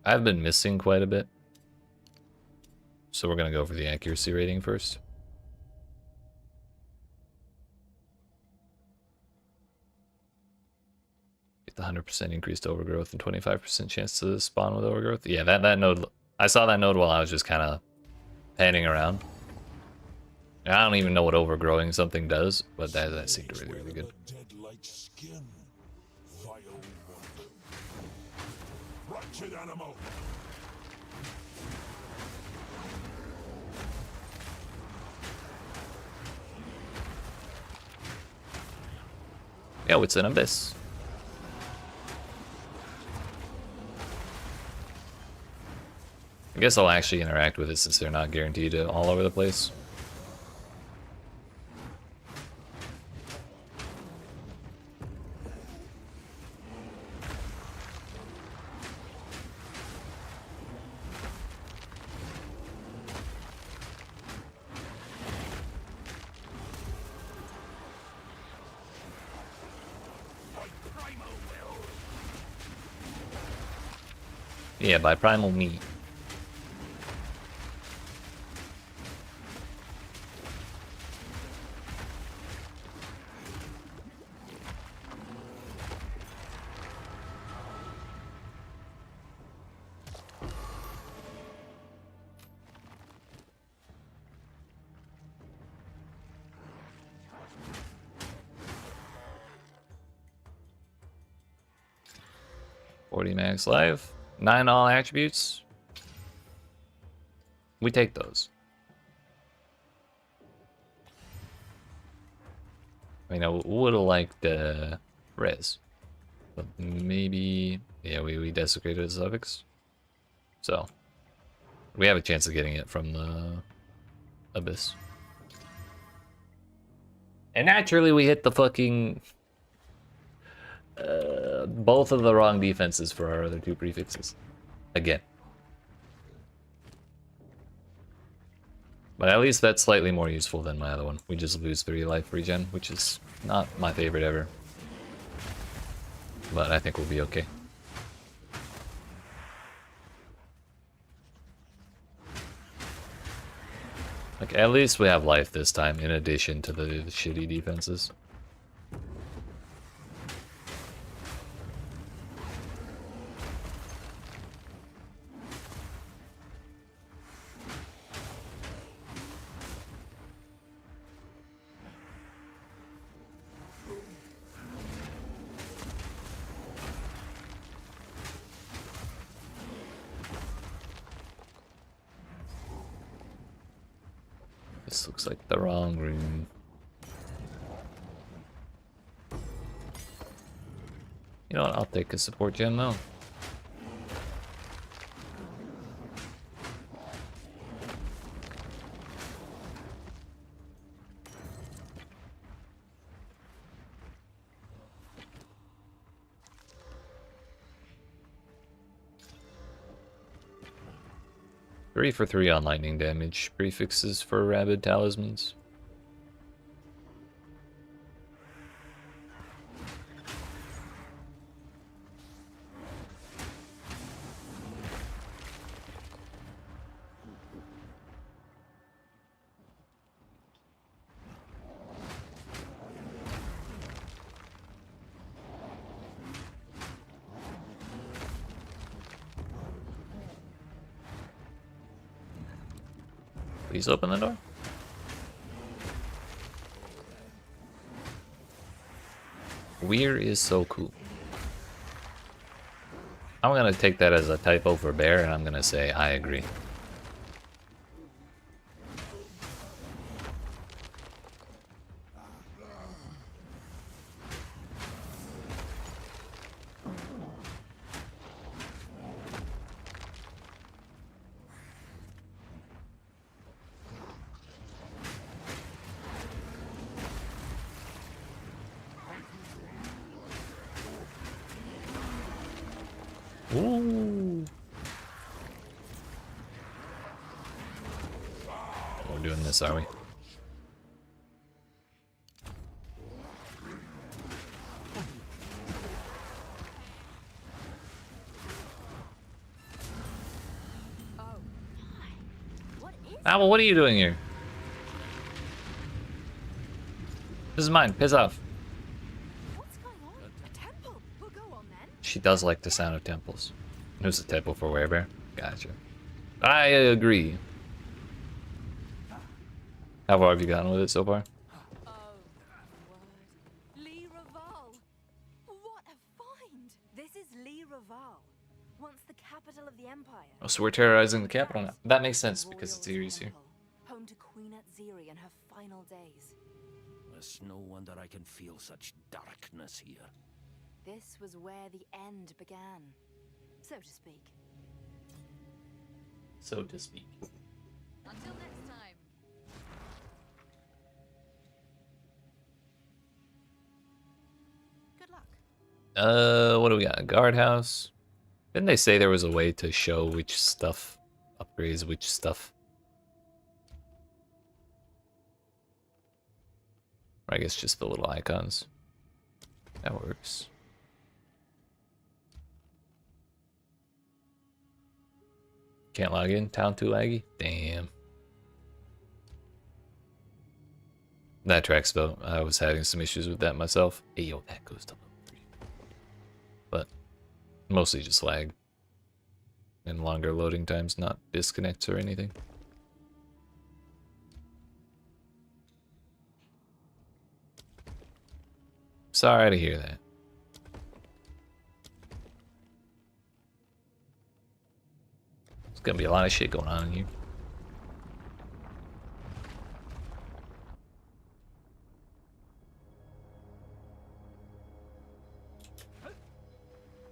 Speaker 1: I've been missing quite a bit. So we're going to go for the accuracy rating first. Get the 100% increased overgrowth and 25% chance to spawn with overgrowth. Yeah, that node, I saw that node while I was just kind of panning around. And I don't even know what overgrowing something does, but that seemed really, really good.
Speaker 3: Animal.
Speaker 1: Yo, it's an abyss. I guess I'll actually interact with it since they're not guaranteed all over the place. Yeah, by primal meat. 40 max life. 9 all attributes. We take those. I mean, I would have liked res. But maybe... Yeah, we desecrated the suffix. So, we have a chance of getting it from the Abyss. And naturally, we hit the fucking... both of the wrong defenses for our other two prefixes. Again. But at least that's slightly more useful than my other one. We just lose 3 life regen, which is not my favorite ever. But I think we'll be okay. Like, at least we have life this time, in addition to the shitty defenses. This looks like the wrong room. You know what? I'll take a support gem though. Three for 3 on lightning damage. Prefixes for rabid talismans. Please open the door. Weir is so cool. I'm gonna take that as a typo for bear, and I'm gonna say I agree. Ooh. We're doing this, are we? Ah, well, what are you doing here? This is mine. Piss off. She does like the sound of temples. Who's the temple for werebear? Gotcha. I agree. How far have you gotten with it so far?
Speaker 5: Oh, word. Lee Raval. What a find! This is Lee Raval, once the capital of the empire.
Speaker 1: Oh, so we're terrorizing the capital now. That makes sense because it's Ares here.
Speaker 5: Home to Queen Atziri in her final days.
Speaker 7: It's no wonder I can feel such darkness here.
Speaker 5: This was where the end began, so to speak.
Speaker 1: So to speak.
Speaker 5: Until next time. Good luck.
Speaker 1: What do we got? A guardhouse. Didn't they say there was a way to show which stuff upgrades which stuff? Or I guess just the little icons. That works. Can't log in? Town too laggy? Damn. That tracks though. I was having some issues with that myself. Hey yo, that goes to level 3. But mostly just lag. And longer loading times, not disconnects or anything. Sorry to hear that. There's gonna be a lot of shit going on in here.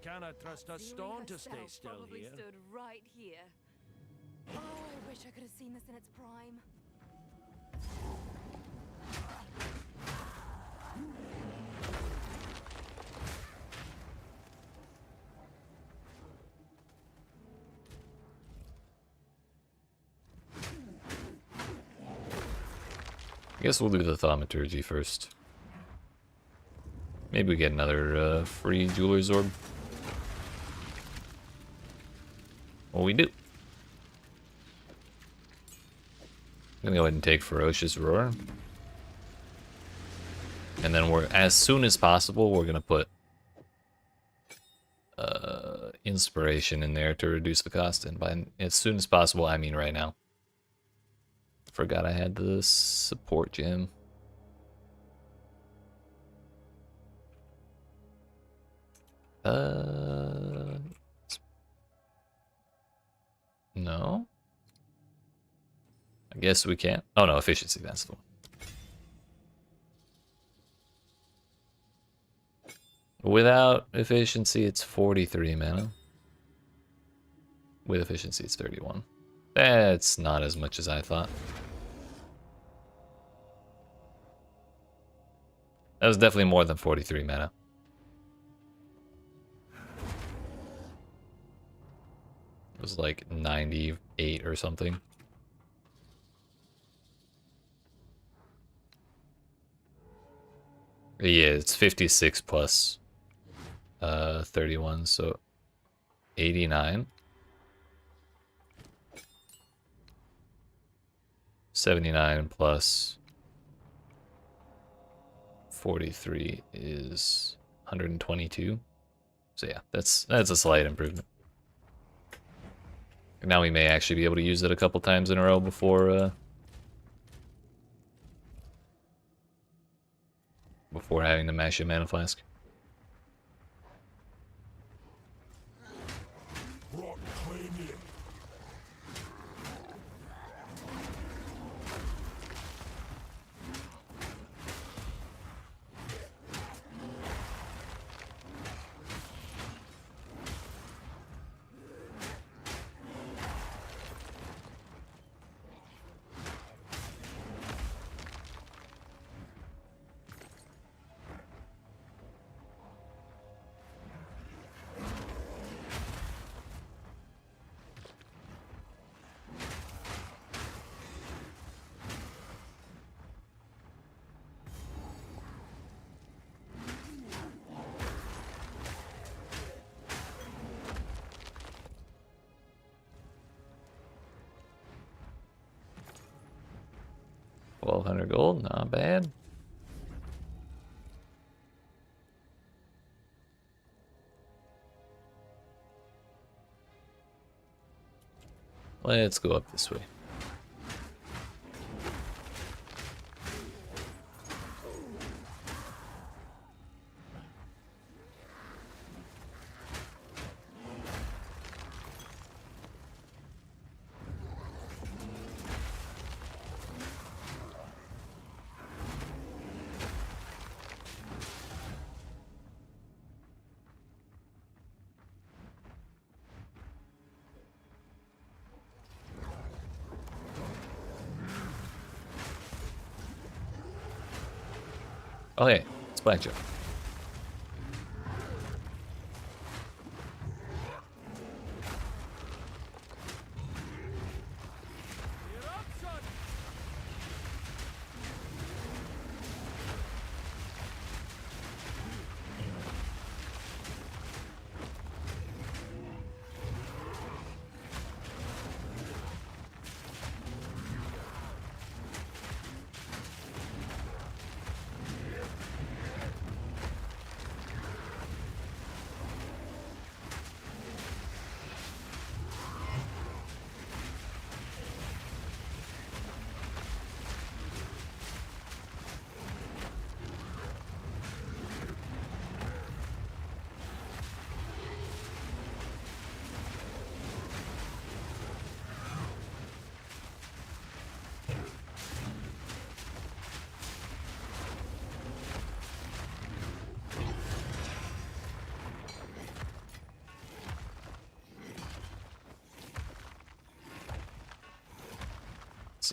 Speaker 7: Cannot trust a stone to stay still
Speaker 5: probably
Speaker 7: here.
Speaker 5: stood right here. Oh, I wish I could have seen this in its prime.
Speaker 1: I guess we'll do the thaumaturgy first. Maybe we get another free jeweler's orb. Well, we do. I'm gonna go ahead and take Ferocious Roar. And then as soon as possible, we're gonna put Inspiration in there to reduce the cost. And by as soon as possible, I mean right now. Forgot I had the support gem. No. I guess we can't. Oh no, efficiency, that's the one. Without efficiency, it's 43 mana. With efficiency, it's 31. That's not as much as I thought. That was definitely more than 43 mana. It was like 98 or something. Yeah, it's 56 plus 31, so 89. 79 plus 43 is 122. So yeah, that's a slight improvement. Now we may actually be able to use it a couple times in a row before having to mash a mana flask.
Speaker 3: Rot claim it.
Speaker 1: $1,200 gold, not bad. Let's go up this way. Oh hey, it's Blackjack.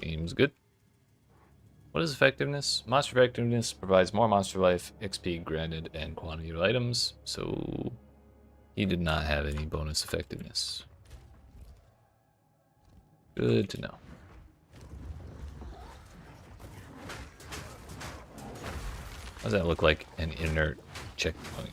Speaker 1: Seems good. What is effectiveness? Monster effectiveness provides more monster life, XP granted, and quantity of items. So he did not have any bonus effectiveness. Good to know. How does that look like an inert checkpoint?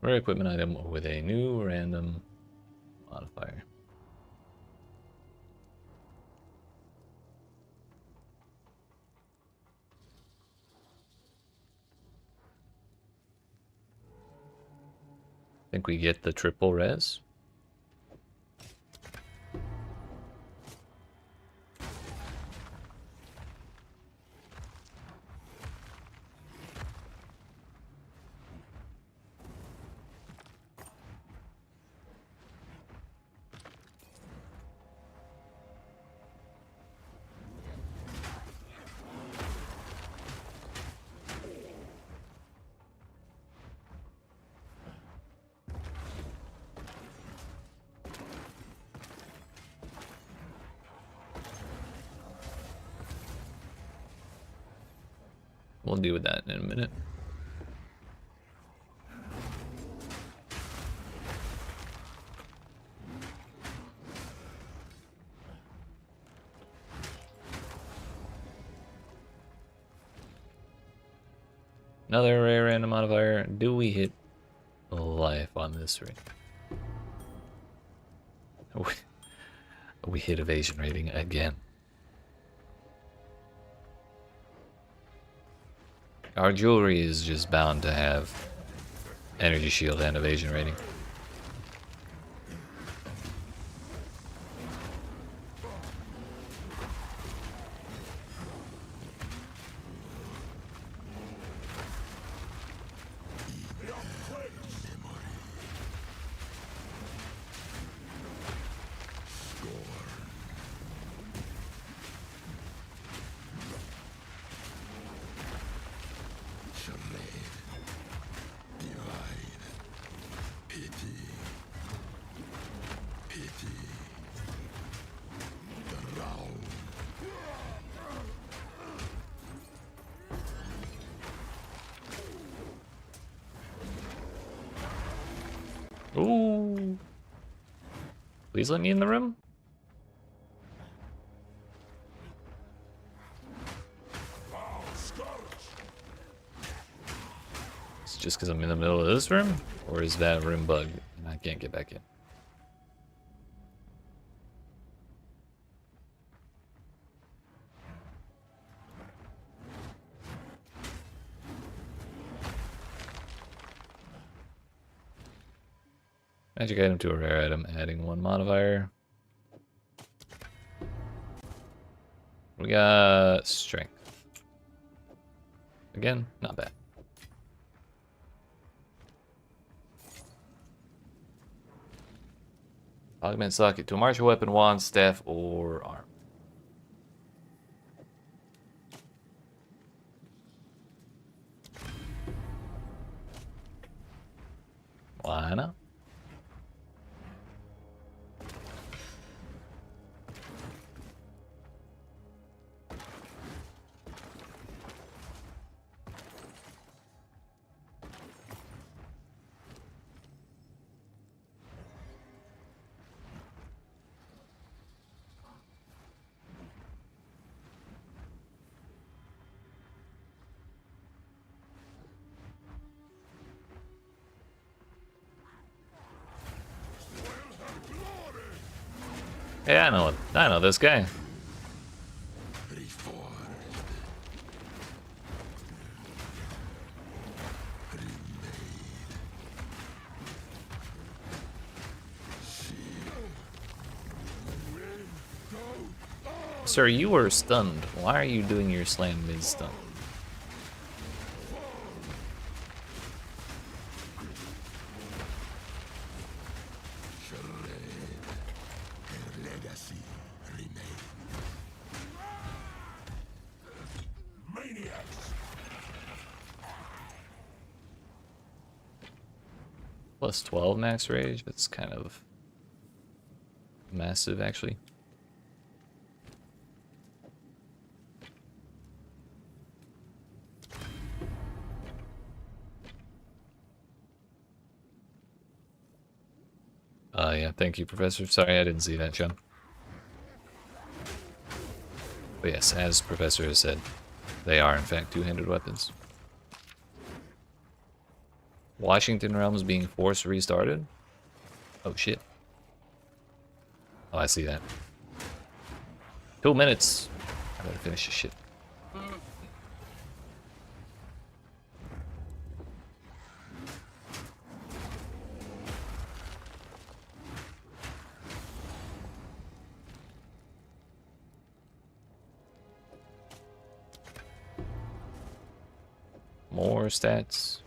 Speaker 1: Rare equipment item with a new random modifier. Think we get the triple res? We'll deal with that in a minute. Another rare random modifier. Do we hit life on this ring? We hit evasion rating again. Our jewelry is just bound to have energy shield and evasion rating. Ooh. Please let me in the room. It's just because I'm in the middle of this room? Or is that room bugged and I can't get back in? Magic item to a rare item, adding one modifier. We got strength. Again, not bad. Augment socket to a martial weapon, wand, staff, or arm. Why not? Yeah, I know this guy. Sir, you were stunned. Why are you doing your slam mid-stun? Plus 12 max rage. That's kind of massive, actually. Yeah, thank you, Professor. Sorry, I didn't see that, John. But yes, as Professor has said, they are in fact two-handed weapons. Washington Realms being force restarted? Oh shit. Oh, I see that. 2 minutes. I better finish this shit. More stats.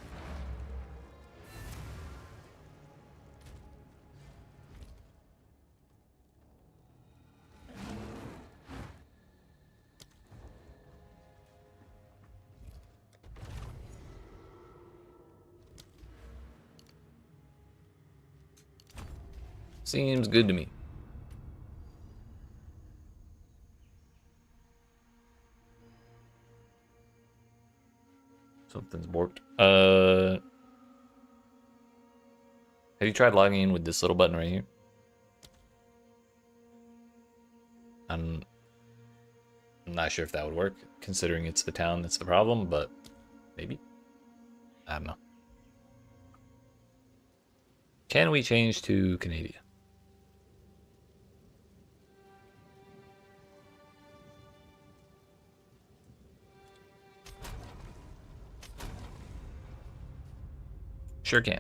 Speaker 1: Seems good to me. Something's borked. Have you tried logging in with this little button right here? I'm not sure if that would work, considering it's the town that's the problem, but maybe. I don't know. Can we change to Canada? Sure can.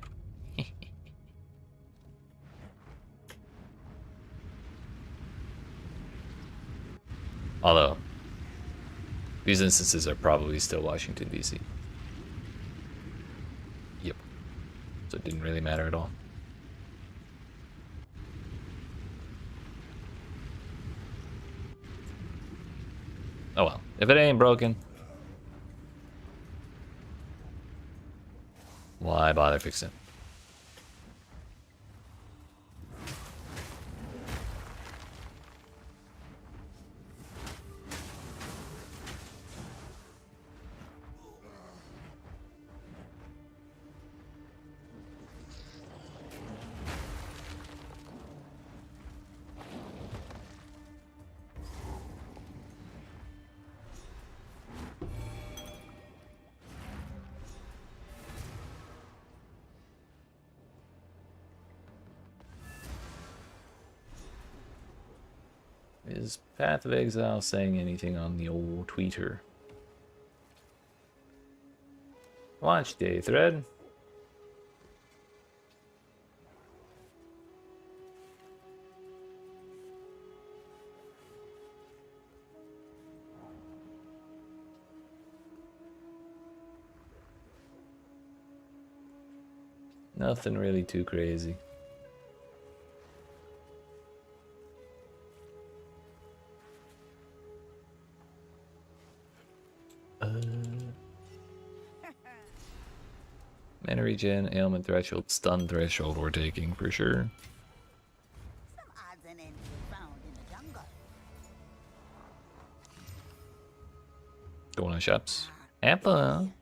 Speaker 1: Although, these instances are probably still Washington, D.C. Yep. So it didn't really matter at all. Oh well. If it ain't broken, why bother fixing it? Is Path of Exile saying anything on the old tweeter? Launch day thread. Nothing really too crazy. Mana regen, ailment threshold, stun threshold we're taking for sure.
Speaker 10: Some odds and ends were found in the jungle.
Speaker 1: Going on shops. Apple.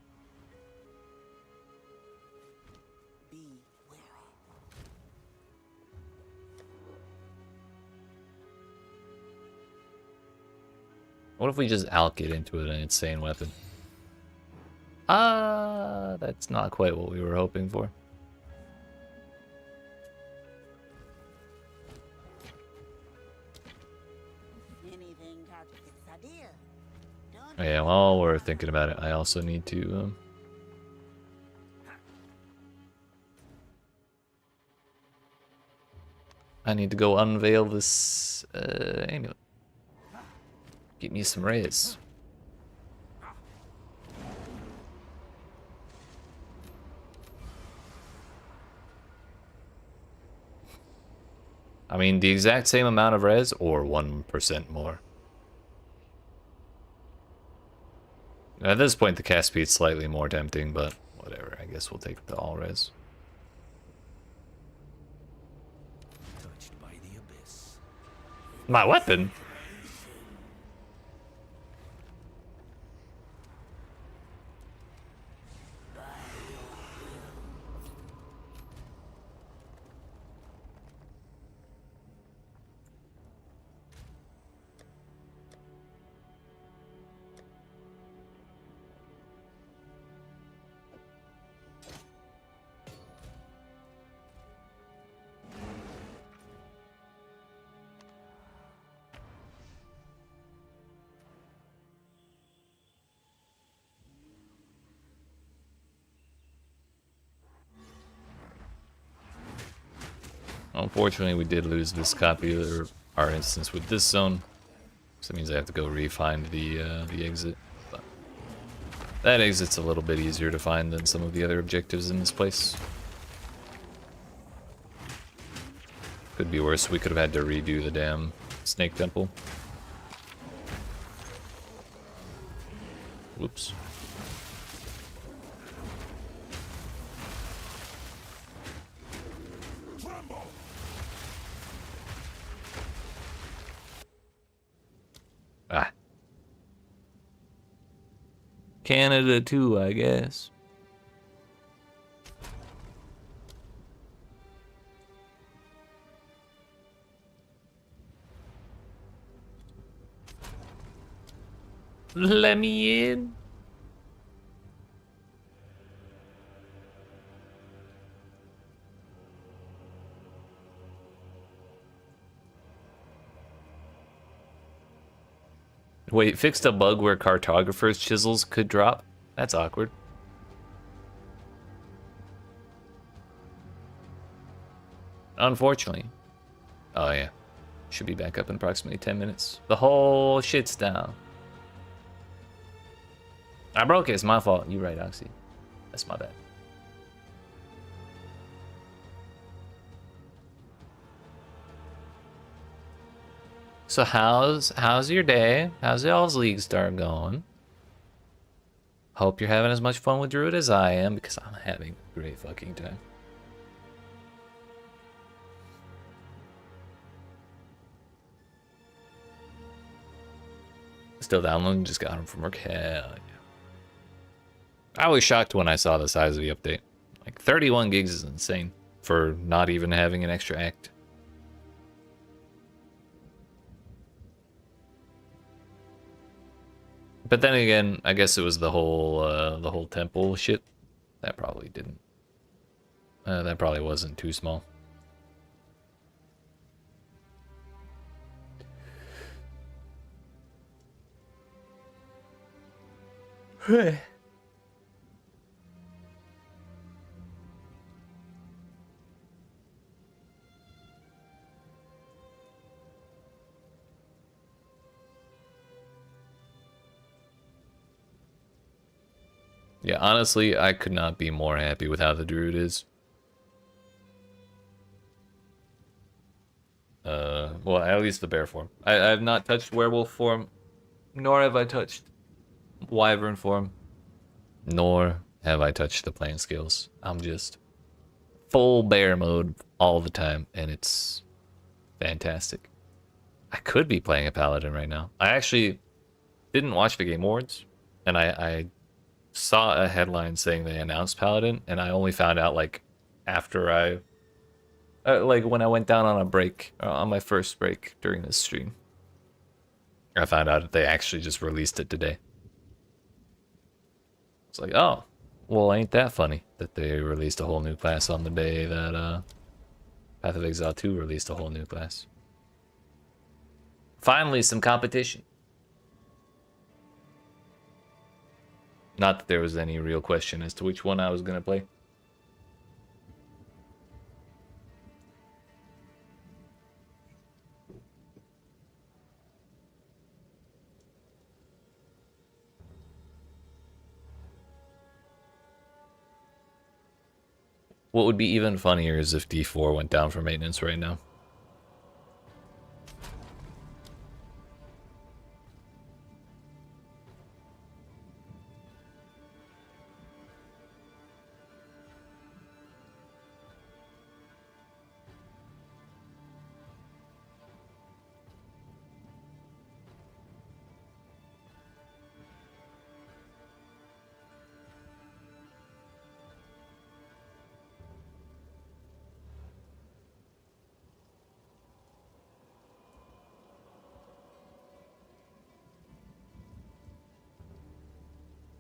Speaker 10: Be wary.
Speaker 1: What if we just alk it into an insane weapon? That's not quite what we were hoping for.
Speaker 10: Anything catches its idea. Don't
Speaker 1: Oh, yeah, while we're thinking about it, I also need to I need to go unveil this amulet. Get me some res. I mean, the exact same amount of res or 1% more. At this point, the cast speed's slightly more tempting, but whatever. I guess we'll take the all res. My weapon? Unfortunately, we did lose this copy of our instance with this zone, so that means I have to go re-find the exit. But that exit's a little bit easier to find than some of the other objectives in this place. Could be worse. We could have had to redo the damn snake temple. Whoops. Ah. Canada too, I guess. Let me in. Wait, fixed a bug where cartographers' chisels could drop? That's awkward. Unfortunately. Oh yeah. Should be back up in approximately 10 minutes. The whole shit's down. I broke it, it's my fault. You're right, Oxy. That's my bad. So how's your day? How's y'all's Leaguestart going? Hope you're having as much fun with Druid as I am, because I'm having a great fucking time. Still downloading, just got him from work. Hell yeah. I was shocked when I saw the size of the update. Like 31 gigs is insane for not even having an extra act. But then again, I guess it was the whole temple shit. That probably didn't. That probably wasn't too small. Yeah, honestly, I could not be more happy with how the Druid is. Well, at least the bear form. I have not touched werewolf form, nor have I touched wyvern form, nor have I touched the plant skills. I'm just full bear mode all the time, and it's fantastic. I could be playing a paladin right now. I actually didn't watch the Game Awards, and I saw a headline saying they announced paladin, and I only found out like after I like when I went down on a break, on my first break during this stream. I found out that they actually just released it today. It's like, oh, well, ain't that funny that they released a whole new class on the day that Path of Exile 2 released a whole new class. Finally, some competition. Not that there was any real question as to which one I was going to play. What would be even funnier is if D4 went down for maintenance right now.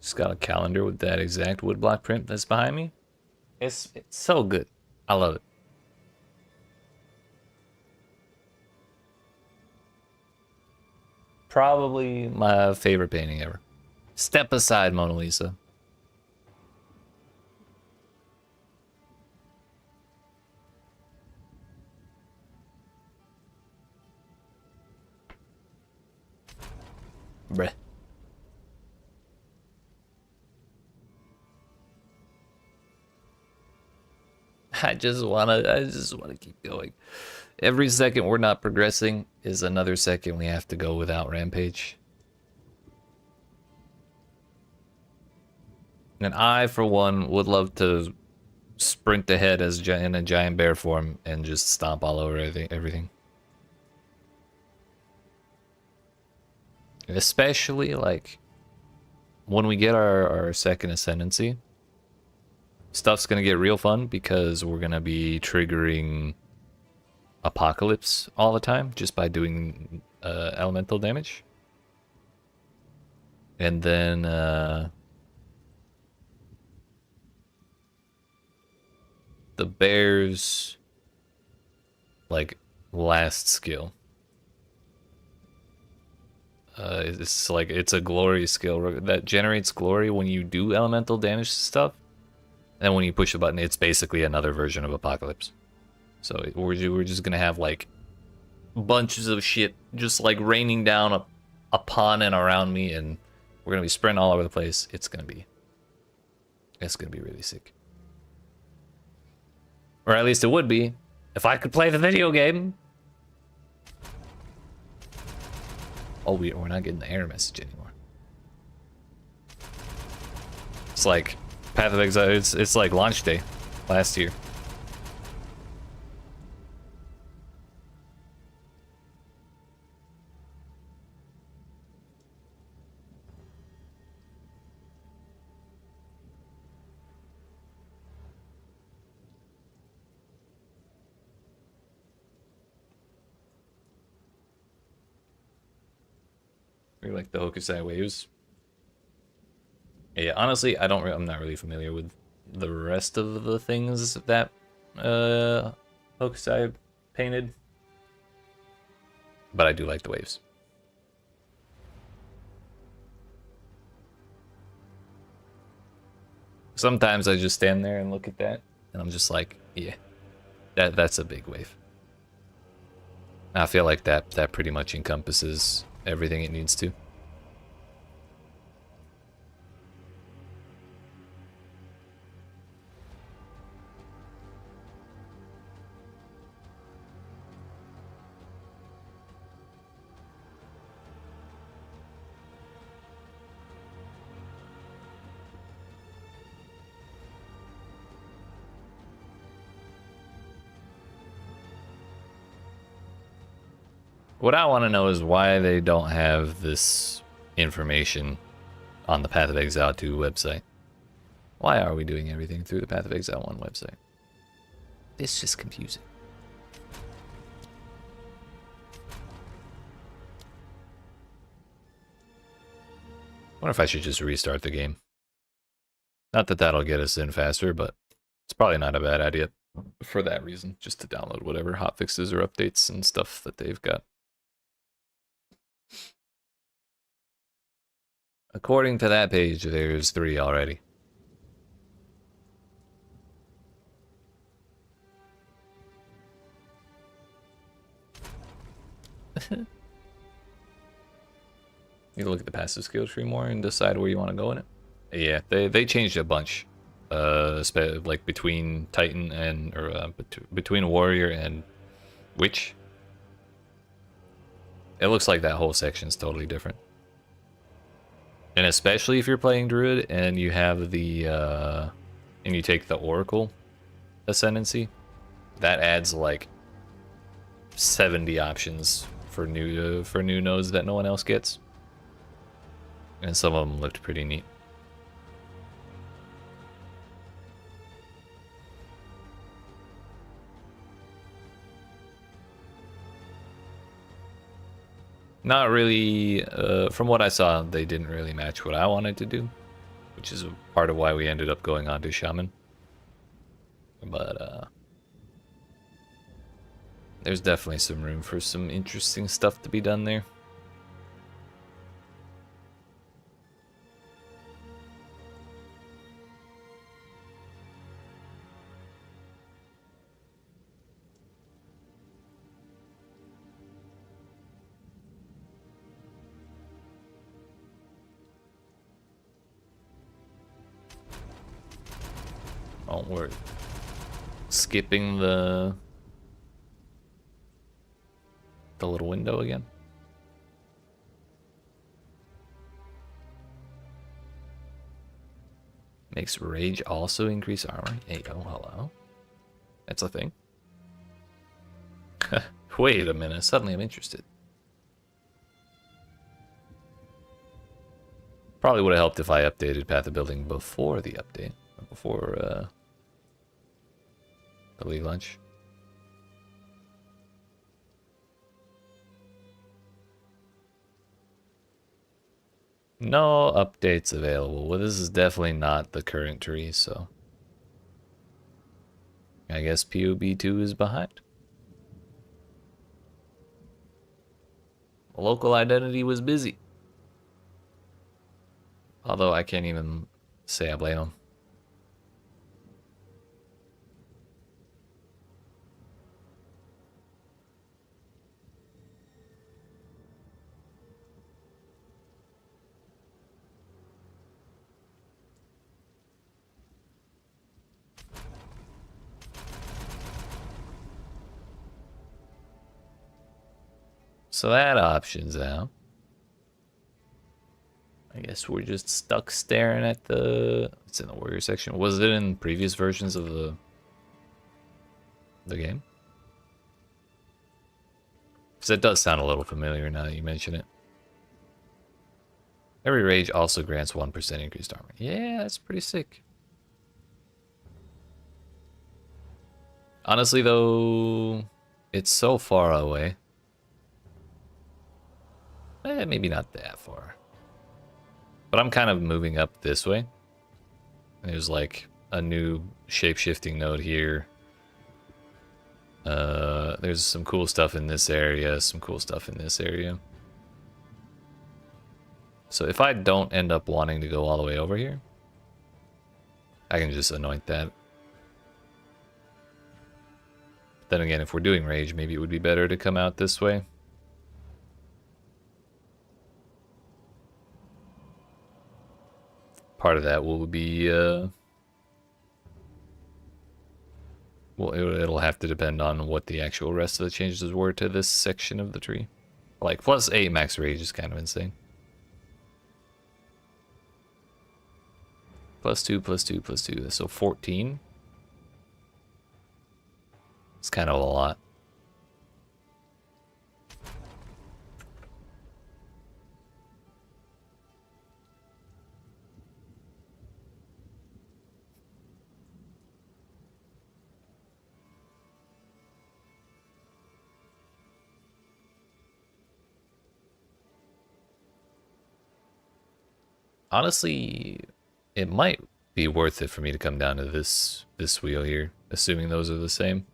Speaker 1: Just got a calendar with that exact woodblock print that's behind me. It's so good. I love it. Probably my favorite painting ever. Step aside, Mona Lisa. Bruh. I just wanna keep going. Every second we're not progressing is another second we have to go without Rampage. And I, for one, would love to sprint ahead as in a giant bear form and just stomp all over everything. Especially, like, when we get our second ascendancy, stuff's gonna get real fun because we're gonna be triggering Apocalypse all the time just by doing elemental damage. And then the bear's like last skill. It's like it's a glory skill that generates glory when you do elemental damage stuff. And when you push a button, it's basically another version of Apocalypse. So we're just gonna have like bunches of shit just like raining down upon and around me, and we're gonna be sprinting all over the place. It's gonna be really sick. Or at least it would be if I could play the video game. Oh, we're not getting the error message anymore. It's like Path of Exile. It's like launch day last year. We like the Hokusai waves. Yeah, honestly, I'm not really familiar with the rest of the things that Hokusai painted, but I do like the waves. Sometimes I just stand there and look at that, and I'm just like, yeah, that's a big wave. I feel like that pretty much encompasses everything it needs to. What I want to know is why they don't have this information on the Path of Exile 2 website. Why are we doing everything through the Path of Exile 1 website? It's just confusing. I wonder if I should just restart the game. Not that that'll get us in faster, but it's probably not a bad idea for that reason, just to download whatever hotfixes or updates and stuff that they've got. According to that page, there's 3 already. You look at the passive skill tree more and decide where you want to go in it. Yeah, they changed a bunch. Like between Titan and between Warrior and Witch. It looks like that whole section's totally different. And especially if you're playing Druid and you have the and you take the Oracle Ascendancy, that adds like 70 options for new nodes that no one else gets. And some of them looked pretty neat. Not really, from what I saw, they didn't really match what I wanted to do. which is part of why we ended up going on to Shaman. But there's definitely some room for some interesting stuff to be done there. Oh, we're skipping the little window again. Makes rage also increase armor. Hey, oh, hello. That's a thing. Wait a minute, suddenly I'm interested. Probably would have helped if I updated Path of Building before the update. Before the League launch. No updates available. Well, this is definitely not the current tree, so I guess PoE2 is behind. Local identity was busy. Although I can't even say I blame them. So that option's out. I guess we're just stuck staring at the... It's in the warrior section. Was it in previous versions of the game? Because it does sound a little familiar now that you mention it. Every rage also grants 1% increased armor. Yeah, that's pretty sick. Honestly, though, it's so far away. Maybe not that far. But I'm kind of moving up this way. There's like a new shape-shifting node here. There's some cool stuff in this area, some cool stuff in this area. So if I don't end up wanting to go all the way over here, I can just anoint that. Then again, if we're doing rage, maybe it would be better to come out this way. Part of that will be, well, it'll have to depend on what the actual rest of the changes were to this section of the tree. Like, plus 8 max rage is kind of insane. Plus 2, plus 2, plus 2, so 14. It's kind of a lot. Honestly, it might be worth it for me to come down to this wheel here, assuming those are the same.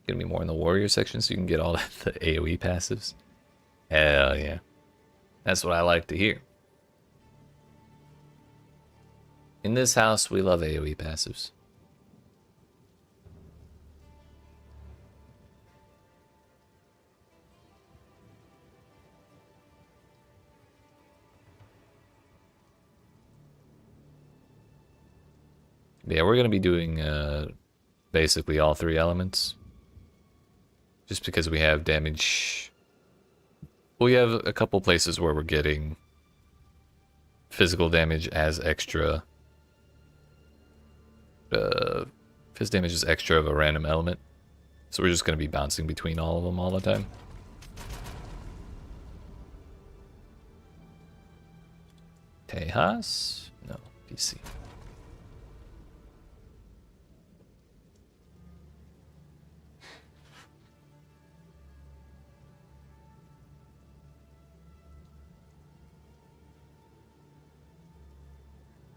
Speaker 1: Gonna be more in the warrior section so you can get all the AoE passives. Hell yeah. That's what I like to hear. In this house, we love AoE passives. Yeah, we're gonna be doing basically all 3 elements. Just because we have damage. We have a couple places where we're getting physical damage as extra. Phys damage is extra of a random element. So we're just gonna be bouncing between all of them all the time. Tejas? No, DC.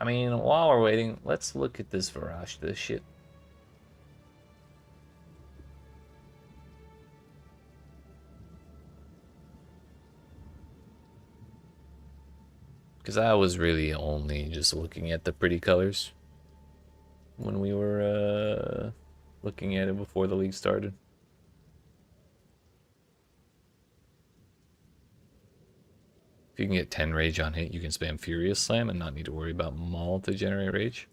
Speaker 1: I mean, while we're waiting, let's look at this Varash, this shit. Because I was really only just looking at the pretty colors when we were looking at it before the league started. If you can get 10 rage on hit, you can spam Furious Slam and not need to worry about Maul to generate rage.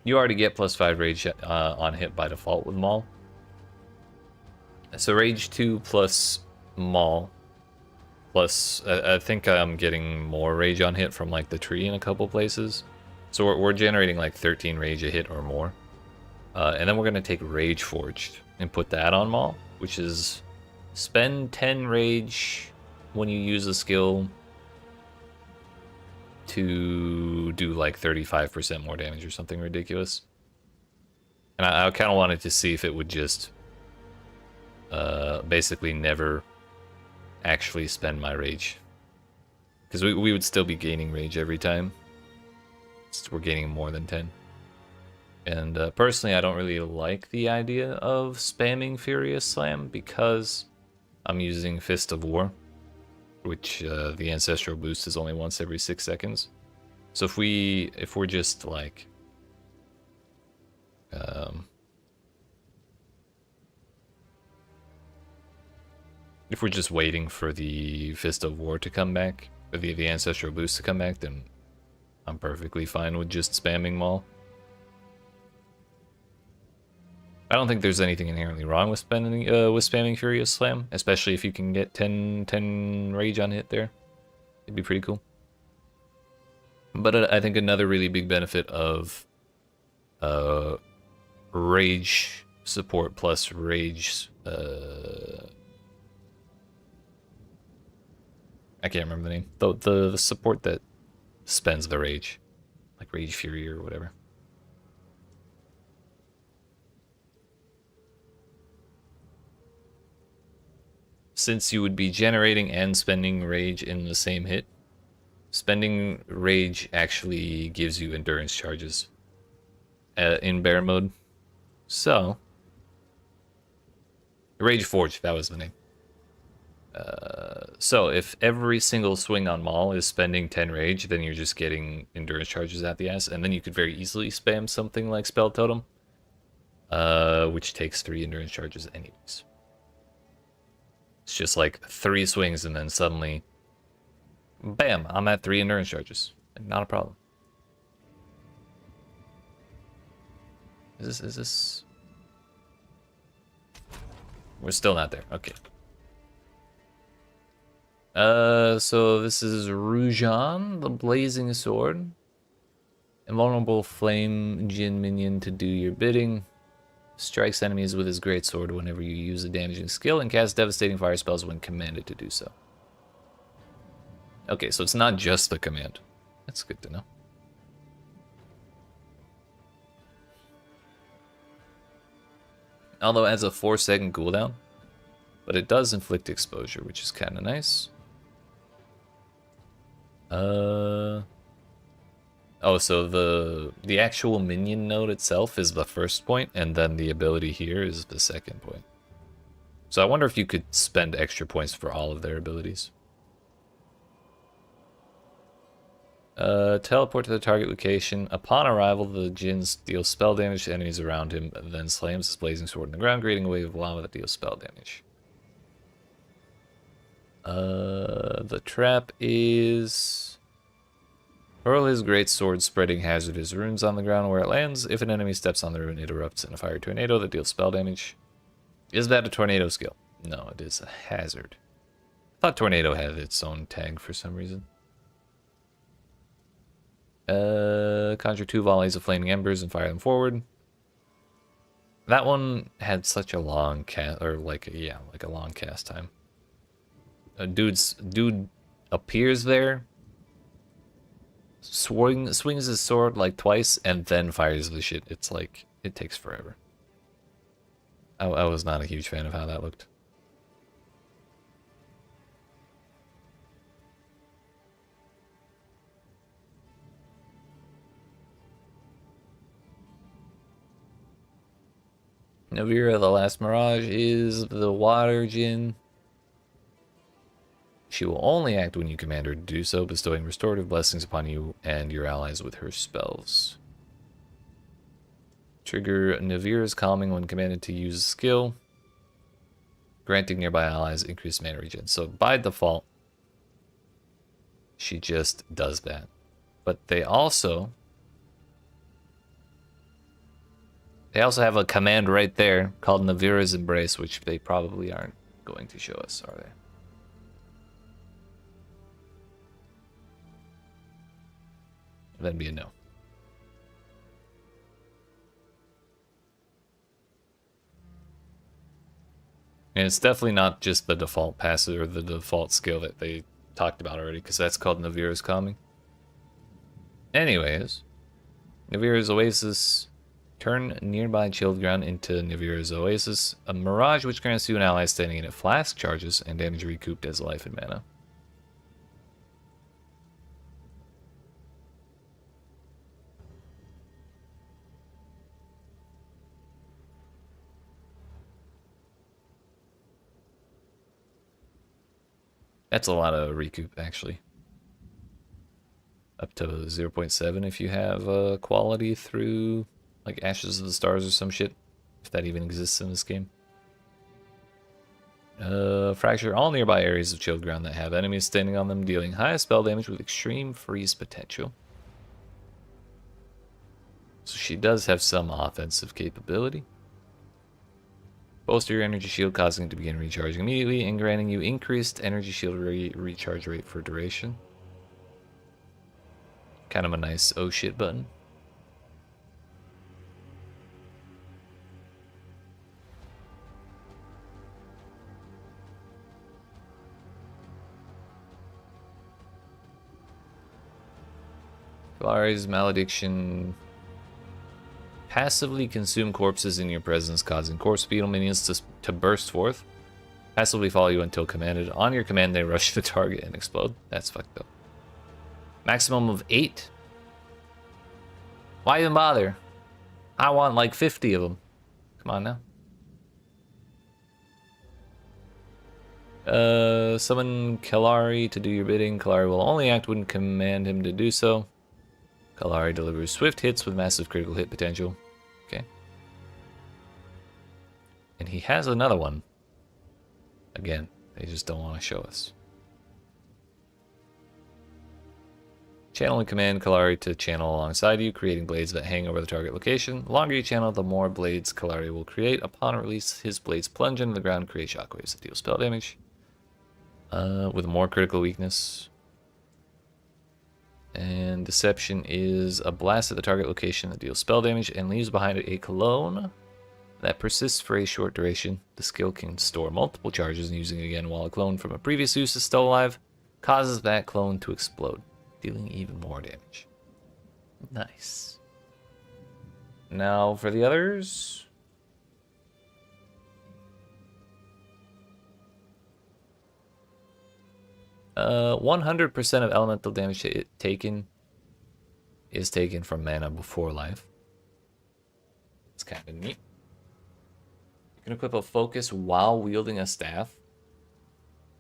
Speaker 1: You already get +5 rage on hit by default with Maul. So rage 2 plus Maul plus I think I'm getting more rage on hit from like the tree in a couple places. So we're generating like 13 rage a hit or more. And then we're going to take Rage Forged and put that on Maul, which is spend 10 rage when you use a skill to do like 35% more damage or something ridiculous. And I kind of wanted to see if it would just basically never actually spend my rage. Because we would still be gaining rage every time. We're gaining more than 10. And personally, I don't really like the idea of spamming Furious Slam because I'm using Fist of War, which the Ancestral boost is only once every 6 seconds. So if we're just like if we're just waiting for the Fist of War to come back, or the Ancestral boost to come back, then I'm perfectly fine with just spamming Maul. I don't think there's anything inherently wrong with spamming Furious Slam, especially if you can get 10 rage on hit there. It'd be pretty cool. But I think another really big benefit of rage support plus rage I can't remember the name. The support that spends the rage, like Rage Fury or whatever. Since you would be generating and spending rage in the same hit, spending rage actually gives you endurance charges in bear mode. So, Rage Forge, that was the name. So if every single swing on Maul is spending 10 rage, then you're just getting endurance charges at the ass, and then you could very easily spam something like Spell Totem, which takes 3 endurance charges anyways. It's just like 3 swings and then suddenly, bam, I'm at 3 endurance charges. Not a problem. Is this? We're still not there. Okay. So this is Rujan, the Blazing Sword. Invulnerable Flame Jin minion to do your bidding. Strikes enemies with his great sword whenever you use a damaging skill and casts devastating fire spells when commanded to do so. Okay, so it's not just the command. That's good to know. Although it has a 4-second cooldown, but it does inflict exposure, which is kind of nice. Oh, so the actual minion node itself is the first point, and then the ability here is the second point. So I wonder if you could spend extra points for all of their abilities. Teleport to the target location. Upon arrival, the Jinn deals spell damage to enemies around him, then slams his blazing sword in the ground, creating a wave of lava that deals spell damage. The trap is... hurl his great sword, spreading hazardous runes on the ground where it lands. If an enemy steps on the rune, it erupts in a fire tornado that deals spell damage. Is that a tornado skill? No, it is a hazard. I thought tornado had its own tag for some reason. Conjure 2 volleys of flaming embers and fire them forward. That one had such a long cast, or like a long cast time. Dude appears there, swings his sword like twice, and then fires the shit. It's like, it takes forever. I was not a huge fan of how that looked. Navira, the last Mirage, is the Water Djinn. She will only act when you command her to do so, bestowing restorative blessings upon you and your allies with her spells. Trigger Navira's Calming when commanded to use a skill, granting nearby allies increased mana regen. So by default, she just does that. But they also have a command right there called Navira's Embrace, which they probably aren't going to show us, are they? That'd be a no. And it's definitely not just the default passive or the default skill that they talked about already, because that's called Navira's Calming. Anyways, Navira's Oasis. Turn nearby chilled ground into Navira's Oasis. A Mirage which grants you an ally standing in it flask charges and damage recouped as life and mana. That's a lot of recoup, actually. Up to 0.7 if you have quality through like Ashes of the Stars or some shit, if that even exists in this game. Fracture all nearby areas of chilled ground that have enemies standing on them, dealing high spell damage with extreme freeze potential. So she does have some offensive capability. Bolster your energy shield, causing it to begin recharging immediately and granting you increased energy shield recharge rate for duration. Kind of a nice oh shit button. Kalari's Malediction. Passively consume corpses in your presence, causing corpse beetle minions to burst forth. Passively follow you until commanded. On your command, they rush the target and explode. That's fucked up. Maximum of 8. Why even bother? I want like 50 of them. Come on now. Summon Kalari to do your bidding. Kalari will only act when command him to do so. Kalari delivers swift hits with massive critical hit potential. Okay. And he has another one. Again, they just don't want to show us. Channel and command Kalari to channel alongside you, creating blades that hang over the target location. The longer you channel, the more blades Kalari will create. Upon release, his blades plunge into the ground, create shockwaves that deal spell damage. With more critical weakness. And Deception is a blast at the target location that deals spell damage and leaves behind it a cologne that persists for a short duration. The skill can store multiple charges, and using it again while a clone from a previous use is still alive causes that clone to explode, dealing even more damage. Nice. Now for the others. 100% of elemental damage taken is taken from mana before life. It's kind of neat. You can equip a focus while wielding a staff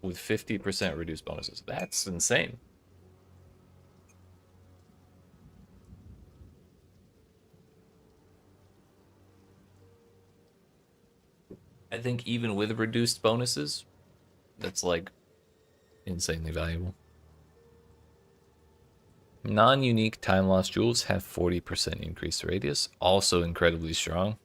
Speaker 1: with 50% reduced bonuses. That's insane. I think even with reduced bonuses, that's like insanely valuable. Non-unique time loss jewels have 40% increased radius, also incredibly strong.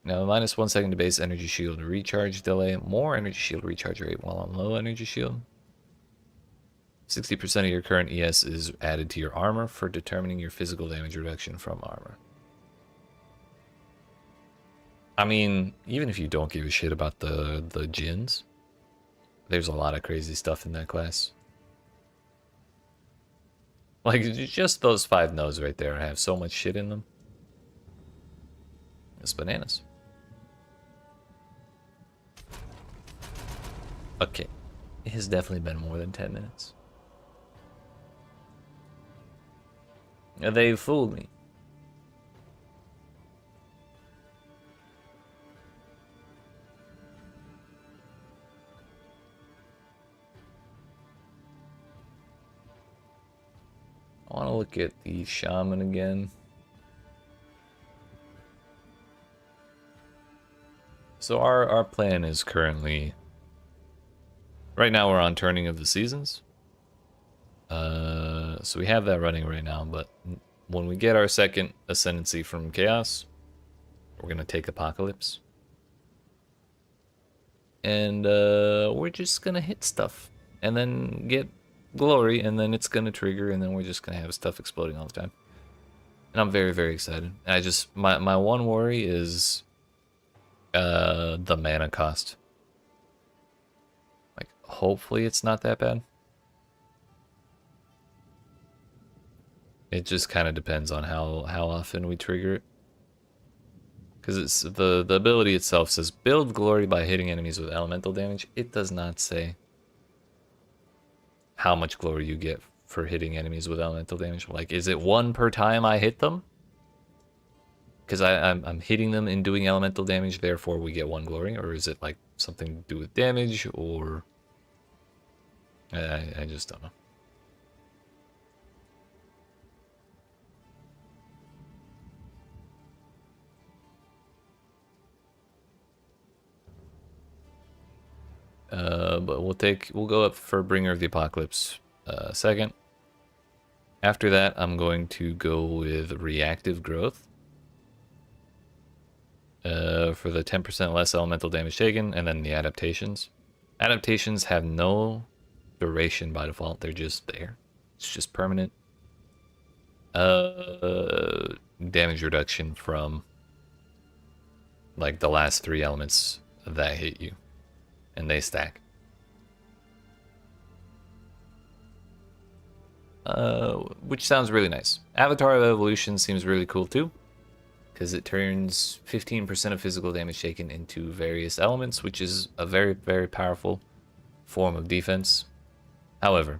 Speaker 1: Now minus 1 second to base energy shield recharge delay, more energy shield recharge rate while on low energy shield. 60% of your current ES is added to your armor for determining your physical damage reduction from armor. I mean, even if you don't give a shit about the djinns, there's a lot of crazy stuff in that class. Like, just those 5 nodes right there have so much shit in them. It's bananas. Okay. It has definitely been more than 10 minutes. They fooled me. I want to look at the shaman again. So our plan is currently, right now we're on Turning of the Seasons. So we have that running right now, but when we get our second Ascendancy from Chaos, we're going to take Apocalypse. And we're just going to hit stuff, and then get Glory, and then it's going to trigger, and then we're just going to have stuff exploding all the time. And I'm very, very excited. And I just, my one worry is the mana cost. Like, hopefully it's not that bad. It just kind of depends on how often we trigger it. Because it's the ability itself says build glory by hitting enemies with elemental damage. It does not say how much glory you get for hitting enemies with elemental damage. Like, is it 1 per time I hit them? Because I'm hitting them and doing elemental damage, therefore we get 1 glory, or is it like something to do with damage, or I just don't know. But we'll go up for Bringer of the Apocalypse second. After that, I'm going to go with Reactive Growth for the 10% less elemental damage taken, and then the adaptations. Adaptations have no duration by default; they're just there. It's just permanent. Damage reduction from like the last 3 elements that hit you. And they stack. Which sounds really nice. Avatar of Evolution seems really cool too, because it turns 15% of physical damage taken into various elements, which is a very, very powerful form of defense. However,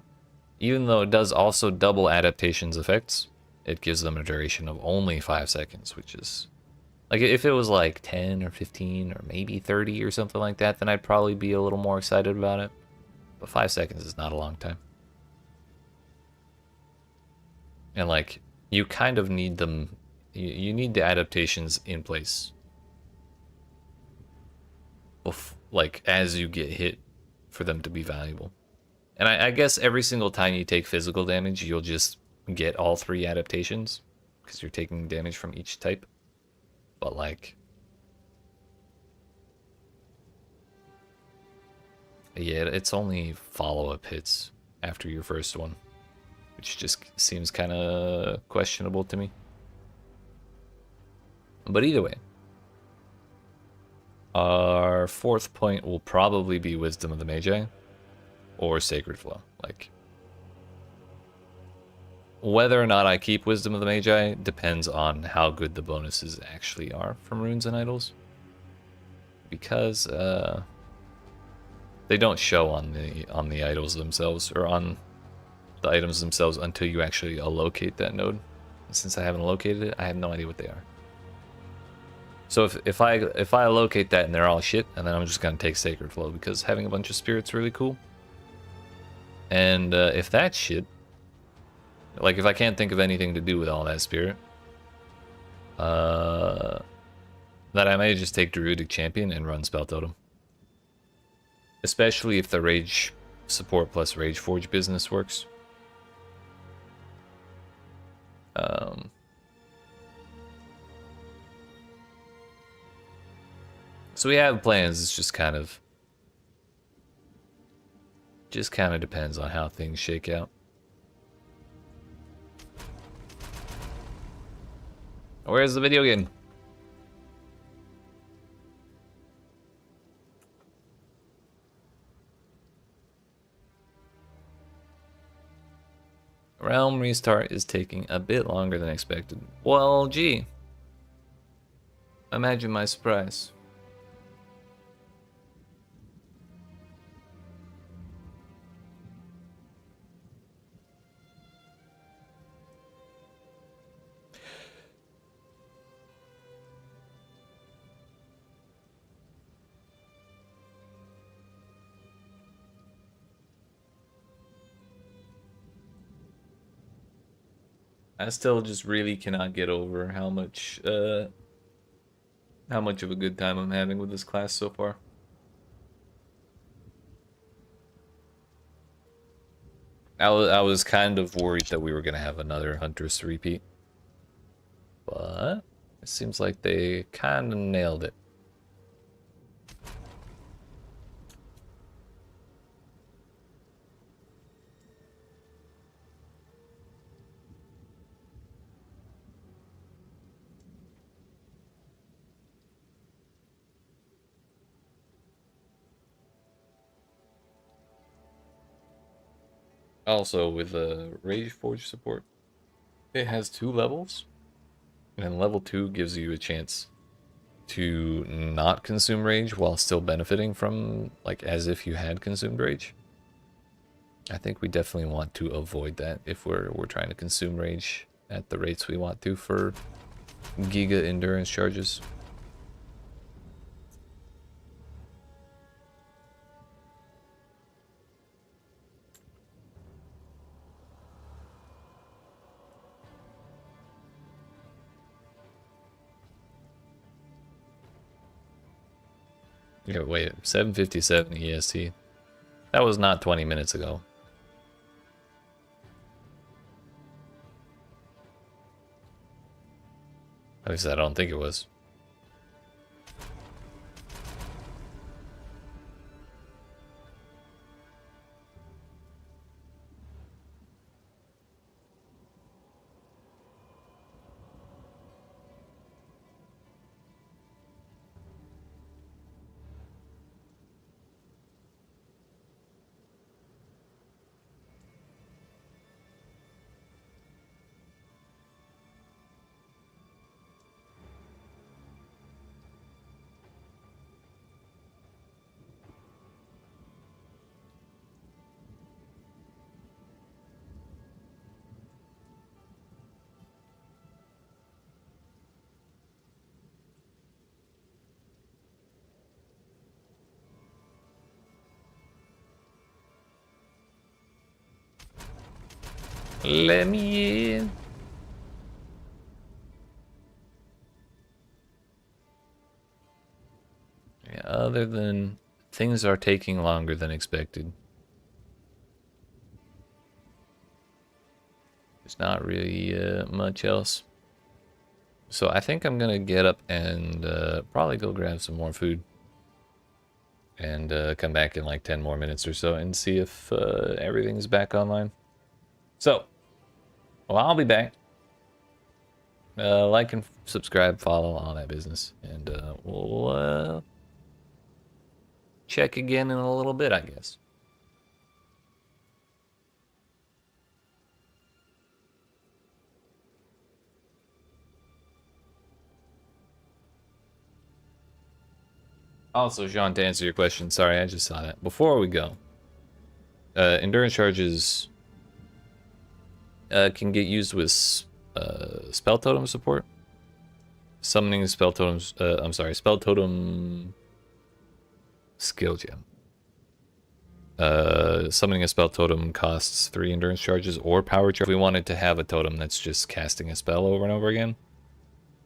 Speaker 1: even though it does also double adaptations effects, it gives them a duration of only 5 seconds, which is... Like, if it was like 10 or 15 or maybe 30 or something like that, then I'd probably be a little more excited about it. But 5 seconds is not a long time. And, like, you kind of need them... You need the adaptations in place. Like, as you get hit for them to be valuable. And I guess every single time you take physical damage, you'll just get all 3 adaptations. Because you're taking damage from each type. But, like, yeah, it's only follow-up hits after your first one, which just seems kind of questionable to me. But either way, our 4th point will probably be Wisdom of the Magi or Sacred Flow. Like, whether or not I keep Wisdom of the Magi depends on how good the bonuses actually are from Runes and Idols. Because they don't show on the idols themselves, or on the items themselves, until you actually allocate that node. And since I haven't located it, I have no idea what they are. So if I allocate that and they're all shit, and then I'm just gonna take Sacred Flow, because having a bunch of spirits really cool. And if that's shit, like, if I can't think of anything to do with all that spirit, that I may just take Druidic Champion and run Spell Totem. Especially if the Rage support plus Rage Forge business works. So we have plans, it's just kind of depends on how things shake out. Where's the video game? Realm restart is taking a bit longer than expected. Well, gee. Imagine my surprise. I still just really cannot get over how much of a good time I'm having with this class so far. I was kind of worried that we were gonna have another Huntress repeat, but it seems like they kind of nailed it. Also, with the Rage Forge support, it has 2 levels, and level 2 gives you a chance to not consume rage while still benefiting from, like, as if you had consumed rage. I think we definitely want to avoid that if we're trying to consume rage at the rates we want to for Giga endurance charges. Yeah, wait, 7:57 EST. That was not 20 minutes ago. At least I don't think it was. Let me in. Yeah, other than things are taking longer than expected. There's not really much else. So I think I'm gonna get up and probably go grab some more food. And come back in like 10 more minutes or so and see if everything's back online. So, well, I'll be back. Like and subscribe, follow, all that business. And we'll check again in a little bit, I guess. Also, Jean, to answer your question, sorry, I just saw that. Before we go, endurance charges can get used with spell totem support. Summoning spell totems, spell totem skill gem. Summoning a spell totem costs 3 endurance charges or power charge. If we wanted to have a totem that's just casting a spell over and over again,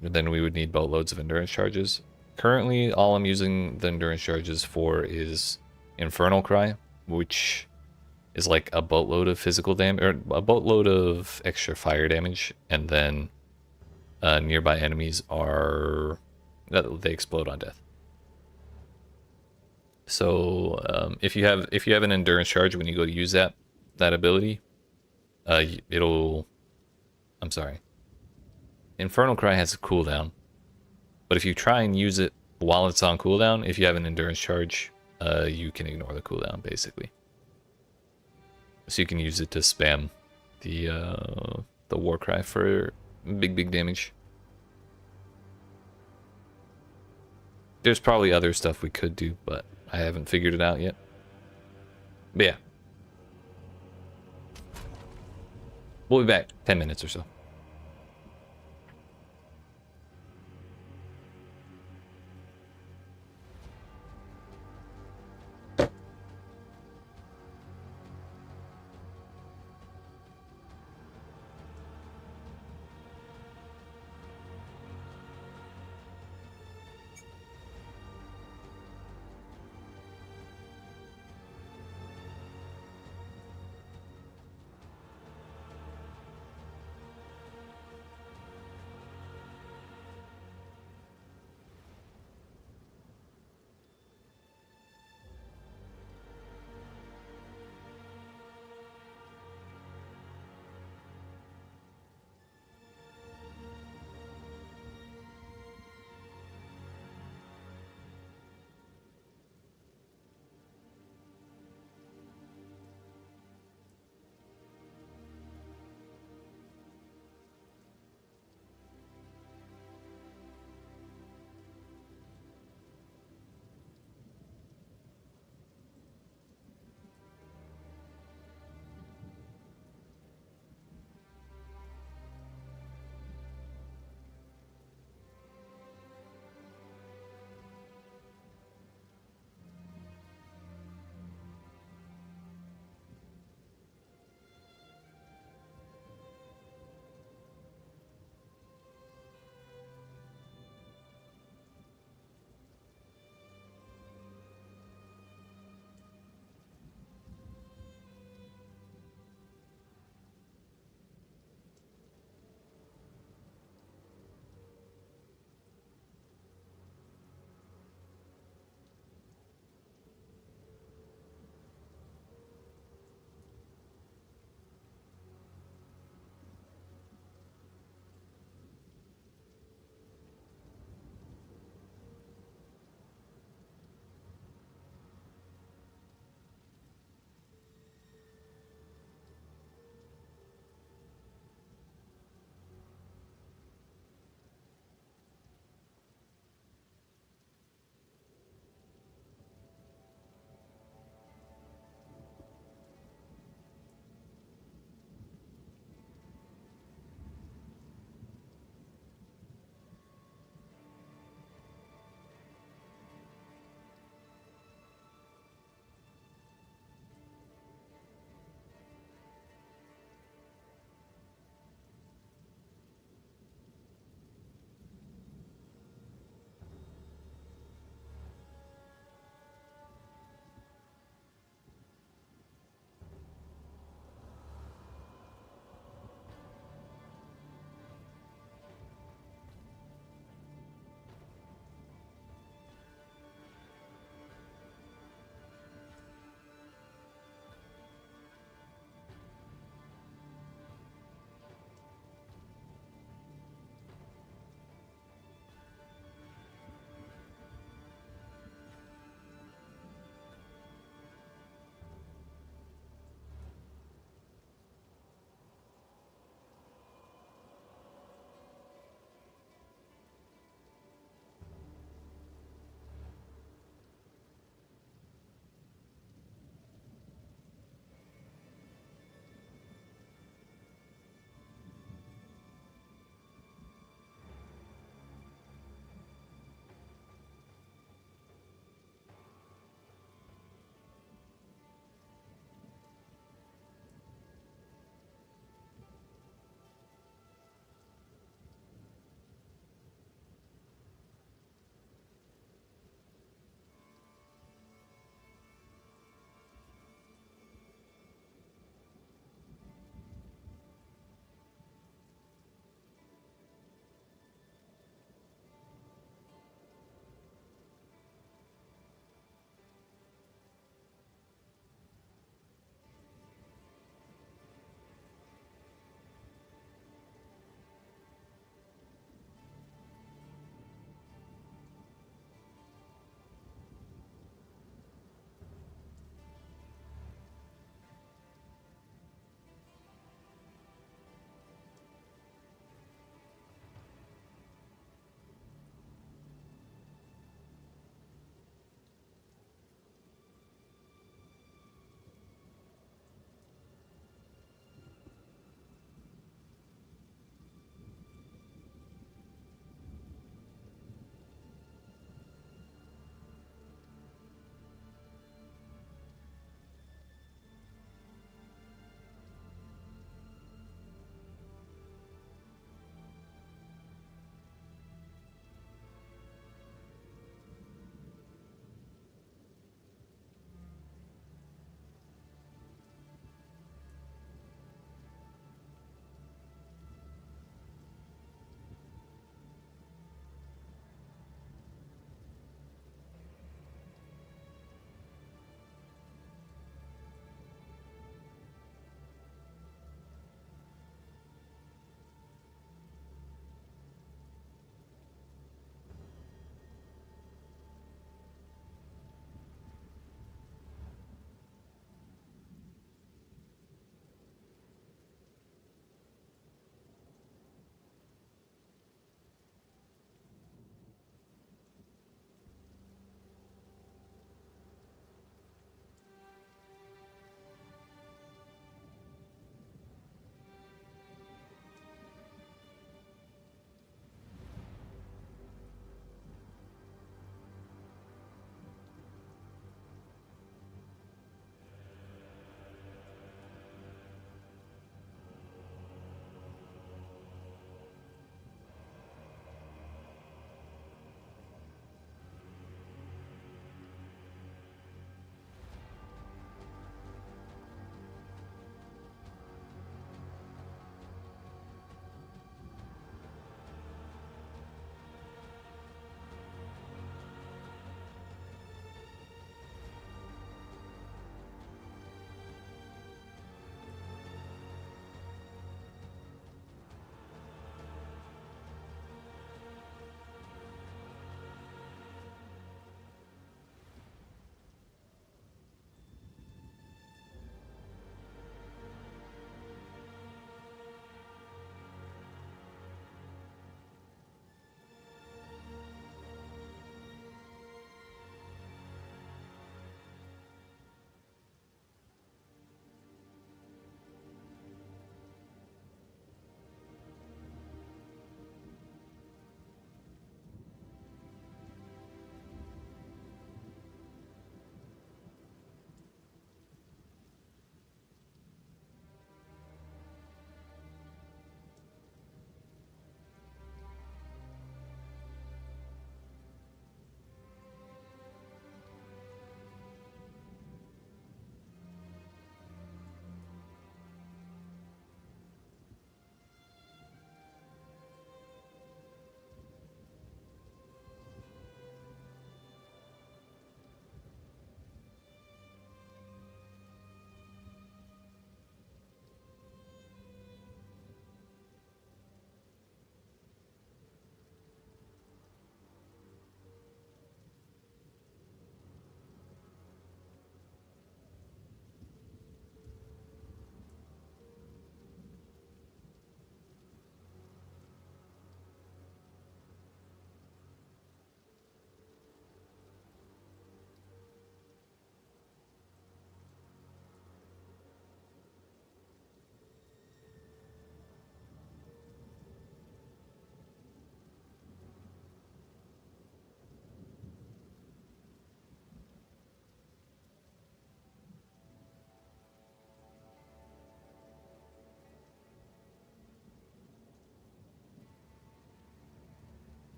Speaker 1: then we would need boatloads of endurance charges. Currently, all I'm using the endurance charges for is Infernal Cry, which is like a boatload of physical damage, or a boatload of extra fire damage, and then nearby enemies are they explode on death. So if you have an endurance charge when you go to use that ability, Infernal Cry has a cooldown, but if you try and use it while it's on cooldown, if you have an endurance charge, you can ignore the cooldown basically. So you can use it to spam the war cry for big damage. There's probably other stuff we could do, but I haven't figured it out yet. But yeah. We'll be back 10 minutes or so.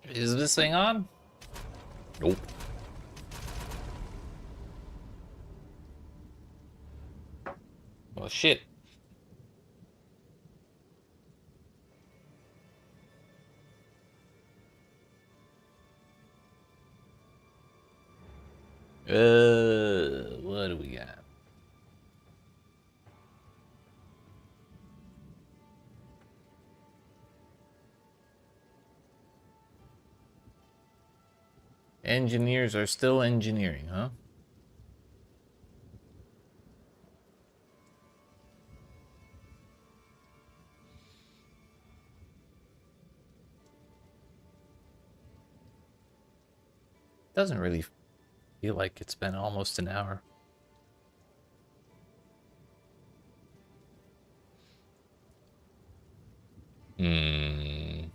Speaker 1: Is this thing on? Nope. Well, shit. What do we got? Engineers are still engineering, huh? Doesn't really feel like it's been almost an hour. Hmm.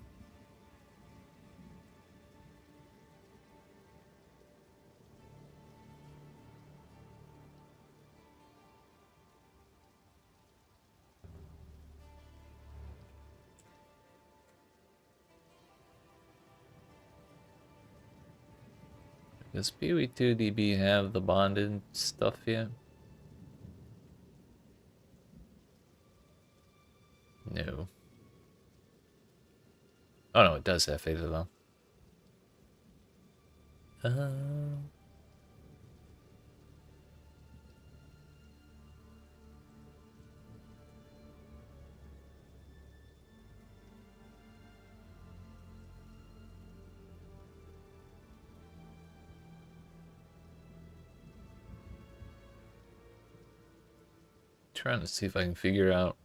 Speaker 1: Does PoE2 DB have the bonded stuff yet? No. Oh no, it does have Fate though. Trying to see if I can figure out,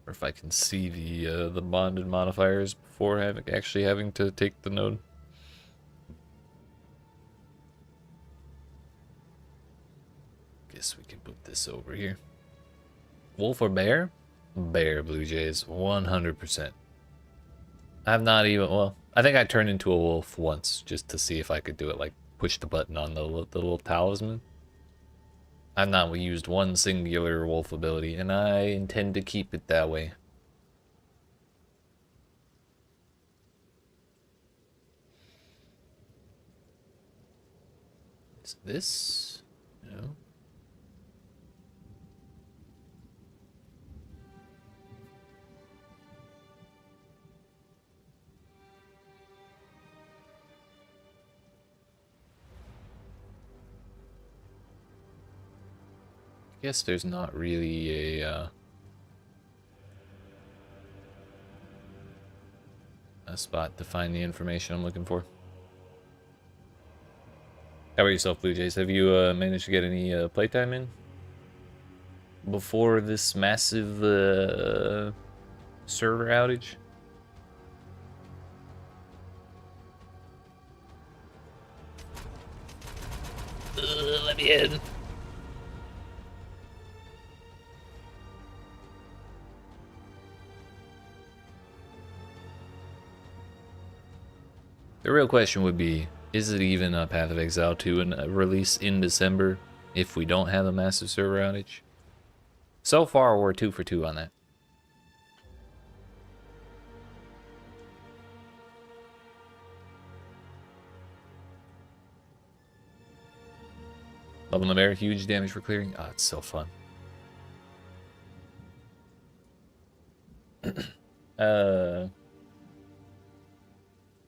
Speaker 1: or if I can see the bonded modifiers before actually having to take the node. Guess we can put this over here. Wolf or bear? Bear, Blue Jays, 100%. I've not even, well, I think I turned into a wolf once just to see if I could do it, like push the button on the little talisman. I've not used one singular wolf ability, and I intend to keep it that way. Is this? No. I guess there's not really a spot to find the information I'm looking for. How about yourself, Blue Jays? Have you managed to get any playtime in before this massive server outage? Let me in. The real question would be, is it even a Path of Exile 2 and a release in December if we don't have a massive server outage? So far, we're 2 for 2 on that. Level the bear, huge damage for clearing. Ah, it's so fun.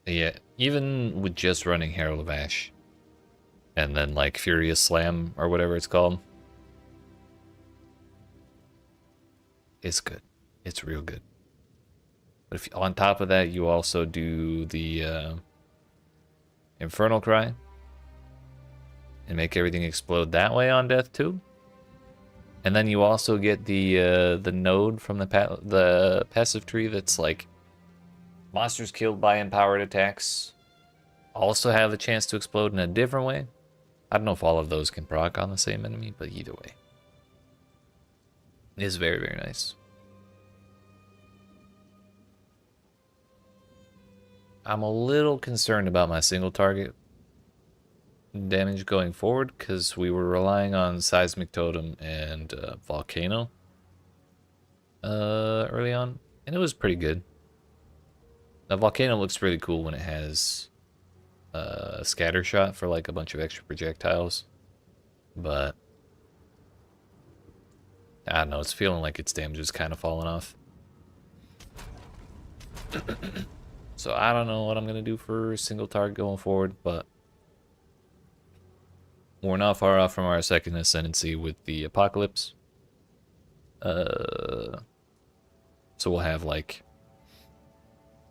Speaker 1: Yeah, even with just running Herald of Ash and then like Furious Slam or whatever it's called, it's good. It's real good. But if on top of that you also do the Infernal Cry and make everything explode that way on death too, and then you also get the node from the passive tree that's like monsters killed by empowered attacks also have the chance to explode in a different way. I don't know if all of those can proc on the same enemy, but either way, it is very, very nice. I'm a little concerned about my single target damage going forward because we were relying on Seismic Totem and Volcano early on, and it was pretty good. The volcano looks really cool when it has a scatter shot for like a bunch of extra projectiles, but I don't know, it's feeling like its damage is kind of falling off. So I don't know what I'm gonna do for single target going forward, but we're not far off from our second ascendancy with the apocalypse. So we'll have like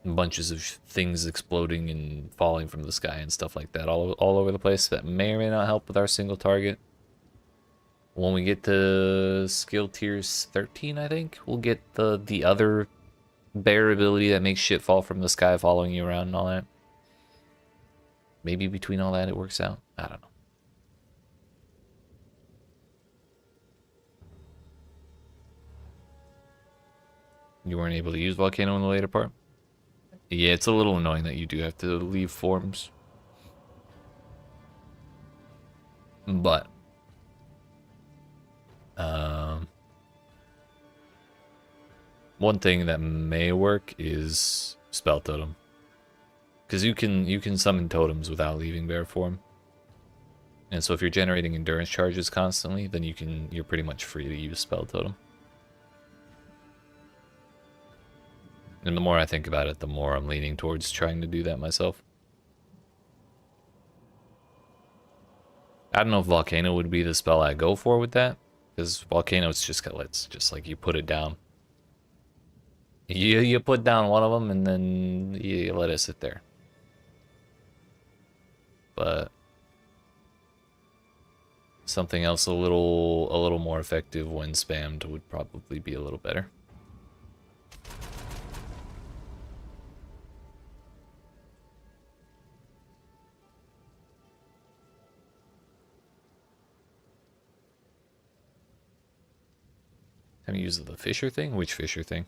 Speaker 1: bunches of things exploding and falling from the sky and stuff like that all over the place that may or may not help with our single target. When we get to skill tiers 13, I think, we'll get the other bear ability that makes shit fall from the sky following you around and all that. Maybe between all that it works out. I don't know. You weren't able to use Volcano in the later part? Yeah, it's a little annoying that you do have to leave forms. But one thing that may work is Spell Totem. Because you can summon totems without leaving bear form. And so if you're generating endurance charges constantly, then you're pretty much free to use Spell Totem. And the more I think about it, the more I'm leaning towards trying to do that myself. I don't know if Volcano would be the spell I go for with that, because Volcano, it's just like you put it down. You put down one of them and then you let it sit there. But something else a little more effective when spammed would probably be a little better. Have you used the Fisher thing? Which Fisher thing?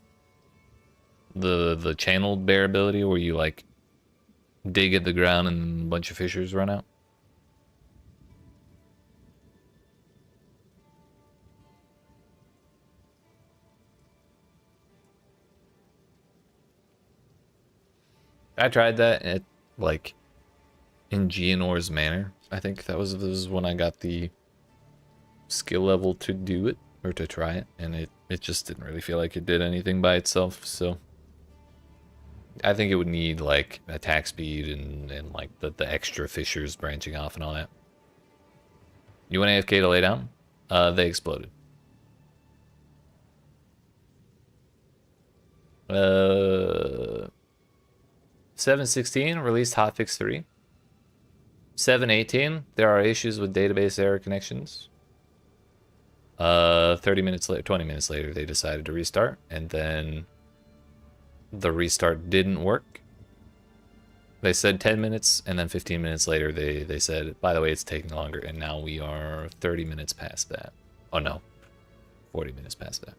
Speaker 1: The channeled bear ability where you like dig at the ground and a bunch of fissures run out? I tried that at like in Geonor's Manor. I think this was when I got the skill level to do it, or to try it, and it just didn't really feel like it did anything by itself. So I think it would need like attack speed and like the extra fissures branching off and all that. You want AFK to lay down? They exploded. 7.16 released hotfix 3. 7.18 there are issues with database error connections. 20 minutes later they decided to restart, and then the restart didn't work. They said 10 minutes, and then 15 minutes later they said, by the way, it's taking longer, and now we are 30 minutes past that. Oh no, 40 minutes past that.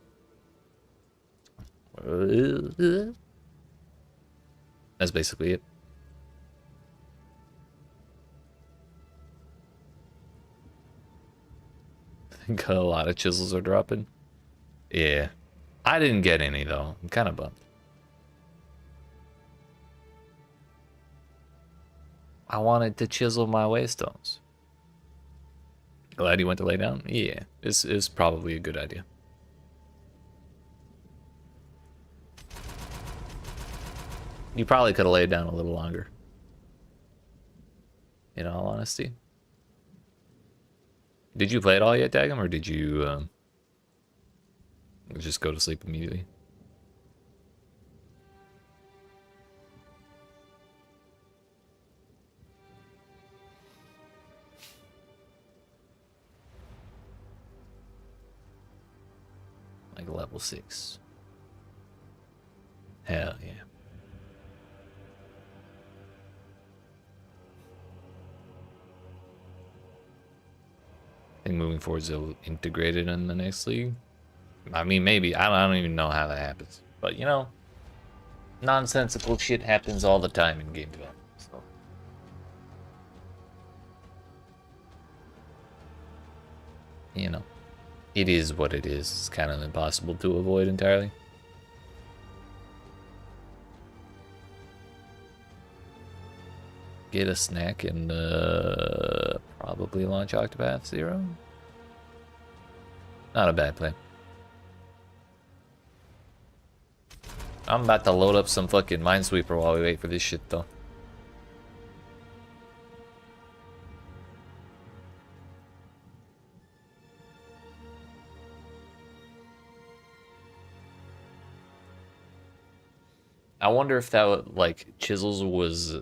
Speaker 1: That's basically it. I think a lot of chisels are dropping. Yeah. I didn't get any though. I'm kind of bummed. I wanted to chisel my waystones. Glad you went to lay down? Yeah. This is probably a good idea. You probably could have laid down a little longer. In all honesty. Did you play it all yet, Dagum, or did you just go to sleep immediately? Like level 6. Hell yeah. I think moving forward they'll integrate it in the next league. I mean, maybe. I don't even know how that happens. But, you know, nonsensical shit happens all the time in game development. So. You know, it is what it is. It's kind of impossible to avoid entirely. get a snack and probably launch Octopath 0. Not a bad plan. I'm about to load up some fucking Minesweeper while we wait for this shit though. I wonder if that like chisels was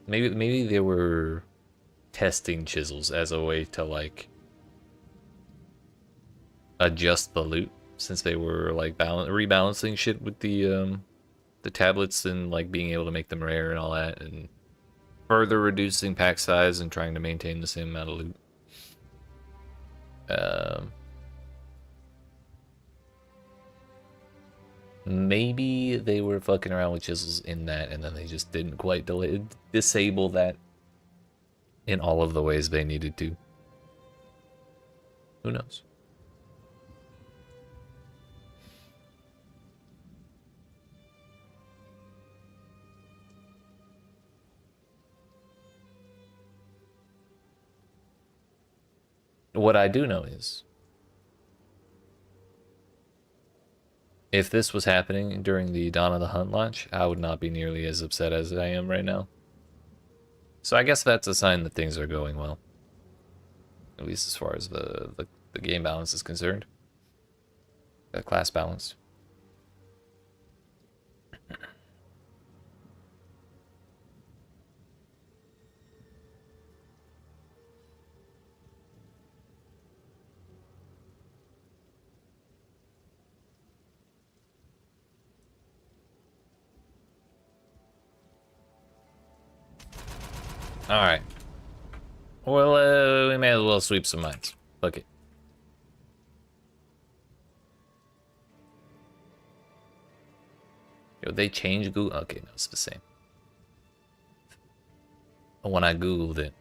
Speaker 1: maybe they were testing chisels as a way to like adjust the loot, since they were like rebalancing shit with the tablets and like being able to make them rare and all that, and further reducing pack size and trying to maintain the same amount of loot. Maybe they were fucking around with chisels in that, and then they just didn't quite disable that in all of the ways they needed to. Who knows? What I do know is, if this was happening during the Dawn of the Hunt launch, I would not be nearly as upset as I am right now. So I guess that's a sign that things are going well. At least as far as the game balance is concerned. The class balance. Alright. Well, we may as well sweep some mines. Fuck it. Yo, they changed Google. Okay, no, it's the same. When I Googled it,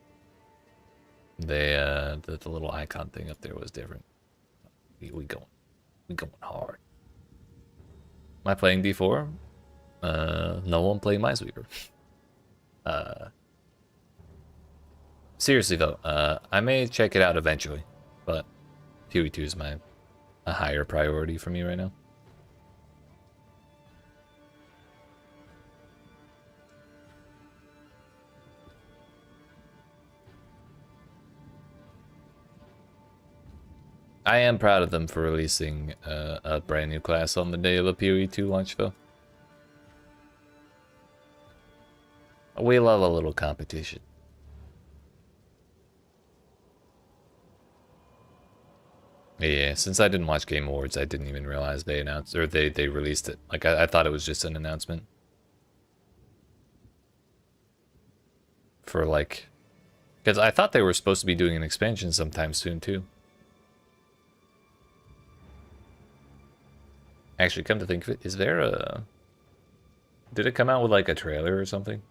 Speaker 1: they the little icon thing up there was different. We going hard. Am I playing D4? No one playing Minesweeper. Seriously though, I may check it out eventually, but PoE2 is a higher priority for me right now. I am proud of them for releasing a brand new class on the day of the PoE2 launch though. We love a little competition. Yeah, since I didn't watch Game Awards, I didn't even realize they announced, or they released it. Like, I thought it was just an announcement. For, like... Because I thought they were supposed to be doing an expansion sometime soon, too. Actually, come to think of it, is there a... Did it come out with, like, a trailer or something?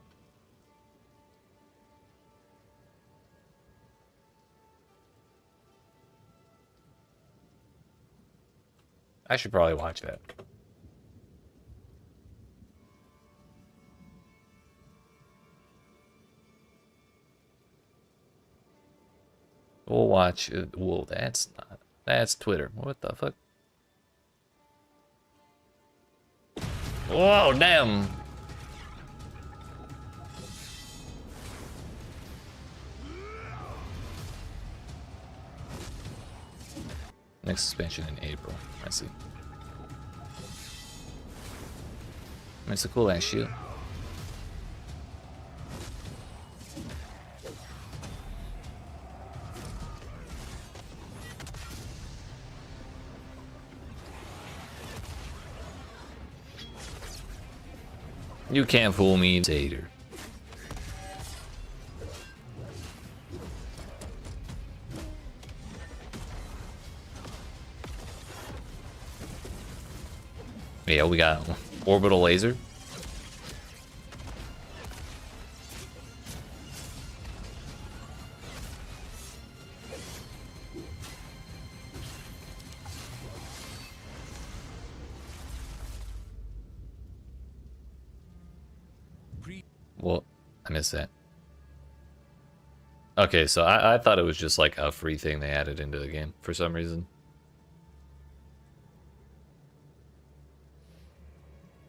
Speaker 1: I should probably watch that. We'll watch it. Whoa, that's Twitter. What the fuck? Whoa, damn. Next expansion in April. I see. It's a cool ass shield. You can't fool me, Tater. Yeah, we got orbital laser. Well, I missed that. Okay, so I thought it was just like a free thing they added into the game for some reason.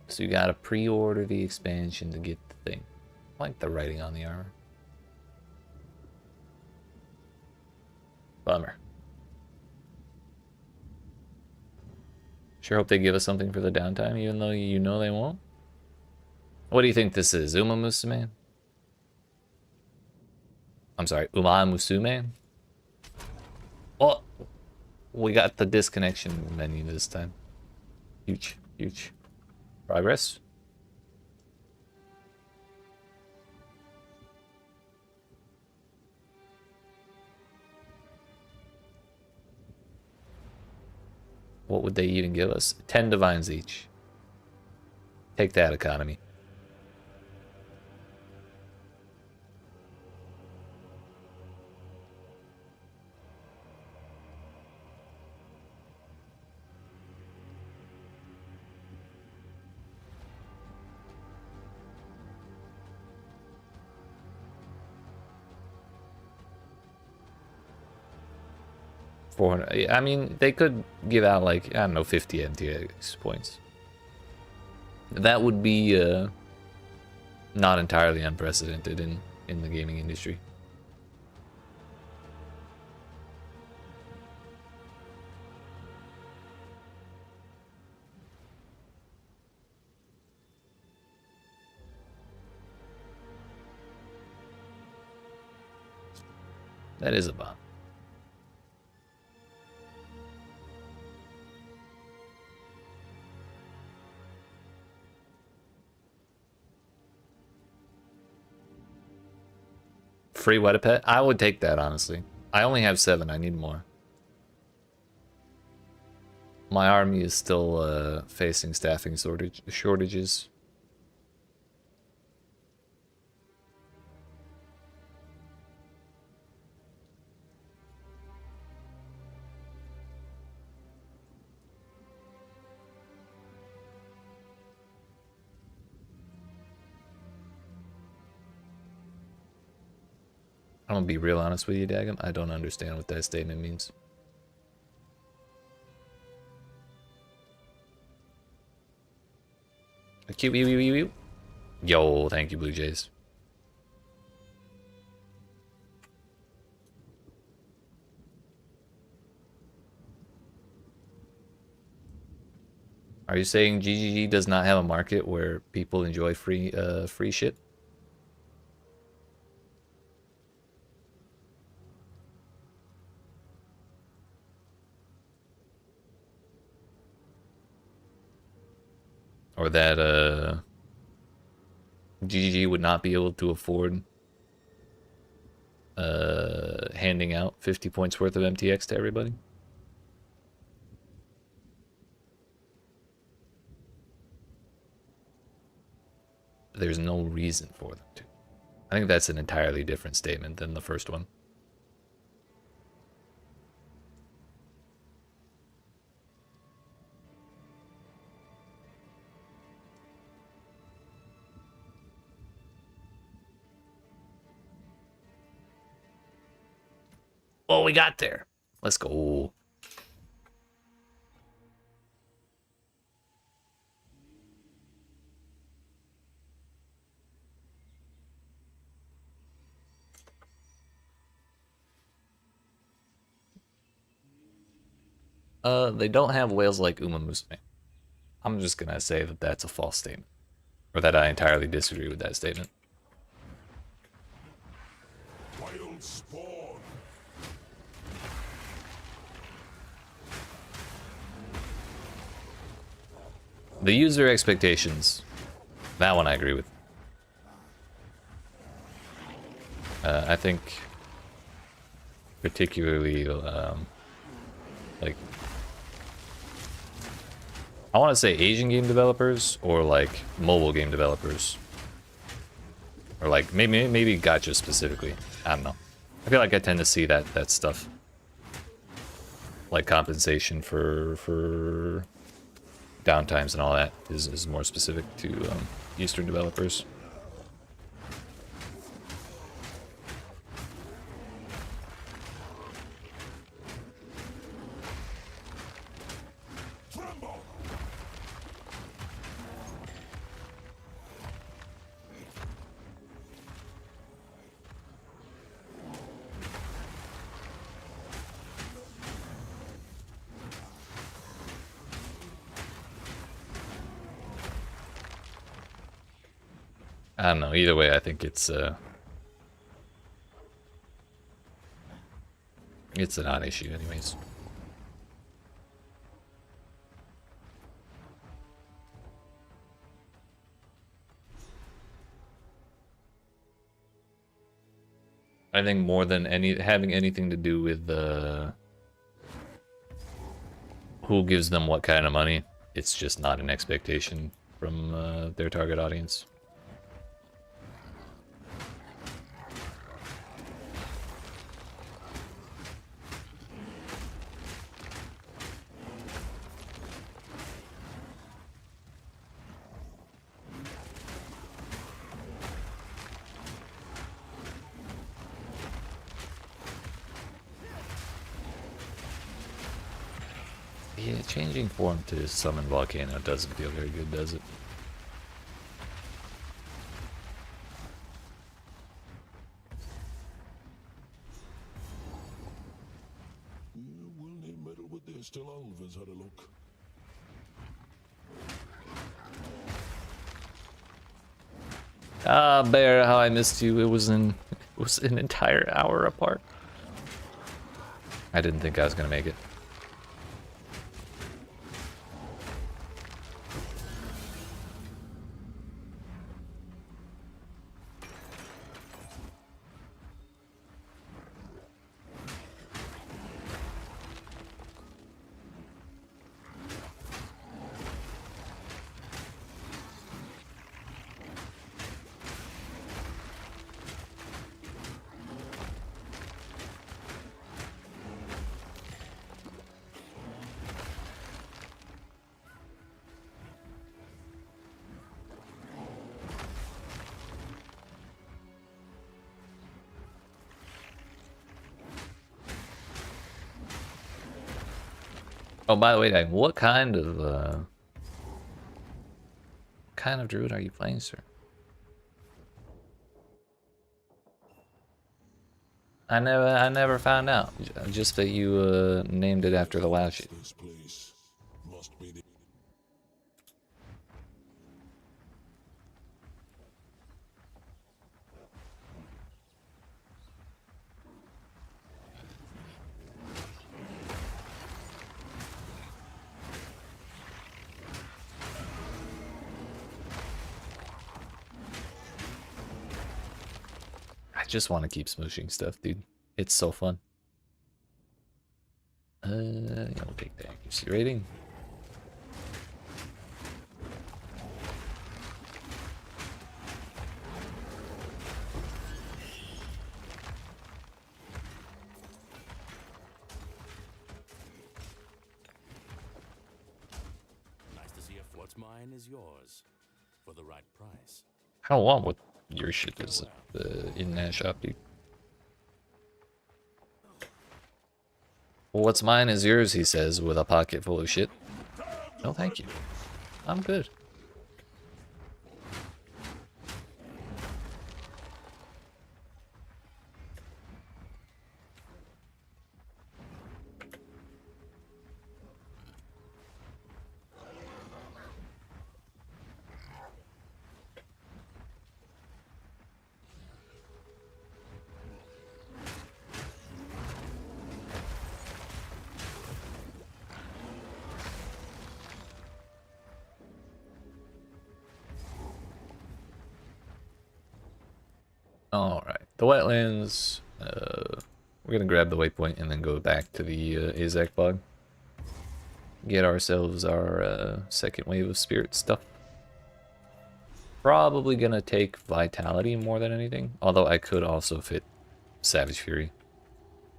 Speaker 1: So you gotta pre-order the expansion to get the thing. I like the writing on the armor. Bummer. Sure hope they give us something for the downtime, even though you know they won't. What do you think this is? Uma Musume? I'm sorry, Uma Musume? Well, we got the disconnection menu this time. Huge, huge. Progress. What would they even give us? 10 divines each. Take that, economy. I mean, they could give out like, I don't know, 50 MTX points. That would be not entirely unprecedented in the gaming industry. That is a bomb. Free Wetapet? I would take that, honestly. I only have 7. I need more. My army is still facing staffing shortages. I'm gonna be real honest with you, Dagum. I don't understand what that statement means. Yo, thank you, Blue Jays. Are you saying GGG does not have a market where people enjoy free shit? Or that GGG would not be able to afford handing out 50 points worth of MTX to everybody? There's no reason for them to. I think that's an entirely different statement than the first one. Well, we got there. Let's go. They don't have whales like Uma Musume. I'm just gonna say that that's a false statement. Or that I entirely disagree with that statement.
Speaker 3: Wild spawn.
Speaker 1: The user expectations. That one I agree with. I think particularly like I want to say Asian game developers or like mobile game developers or like maybe gacha specifically. I don't know. I feel like I tend to see that stuff like compensation for downtimes and all that is more specific to Eastern developers. I don't know. Either way, I think it's a non-issue, anyways. I think more than having anything to do with who gives them what kind of money, it's just not an expectation from their target audience. Yeah, changing form to summon Volcano doesn't feel very good, does it?
Speaker 3: We'll name metal, but they're still Alva's had a look.
Speaker 1: Ah, Bear, how I missed you. It was an entire hour apart. I didn't think I was gonna make it. Oh, by the way, Dave, what kind of druid are you playing, sir? I never found out. Just that you named it after the last shit.
Speaker 3: This place must be the...
Speaker 1: I just want to keep smooshing stuff, dude. It's so fun. Yeah, we'll take the accuracy rating.
Speaker 7: Nice to see if what's mine is yours for the right price.
Speaker 1: I don't want what your shit is in that shop, dude. Well, what's mine is yours, he says, with a pocket full of shit. No, thank you. I'm good. Alright, the wetlands, we're gonna grab the waypoint and then go back to the Azak bog. Get ourselves our second wave of spirit stuff. Probably gonna take Vitality more than anything, although I could also fit Savage Fury.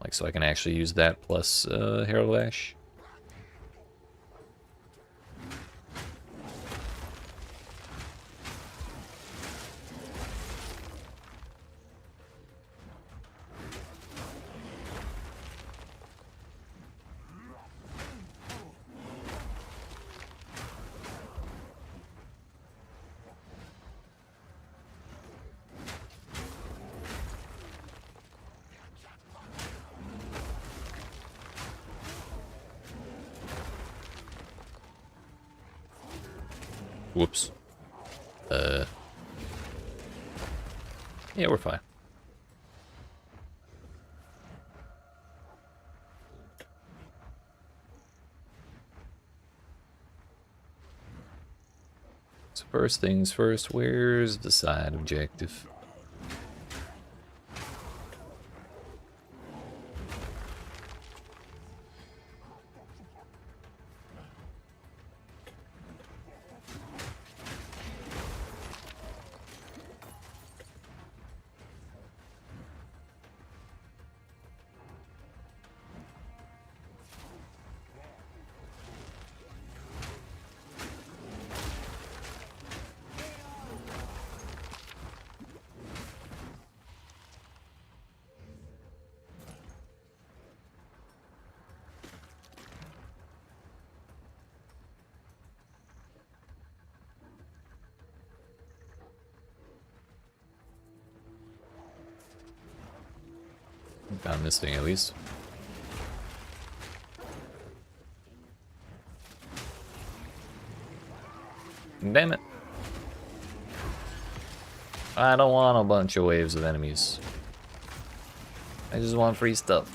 Speaker 1: Like, so I can actually use that plus Herald Ash. Whoops. Yeah, we're fine. So first things first, where's the side objective? Found this thing at least. Damn it. I don't want a bunch of waves of enemies. I just want free stuff.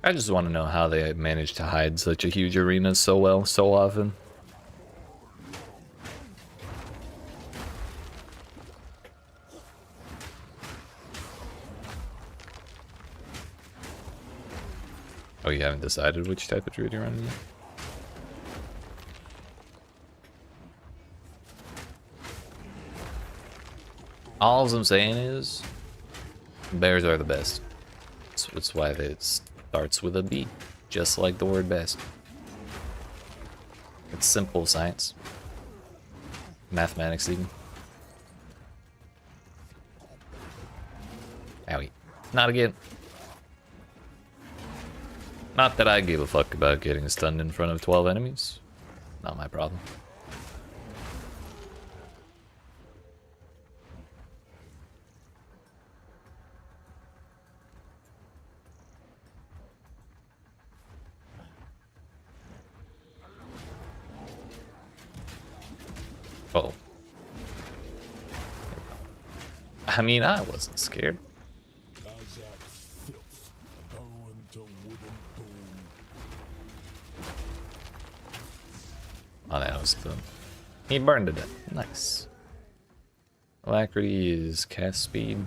Speaker 1: I just want to know how they managed to hide such a huge arena so well, so often. Oh, you haven't decided which type of druid you're running yet? All I'm saying is, bears are the best. That's why it starts with a B, just like the word best. It's simple science. Mathematics even. Owie. Not again. Not that I give a fuck about getting stunned in front of 12 enemies. Not my problem. Oh. I mean, I wasn't scared. Oh, that was the... He burned to death. Nice. Alacrity is cast speed.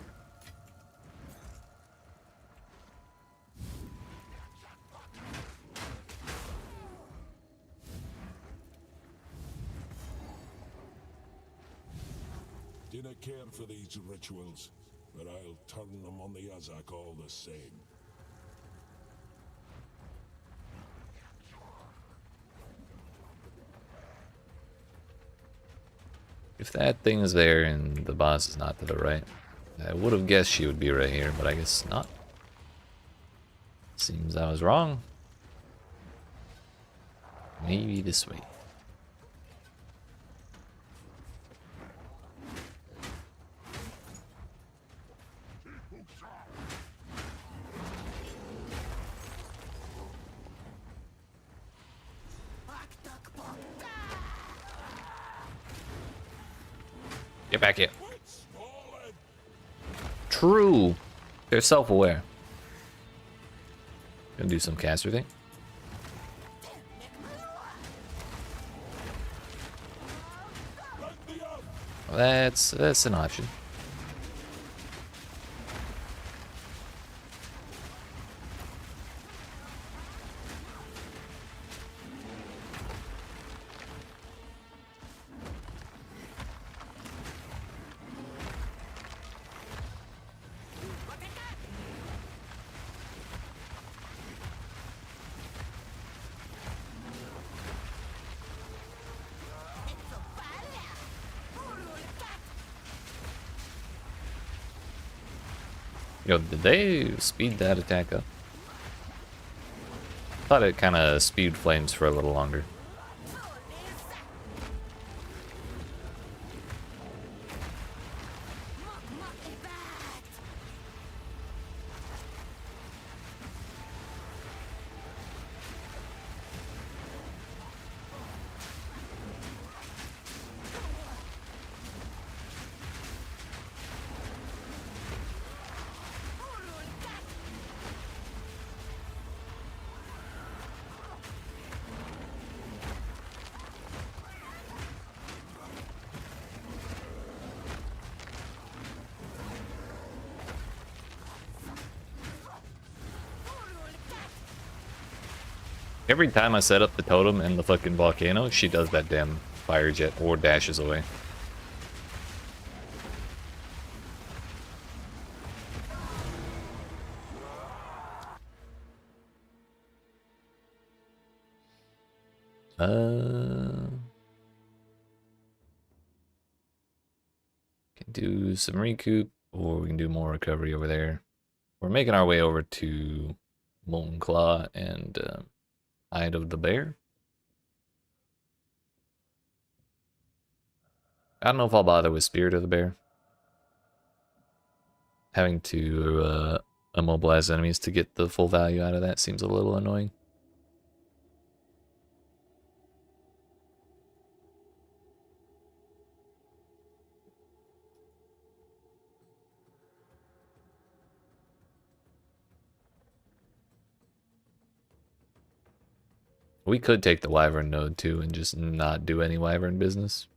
Speaker 3: Didn't care for these rituals, but I'll turn them on the Azak all the same.
Speaker 1: If that thing is there and the boss is not to the right, I would have guessed she would be right here, but I guess not. Seems I was wrong. Maybe this way. Get back here. True. They're self-aware. Gonna do some caster thing. Well, that's an option. Yo, did they speed that attack up? Thought it kind of speed flames for a little longer. Every time I set up the totem in the fucking volcano, she does that damn fire jet or dashes away. Can do some recoup, or we can do more recovery over there. We're making our way over to Molten Claw and Hide of the Bear. I don't know if I'll bother with Spirit of the Bear. Having to immobilize enemies to get the full value out of that seems a little annoying. We could take the Wyvern node too and just not do any Wyvern business.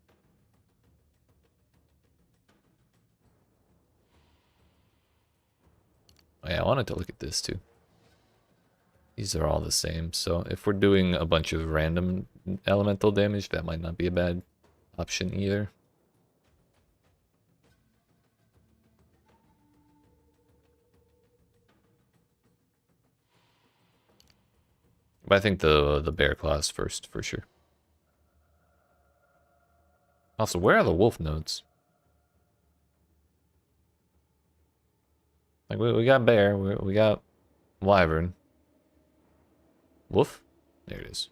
Speaker 1: Oh yeah, I wanted to look at this too. These are all the same, so if we're doing a bunch of random elemental damage, that might not be a bad option either. But I think the bear claws first, for sure. Also, where are the wolf nodes? Like, we got bear, we got wyvern. Wolf? There it is.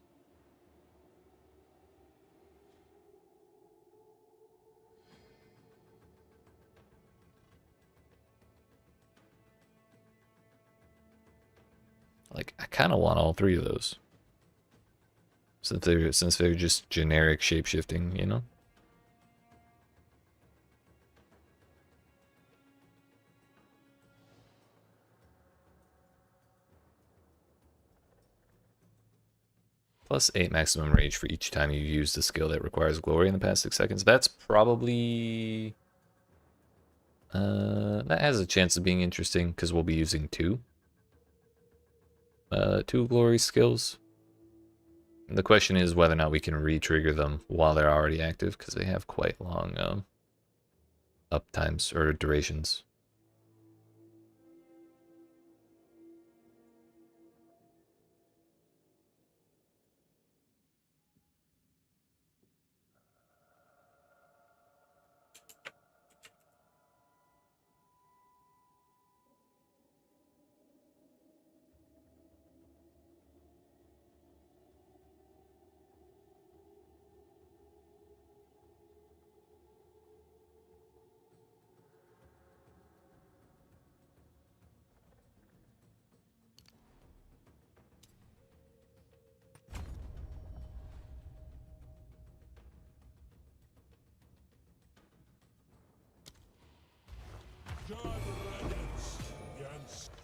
Speaker 1: Like, I kind of want all three of those. Since they're just generic shapeshifting, you know? Plus 8 maximum rage for each time you use the skill that requires glory in the past 6 seconds. That's probably... that has a chance of being interesting, because we'll be using 2 glory skills. And the question is whether or not we can re-trigger them while they're already active, because they have quite long uptimes or durations.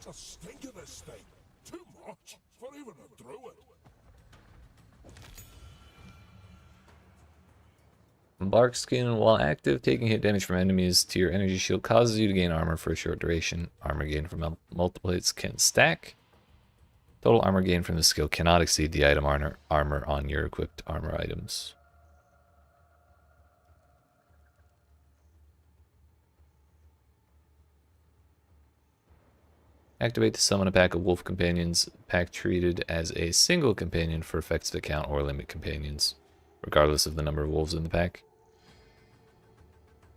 Speaker 3: The stink of this thing. Too much for even a druid.
Speaker 1: Bark skin, while active, taking hit damage from enemies to your energy shield causes you to gain armor for a short duration. Armor gain from multiplies can stack. Total armor gain from the skill cannot exceed the item armor on your equipped armor items. Activate to summon a pack of wolf companions, pack treated as a single companion for effects that count or limit companions, regardless of the number of wolves in the pack.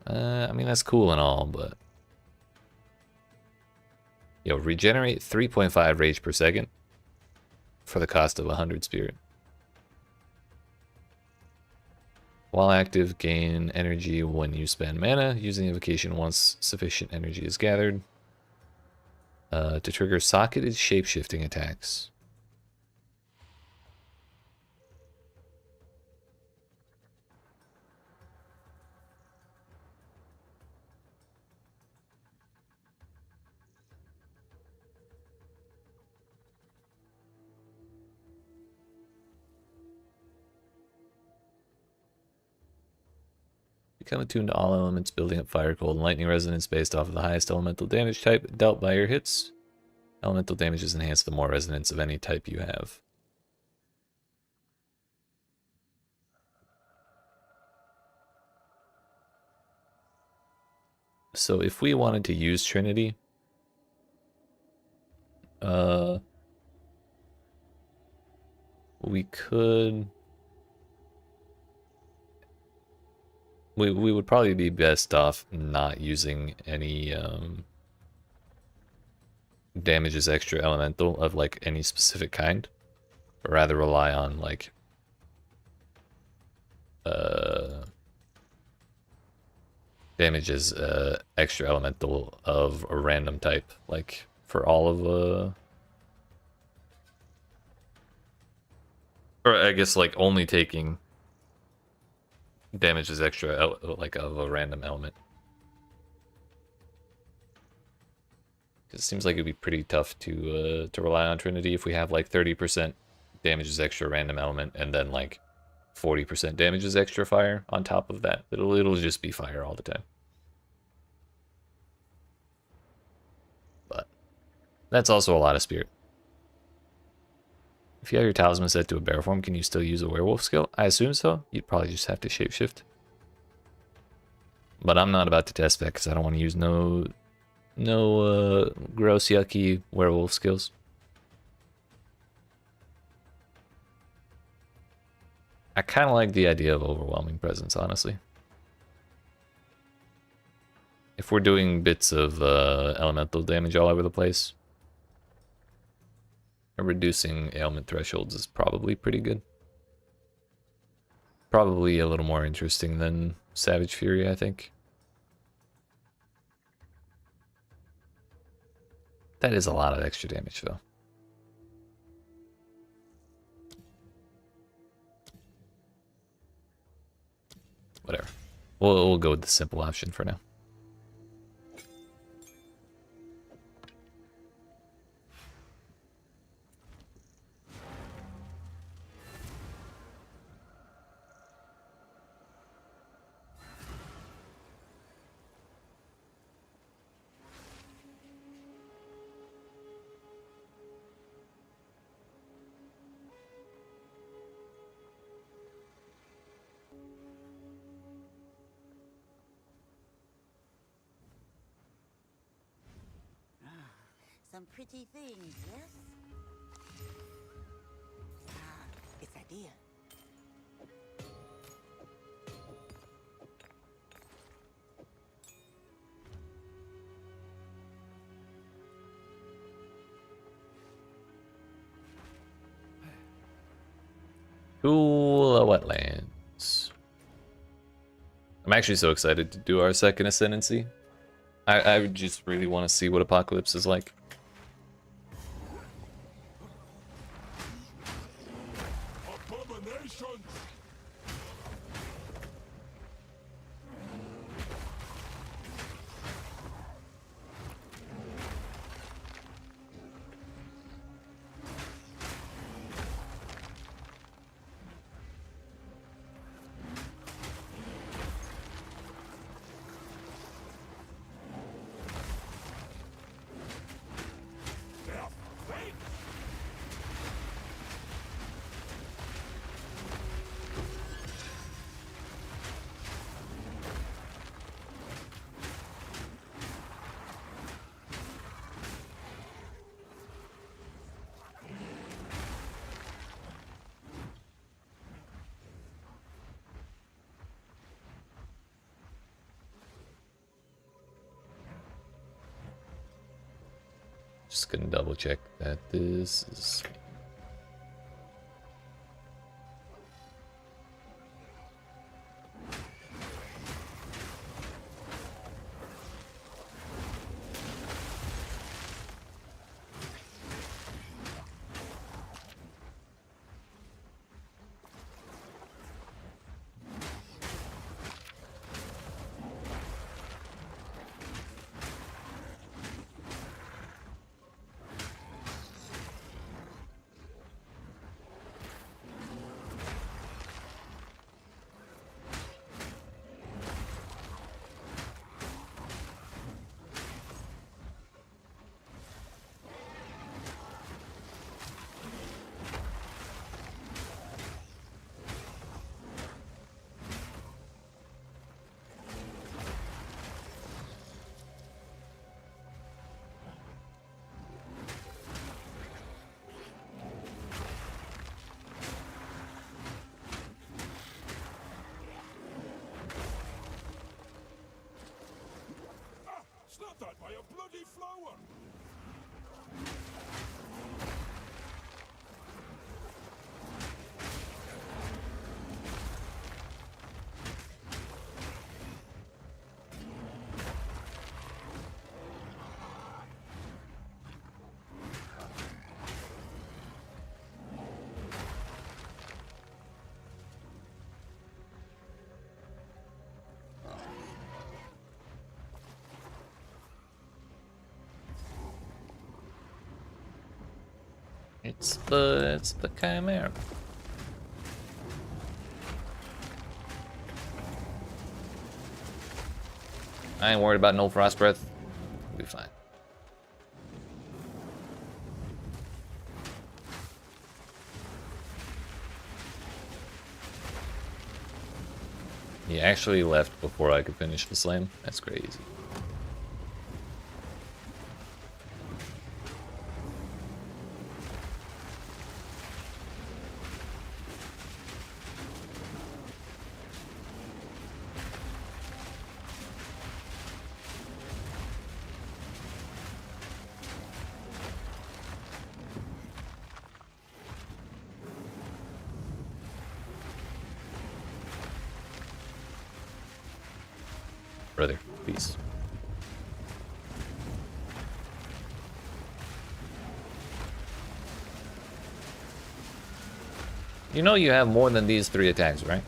Speaker 1: I mean, that's cool and all, but Yo, regenerate 3.5 rage per second for the cost of 100 spirit. While active, gain energy when you spend mana, using invocation once sufficient energy is gathered. To trigger socketed shapeshifting attacks. Become attuned to all elements, building up fire, cold, and lightning resonance based off of the highest elemental damage type dealt by your hits. Elemental damage is enhanced the more resonance of any type you have. So if we wanted to use Trinity, we could... We would probably be best off not using any damages extra elemental of like any specific kind, but rather rely on like damages extra elemental of a random type, like for all of or I guess like only taking damages extra like of a random element. It seems like it'd be pretty tough to rely on Trinity if we have like 30% damages extra random element and then like 40% damages extra fire on top of that. It'll just be fire all the time. But that's also a lot of spirit. If you have your talisman set to a bear form, can you still use a werewolf skill? I assume so. You'd probably just have to shapeshift. But I'm not about to test that because I don't want to use no gross, yucky werewolf skills. I kind of like the idea of overwhelming presence, honestly. If we're doing bits of elemental damage all over the place, reducing ailment thresholds is probably pretty good. Probably a little more interesting than Savage Fury, I think. That is a lot of extra damage, though. Whatever. We'll go with the simple option for now.
Speaker 10: Some pretty things, yes? It's ideal.
Speaker 1: Cool wetlands. I'm actually so excited to do our second ascendancy. I just really want to see what Apocalypse is like. Just gonna double check that this is.
Speaker 3: Snap that by a bloody flower!
Speaker 1: It's the chimera. I ain't worried about no frost breath. We'll be fine. He actually left before I could finish the slam. That's crazy. Brother, peace. You know you have more than these 3 attacks, right?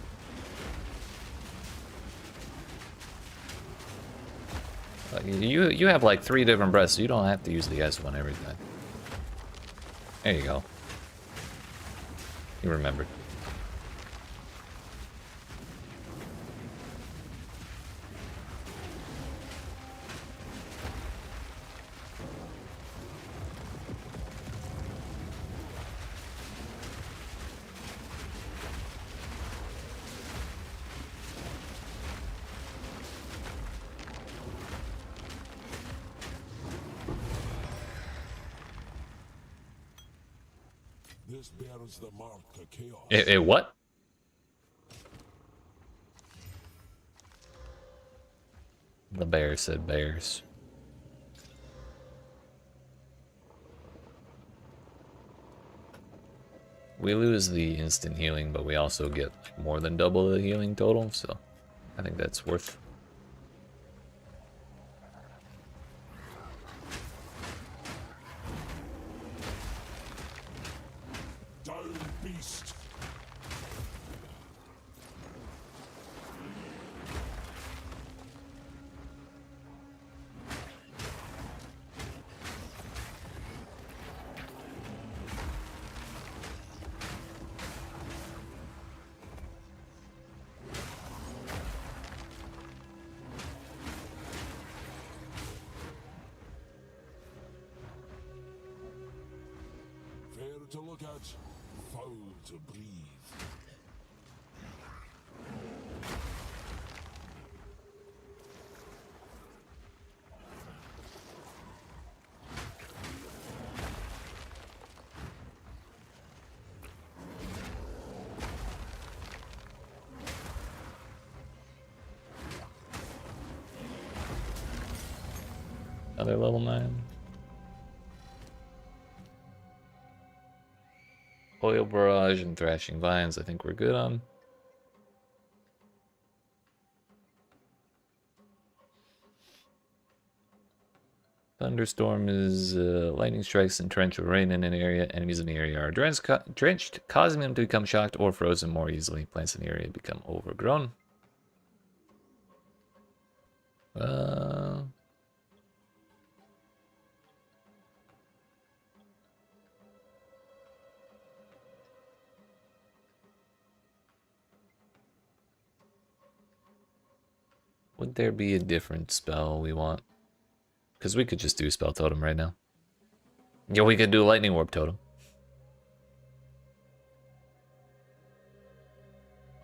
Speaker 1: Like, you have like 3 different breaths, so you don't have to use the S one every time. There you go. You remembered.
Speaker 3: This bears the mark of chaos.
Speaker 1: What? The bear said bears. We lose the instant healing, but we also get more than double the healing total, so I think that's worth.
Speaker 3: Down, beast! Fair to look at, foul to breathe.
Speaker 1: Another level 9. Oil Barrage and Thrashing Vines, I think we're good on. Thunderstorm is lightning strikes and torrential rain in an area. Enemies in the area are drenched, causing them to become shocked or frozen more easily. Plants in the area become overgrown. Would there be a different spell we want? Because we could just do Spell Totem right now. Yeah, we could do Lightning Warp Totem.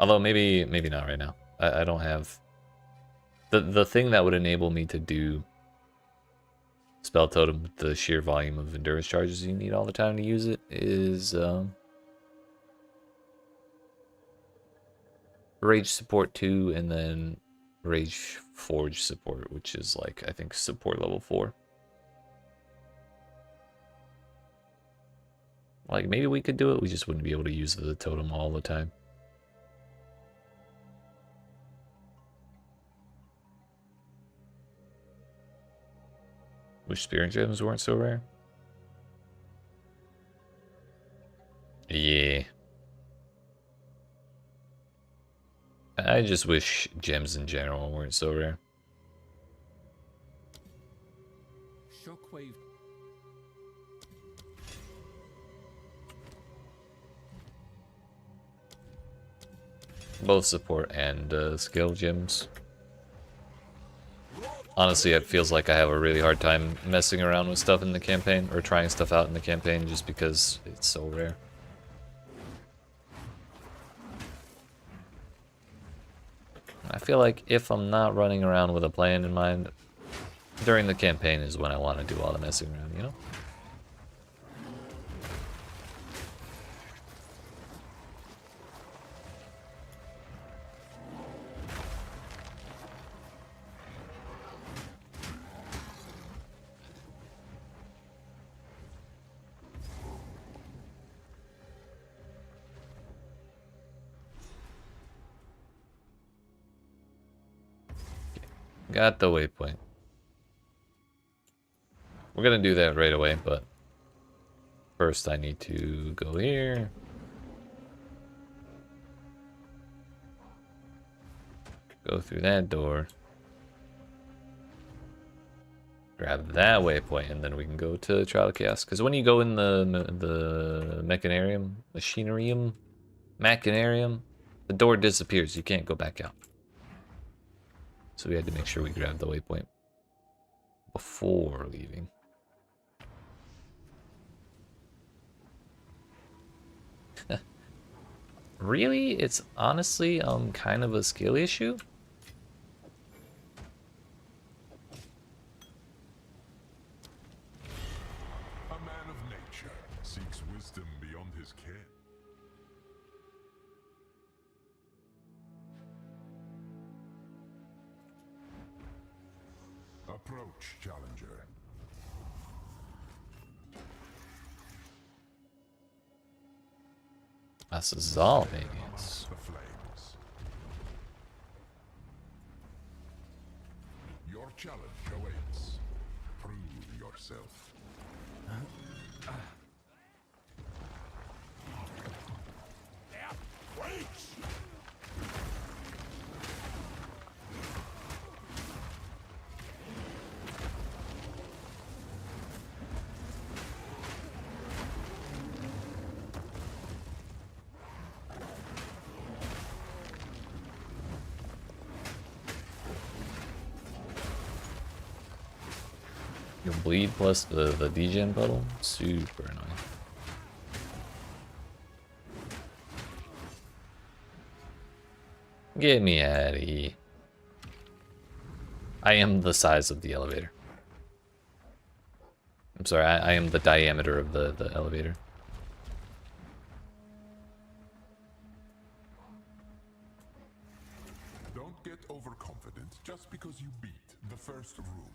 Speaker 1: Although maybe not right now. I don't have... The thing that would enable me to do Spell Totem with the sheer volume of endurance charges you need all the time to use it is Rage Support 2 and then Rage Forge Support, which is like, I think, support level 4. Like, maybe we could do it, we just wouldn't be able to use the totem all the time. Wish Spirit Gems weren't so rare. Yeah. I just wish gems in general weren't so rare.
Speaker 2: Shockwave.
Speaker 1: Both support and skill gems. Honestly, it feels like I have a really hard time messing around with stuff in the campaign, or trying stuff out in the campaign, just because it's so rare. I feel like if I'm not running around with a plan in mind, during the campaign is when I want to do all the messing around, you know? Got the waypoint. We're gonna do that right away, but first I need to go here. Go through that door. Grab that waypoint, and then we can go to Trial of Chaos. Because when you go in the machinarium, the door disappears. You can't go back out. So we had to make sure we grabbed the waypoint before leaving. Really? It's honestly kind of a skill issue.
Speaker 3: A man of nature seeks wisdom beyond his ken. Approach, challenger.
Speaker 1: That's a Zal, maybe.
Speaker 3: Amongst the flames. Your challenge awaits. Prove yourself. Wait!
Speaker 1: Your bleed plus the degen puddle? Super annoying. Get me out of here. I am the size of the elevator. I'm sorry, I am the diameter of the elevator.
Speaker 3: Don't get overconfident just because you beat the first room.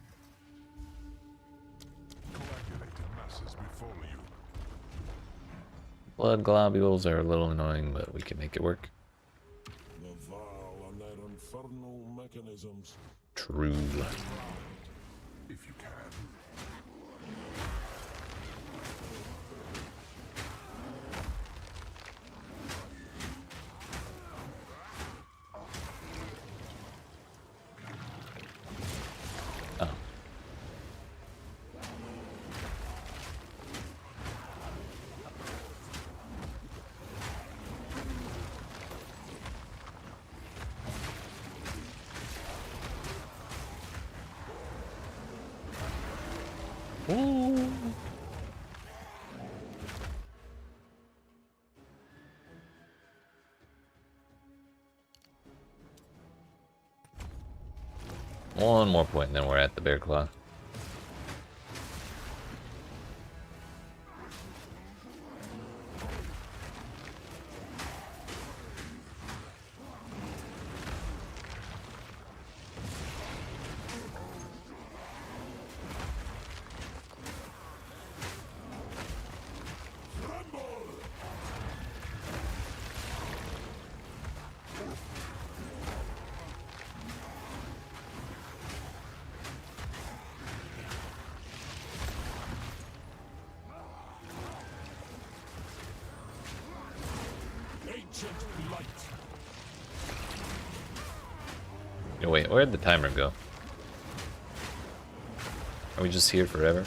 Speaker 3: Coagulated masses before you.
Speaker 1: Blood globules are a little annoying, but we can make it work.
Speaker 3: The Val and their infernal mechanisms.
Speaker 1: True.
Speaker 3: If you can.
Speaker 1: Oh. Ooh. One more point, and then we're at the bear claw.
Speaker 3: Ancient light.
Speaker 1: Yo, wait, where'd the timer go? Are we just here forever?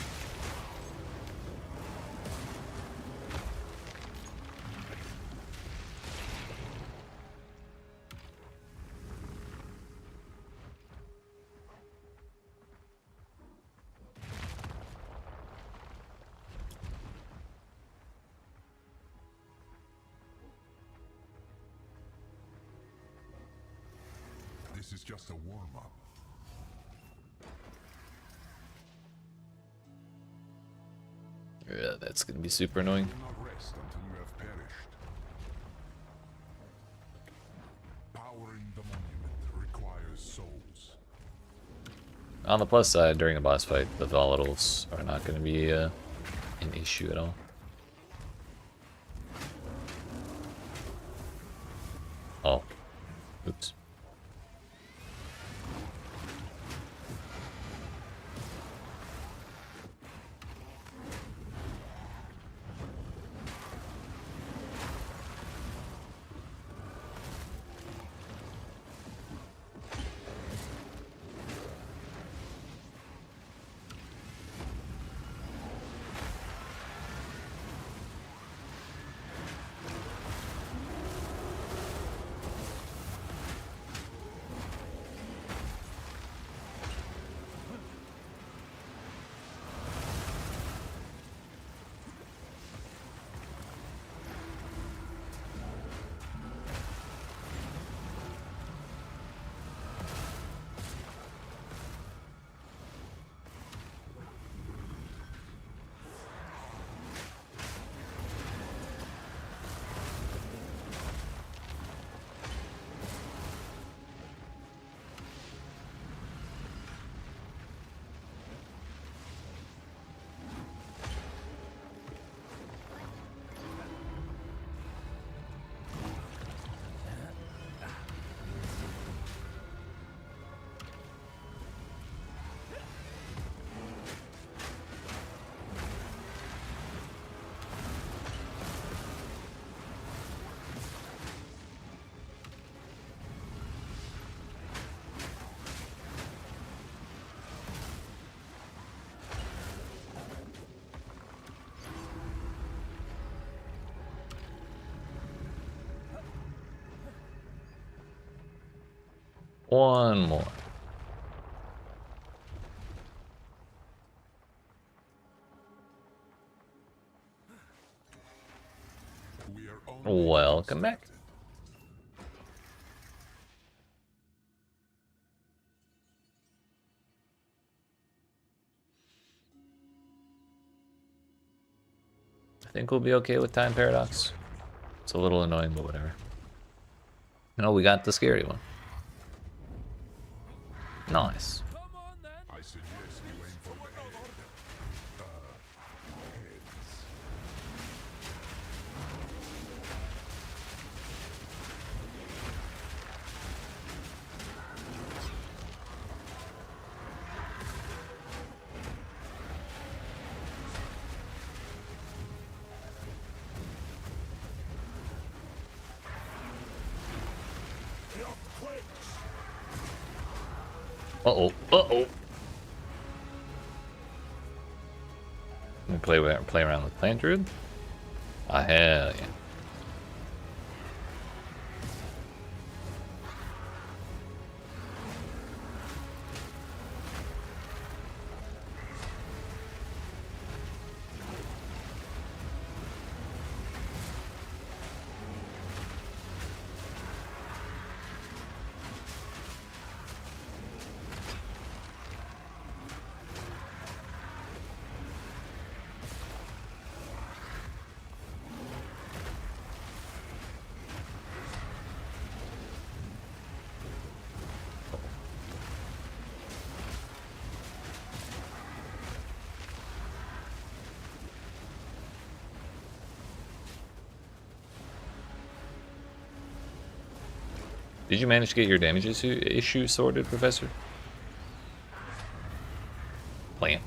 Speaker 3: This is just a warm-up.
Speaker 1: Yeah, that's gonna be super annoying.
Speaker 3: Do not rest until you have perished. Powering the monument requires souls.
Speaker 1: On the plus side, during a boss fight, the volatiles are not gonna be an issue at all. Oh. Oops. One more.
Speaker 3: We are only
Speaker 1: Welcome back. I think we'll be okay with time paradox. It's a little annoying, but whatever. No, we got the scary one. Nice.
Speaker 3: I suggest you aim for the head. Heads.
Speaker 1: Uh-oh. Uh-oh. Let me play around with Plant Druid. Ah, hell yeah. Did you manage to get your damage issue sorted, Professor? Plant.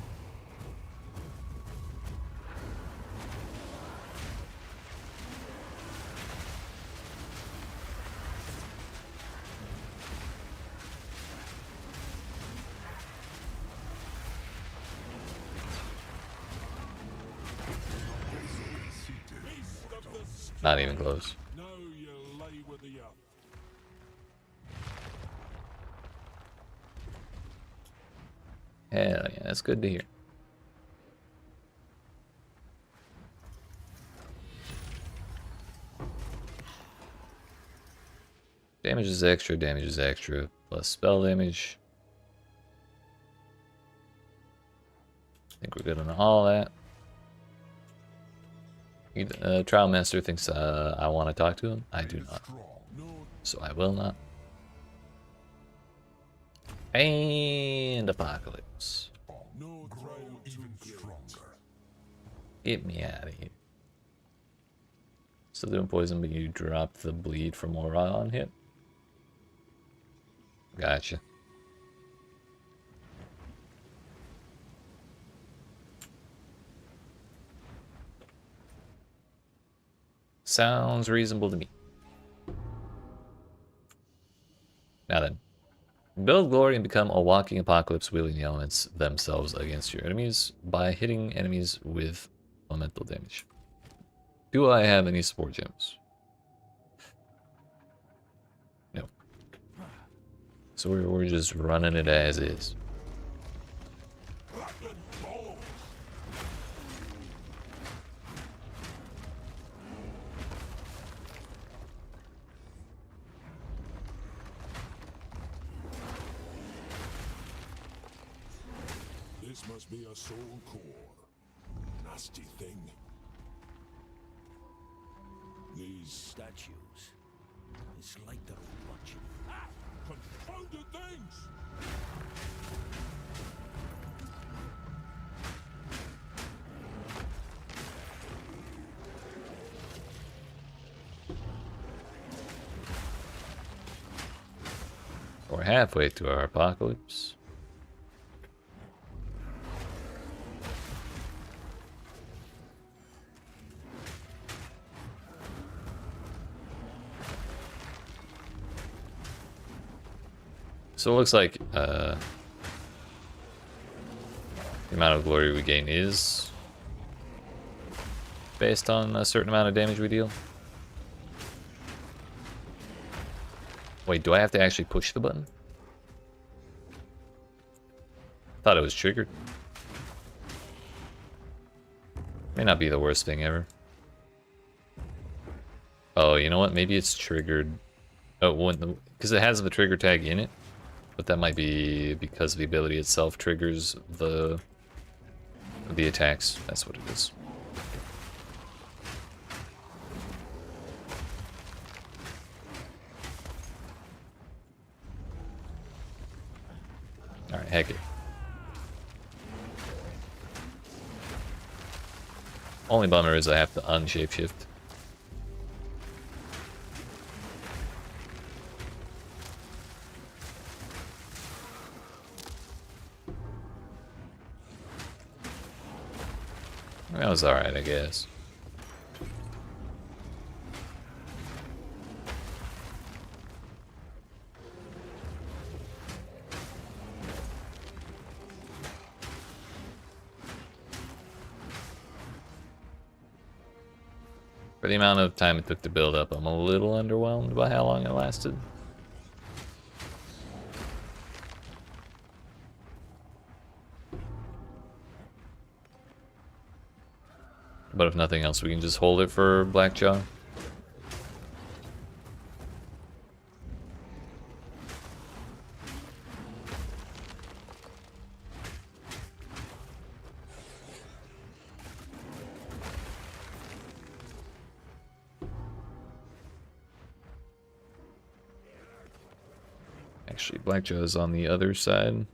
Speaker 1: Not even close.
Speaker 3: Now you lay with the young.
Speaker 1: Hell yeah, that's good to hear. Damage is extra, plus spell damage. I think we're good on all that. Trial Master thinks I want to talk to him. I do not. So I will not. And Apocalypse.
Speaker 3: No grow even stronger.
Speaker 1: Get me out of here. Still doing poison, but you drop the bleed for more on hit. Gotcha. Sounds reasonable to me. Now then. Build glory and become a walking apocalypse, wielding the elements themselves against your enemies by hitting enemies with elemental damage. Do I have any support gems? No. So we're just running it as is.
Speaker 3: This must be a soul core. Nasty thing. These
Speaker 7: Statues. It's like they're all watching.
Speaker 3: confounded things!
Speaker 1: We're halfway to our apocalypse. So it looks like the amount of glory we gain is based on a certain amount of damage we deal. Wait, do I have to actually push the button? Thought it was triggered. May not be the worst thing ever. Oh, you know what? Maybe it's triggered. Oh, because it has the trigger tag in it. But that might be because the ability itself triggers the attacks. That's what it is. Alright, heck it. Only bummer is I have to unshapeshift. That was alright, I guess. For the amount of time it took to build up, I'm a little underwhelmed by how long it lasted. But if nothing else, we can just hold it for Blackjaw. Actually, Blackjaw is on the other side.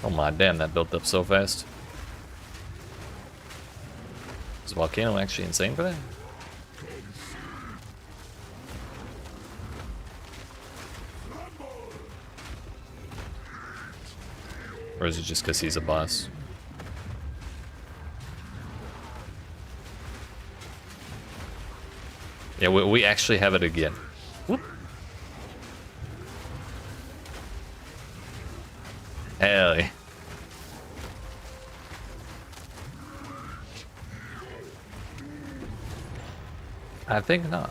Speaker 1: Oh my damn, that built up so fast. Is Volcano actually insane for that? Or is it just because he's a boss? Yeah, we actually have it again. Whoop. Hell yeah. I think not.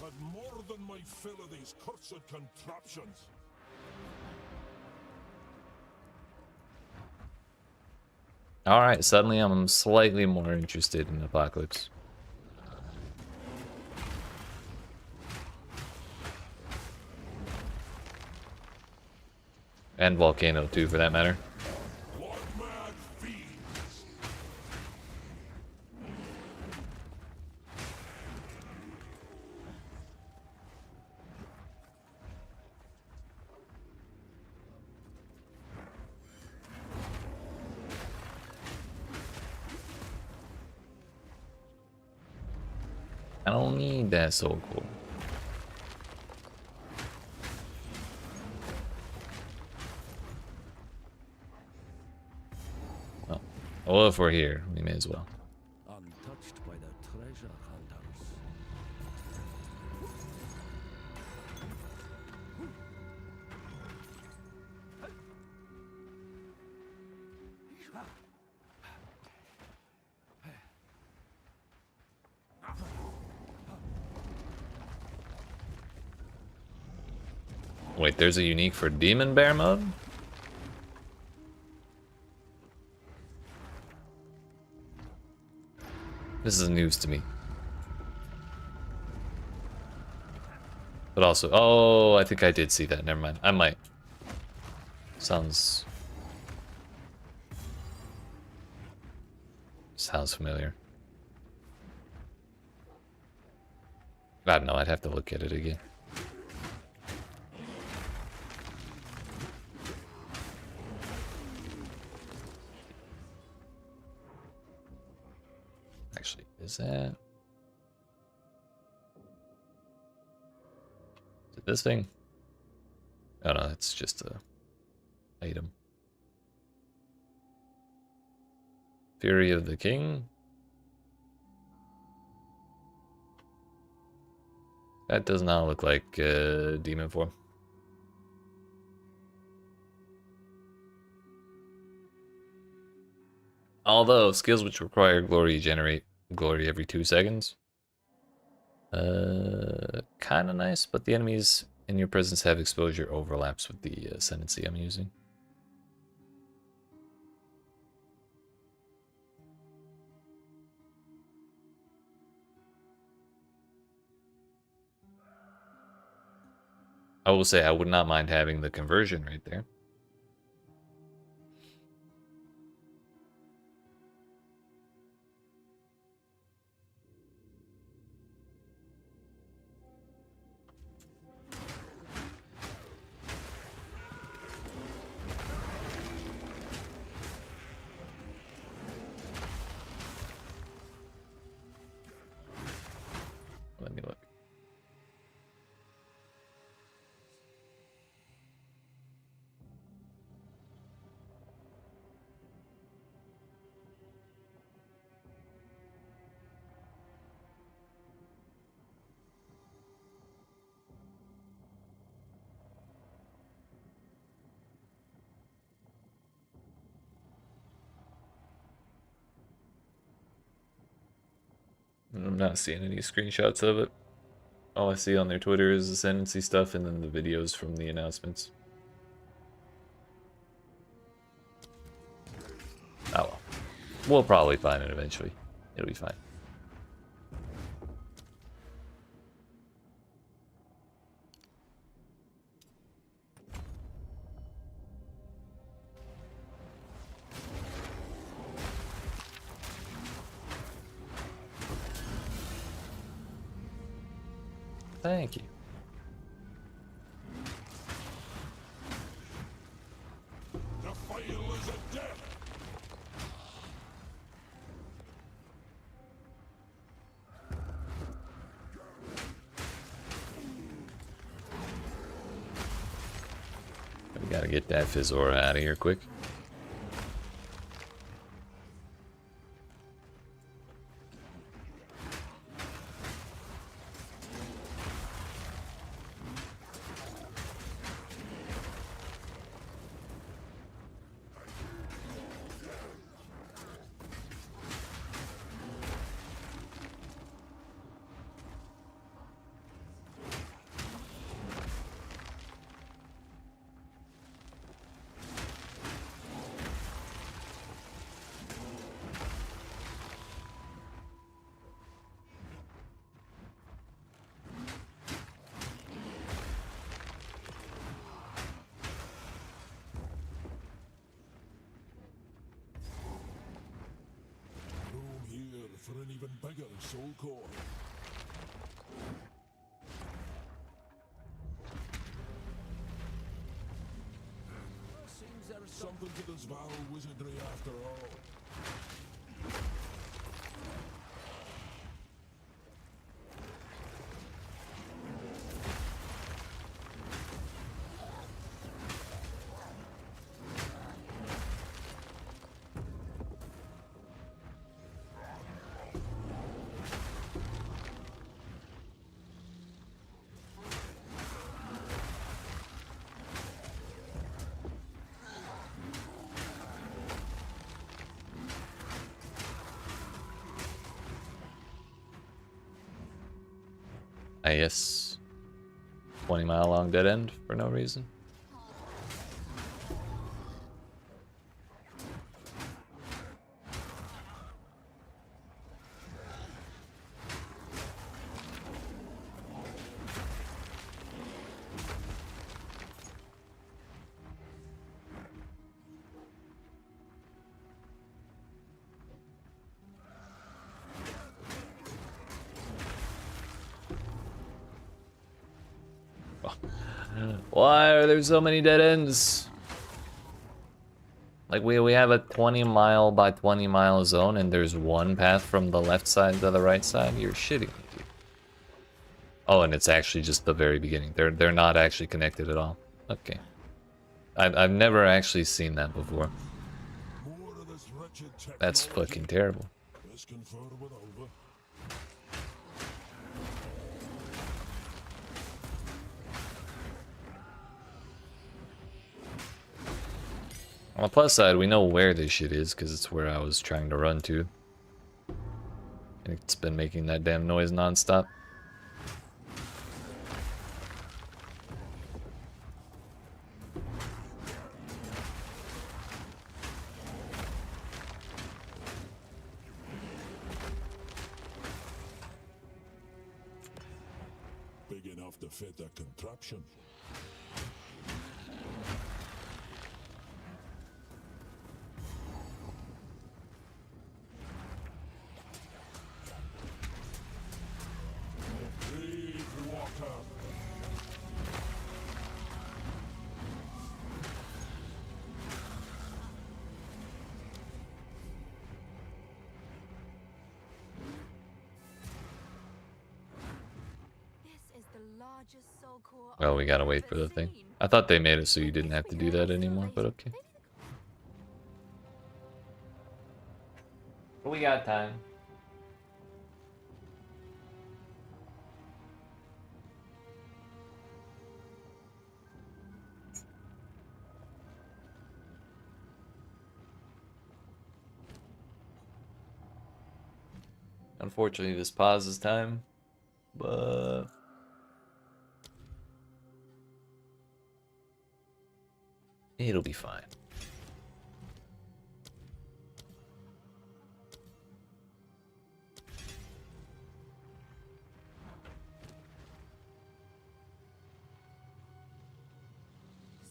Speaker 3: Had more than my fill of these cursed contraptions.
Speaker 1: Alright, suddenly I'm slightly more interested in Apocalypse. And Volcano too, for that matter.
Speaker 3: What mad fiends!
Speaker 1: I don't need that soul core. Well, if we're here, we may as well.
Speaker 7: Untouched by the treasure hunters.
Speaker 1: Wait, there's a unique for Demon Bear mode? This is news to me. But also, oh, I think I did see that. Never mind. I might. Sounds familiar. I don't know. I'd have to look at it again. Actually, is that... Is it this thing? Oh no, it's just a item. Fury of the King? That does not look like demon form. Although skills which require glory generate glory every 2 seconds. Kind of nice, but the enemies in your presence have exposure overlaps with the ascendancy I'm using. I will say I would not mind having the conversion right there. I'm not seeing any screenshots of it. All I see on their Twitter is the Ascendancy stuff and then the videos from the announcements. Oh well. We'll probably find it eventually. It'll be fine. Thank you.
Speaker 3: The file is a death.
Speaker 1: We gotta get that Fizzora out of here quick.
Speaker 3: Room here for an even bigger soul core.
Speaker 7: Seems there's
Speaker 3: Something to this Val wizardry after all.
Speaker 1: Yes. 20-mile long dead end for no reason. Why are there so many dead ends? Like we have a 20-mile by 20-mile zone and there's one path from the left side to the right side? You're shitting me, dude. Oh, and it's actually just the very beginning. They're not actually connected at all. Okay. I've never actually seen that before.
Speaker 3: More of this wretched
Speaker 1: That's
Speaker 3: technology.
Speaker 1: fucking terrible.
Speaker 3: Let's confer with Alva.
Speaker 1: On the plus side, we know where this shit is because it's where I was trying to run to. And it's been making that damn noise nonstop.
Speaker 3: Big enough to fit a contraption. Breathe water.
Speaker 5: This is the largest soul core
Speaker 1: Well, we gotta
Speaker 5: I've
Speaker 1: wait
Speaker 5: ever
Speaker 1: for the thing.
Speaker 5: seen.
Speaker 1: I thought they made it so you didn't have to do that anymore, but okay. We got time. Unfortunately, this pauses time, but it'll be fine.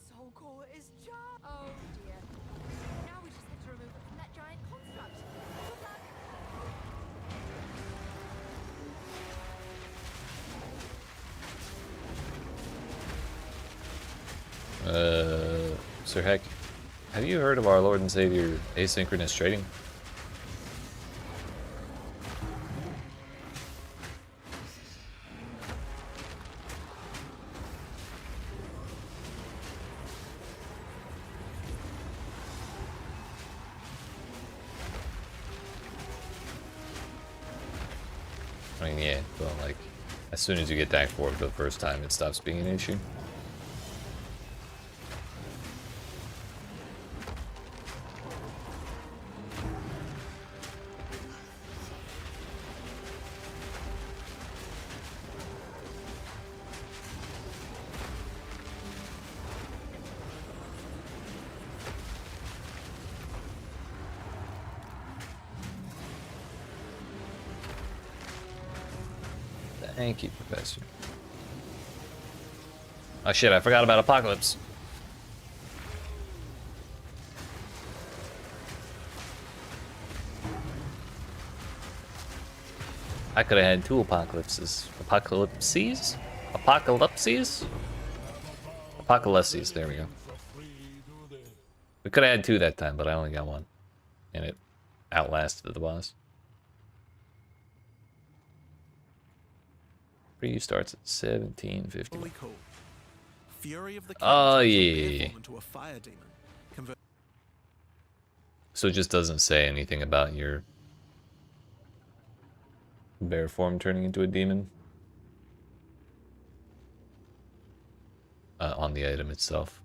Speaker 5: Soul core is just. Oh dear. Now we just have to remove it from that giant construct. Good luck.
Speaker 1: Sir Heck, have you heard of our Lord and Savior asynchronous trading? I mean, yeah, but like, as soon as you get Act 4 for the first time, it stops being an issue. Thank you, Professor. Oh shit, I forgot about Apocalypse. I could have had 2 apocalypses. Apocalypses? Apocalypses? Apocalypses, there we go. We could have had 2 that time, but I only got 1. And it outlasted the boss. Preview starts at 17:50.
Speaker 11: Really cool. Fury of the
Speaker 1: Oh
Speaker 11: King
Speaker 1: yeah.
Speaker 11: transform into a fire demon. Convert
Speaker 1: So it just doesn't say anything about your bear form turning into a demon on the item itself.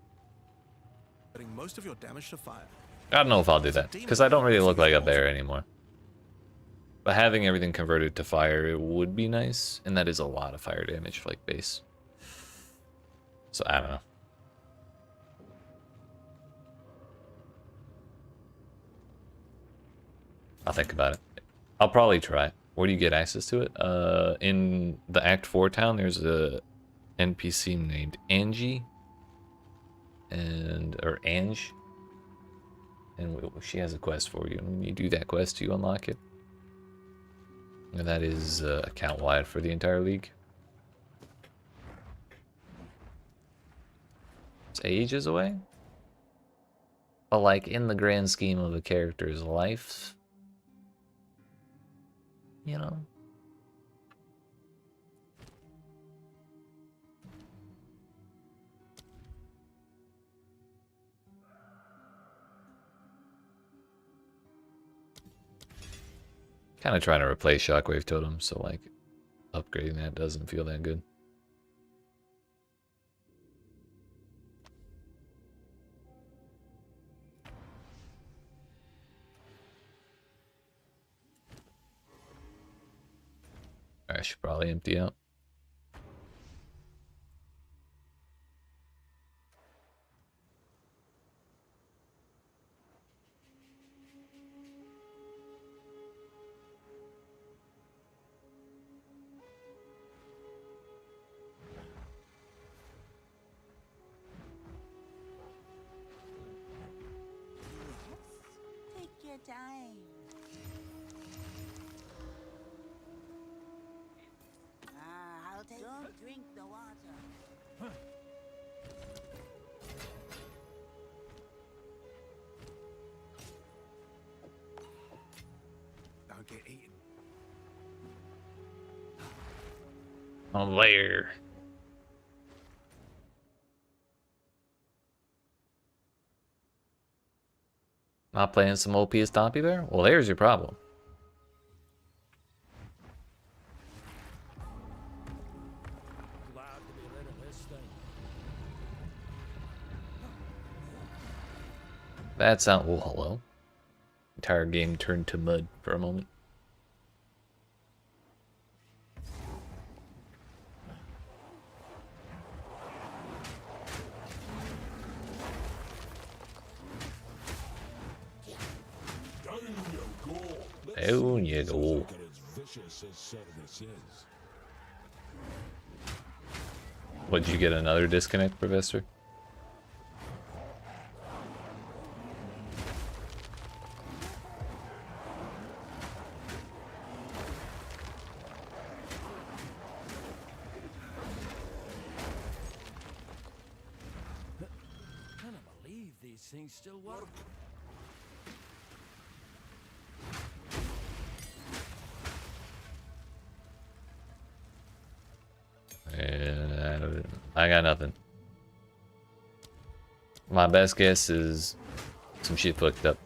Speaker 11: Putting most of your damage to fire.
Speaker 1: I don't know if I'll do that, because I don't really look like a bear anymore. But having everything converted to fire, it would be nice, and that is a lot of fire damage for like base. So I don't know. I'll think about it. I'll probably try it. Where do you get access to it? In the Act 4 town, there's a NPC named Angie. Or Ange. And she has a quest for you. And when you do that quest, you unlock it. And that is account-wide for the entire league. It's ages away. But like in the grand scheme of a character's life, you know. Kind of trying to replace Shockwave Totem, so like upgrading that doesn't feel that good. I should probably empty out.
Speaker 10: Take your time. I'll take. Don't drink the water.
Speaker 11: Don't get eaten.
Speaker 1: Oh, there. Not playing some OP Stompy Bear? Well, there's your problem.
Speaker 7: Glad to be rid of this thing.
Speaker 1: That sound. Oh, hello. Entire game turned to mud for a moment. Down you go.
Speaker 3: Look at as vicious as service is.
Speaker 1: Would you get another disconnect, Professor?
Speaker 7: Cannot believe these things still work.
Speaker 1: And I got nothing. My best guess is some shit fucked up.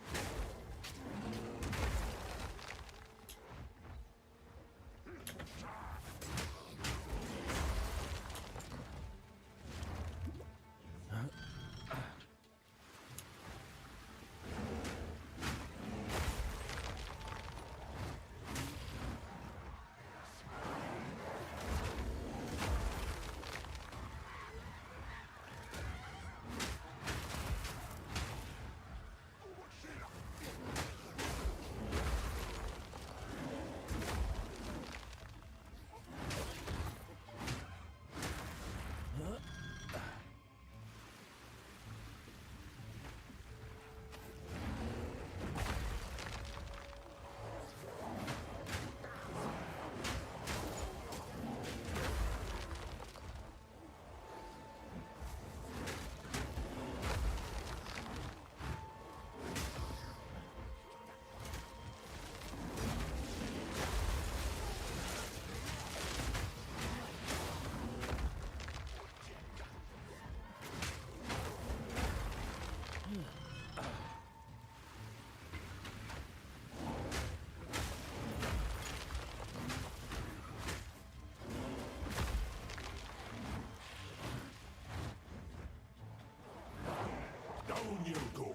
Speaker 3: Down you go.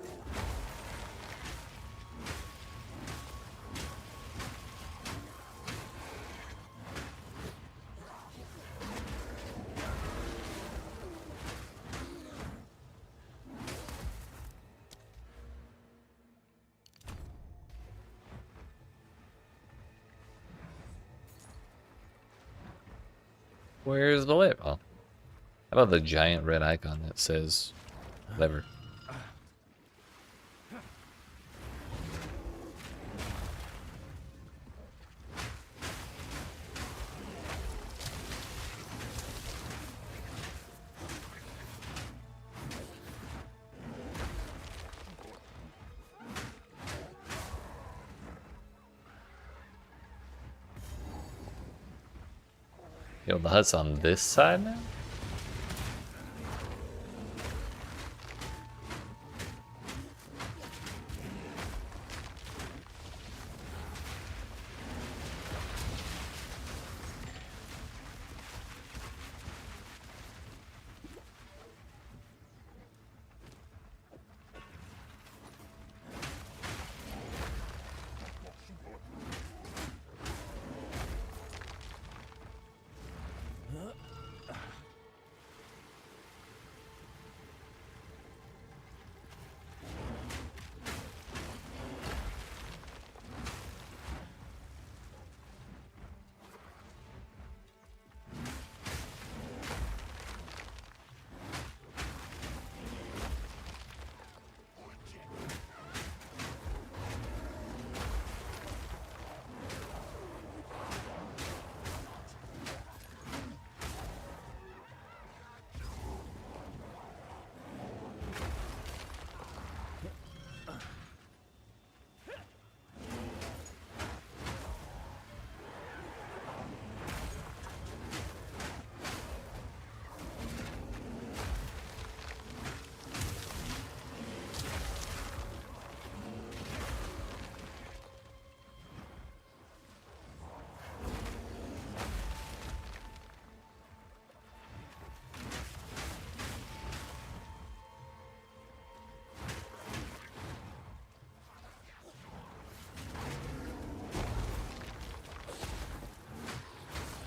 Speaker 1: Where's the whip? Oh. How about the giant red icon that says lever? Yo, the hut's on this side now?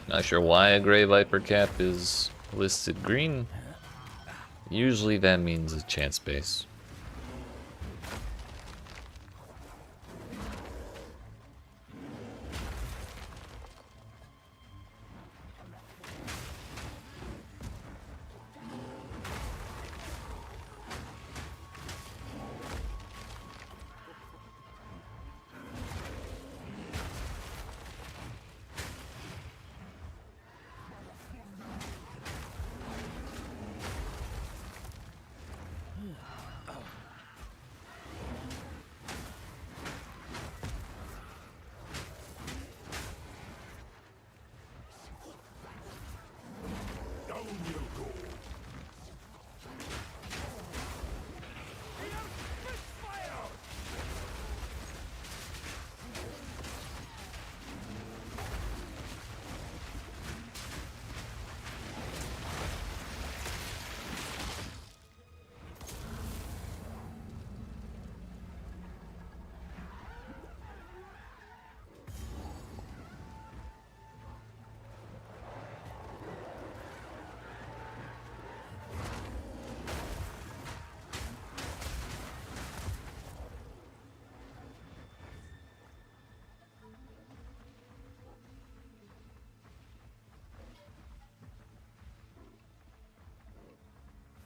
Speaker 1: Not sure why a Grey Viper cap is listed green. Usually that means a chance base.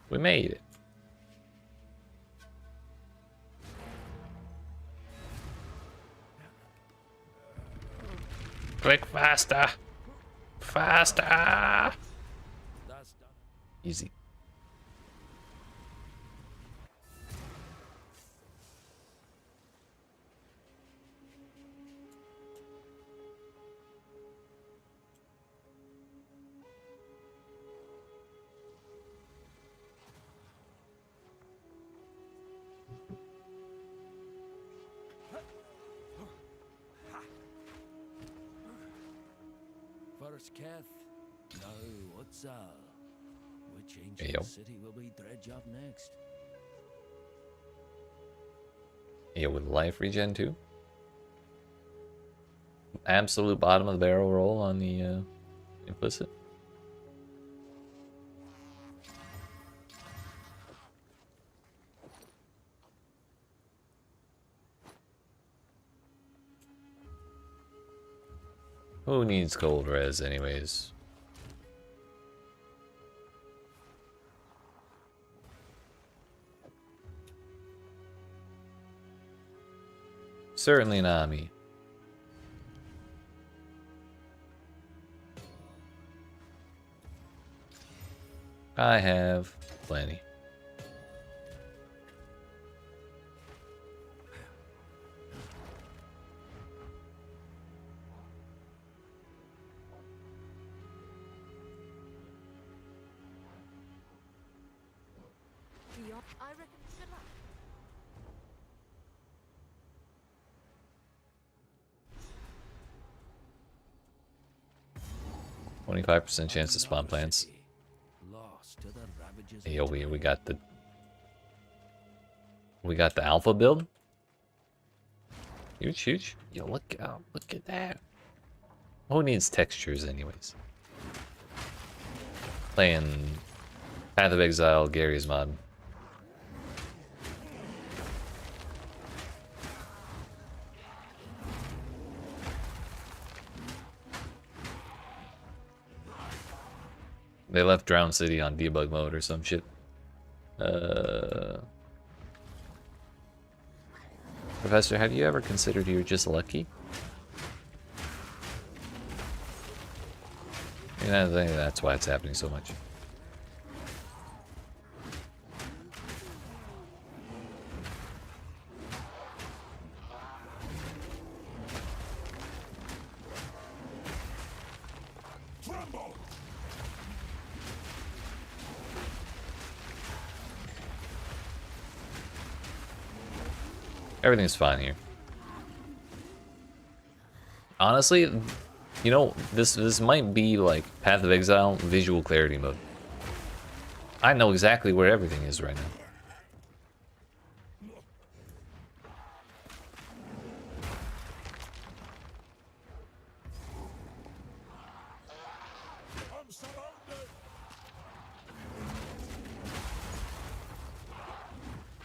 Speaker 1: We made it. Click faster. Faster.
Speaker 7: That's done.
Speaker 1: Easy.
Speaker 7: First Keth, now Exile. Which
Speaker 1: Yo.
Speaker 7: ancient city will we dredge up next?
Speaker 1: Yeah, with life regen too. Absolute bottom of the barrel roll on the implicit. Who needs cold res anyways? Certainly not me. I have plenty.
Speaker 5: I reckon. Good luck.
Speaker 1: 25% chance to spawn plants.
Speaker 7: Lost to the ravages
Speaker 1: Hey,
Speaker 7: of
Speaker 1: yo, we
Speaker 7: time.
Speaker 1: got the alpha build. Huge, huge. Yo, look out! Look at that. Who needs textures, anyways? Playing Path of Exile, Gary's mod. They left Drown City on debug mode or some shit. Professor, have you ever considered you're just lucky? You know, I think that's why it's happening so much. Everything's fine here. Honestly, you know, this might be like Path of Exile visual clarity mode. I know exactly where everything is right now.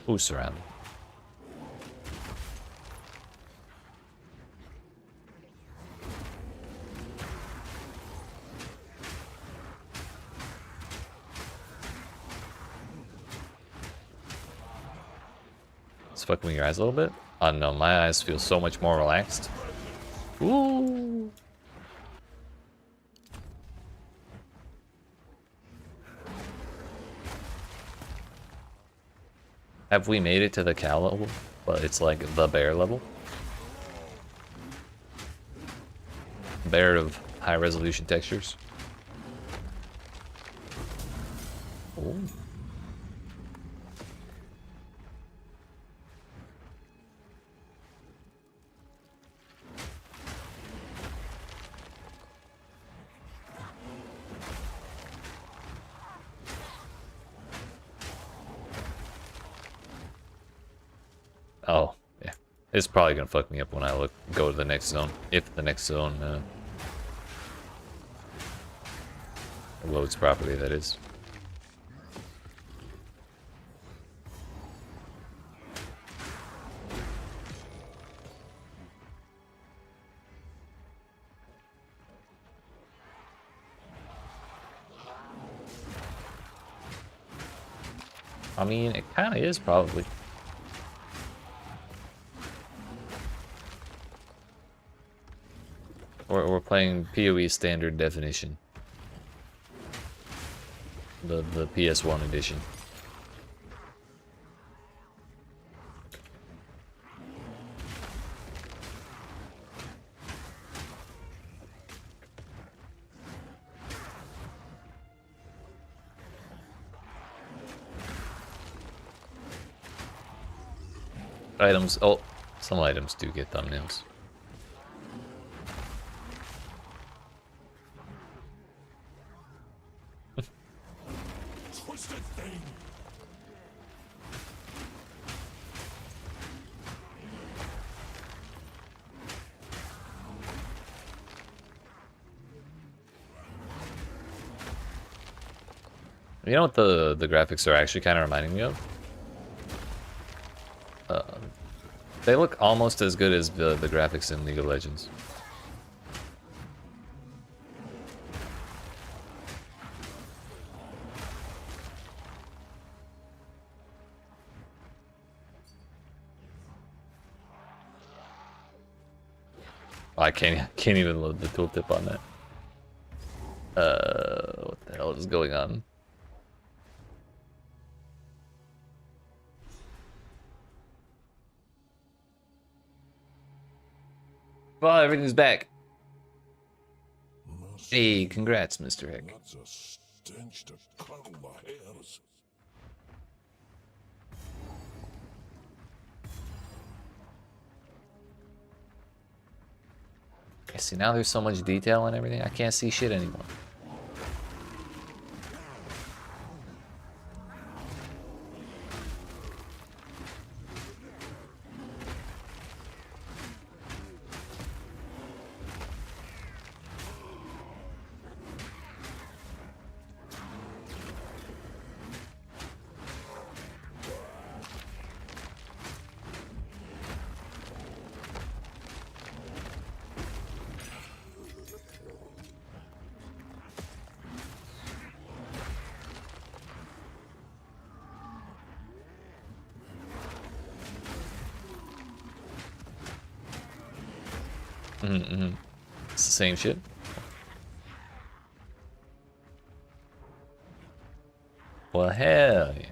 Speaker 1: Who's surrounded? It's fucking with your eyes a little bit. I don't know, my eyes feel so much more relaxed. Ooh. Have we made it to the cow level? But it's like the bear level. Bear of high resolution textures. Oh. Oh, yeah. It's probably gonna fuck me up when I go to the next zone. If the next zone loads properly, that is. I mean, it kind of is, probably. We're playing PoE standard definition. The PS1 edition. Items. Oh, some items do get thumbnails.
Speaker 3: Twisted thing!
Speaker 1: You know what the graphics are actually kind of reminding me of? They look almost as good as the graphics in League of Legends. Oh, I can't even load the tooltip on that. What the hell is going on? Well, everything's back. Hey, congrats, Mr. Hick.
Speaker 3: That's a stench to curdle my hairs.
Speaker 1: I see, now there's so much detail and everything, I can't see shit anymore. It's the same shit. Well, hell yeah.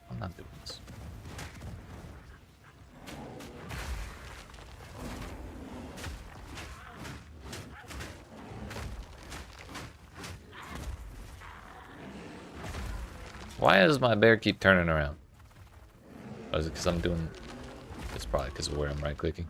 Speaker 1: I'm not doing this. Why does my bear keep turning around? Oh, is it because I'm doing... It's probably because of where I'm right-clicking.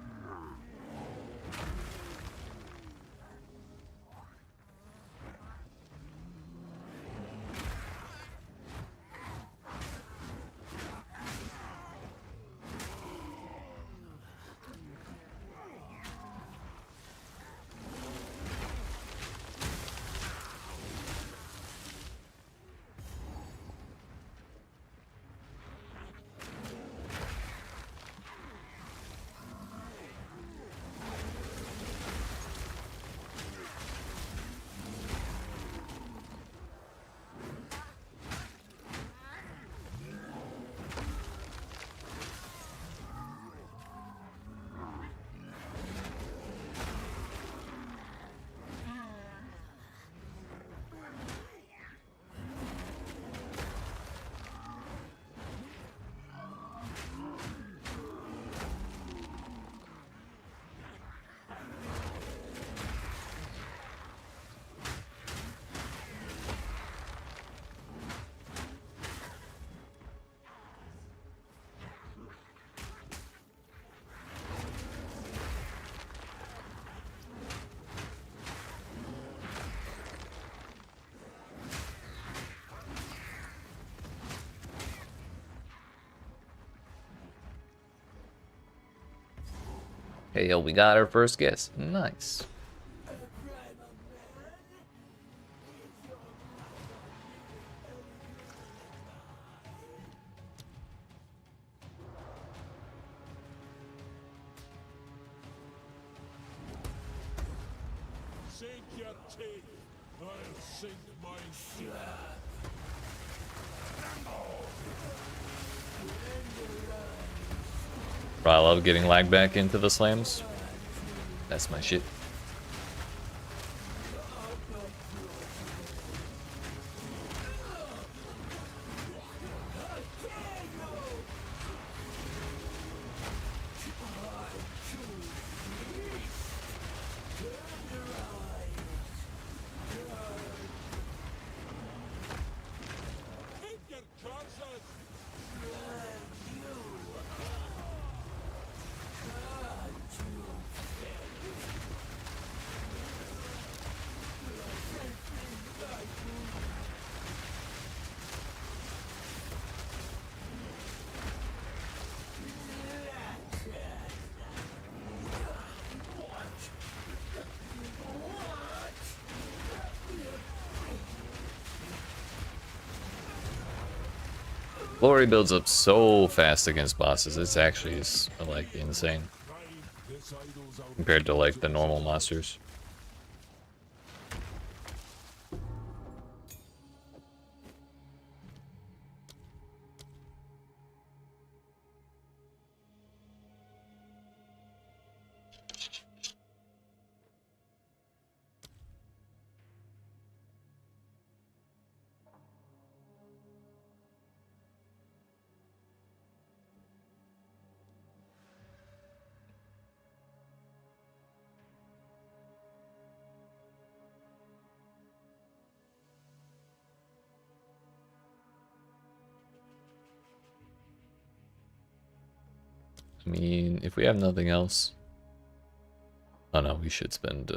Speaker 1: Hey, yo, we got our first guess. Nice.
Speaker 3: Sink your teeth. I'll sink mine.
Speaker 1: Bro, I love getting lagged back into the slams. That's my shit. Glory builds up so fast against bosses. It's actually like insane compared to like the normal monsters. I mean, if we have nothing else, oh no, we should spend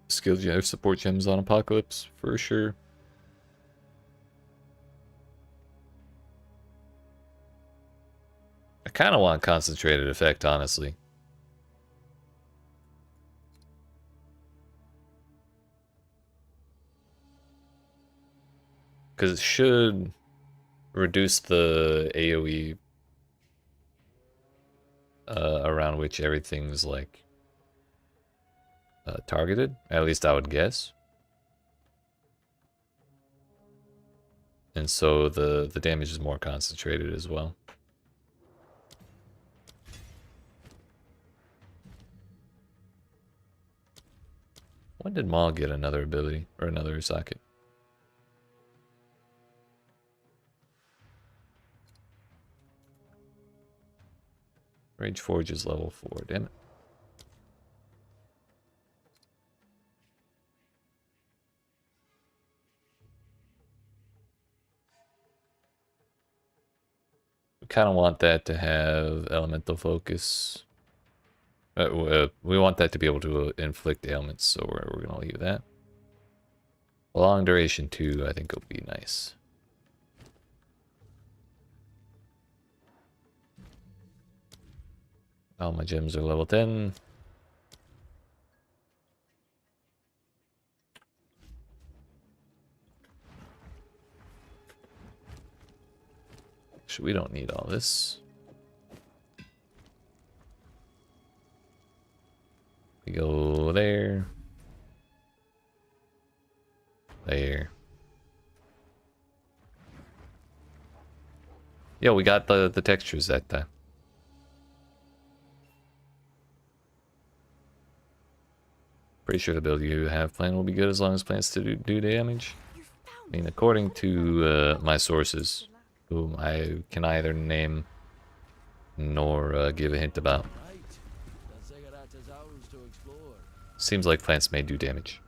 Speaker 1: skill gem support gems on Apocalypse for sure. I kind of want concentrated effect, honestly. Because it should reduce the AoE around which everything's like targeted. At least I would guess. And so the damage is more concentrated as well. When did Maul get another ability or another socket? Rage Forge is level 4, damn it. We kind of want that to have elemental focus. We want that to be able to inflict ailments, so we're going to leave that. Long duration too, I think will be nice. All my gems are level 10. Actually, we don't need all this. We go there. There. Yeah, we got the textures that time. Pretty sure the build you have planned will be good as long as plans to do damage. I mean, according to my sources, whom I can either name nor give a hint about. Seems like plants may do damage.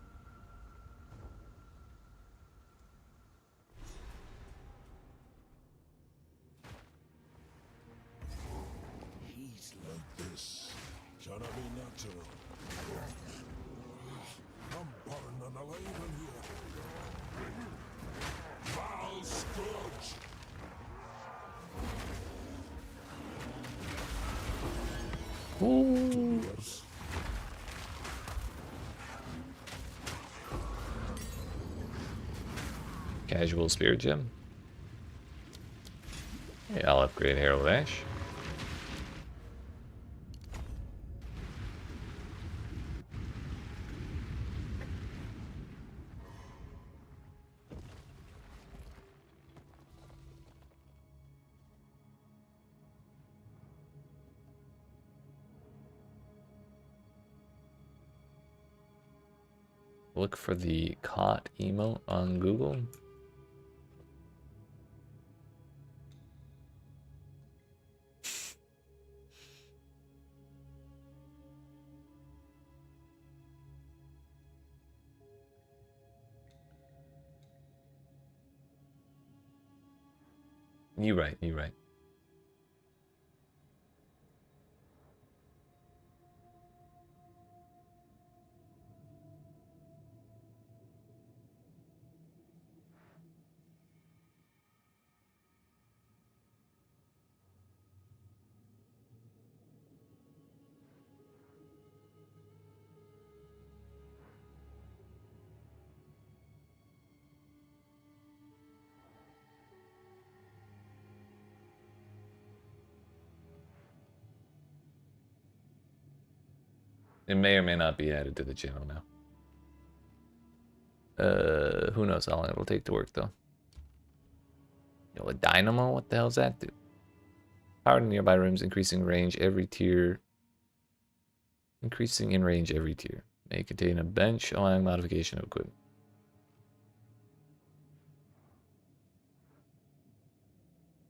Speaker 3: He's like this. Cannot be natural. I'm burning alive in here. Foul scourge.
Speaker 1: Casual Spirit Gem. Yeah, I'll upgrade Herald Ash. Look for the caught emote on Google. You're right, you're right. It may or may not be added to the channel now. Who knows how long it'll take to work though. Yo, a dynamo? What the hell's that do? Power in nearby rooms, increasing range every tier. Increasing in range every tier. May contain a bench, allowing modification of equipment.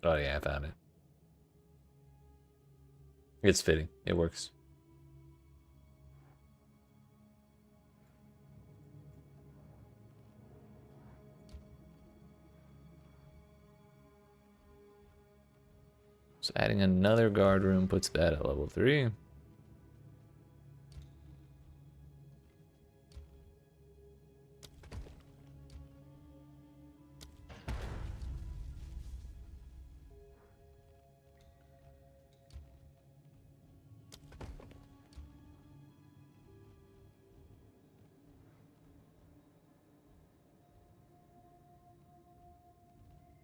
Speaker 1: Oh yeah, I found it. It's fitting. It works. So adding another guard room puts that at level 3.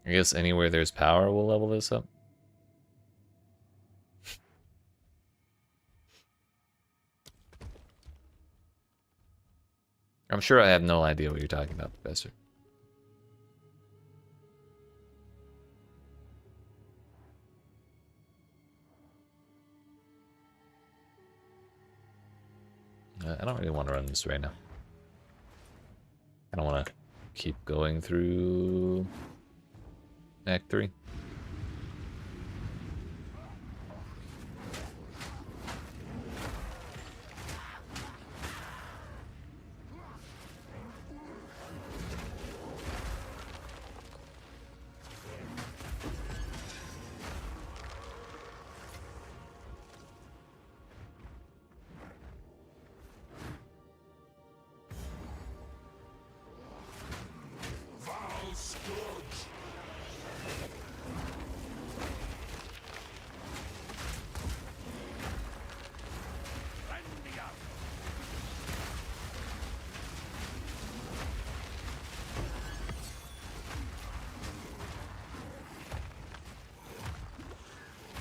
Speaker 1: I guess anywhere there's power will level this up. I'm sure I have no idea what you're talking about, Professor. I don't really want to run this right now. I don't want to keep going through Act 3.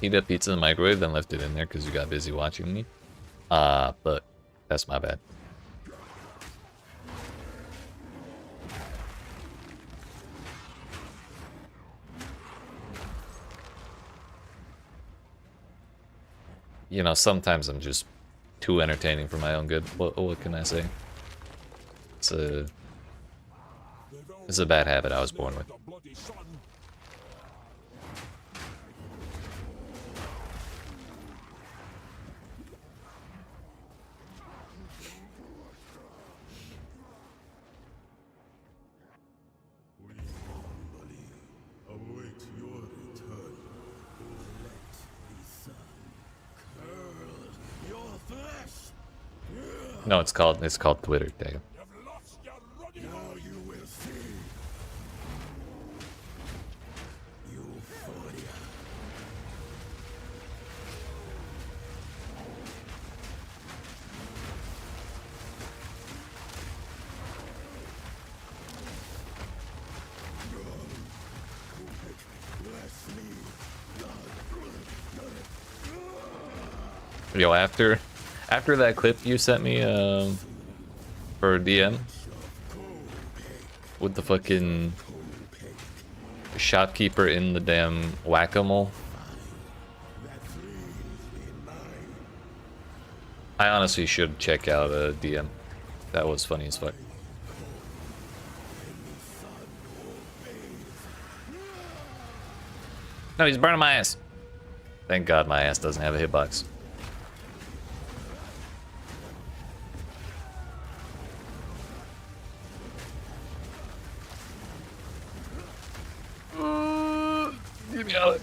Speaker 1: Heat up pizza in the microwave, then left it in there because you got busy watching me. But that's my bad. You know, sometimes I'm just too entertaining for my own good. What can I say? It's a bad habit I was born with. No, it's called Twitter, Dave. Yo, after that clip you sent me for DM with the fucking shopkeeper in the damn whack-a-mole, I honestly should check out a DM. That was funny as fuck. No, he's burning my ass. Thank God my ass doesn't have a hitbox. Get me out of it.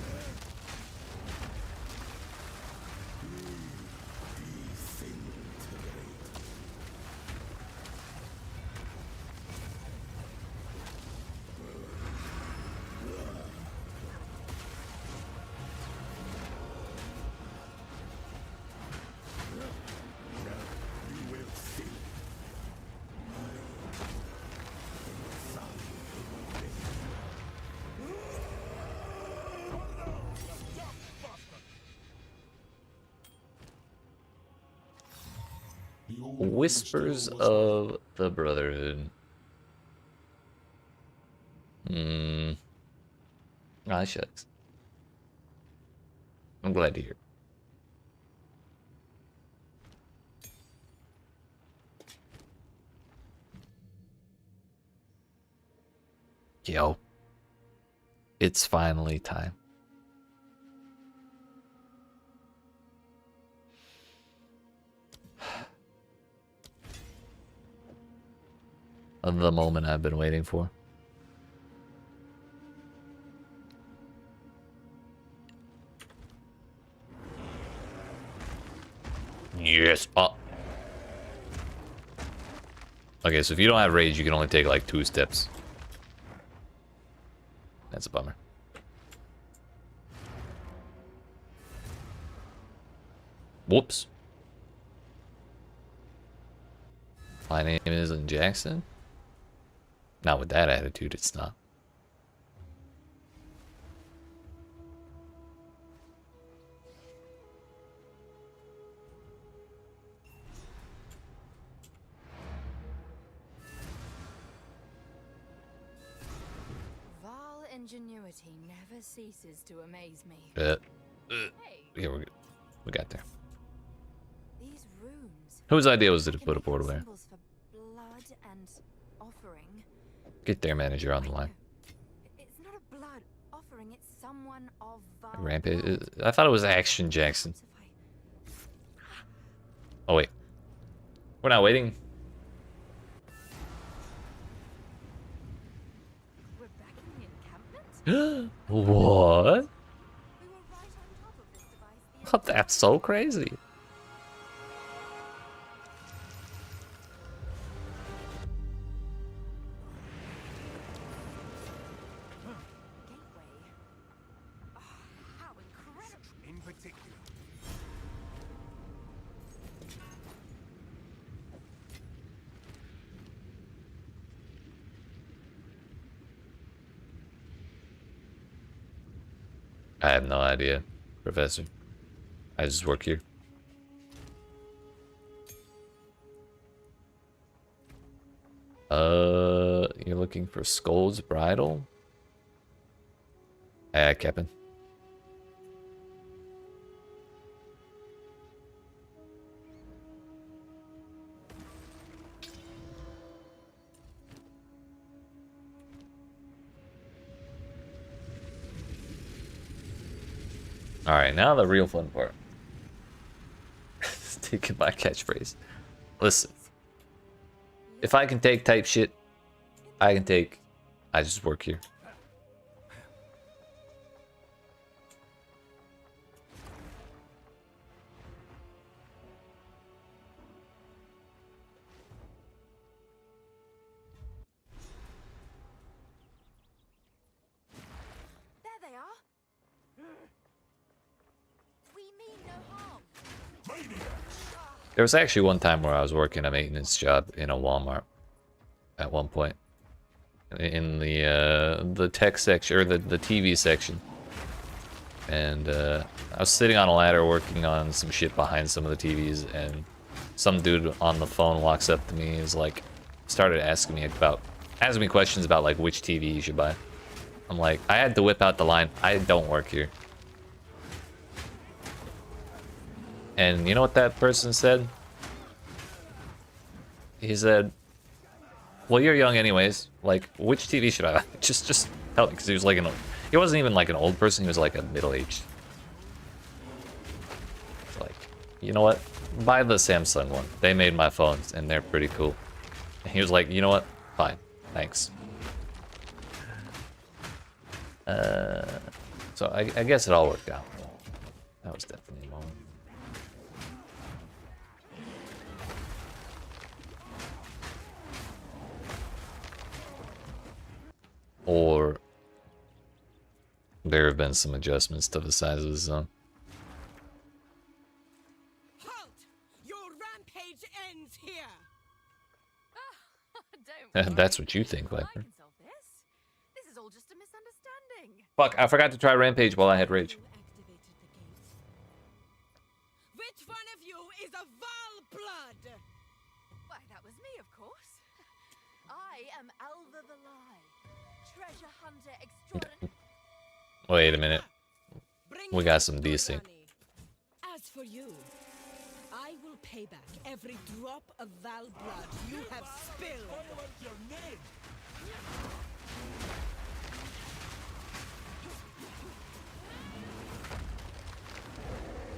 Speaker 1: Whispers of the Brotherhood. Ah, shucks. I'm glad to hear. Yo. It's finally time. The moment I've been waiting for. Yes. Oh. Okay, so if you don't have rage, you can only take like 2 steps. That's a bummer. Whoops. My name isn't Jackson. Not with that attitude, it's not.
Speaker 5: Val ingenuity never ceases to amaze me.
Speaker 1: Yeah, we got there.
Speaker 5: These runes.
Speaker 1: Whose idea was it to put a portal there?
Speaker 5: Symbols for blood and offering.
Speaker 1: Get there, manager, on the line.
Speaker 5: It's not a blood offering, it's someone of Val.
Speaker 1: Rampage. I thought it was Action Jackson. Oh wait, we're not waiting.
Speaker 5: We're back in the encampment?
Speaker 1: What?
Speaker 5: We were right on top of this device.
Speaker 1: Oh, that's so crazy.
Speaker 4: In particular.
Speaker 1: I have no idea, Professor. I just work here. You're looking for Skull's Bridal? Captain. Alright, now the real fun part. Taking my catchphrase. Listen. If I can take type shit, I can take... I just work here.
Speaker 5: There they are. We mean no harm.
Speaker 1: There was actually one time where I was working a maintenance job in a Walmart at one point. In the tech section, or the TV section. and I was sitting on a ladder working on some shit behind some of the TVs, and some dude on the phone walks up to me and is like, started asking me questions about like which TV you should buy. I'm like, I had to whip out the line, I don't work here. And you know what that person said? He said, well, you're young anyways, like, which TV should I buy? Just help me, because he was like he wasn't even like an old person, he was like a middle-aged. Like, you know what? Buy the Samsung one. They made my phones, and they're pretty cool. And he was like, you know what? Fine. Thanks. So I guess it all worked out. That was definitely a moment. Or there have been some adjustments to the size of the zone.
Speaker 8: Halt! Your rampage ends here.
Speaker 1: That's what you think, Viper.
Speaker 5: I can solve this. This is all just a misunderstanding.
Speaker 1: Fuck, I forgot to try Rampage while I had Rage.
Speaker 8: Which one of you is a Val blood?
Speaker 5: Why, that was me, of course. I am Alva the Lie, treasure hunter extraordinary.
Speaker 1: Wait a minute. We got some desync.
Speaker 8: As for you, I will pay back every drop of Val blood you have spilled.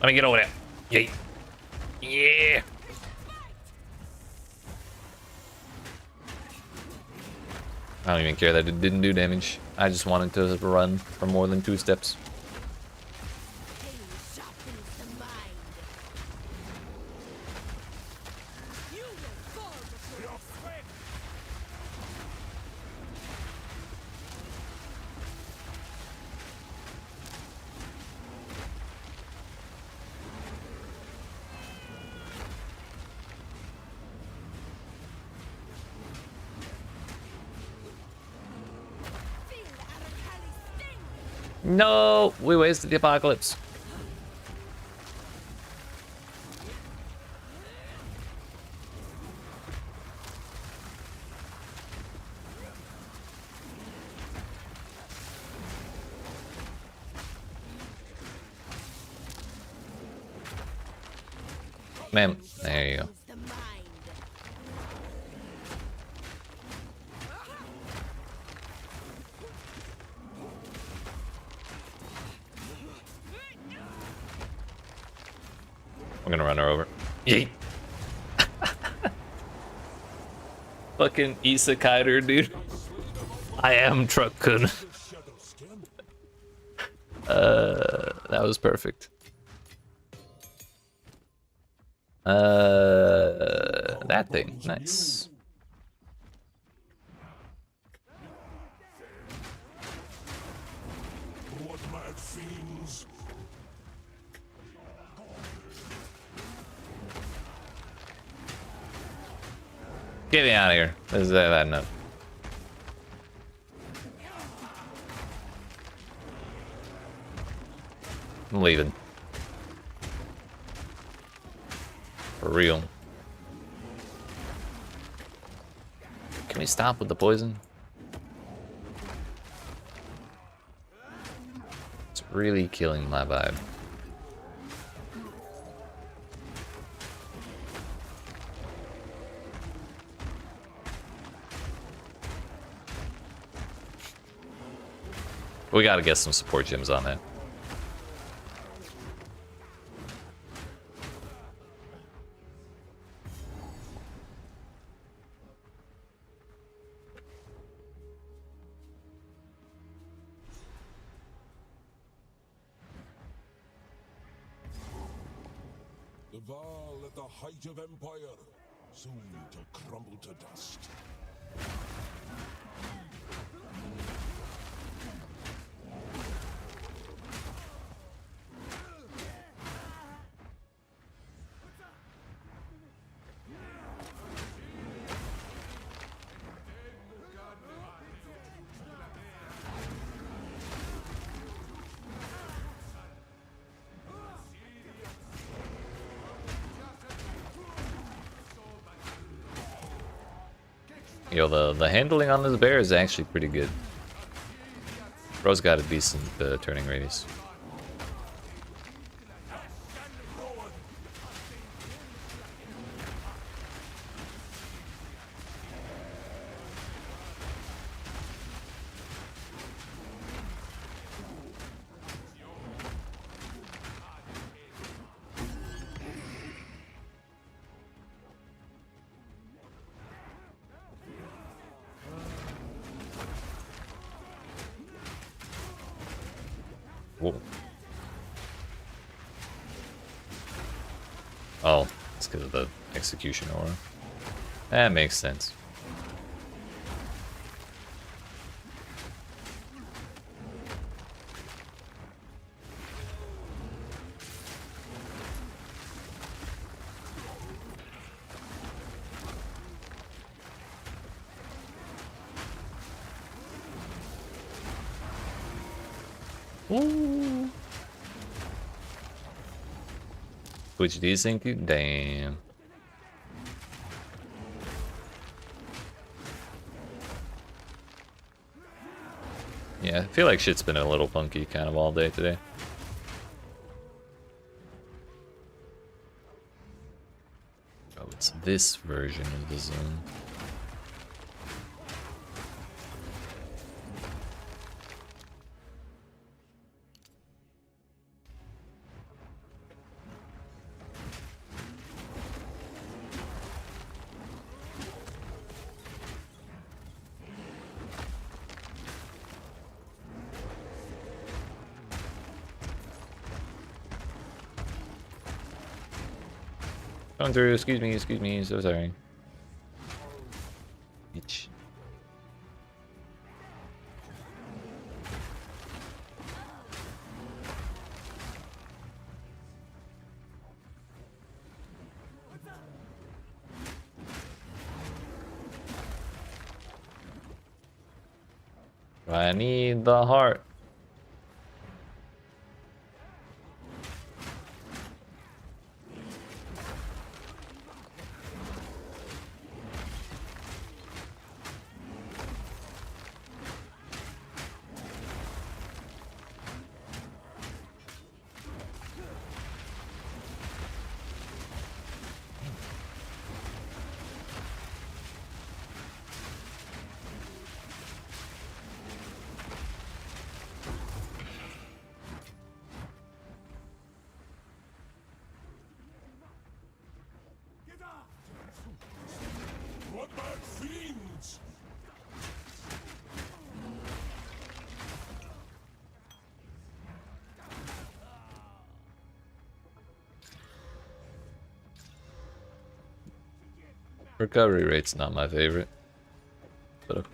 Speaker 1: Let me get over there. Yay. Yeah. I don't even care that it didn't do damage. I just wanted to run for more than 2 steps. No, we wasted the apocalypse. Ma'am, there you go. I'm gonna run her over. Yeet. Fucking isekai'd, dude. I am Truck-kun. That was perfect. That thing, nice.
Speaker 3: What mad fiends?
Speaker 1: Get me out of here. Is that enough? I'm leaving. For real. Can we stop with the poison? It's really killing my vibe. We gotta get some support gems on that.
Speaker 3: The Val at the height of empire, soon to crumble to dust.
Speaker 1: Yo, the handling on this bear is actually pretty good. Bro's got a decent turning radius. Whoa. Oh, it's because of the execution aura. That makes sense. Ooh. Which desync you? Damn. Yeah, I feel like shit's been a little funky kind of all day today. Oh, it's this version of the zone. Going through, excuse me, so sorry. Bitch. I need the heart.
Speaker 3: What bad fiends?
Speaker 1: Recovery rate's not my favorite, but okay.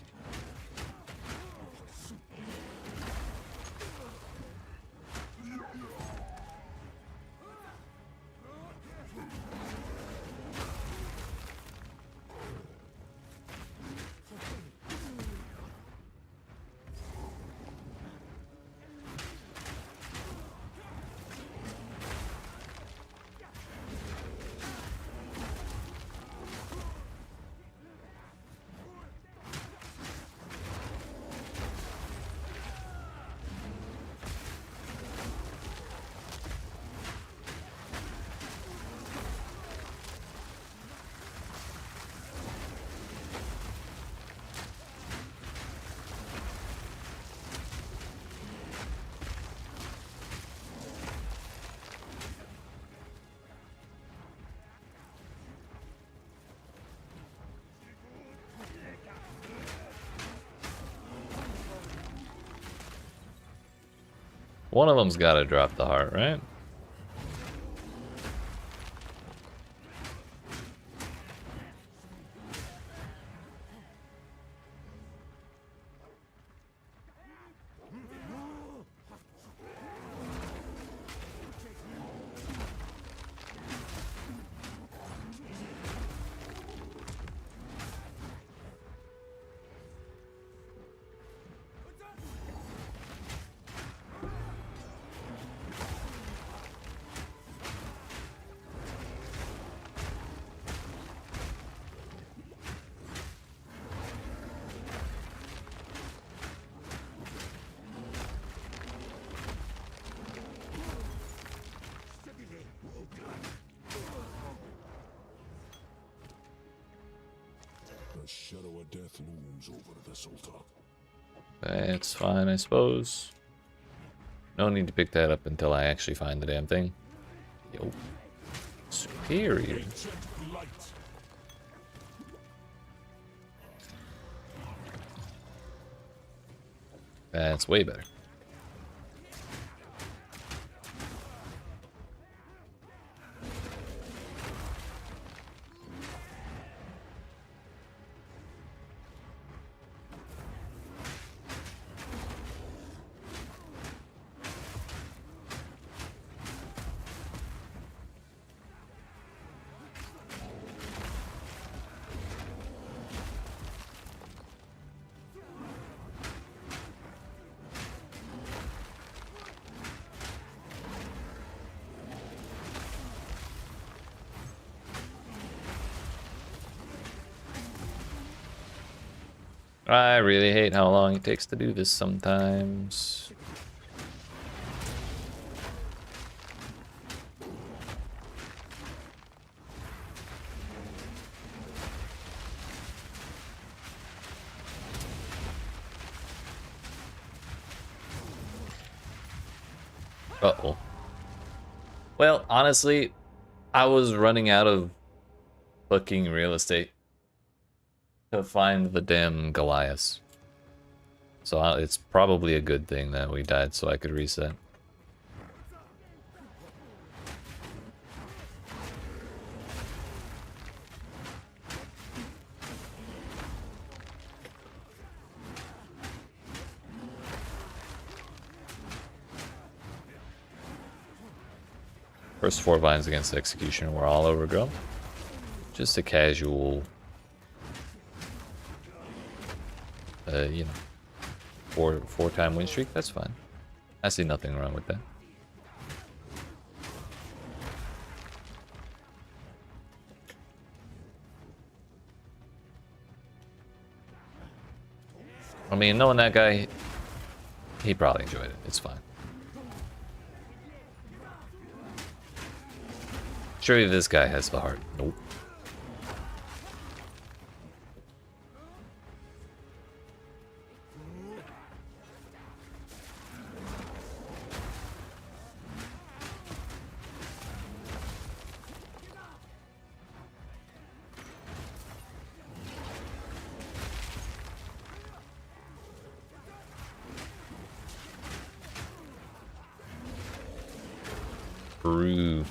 Speaker 1: One of them's gotta drop the heart, right?
Speaker 3: death looms over this altar.
Speaker 1: That's fine, I suppose. No need to pick that up until I actually find the damn thing. Yo. Superior.
Speaker 3: Ancient light.
Speaker 1: That's way better. I really hate how long it takes to do this sometimes. Uh-oh. Well, honestly, I was running out of fucking real estate to find the damn Goliaths. So it's probably a good thing that we died so I could reset. First 4 vines against Executioner were all overgrown. Just a casual, you know, four-time win streak. That's fine. I see nothing wrong with that. I mean, knowing that guy, he probably enjoyed it. It's fine. Surely this guy has the heart. Nope. Brew.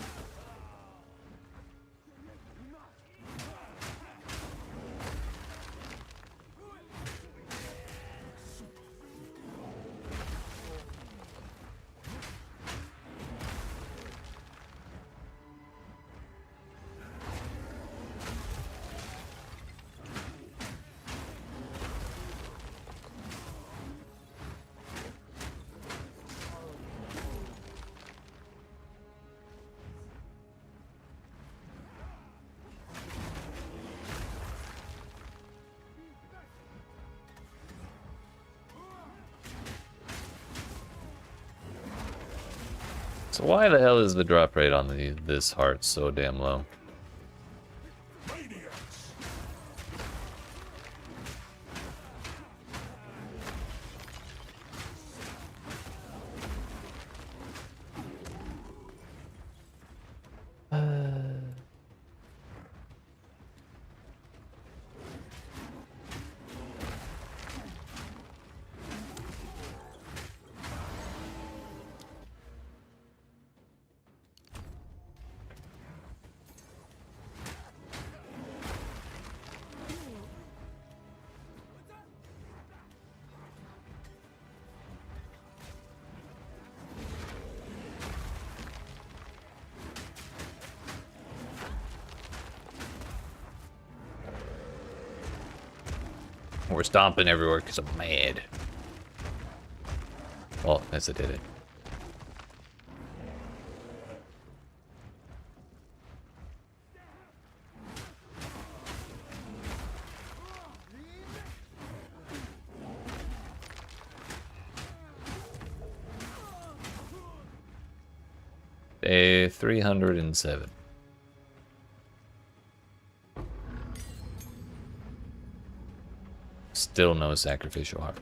Speaker 1: So why the hell is the drop rate on this heart so damn low? We're stomping everywhere because I'm mad. Well, as I did it. Day 307. Still no sacrificial heart.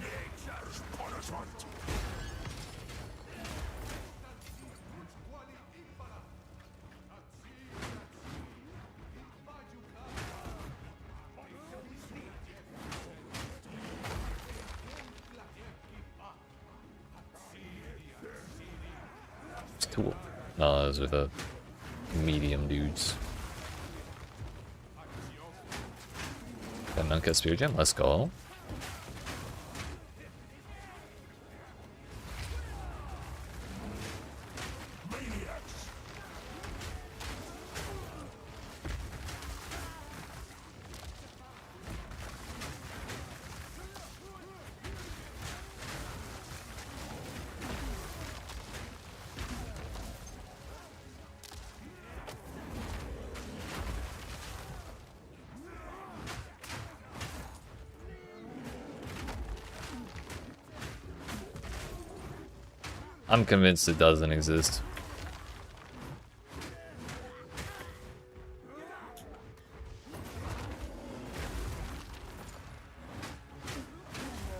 Speaker 3: Nature's punishment.
Speaker 1: It's cool. No, those are the medium dudes. Got Nunca Spear Gem, let's go. I'm convinced it doesn't exist.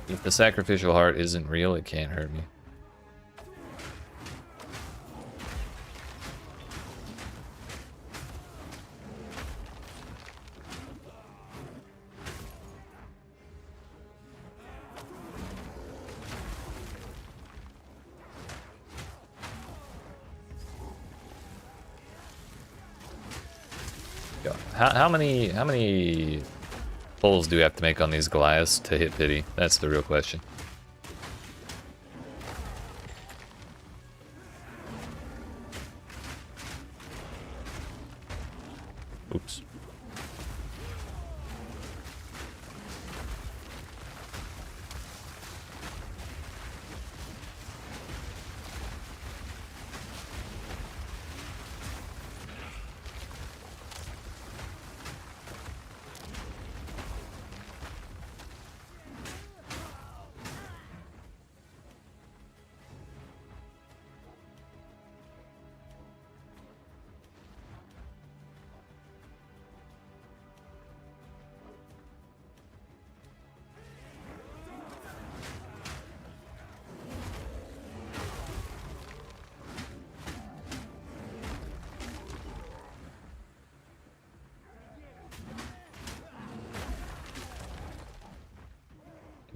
Speaker 1: If the sacrificial heart isn't real, it can't hurt me. How many pulls do we have to make on these Goliaths to hit pity? That's the real question. Oops.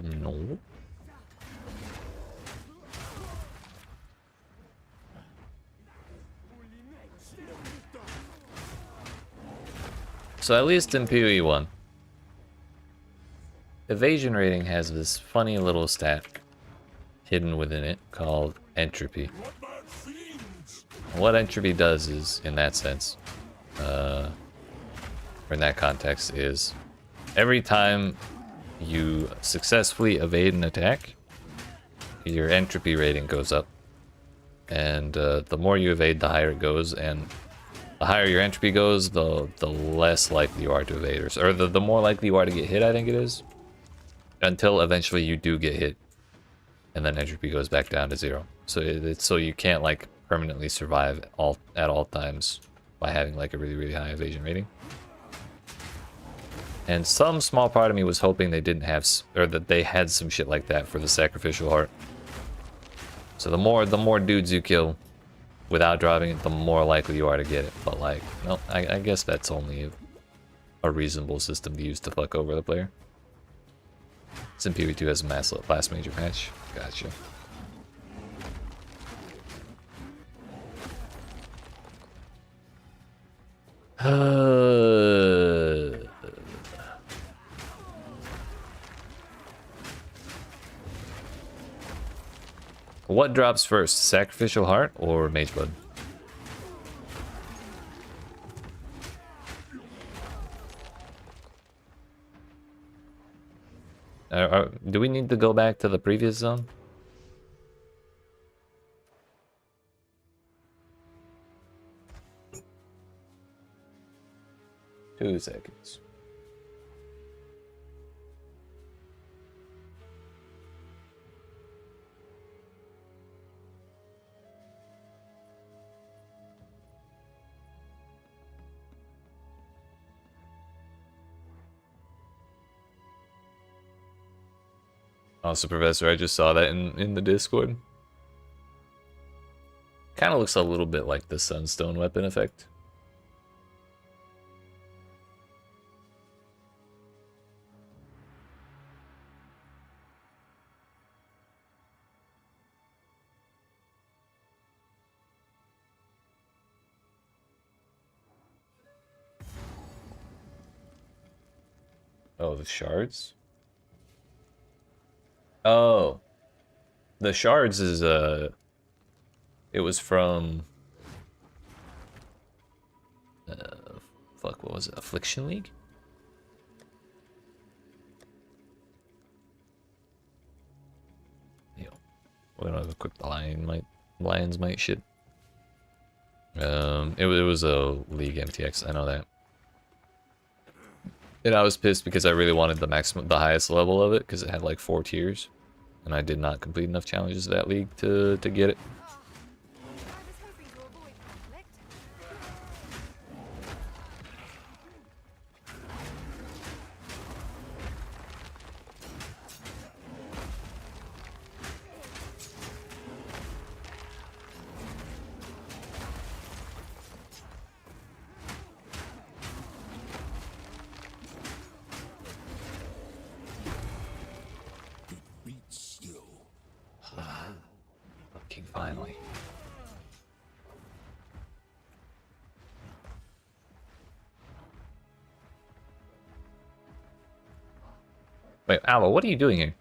Speaker 1: No. So at least in PoE1, evasion rating has this funny little stat hidden within it called entropy. What entropy does is, in that sense, or in that context, is every time you successfully evade an attack, your entropy rating goes up. And the more you evade, the higher it goes, and the higher your entropy goes, the less likely you are to evade, or the more likely you are to get hit, I think it is. Until eventually you do get hit, and then entropy goes back down to 0. So it's so you can't like permanently survive at all times by having like a really high evasion rating. And some small part of me was hoping they didn't have, or that they had some shit like that for the sacrificial heart. So the more dudes you kill without dropping it, the more likely you are to get it. But like, no, I guess that's only a reasonable system to use to fuck over the player. Since PoE2 has a last major patch. Gotcha. What drops first, Sacrificial Heart or Mage Blood? Do we need to go back to the previous zone? Two seconds. Also, Professor, I just saw that in the Discord. Kind of looks a little bit like the Sunstone weapon effect. Oh, the shards? Oh. The shards is, it was from... fuck, what was it? Affliction League? Yo. We don't have equipped Lion's Might shit. It was a League MTX, I know that. And I was pissed because I really wanted the highest level of it, because it had like 4 tiers. And I did not complete enough challenges of that league to get it. Fucking finally. Wait, Alva, what are you doing here?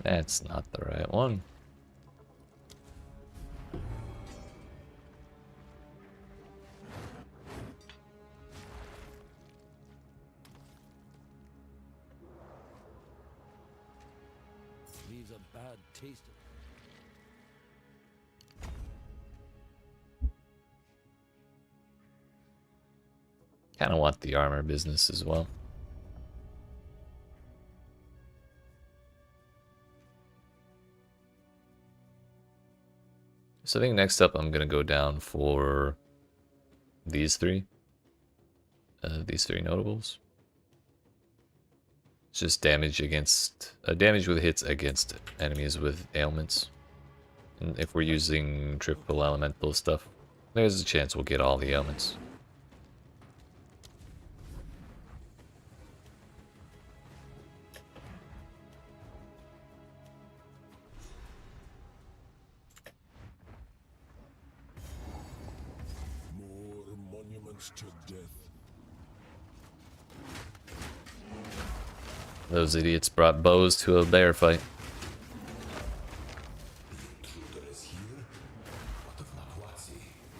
Speaker 1: That's not the right one.
Speaker 7: Leaves a bad taste.
Speaker 1: Kind of want the armor business as well. So I think next up I'm gonna go down for these three notables. It's just damage against damage with hits against enemies with ailments. And if we're using triple elemental stuff, there's a chance we'll get all the ailments.
Speaker 3: More monuments to death.
Speaker 1: Those idiots brought bows to a bear fight.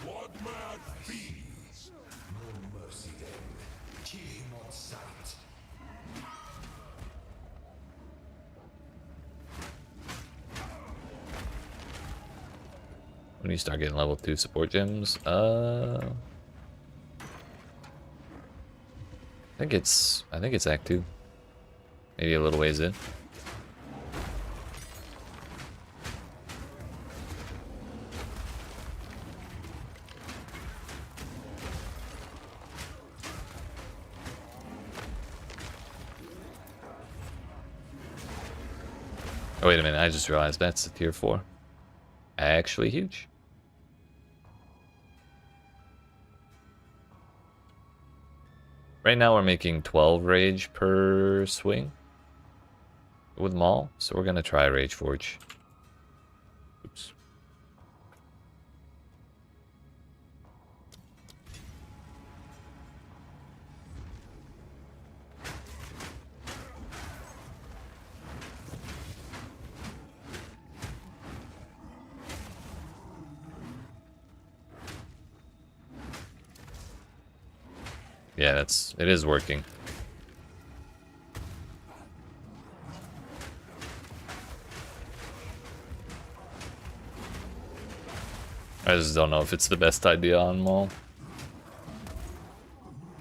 Speaker 3: What mad fiends? No mercy then. Kill him on sight.
Speaker 1: When you start getting level 2 support gems, I think it's Act 2. Maybe a little ways in. Oh, wait a minute, I just realized that's a tier 4. Actually huge. Right now we're making 12 rage per swing with Maul, so we're gonna try Rage Forge. Oops. Yeah, it is working. I just don't know if it's the best idea on Maul.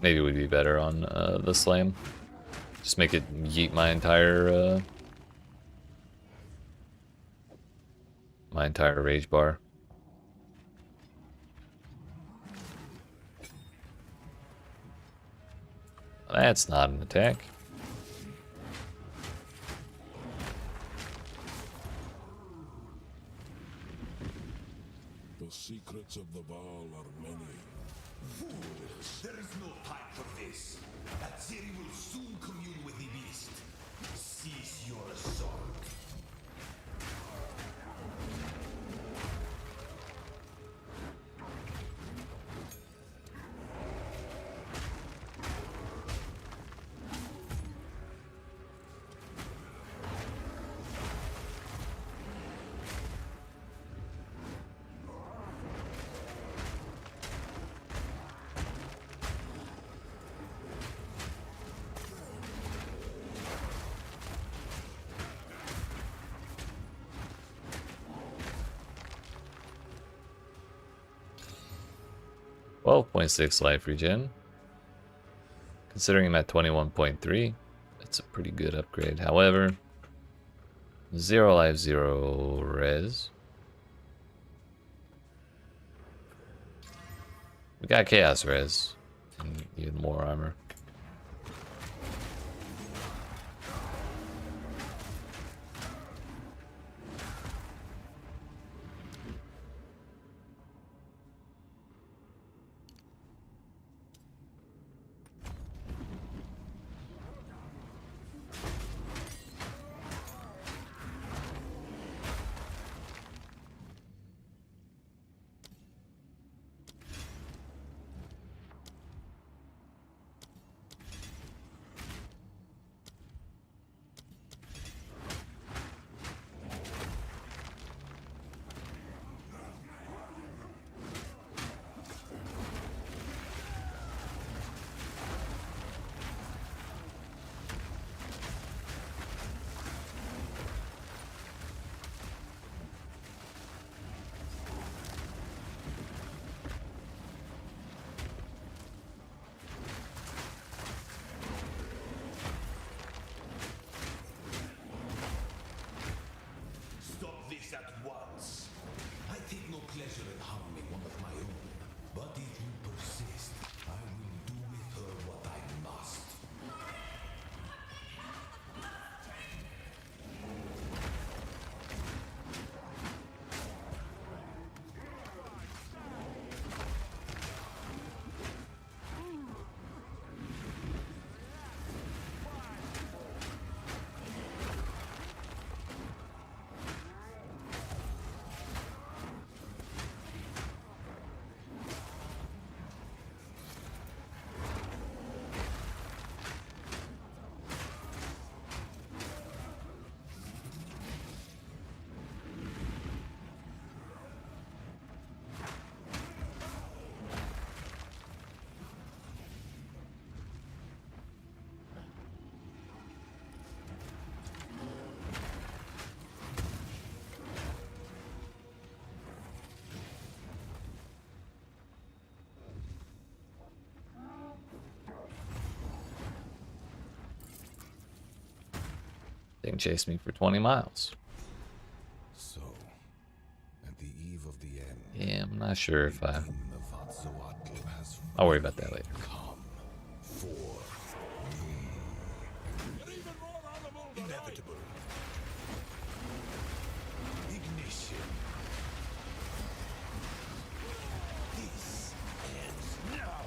Speaker 1: Maybe it would be better on the Slam. Just make it yeet my entire my entire rage bar. That's not an attack.
Speaker 3: The secrets of the Vaal are many.
Speaker 12: Fools! There is no time for this. Azeri will soon commune with the beast. Cease your assault.
Speaker 1: 12.6 life regen. Considering I'm at 21.3, that's a pretty good upgrade. However, 0 life, 0 res. We got chaos res and even more armor. Thing chased me for 20 miles.
Speaker 3: So, at the eve of the end,
Speaker 1: Yeah, I'm not sure if I'll worry about that later.
Speaker 12: Inevitable. Ignition. This ends now.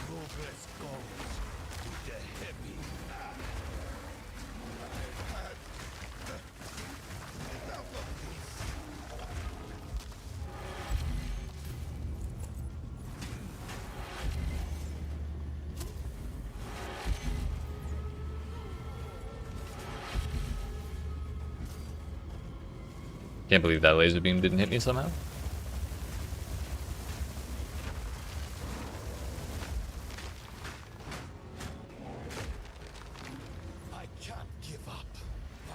Speaker 12: Progress goes with the heavy. Enough of this.
Speaker 1: Can't believe that laser beam didn't hit me somehow.
Speaker 12: I can't give up.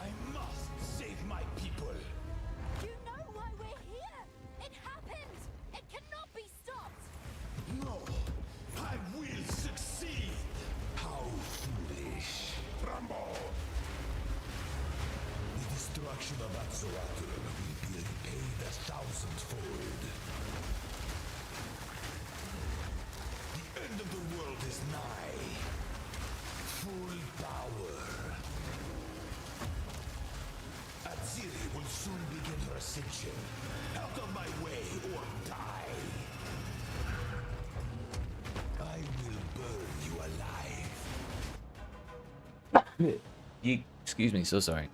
Speaker 12: I must save my people.
Speaker 5: You know why we're here! It happened! It cannot be stopped!
Speaker 12: No, I will succeed. How foolish. Tremble.
Speaker 3: destruction of Exile will be repaid 1,000-fold. The end of the world is nigh. Full power. Aziri will soon begin her ascension. Out of my way or die. I will burn you alive.
Speaker 1: Excuse me, so sorry.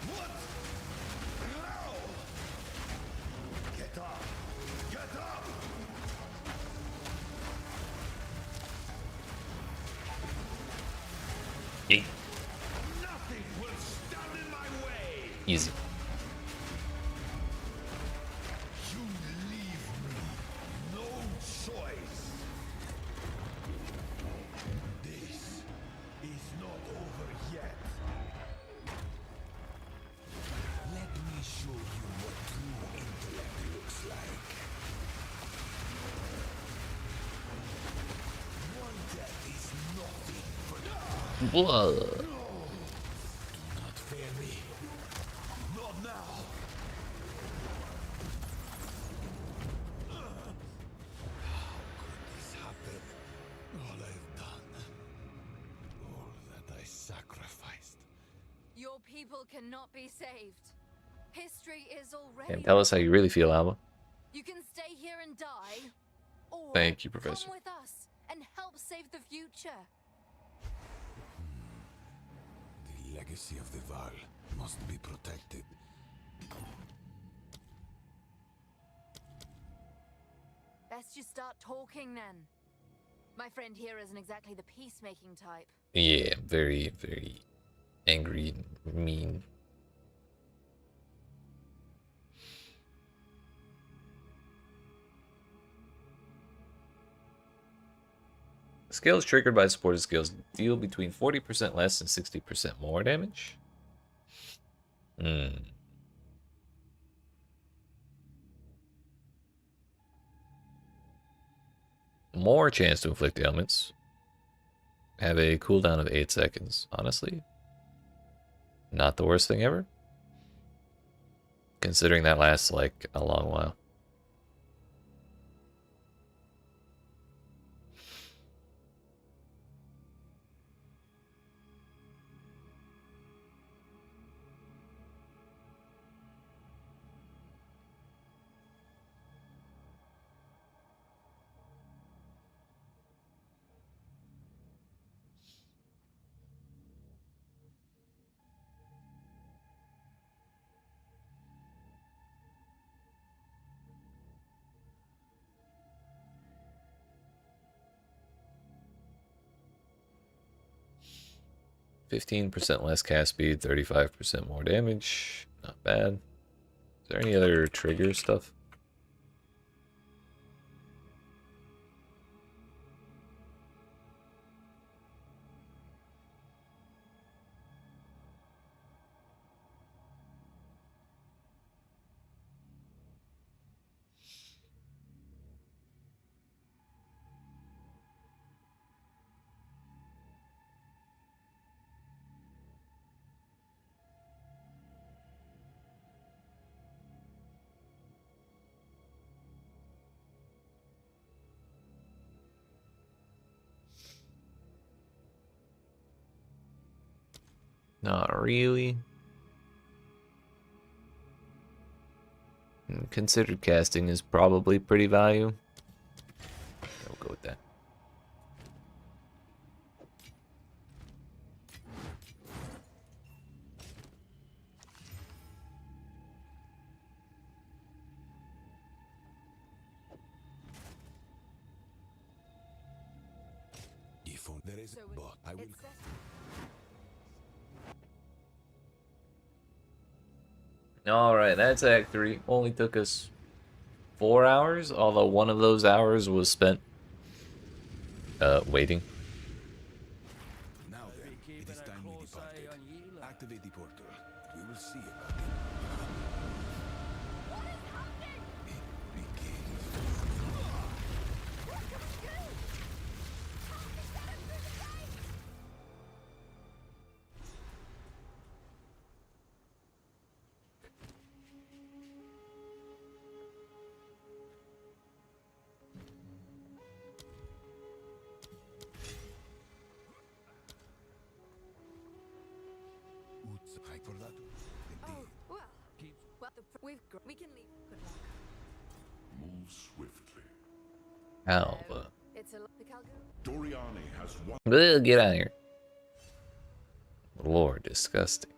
Speaker 3: What? No! Get up! Get up!
Speaker 1: Yeet.
Speaker 3: Nothing will stand in my way!
Speaker 1: Easy.
Speaker 3: You leave me no choice. This is not over yet. Let me show you what true intellect looks like. One death is nothing for
Speaker 1: Whoa.
Speaker 3: Do not fear me. Not now. How could this happen? All I've done. All that I sacrificed.
Speaker 5: Your people cannot be saved. History is already.
Speaker 1: And tell us how you really feel, Alba.
Speaker 5: You can stay here and die, or
Speaker 1: Thank you, Professor.
Speaker 5: come with us and help save the future.
Speaker 3: The legacy of the Val must be protected.
Speaker 5: Best you start talking then. My friend here isn't exactly the peacemaking type.
Speaker 1: Yeah, very, very angry and mean. Skills triggered by supported skills deal between 40% less and 60% more damage. More chance to inflict ailments. Have a cooldown of 8 seconds. Honestly, not the worst thing ever. Considering that lasts like a long while. %, less cast speed, 35% more damage. Not bad. Is there any other trigger stuff? Not really. Considered casting is probably pretty value. We'll go with that.
Speaker 3: If there is a bot, I will.
Speaker 1: Alright, that's Act 3. Only took us 4 hours, although one of those hours was spent waiting.
Speaker 3: Now then, it is time we departed. Activate the portal. We will see about it.
Speaker 5: What is happening?
Speaker 3: It begins.
Speaker 5: What can we do? How can we get him through the gate?
Speaker 11: like for that.
Speaker 5: Oh, well. We can leave. Good luck.
Speaker 3: Move swiftly.
Speaker 1: Alva.
Speaker 5: It's the Calgary.
Speaker 3: Doriani has one.
Speaker 1: Ugh, get out of here. Lord, disgusting.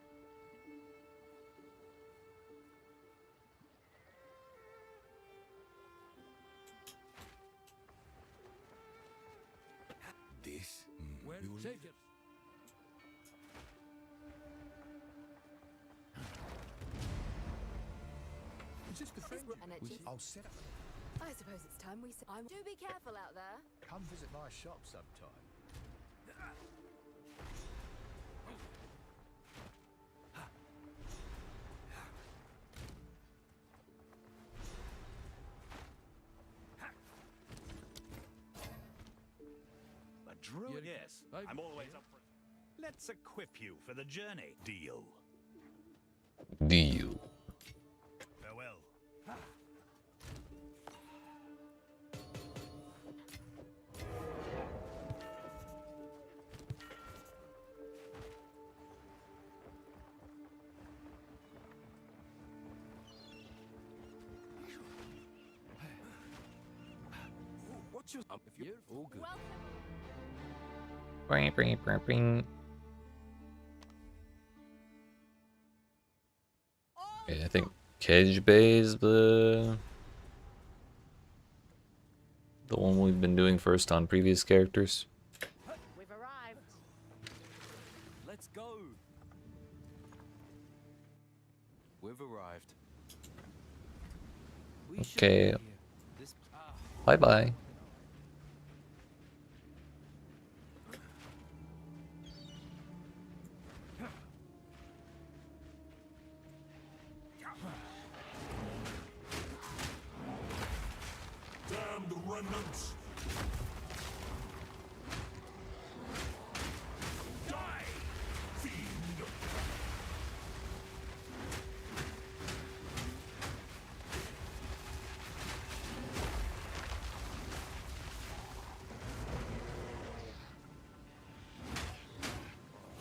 Speaker 11: This.
Speaker 7: Well, take it.
Speaker 11: Is this the friend? I'll set up.
Speaker 5: I suppose it's time we. Do be careful out there.
Speaker 11: Come visit my shop sometime.
Speaker 12: A druid?
Speaker 7: Yeah,
Speaker 12: Yes,
Speaker 7: I-
Speaker 12: I'm always up for it. Let's equip you for the journey. Deal.
Speaker 1: Deal.
Speaker 12: Farewell.
Speaker 11: What's your? If you're all good.
Speaker 5: Welcome.
Speaker 1: Bring, bring, bring, bring. Okay, I think Kedge Bay is the one we've been doing first on previous characters.
Speaker 8: We've arrived.
Speaker 7: Let's go. We've arrived. We should
Speaker 1: Okay.
Speaker 7: be here. This.
Speaker 1: Bye bye.
Speaker 3: Damn the remnants! Die, fiend!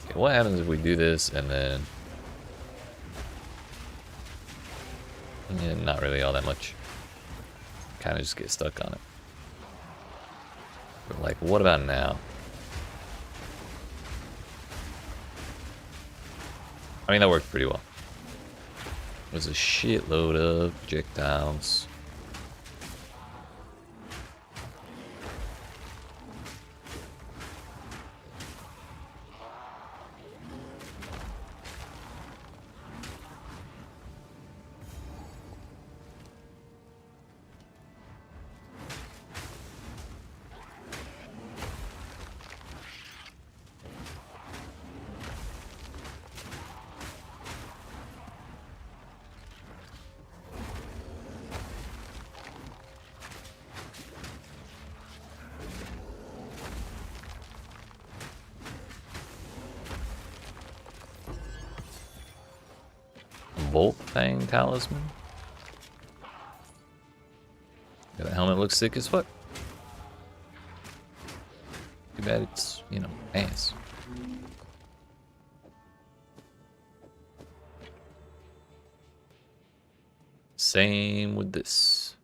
Speaker 1: Okay, what happens if we do this and then... Yeah, not really all that much. Kind of just get stuck on it. But like, what about now? I mean, that worked pretty well. There's a shitload of projectiles. Bolt Fang Talisman. Yeah, the helmet looks sick as fuck. Too bad it's, you know, ass. Same with this.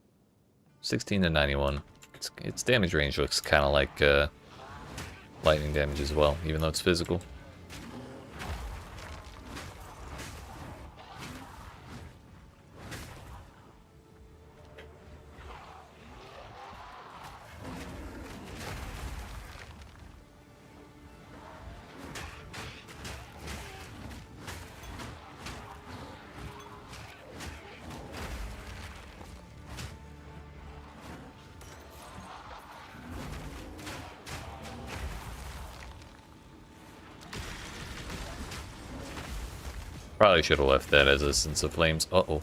Speaker 1: 16 to 91. Its damage range looks kind of like lightning damage as well, even though it's physical. Probably should have left that as a Sense of Flames. Uh-oh.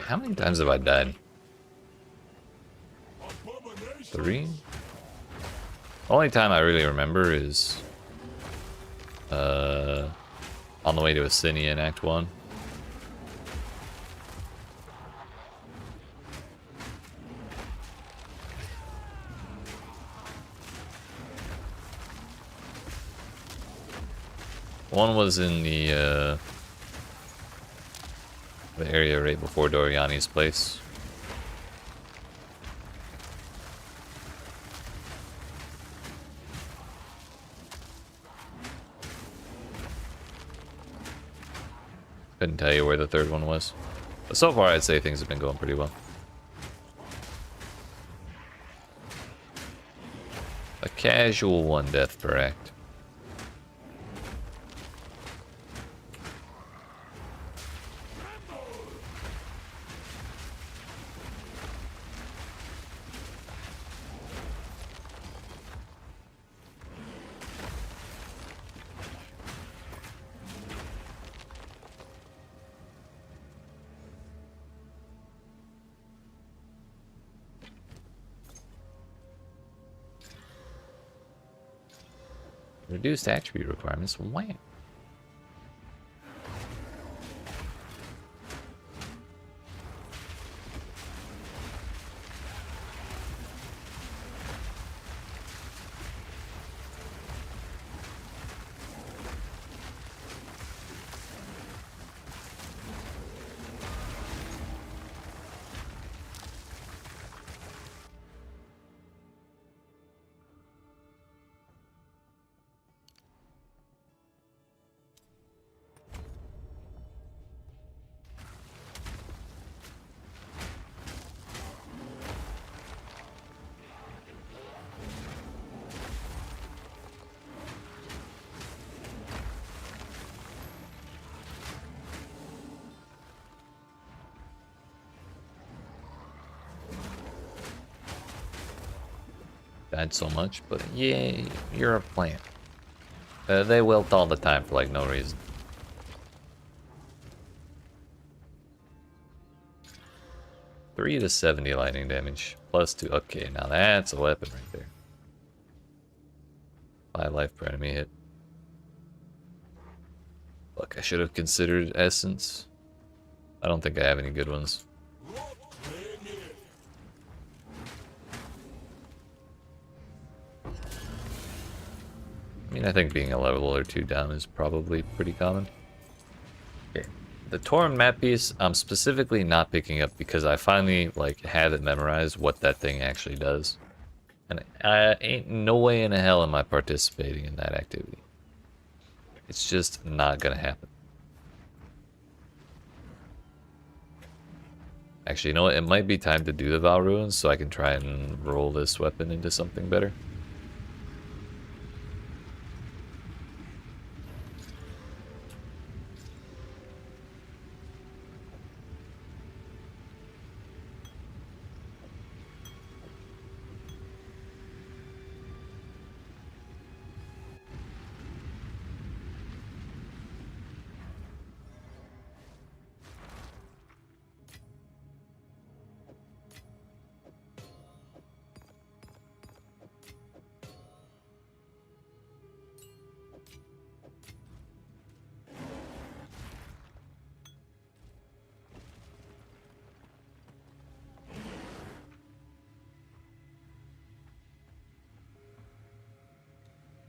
Speaker 1: How many times have I died? 3? Only time I really remember is on the way to Asini in Act 1. One was in the area right before Doriani's place. Couldn't tell you where the third one was. But so far, I'd say things have been going pretty well. A casual 1 death per act. Reduced attribute requirements. Wham. Died so much, but yeah, you're a plant. They wilt all the time for like no reason. Three to 70 lightning damage, +2. Okay, now that's a weapon right there. 5 life per enemy hit. Look, I should have considered essence. I don't think I have any good ones. I mean, I think being a level or 2 down is probably pretty common. Okay. The Tauren map piece, I'm specifically not picking up because I finally like have it memorized what that thing actually does. And I ain't no way in hell am I participating in that activity. It's just not gonna happen. Actually, you know what? It might be time to do the Val Ruins so I can try and roll this weapon into something better.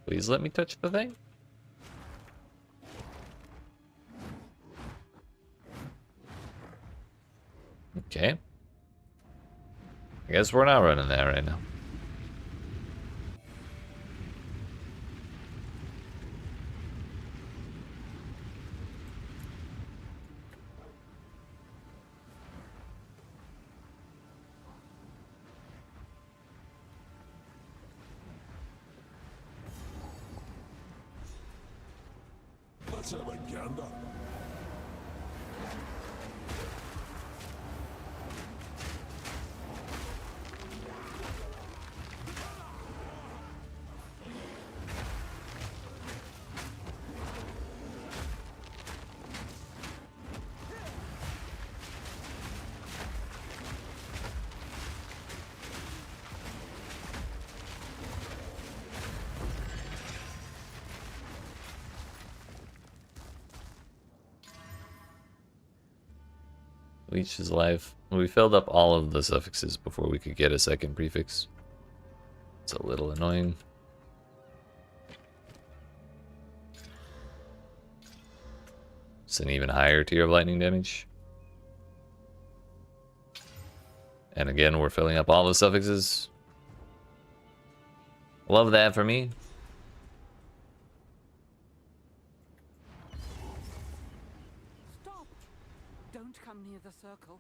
Speaker 1: Please let me touch the thing. Okay. I guess we're not running that right now.
Speaker 3: Let's have a gander.
Speaker 1: Leech is alive. We filled up all of the suffixes before we could get a second prefix. It's a little annoying. It's an even higher tier of lightning damage. And again, we're filling up all the suffixes. Love that for me.
Speaker 8: Stop! Don't come near the circle.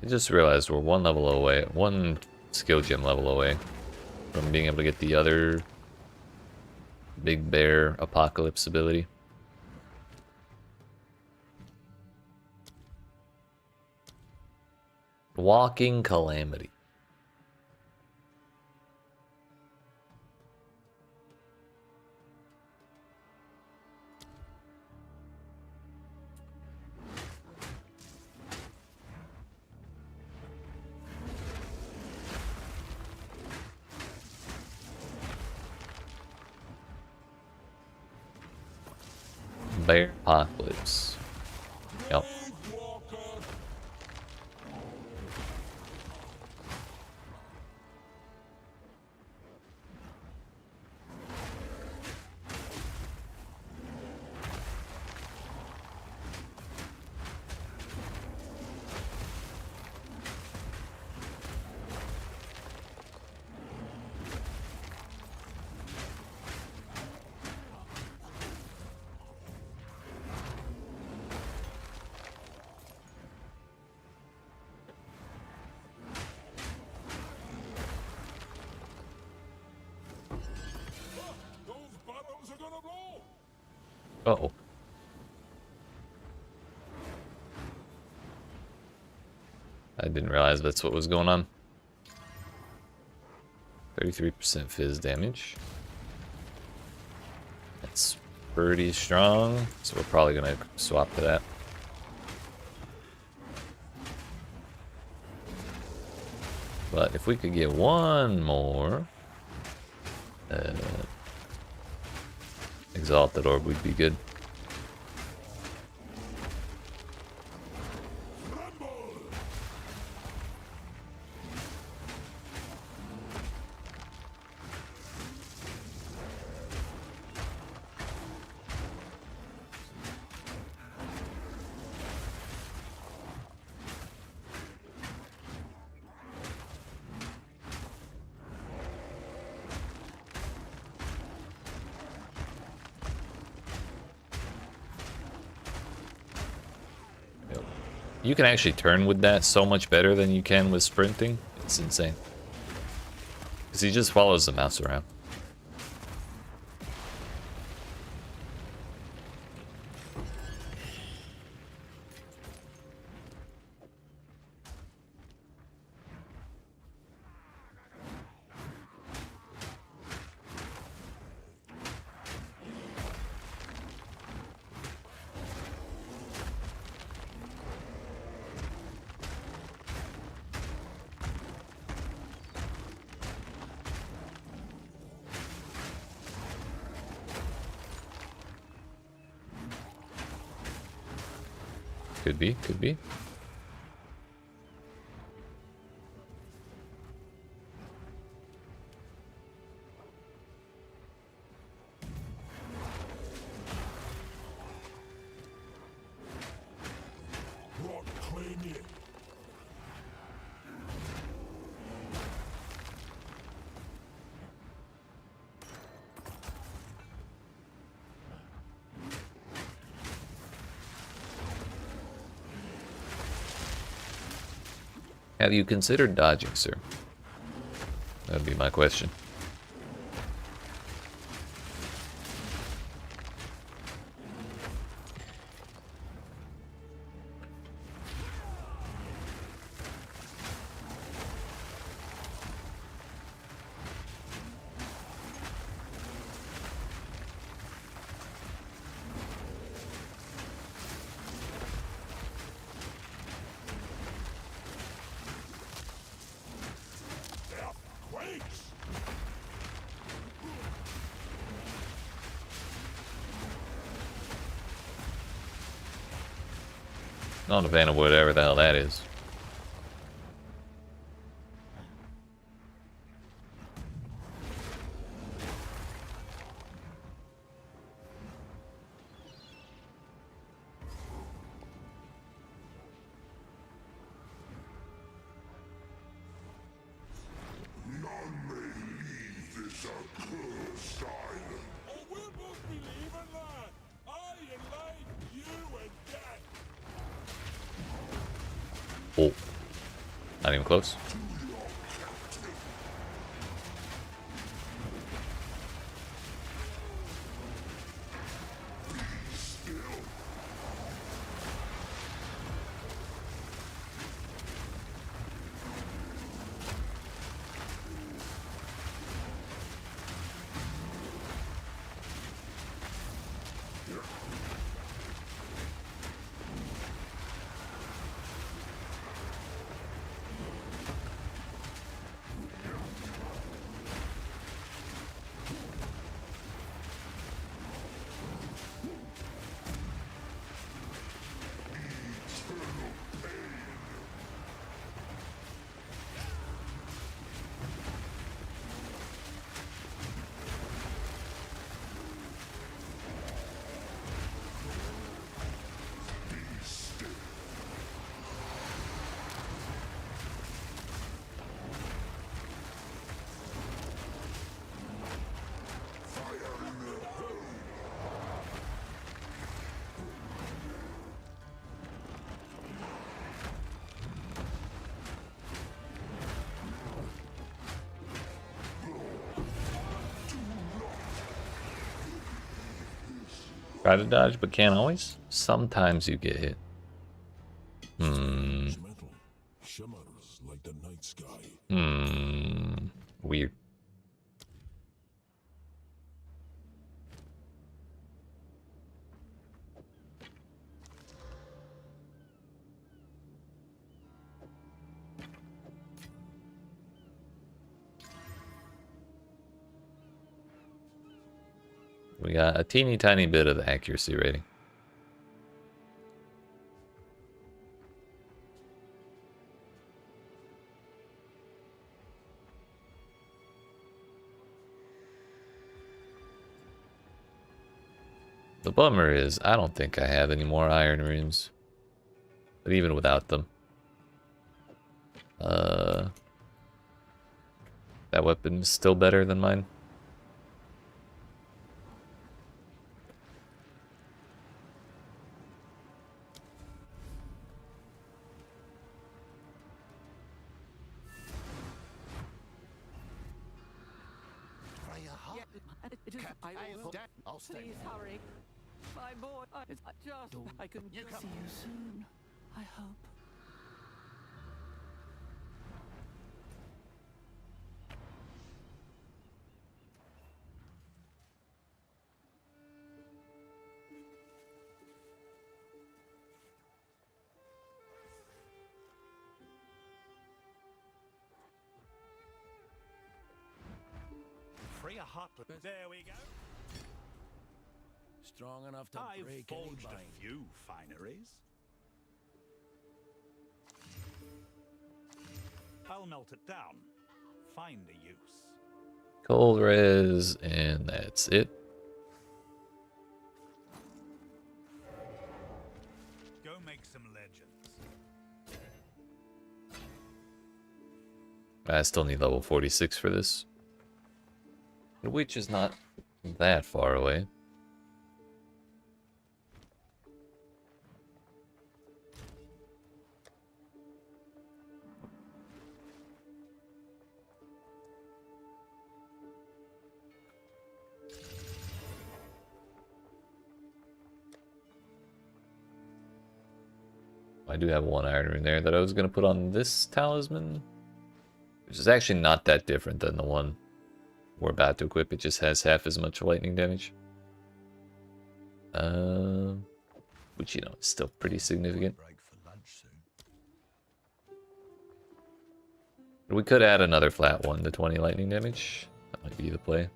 Speaker 1: I just realized we're one level away, one skill gem level away from being able to get the other Big Bear Apocalypse ability. Walking Calamity. Bear Apocalypse. Yep. Uh-oh. I didn't realize that's what was going on. 33% fizz damage. That's pretty strong, so we're probably gonna swap to that. But if we could get one more Exalted Orb would be good. You can actually turn with that so much better than you can with sprinting. It's insane. Because he just follows the mouse around. Could be, could be. Have you considered dodging, sir? That'd be my question. Not a fan of whatever the hell that is.
Speaker 3: None may leave this accursed island.
Speaker 12: Oh, we'll both be leaving that. I in life, you in death.
Speaker 1: Oh. Not even close. Try to dodge, but can't always. Sometimes you get hit.
Speaker 3: Metal shimmers like the night sky.
Speaker 1: Weird. We got a teeny tiny bit of accuracy rating. The bummer is, I don't think I have any more iron runes. But even without them. That weapon is still better than mine.
Speaker 11: I'll stay.
Speaker 8: Please hurry. My boy, I can see you soon. I hope.
Speaker 12: Free a hot. There we go.
Speaker 7: Strong enough to
Speaker 12: I've
Speaker 7: break any
Speaker 12: forged
Speaker 7: bind.
Speaker 12: a few fineries. I'll melt it down. Find a use.
Speaker 1: Cold res, and that's it.
Speaker 12: Go make some legends.
Speaker 1: I still need level 46 for this. Which is not that far away. I do have one iron rune there that I was going to put on this talisman, which is actually not that different than the one we're about to equip. It just has half as much lightning damage. Which, you know, is still pretty significant. We could add another flat 1 to 20 lightning damage. That might be the play.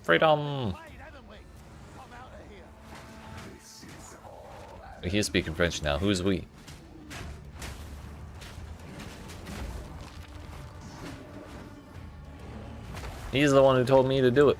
Speaker 1: Freedom! He is speaking French now. Who is we? He's the one who told me to do it.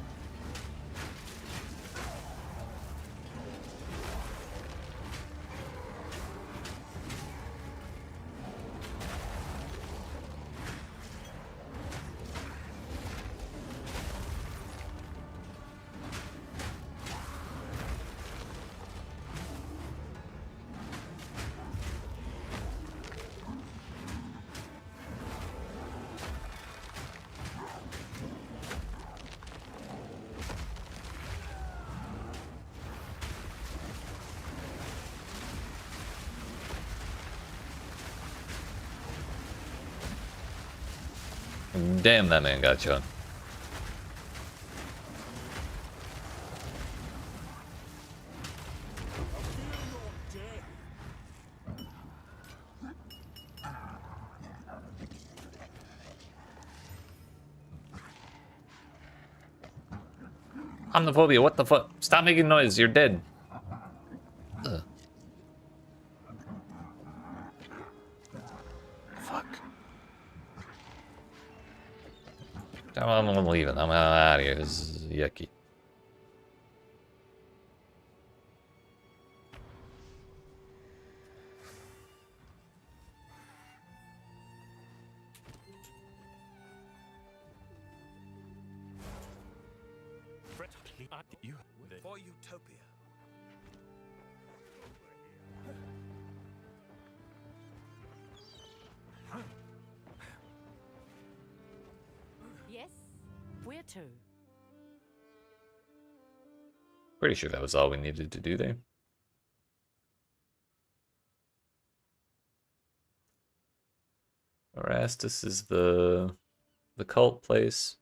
Speaker 1: Damn, that man got you. Omniphobia, what the fuck? Stop making noise, you're dead. Ugh. Fuck. I'm leaving. I'm out of here. This is yucky.
Speaker 7: For Utopia.
Speaker 8: Yes, where to?
Speaker 1: Pretty sure that was all we needed to do there. Erastus is the cult place.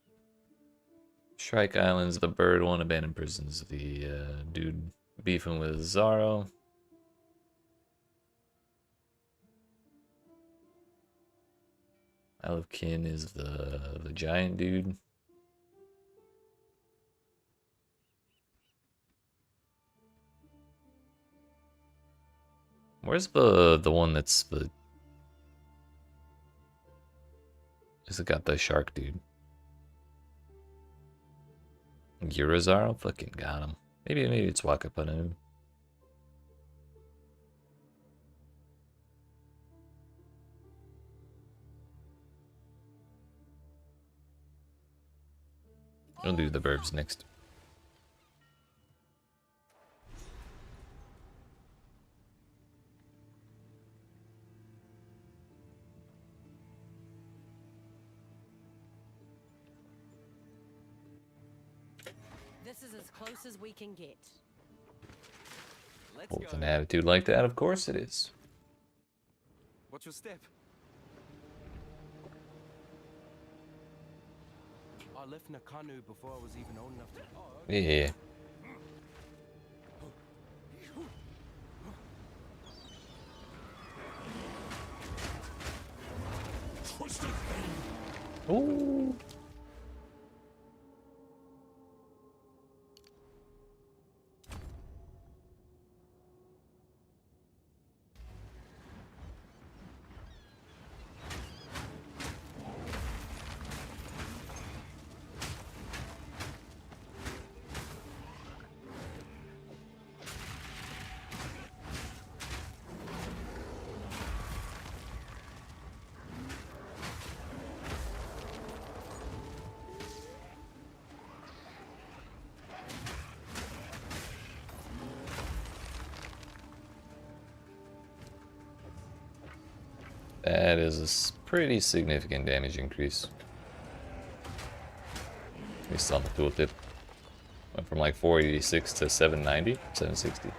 Speaker 1: Shrike Island's the bird one. Abandoned Prison's the dude beefing with Zaro. Isle of Kin is the giant dude. Where's the one that's the... Has it got the shark dude? Eurazaro? Fucking got him. Maybe it's Wakapanu. I'll do the burbs next.
Speaker 8: This is as close as we can get.
Speaker 7: Let's
Speaker 1: With
Speaker 7: go.
Speaker 1: an attitude like that, of course it is.
Speaker 7: What's your step? I left Nakanu before I was even old enough to... Oh, okay.
Speaker 1: Yeah. Ooh. That is a pretty significant damage increase. At least on the tooltip. Went from like 486 to 790, 760.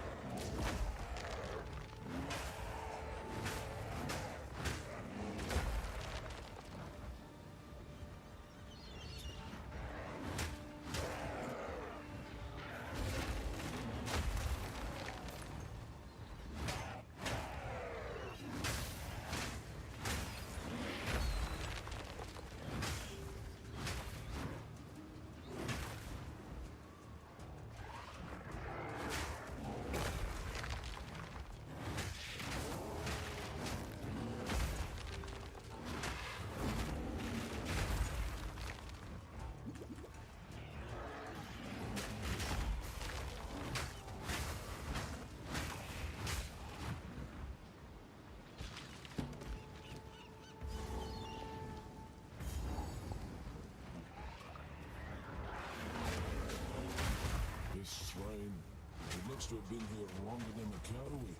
Speaker 3: to have been here longer than the caraway.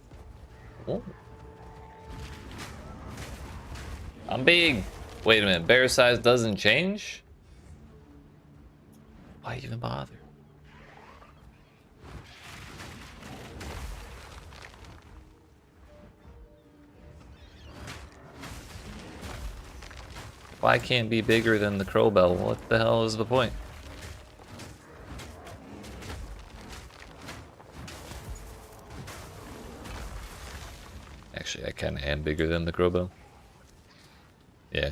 Speaker 1: Oh. I'm big. Wait a minute, bear size doesn't change? Why even bother? Why can't be bigger than the crowbell? What the hell is the point? Actually, I kind of am bigger than the crowbell. Yeah,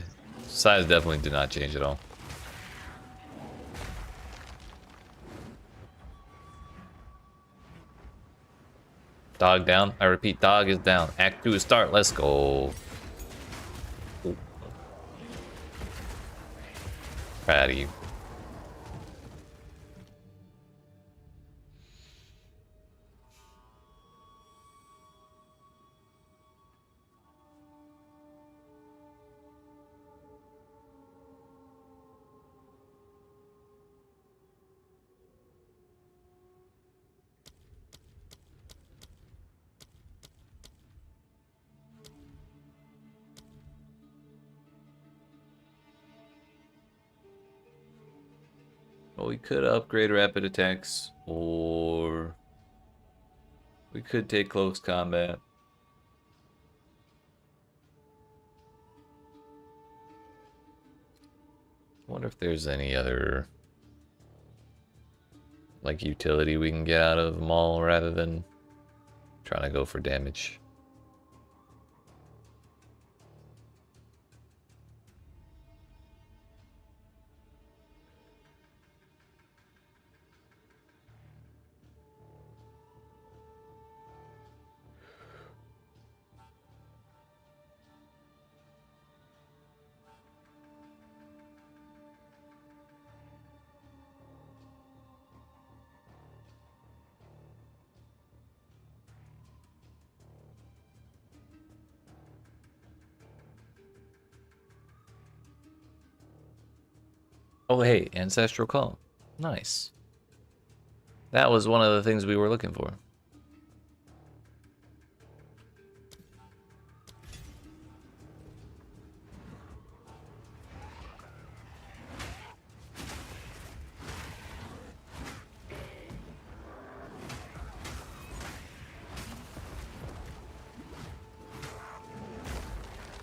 Speaker 1: size definitely did not change at all. Dog down. I repeat, dog is down. Act 2 is start. Let's go. Ooh. Proud of you. Well, we could upgrade rapid attacks, or we could take close combat. I wonder if there's any other like utility we can get out of them all rather than trying to go for damage. Oh, hey, Ancestral Call. Nice. That was one of the things we were looking for.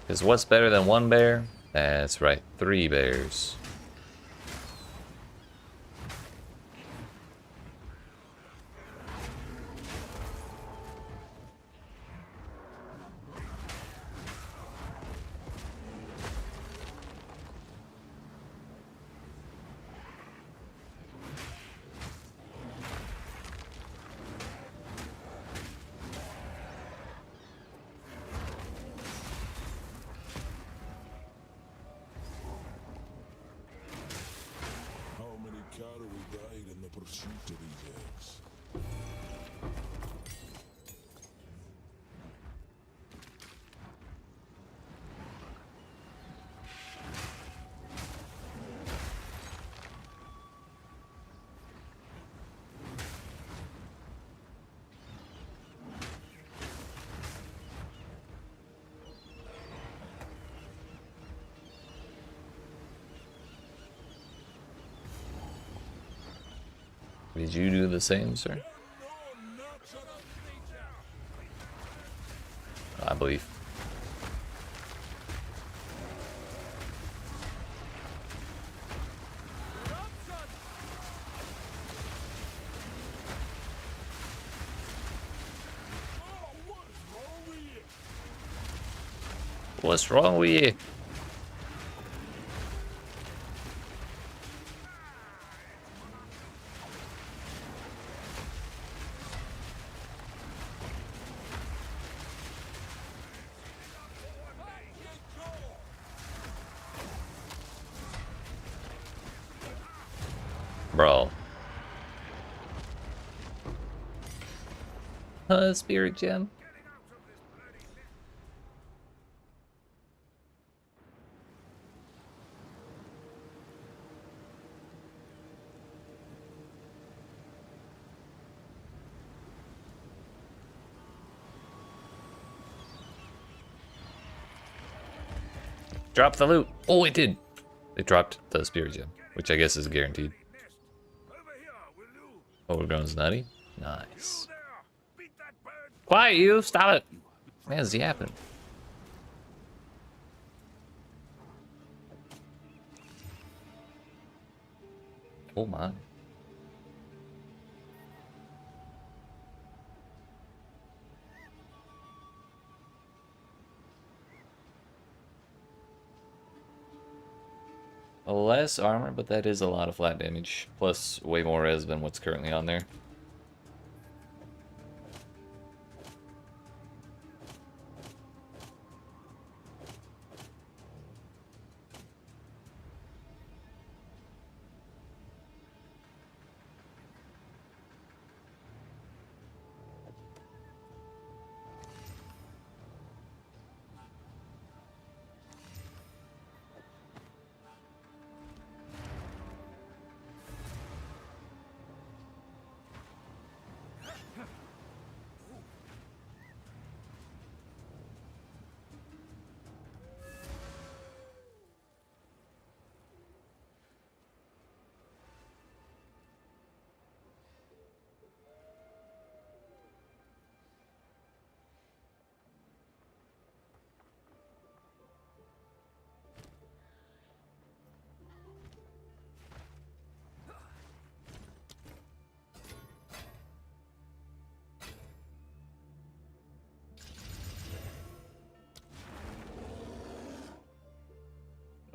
Speaker 1: Because what's better than one bear? That's right, 3 bears. Did you do the same, sir? I believe. What's wrong with you? Bro. Spirit gem. Drop the loot. Oh, it did. They dropped the spirit gem, which I guess is guaranteed. Overgrown's nutty. Nice. Quiet, you. Stop it. Man's yapping. Oh my. Less armor, but that is a lot of flat damage. Plus, way more res than what's currently on there.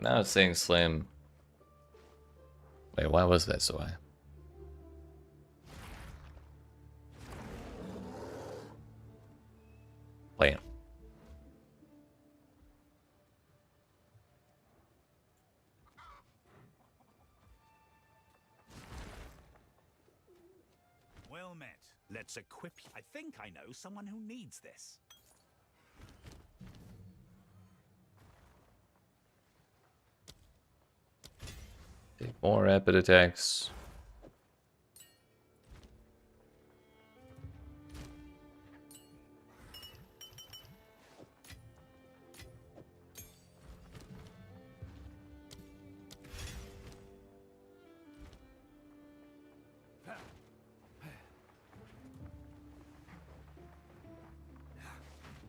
Speaker 1: Now it's saying slam. Wait, why was that so high? Play it.
Speaker 13: Well met. Let's equip you. I think I know someone who needs this.
Speaker 1: Take more rapid attacks.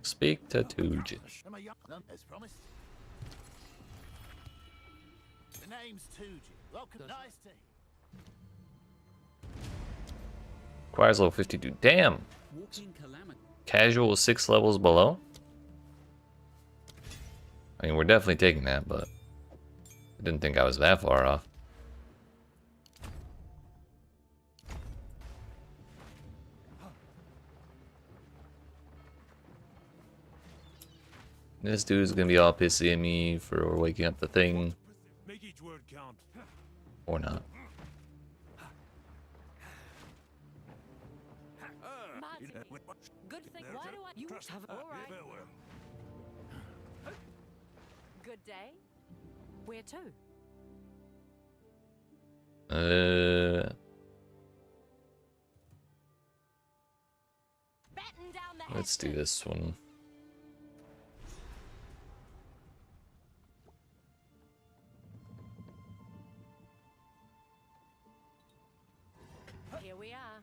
Speaker 1: Speak to Tuj.
Speaker 11: As promised. The name's Tuji. Welcome, nice tea.
Speaker 1: Requires level 52. Damn! Casual is 6 levels below? I mean, we're definitely taking that, but I didn't think I was that far off. This dude's gonna be all pissy at me for waking up the thing.
Speaker 13: Make each word count.
Speaker 1: Or not.
Speaker 8: Good thing. Why do I? You have all right. Good day. Where to?
Speaker 1: Let's do this one.
Speaker 8: Here we are.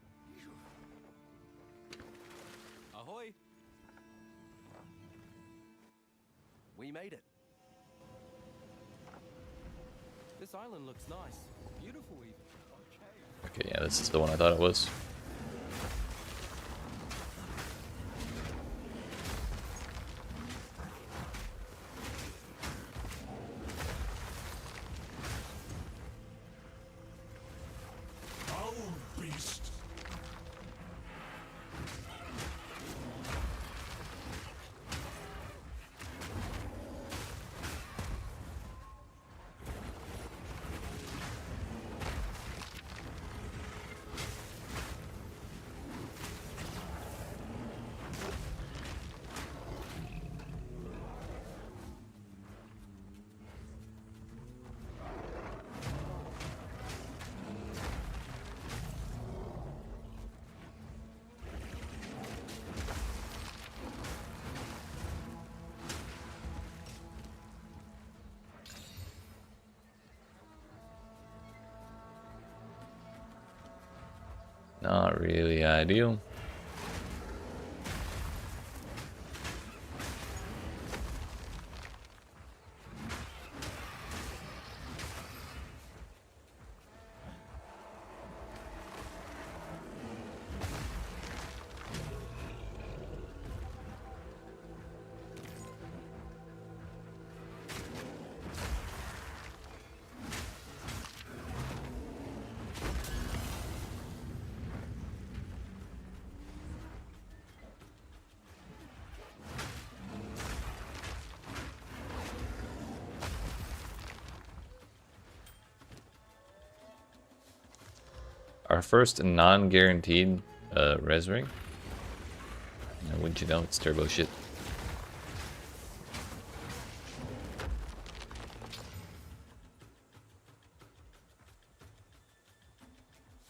Speaker 7: Ahoy! We made it. This island looks nice. Beautiful even.
Speaker 1: Okay, yeah, this is the one I thought it was. Not really ideal. Our first non-guaranteed res ring. And wouldn't you know, it's turbo shit.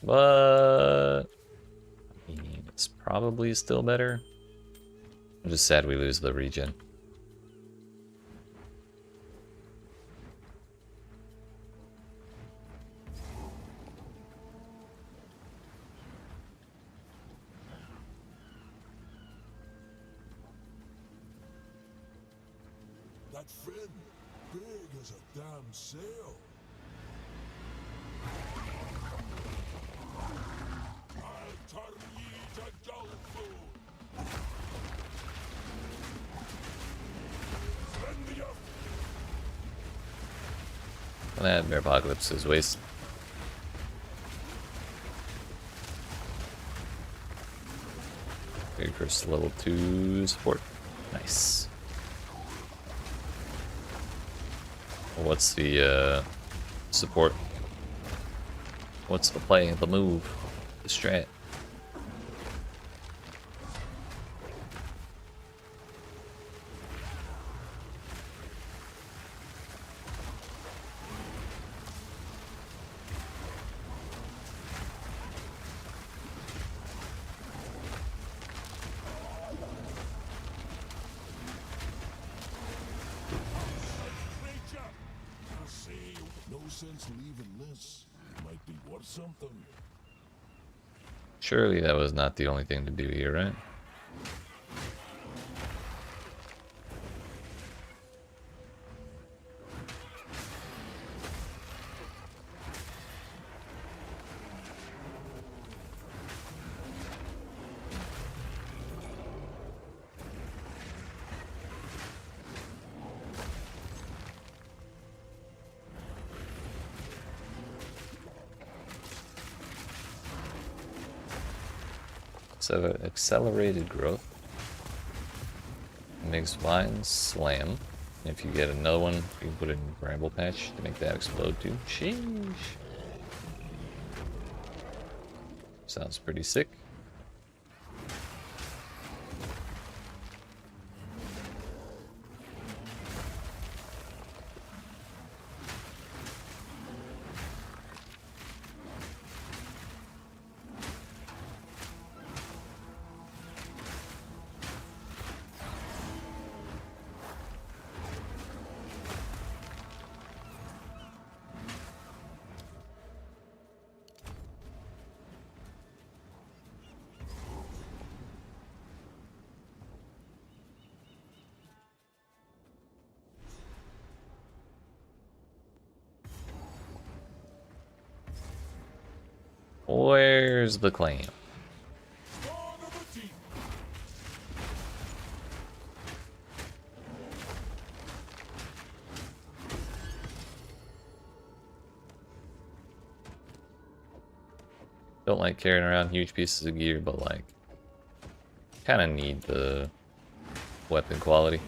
Speaker 1: But I mean, it's probably still better. I'm just sad we lose the regen.
Speaker 3: That fin, big as a damn sail. I'll turn ye to dull food. Send the up.
Speaker 1: That bear apocalypse is waste. Good first level 2 support. Nice. What's the support? What's the play, the move, the strat?
Speaker 3: No sense leaving this. Might be worth something.
Speaker 1: Surely that was not the only thing to do here, right? So accelerated growth makes vines slam. If you get another one, you can put it in bramble patch to make that explode too. Sheesh. Sounds pretty sick. Where's the claim? Don't like carrying around huge pieces of gear, but like, kind of need the weapon quality.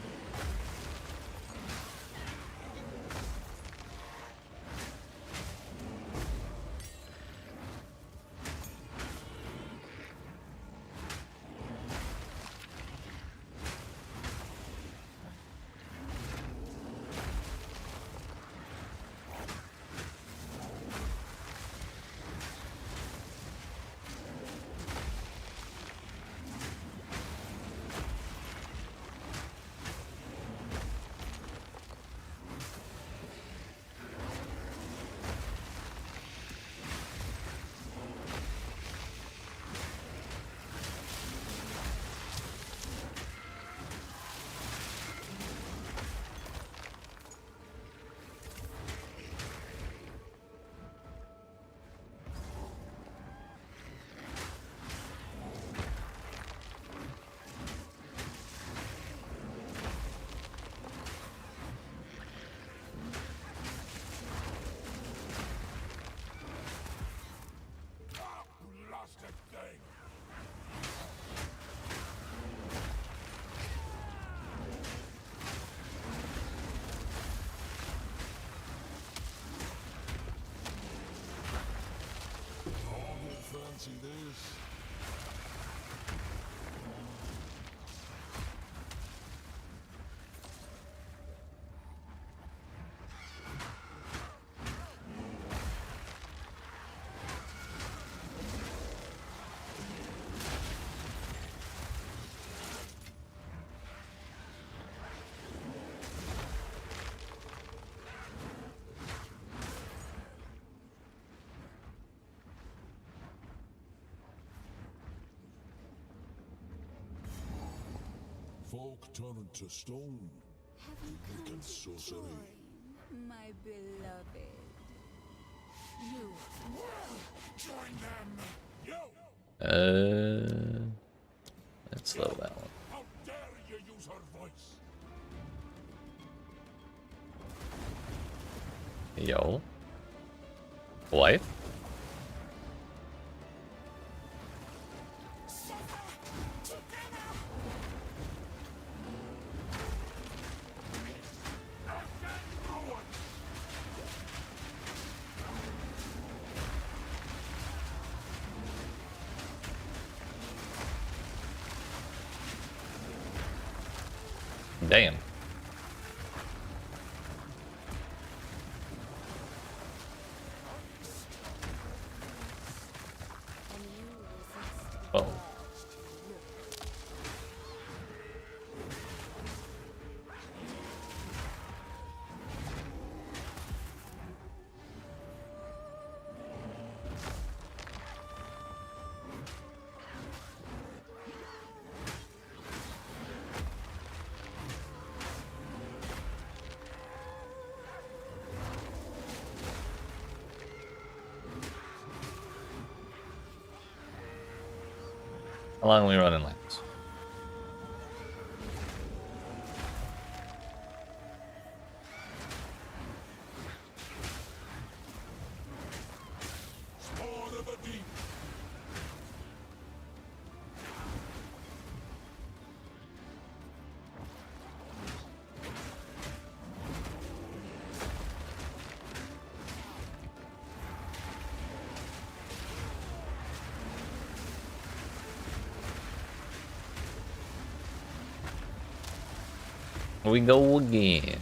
Speaker 3: fancy this? Folk turn to stone.
Speaker 6: Have you come
Speaker 3: Wicked
Speaker 6: to
Speaker 3: sorcery.
Speaker 6: join, my beloved? You
Speaker 3: Join them! You!
Speaker 1: Let's slow that one.
Speaker 3: How dare you use her voice?
Speaker 1: Yo. Wife? Damn. Oh. How long are we running lanes?
Speaker 3: Spawn of the deep!
Speaker 1: We go again.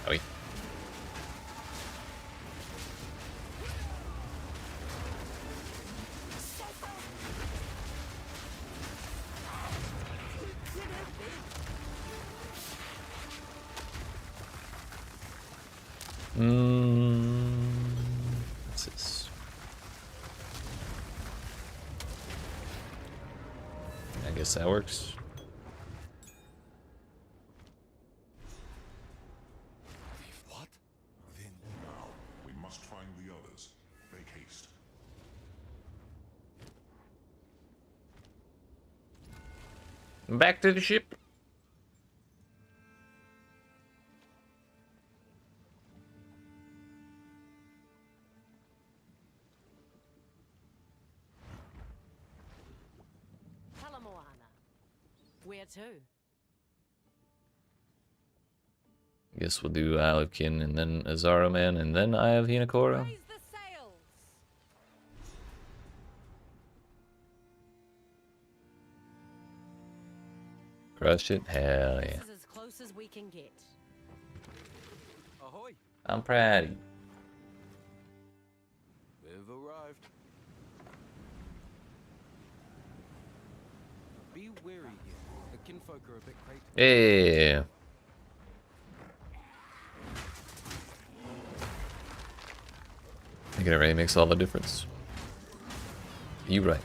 Speaker 1: Oi. What's this? I guess that works.
Speaker 3: What? Then now, we must find the others. Make haste.
Speaker 1: Back to the ship.
Speaker 8: Where to?
Speaker 1: Guess we'll do Isle of Kin and then Azaro Man and then Eye of Hinakora.
Speaker 8: Raise the sails.
Speaker 1: Crush it? Hell yeah.
Speaker 8: This is as close as we can get.
Speaker 2: Ahoy!
Speaker 1: I'm proud of you.
Speaker 7: They've arrived. Be wary here. The kinfolk are a bit crazy.
Speaker 1: Yeah. I think it really makes all the difference. You right.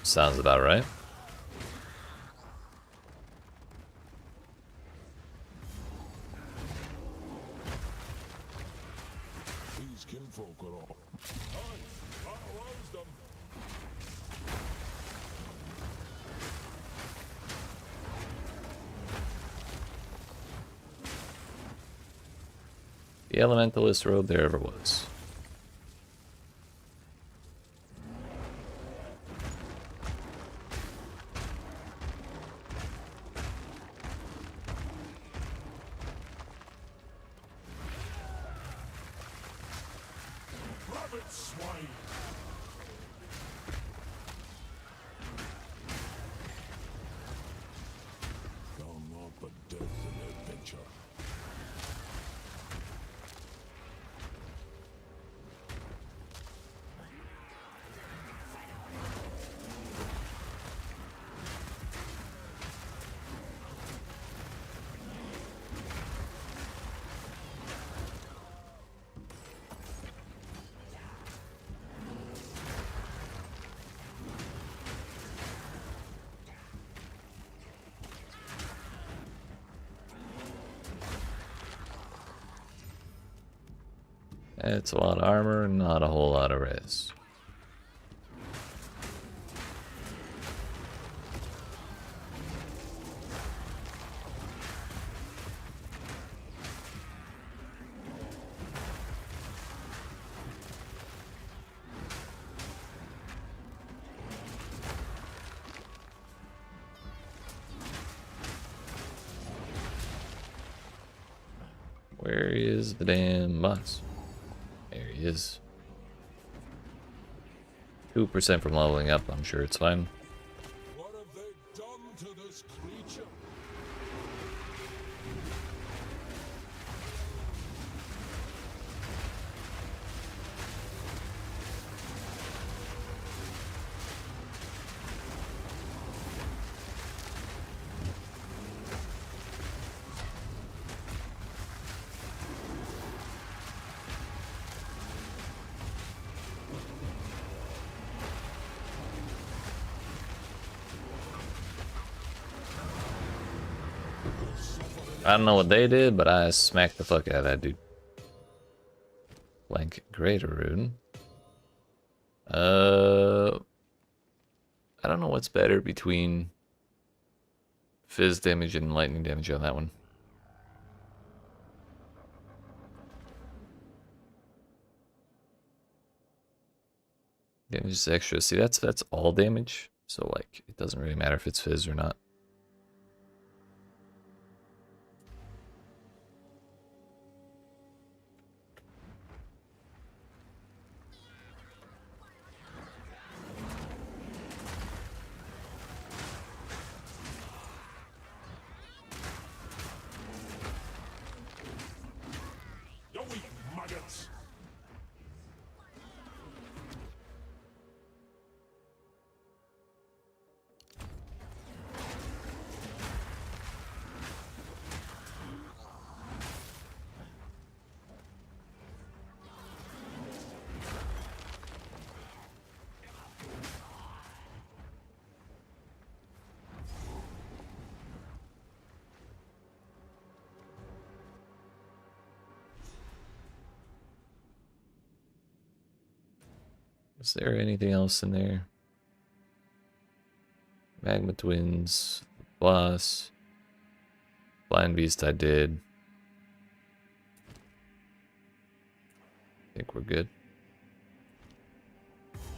Speaker 1: Sounds about right.
Speaker 3: These kinfolk are all. Aye, arouse them.
Speaker 1: The elementalist road there ever was.
Speaker 3: Rabbit swine. Down not but death and adventure.
Speaker 1: It's a lot of armor and not a whole lot of res. Where is the damn boss? There he is. 2% from leveling up, I'm sure it's fine.
Speaker 3: What have they done to this creature?
Speaker 1: I don't know what they did, but I smacked the fuck out of that dude. Blank Greater Rune. I don't know what's better between fizz damage and lightning damage on that one. Damage is extra. See, that's all damage. So like, it doesn't really matter if it's fizz or not.
Speaker 3: You weak maggots!
Speaker 1: Is there anything else in there? Magma Twins, boss, Blind Beast I did. I think we're good.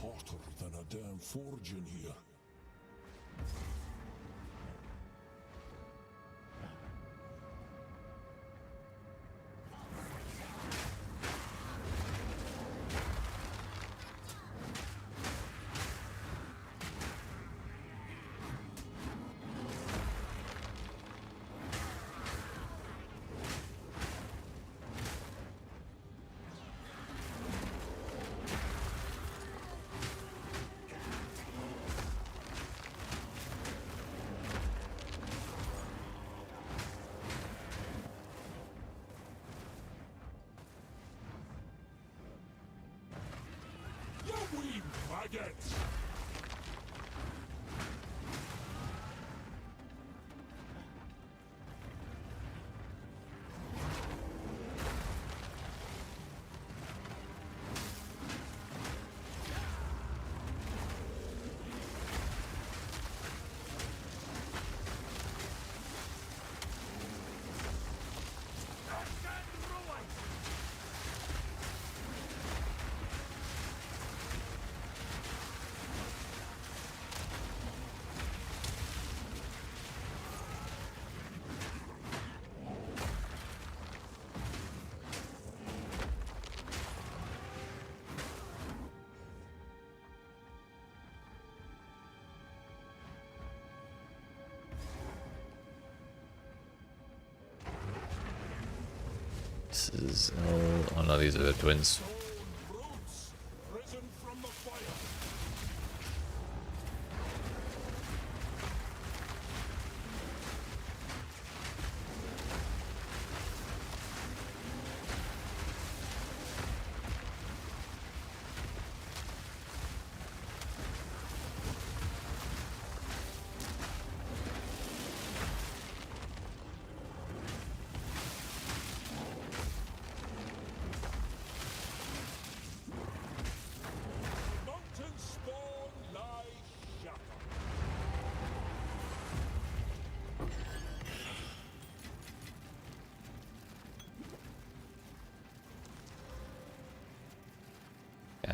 Speaker 3: Hotter than a damn forge in here. Scream, maggots!
Speaker 1: This is oh no, these are the twins.
Speaker 3: Brutes, risen from the fire. Mountain spawn lies shattered.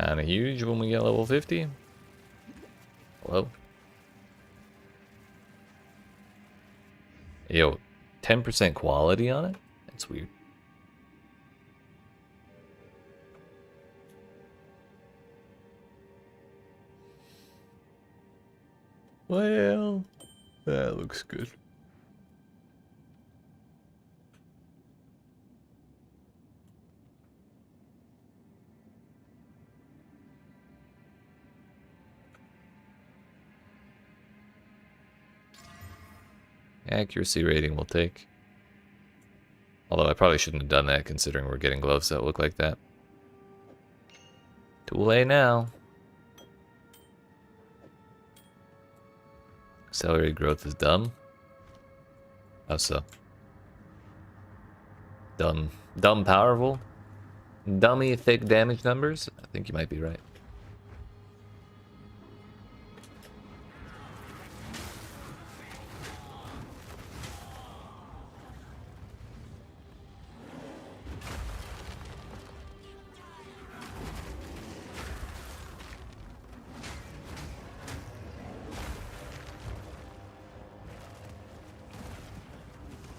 Speaker 1: Kinda huge when we get level 50. Whoa. Yo, 10% quality on it? That's weird. Well, that looks good. Accuracy rating we'll take. Although I probably shouldn't have done that considering we're getting gloves that look like that. Too late now. Accelerated growth is dumb. How so? Dumb powerful? Dummy thick damage numbers? I think you might be right.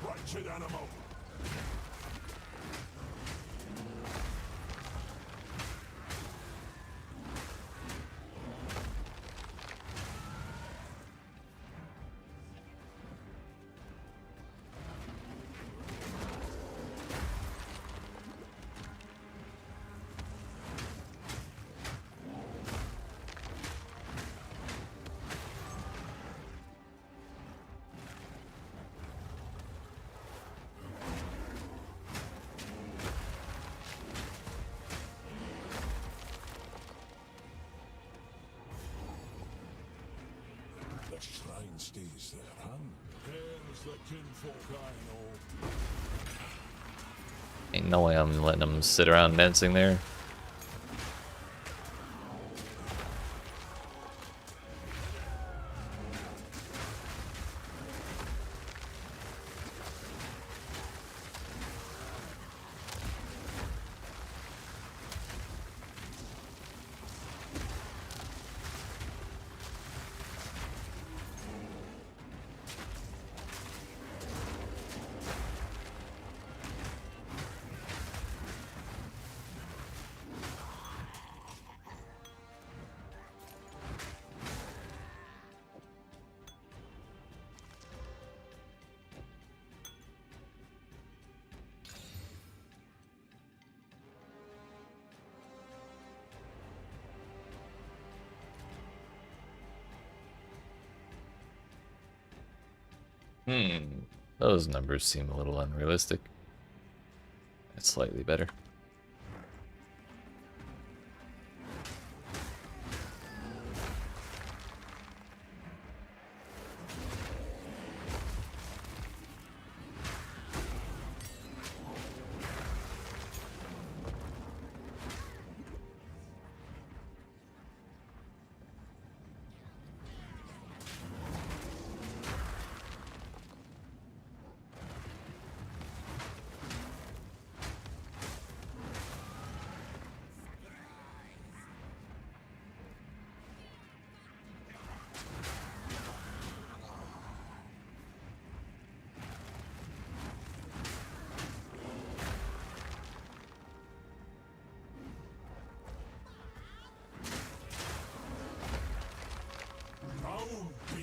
Speaker 3: Wretched animal. The shrine stays there, huh? There's the kinfolk I know.
Speaker 1: Ain't no way I'm letting them sit around dancing there. Those numbers seem a little unrealistic. That's slightly better.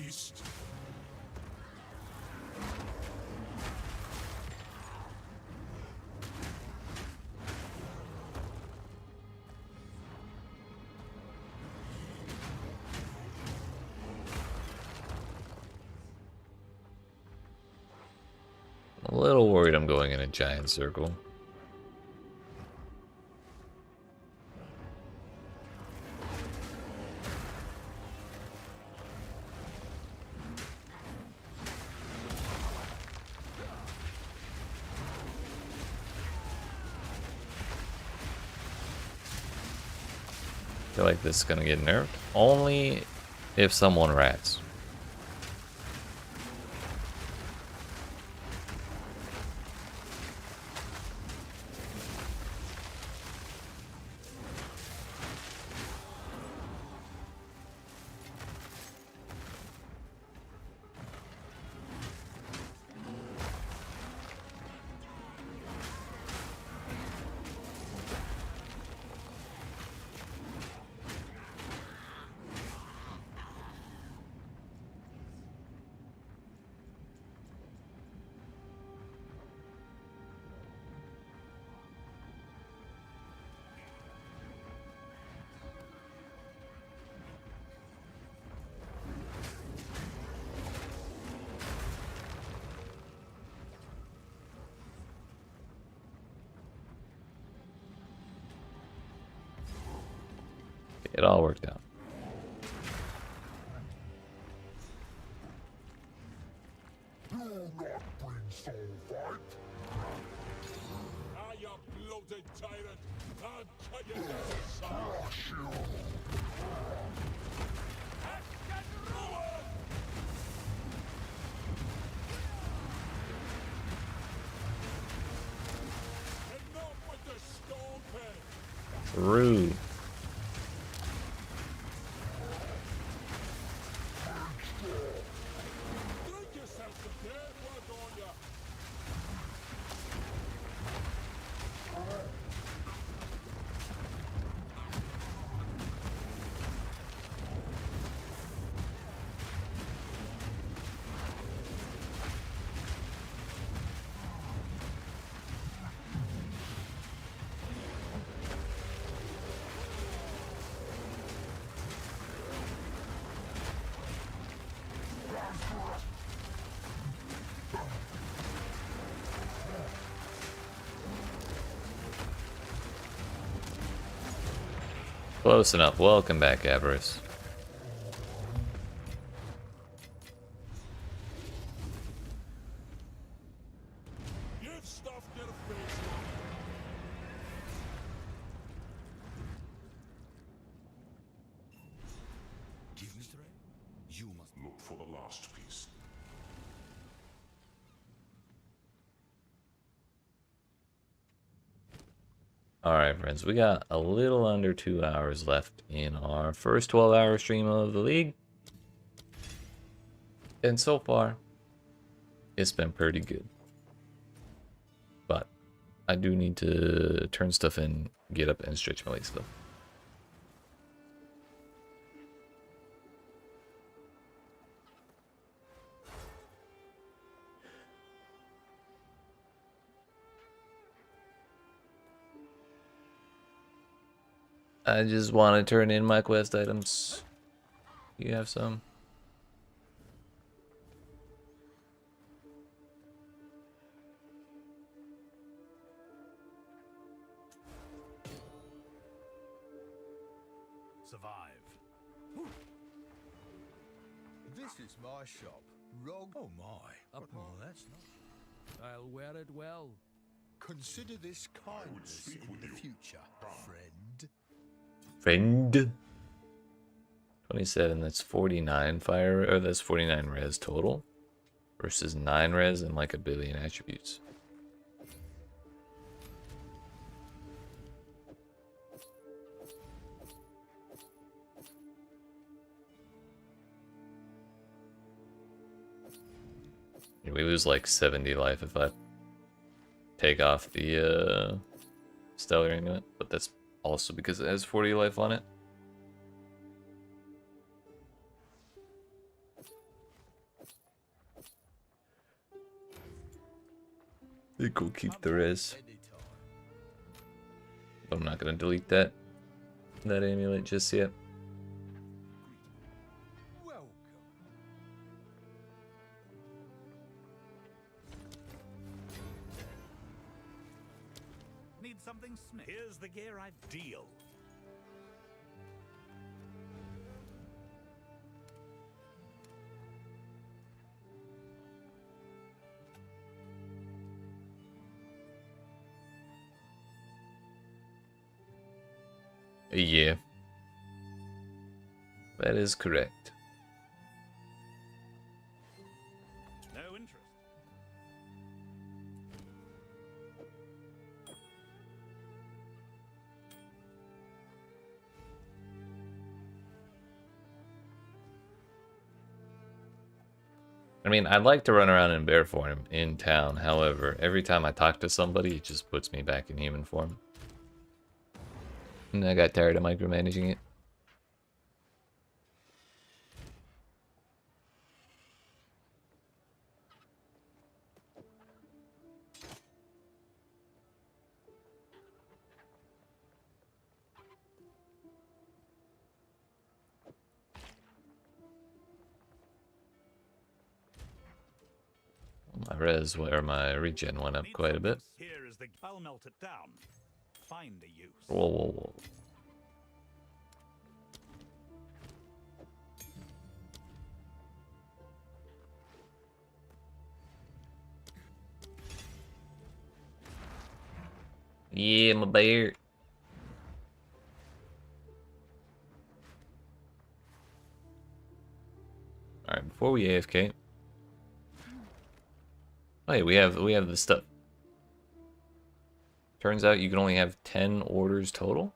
Speaker 3: beast.
Speaker 1: A little worried I'm going in a giant circle. I feel like this is gonna get nerfed only if someone rats. It all worked out.
Speaker 3: Do not bring soul fight. Ah, you bloated tyrant! I'll cut you down. Enough with the stone pen.
Speaker 1: Rude.
Speaker 3: Drink yourself to death, why don't ya?
Speaker 1: Close enough. Welcome back, Avarice.
Speaker 3: You've stuffed your face.
Speaker 12: Give me strength. You must
Speaker 3: Look for the last piece.
Speaker 1: Alright, friends, we got a little under 2 hours left in our first 12-hour stream of the league. And so far, it's been pretty good. But I do need to turn stuff in, get up, and stretch my legs still. I just want to turn in my quest items. You have some?
Speaker 11: Survive.
Speaker 14: This is my shop. Rog.
Speaker 7: Oh my. That's not. I'll wear it well.
Speaker 14: Consider this kindness
Speaker 3: speak
Speaker 14: in
Speaker 3: with
Speaker 14: the
Speaker 3: you.
Speaker 14: future, friend.
Speaker 1: Friend. 27, that's 49 fire, or that's 49 res total. Versus 9 res and like a billion attributes. We lose like 70 life if I take off the Stellar Amulet, but that's also because it has 40 life on it. think we'll keep the res. I'm not gonna delete that amulet just yet.
Speaker 13: Need something smith? Here's the gear I've deal.
Speaker 1: Yeah. That is correct.
Speaker 13: No interest.
Speaker 1: I mean, I'd like to run around in bear form in town. However, every time I talk to somebody, it just puts me back in human form. And I got tired of micromanaging it. My res, or my regen went up quite a bit.
Speaker 13: Here is the. I'll melt it down. Find a use.
Speaker 1: Whoa, whoa, whoa. Yeah, my bear. Alright, before we AFK. Oh yeah, we have the stuff. Turns out you can only have 10 orders total.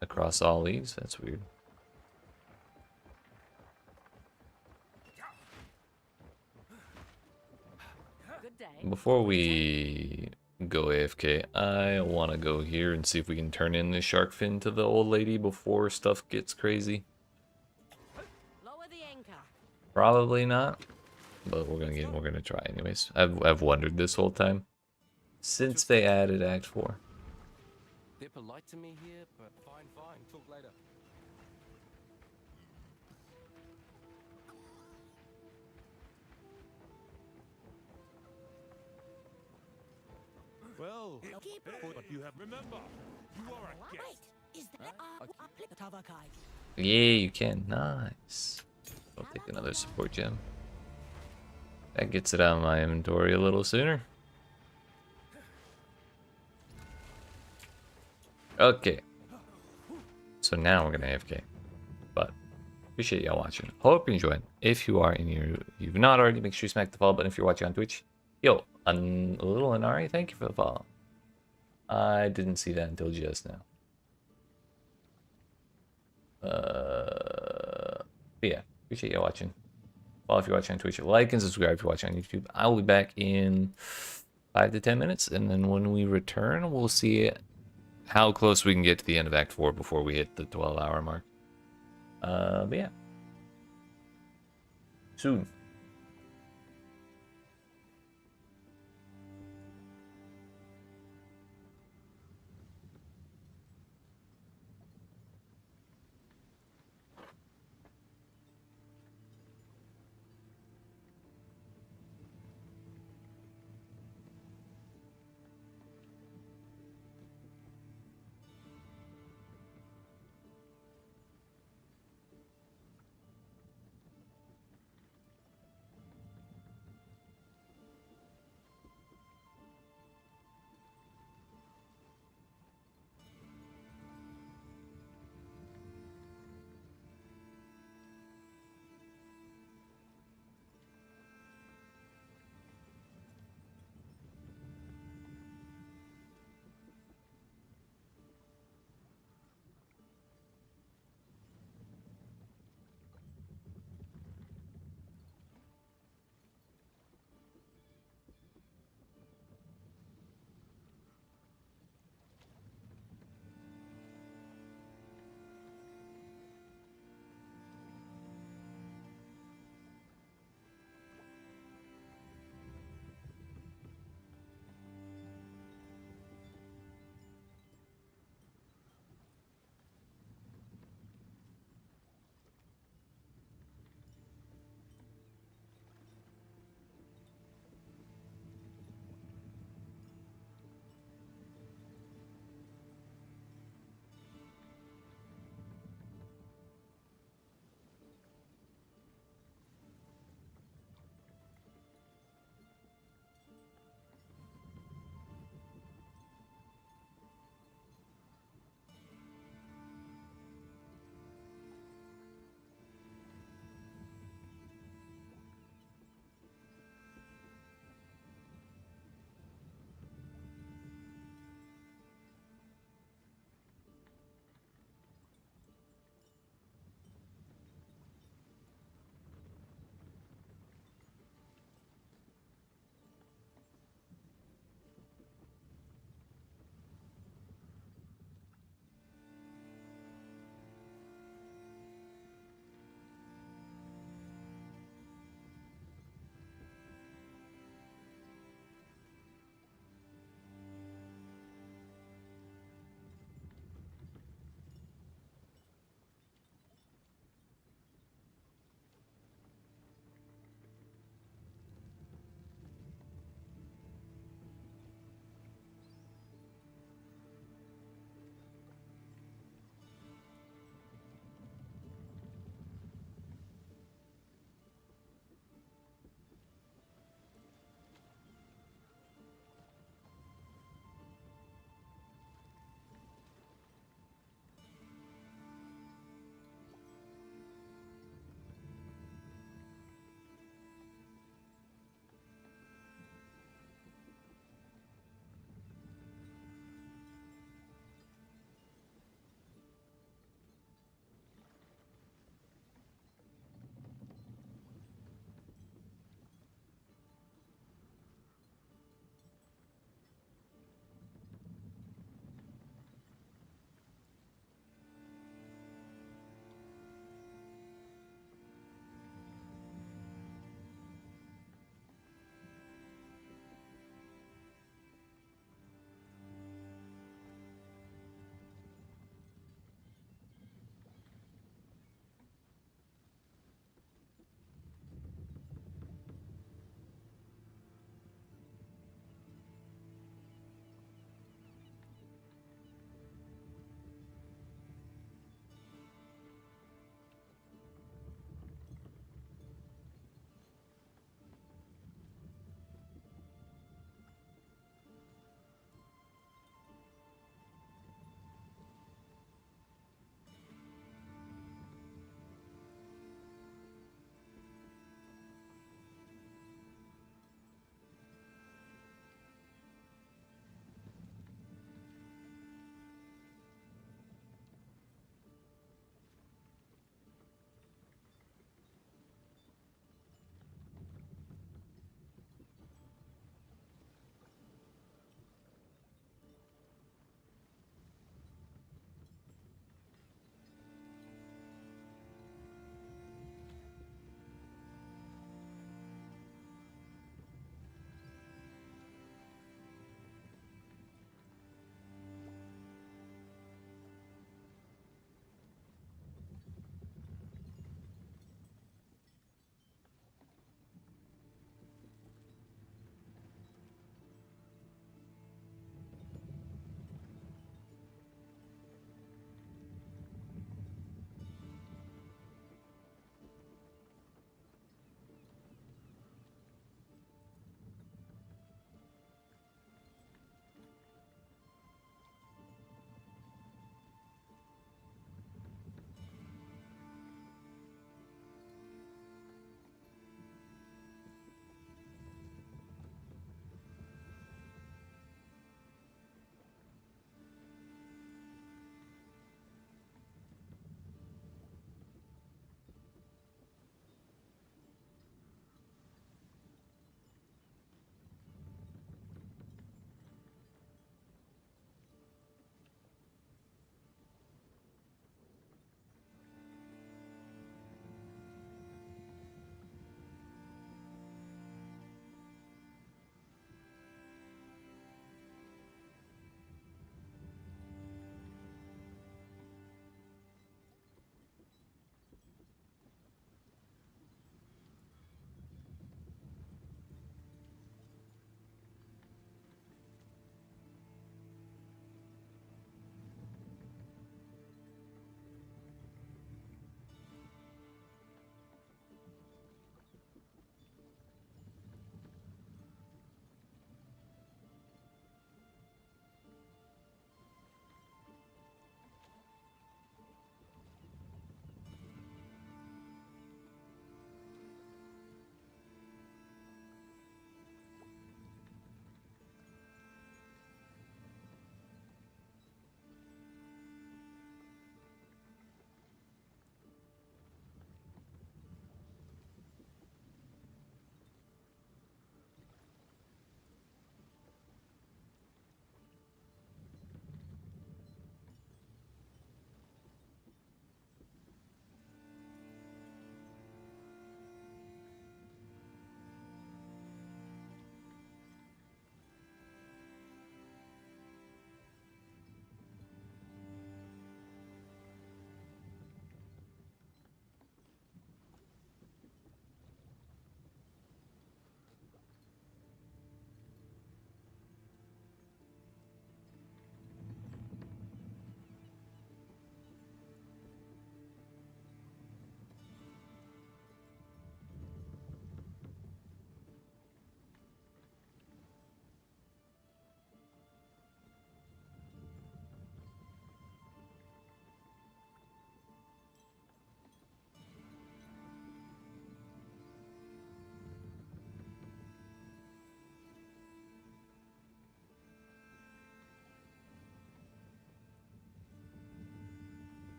Speaker 1: Across all leagues, that's weird. Before we go AFK, I want to go here and see if we can turn in this shark fin to the old lady before stuff gets crazy.
Speaker 8: Lower the anchor.
Speaker 1: Probably not, but we're gonna try anyways. I've wondered this whole time since they added Act 4.
Speaker 15: They're polite to me here, but fine, talk later.
Speaker 13: Well, but you have remember, you are a guest.
Speaker 9: Is that
Speaker 1: Yeah, you can. Nice. I'll take another support gem. That gets it out of my inventory a little sooner. Okay. So now we're gonna AFK. But appreciate y'all watching. Hope you enjoyed. If you are and you've not already, make sure you smack the follow button if you're watching on Twitch. Yo, a little Inari, thank you for the follow. I didn't see that until just now. But yeah, appreciate you watching. Follow if you're watching on Twitch, like and subscribe if you're watching on YouTube. I will be back in 5 to 10 minutes, and then when we return, we'll see how close we can get to the end of Act 4 before we hit the 12-hour mark. But yeah, soon.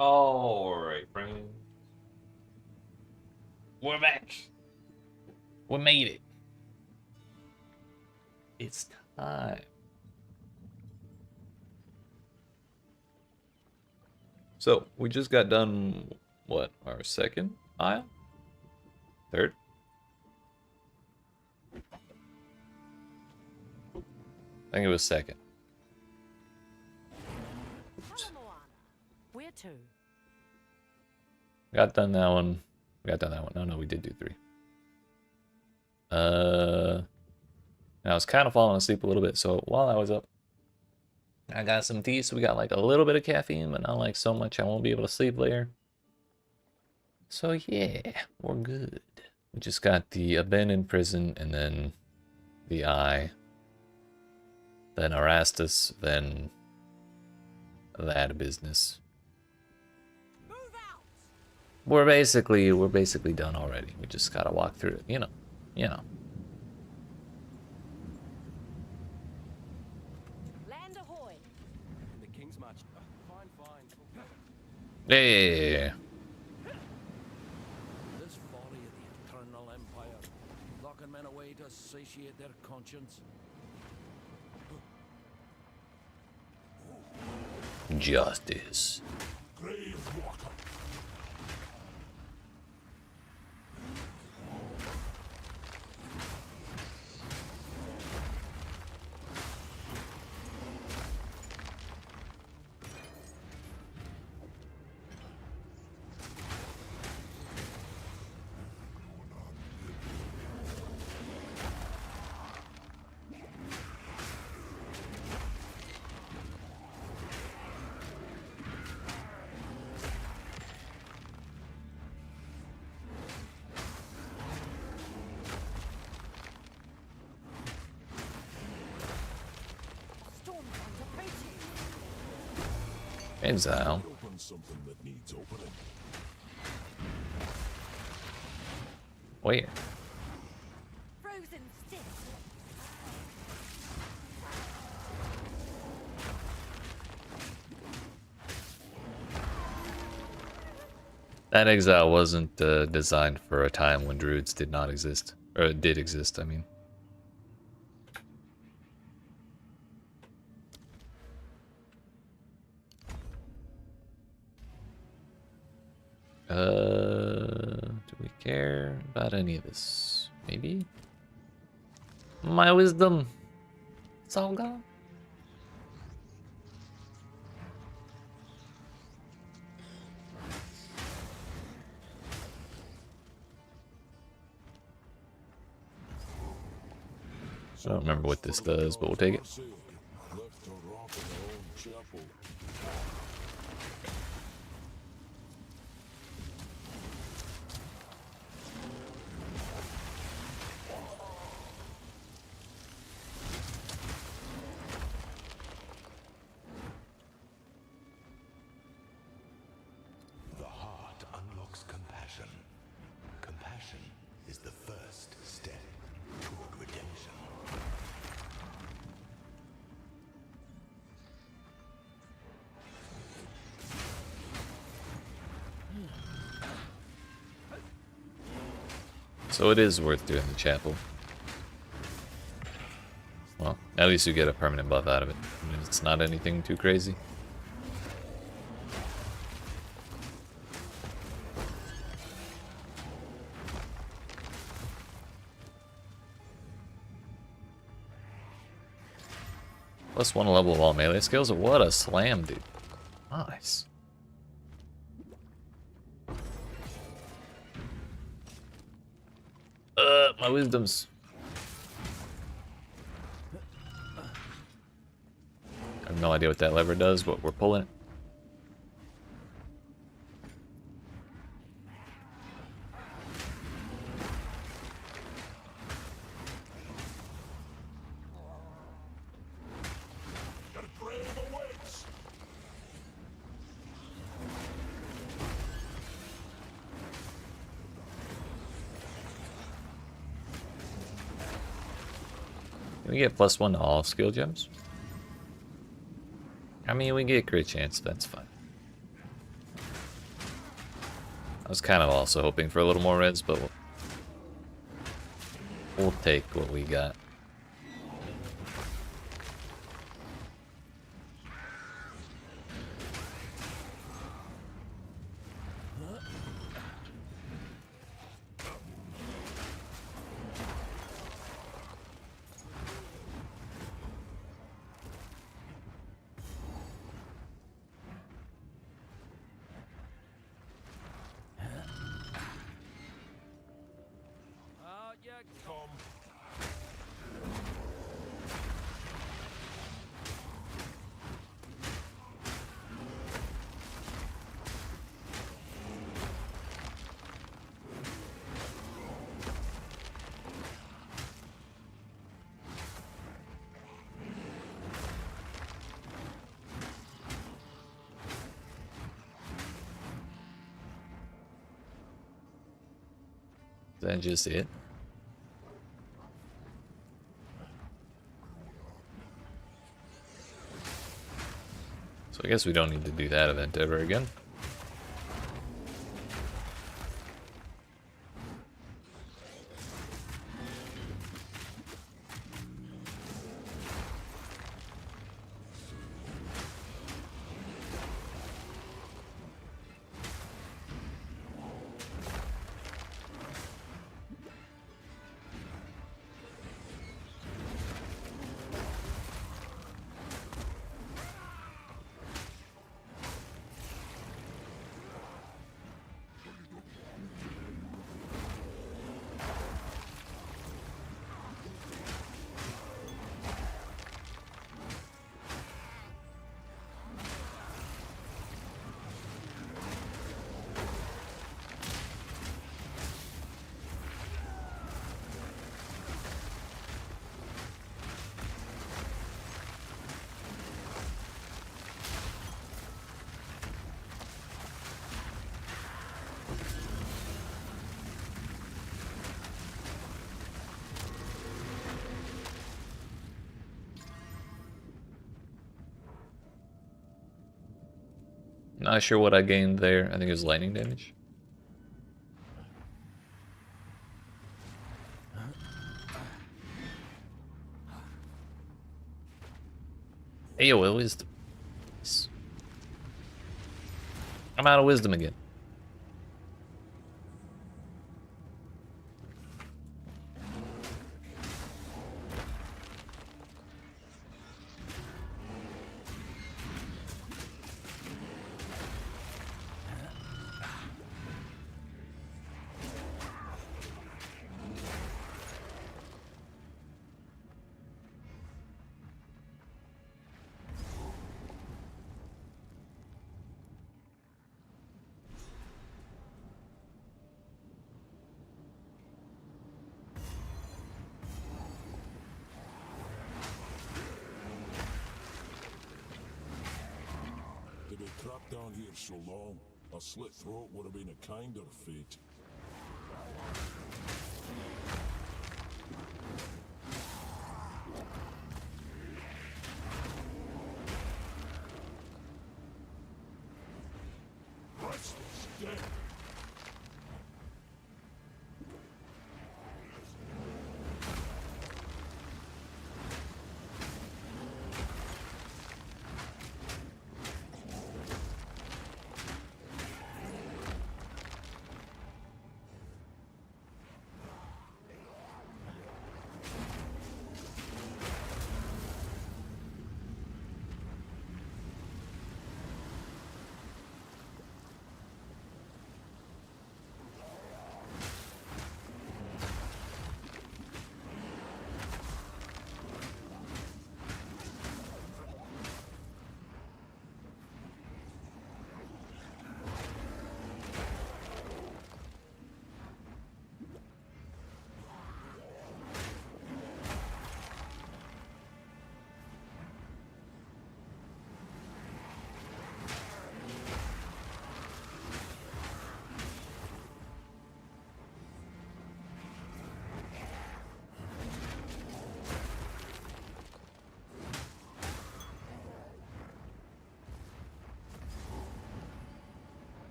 Speaker 1: Alright, friends. We're back. We made it. It's time. So, we just got done, what, our second aisle? Third? I think it was second.
Speaker 8: Where to?
Speaker 1: Got done that one. We got done that one. No, we did do 3. I was kind of falling asleep a little bit, so while I was up, I got some tea, so we got like a little bit of caffeine, but not like so much I won't be able to sleep later. So yeah, we're good. We just got the abandoned prison, and then the eye, then Erastus, then that business. We're basically done already. We just gotta walk through it, you know.
Speaker 8: Land ahoy.
Speaker 15: And the King's March. Fine.
Speaker 1: Yeah.
Speaker 7: This folly of the Eternal Empire, locking men away to satiate their conscience.
Speaker 1: Justice. Exile.
Speaker 3: Open something that needs opening.
Speaker 1: Where?
Speaker 8: Frozen stiff.
Speaker 1: That exile wasn't designed for a time when druids did not exist. Or did exist, I mean. Do we care about any of this? Maybe? My wisdom. It's all gone. I don't remember what this does, but we'll take it.
Speaker 3: Left to rot in their own chapel. The heart unlocks compassion. Compassion is the first step toward redemption.
Speaker 1: So it is worth doing the chapel. Well, at least you get a permanent buff out of it. I mean, it's not anything too crazy. Plus 1 level of all melee skills. What a slam, dude. Nice. My wisdoms. I have no idea what that lever does, but we're pulling it. Can we get +1 to all skill gems? I mean, we get crit chance, that's fine. I was kind of also hoping for a little more reds, but we'll take what we got. Is that just it? So I guess we don't need to do that event ever again. Not sure what I gained there. I think it was lightning damage. AOL wisdom. I'm out of wisdom again.
Speaker 3: Trapped down here so long, a slit throat would have been a kinder fate. Restless dead.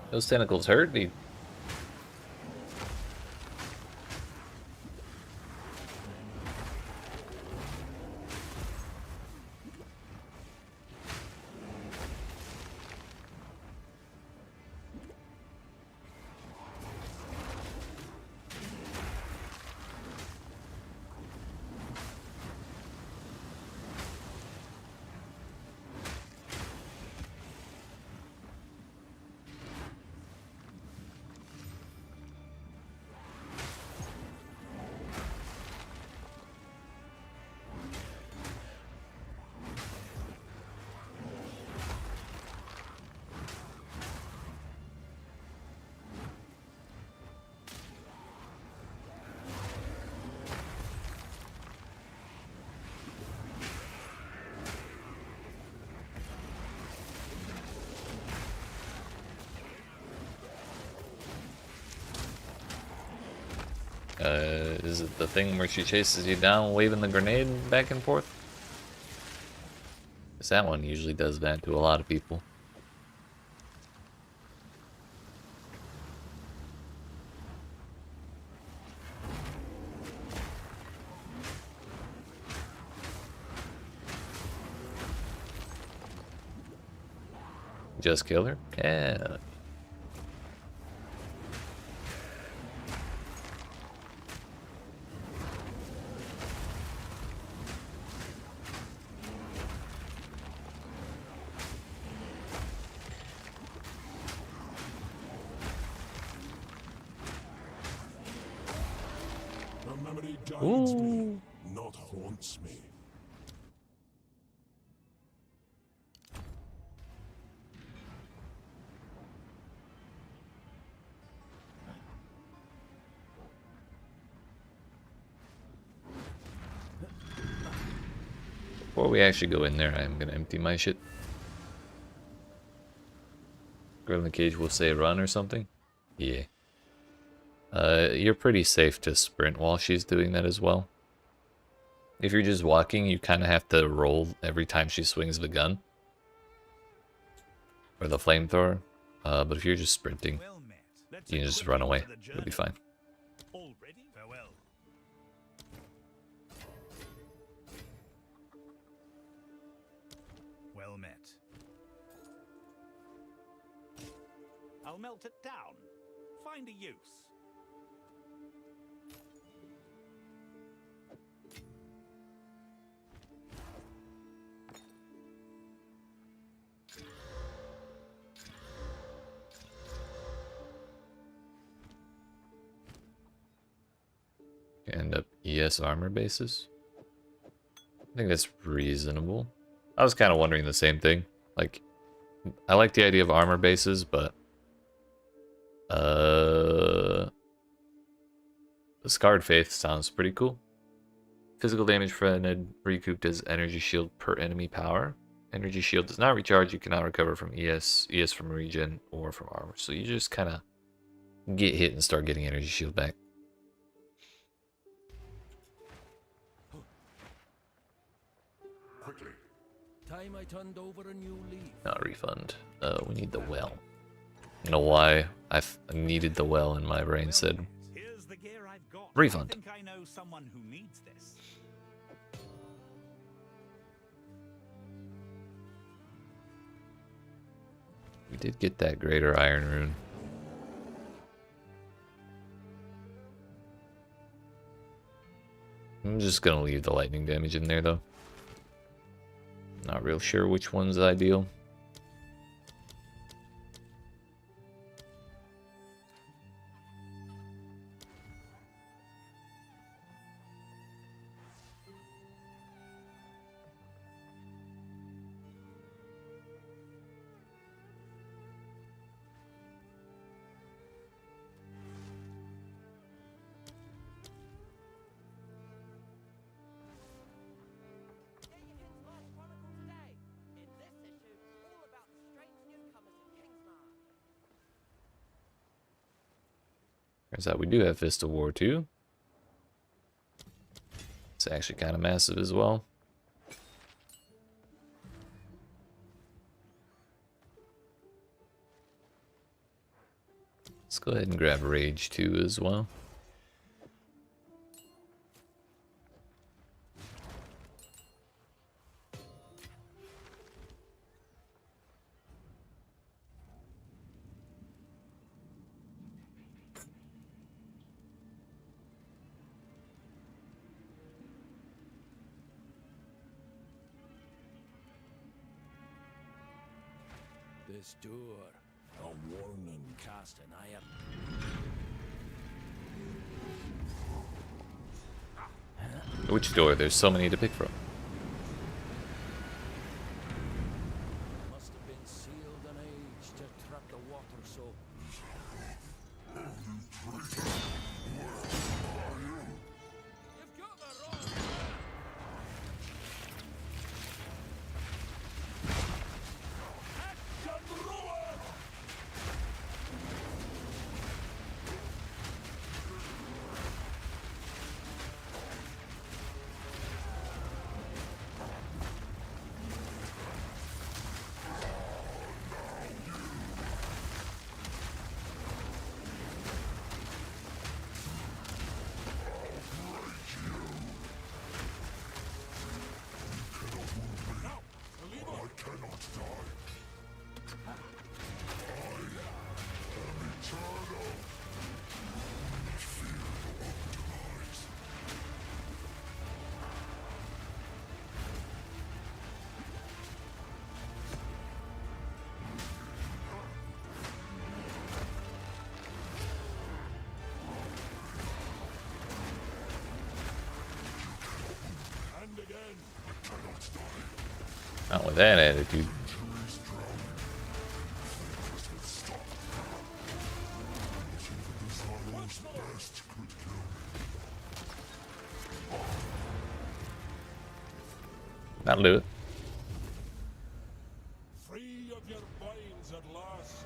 Speaker 1: Those tentacles hurt, dude. Is it the thing where she chases you down waving the grenade back and forth? 'Cause that one usually does that to a lot of people. Just kill her? Yeah.
Speaker 3: The memory guides me, not haunts me.
Speaker 1: Before we actually go in there, I'm gonna empty my shit. Girl in the cage will say run or something? Yeah. You're pretty safe to sprint while she's doing that as well. If you're just walking, you kind of have to roll every time she swings the gun. Or the flamethrower. But if you're just sprinting, you can just run away. You'll be fine.
Speaker 13: Already? Farewell. Well met. I'll melt it down. Find a use.
Speaker 1: End up ES armor bases. I think that's reasonable. I was kind of wondering the same thing. Like, I like the idea of armor bases, but the Scarred Faith sounds pretty cool. Physical damage prevented, recouped as energy shield per enemy power. Energy shield does not recharge. You cannot recover from ES from regen or from armor. So you just kind of get hit and start getting energy shield back.
Speaker 3: Quickly.
Speaker 7: Time I turned over a new leaf.
Speaker 1: Not refund. We need the well. You know why I needed the well in my brain said
Speaker 13: Here's the gear I've got.
Speaker 1: refund.
Speaker 13: I think I know someone who needs this.
Speaker 1: We did get that greater iron rune. I'm just gonna leave the lightning damage in there though. Not real sure which one's ideal. Turns out we do have Fist of War too. It's actually kind of massive as well. Let's go ahead and grab Rage 2 as well.
Speaker 7: This door, a warning cast in iron.
Speaker 1: Which door? There's so many to pick from.
Speaker 7: Must have been sealed and aged to trap the water so. You've got the wrong.
Speaker 1: Not with that attitude. That'll do it.
Speaker 3: Free of your binds at last.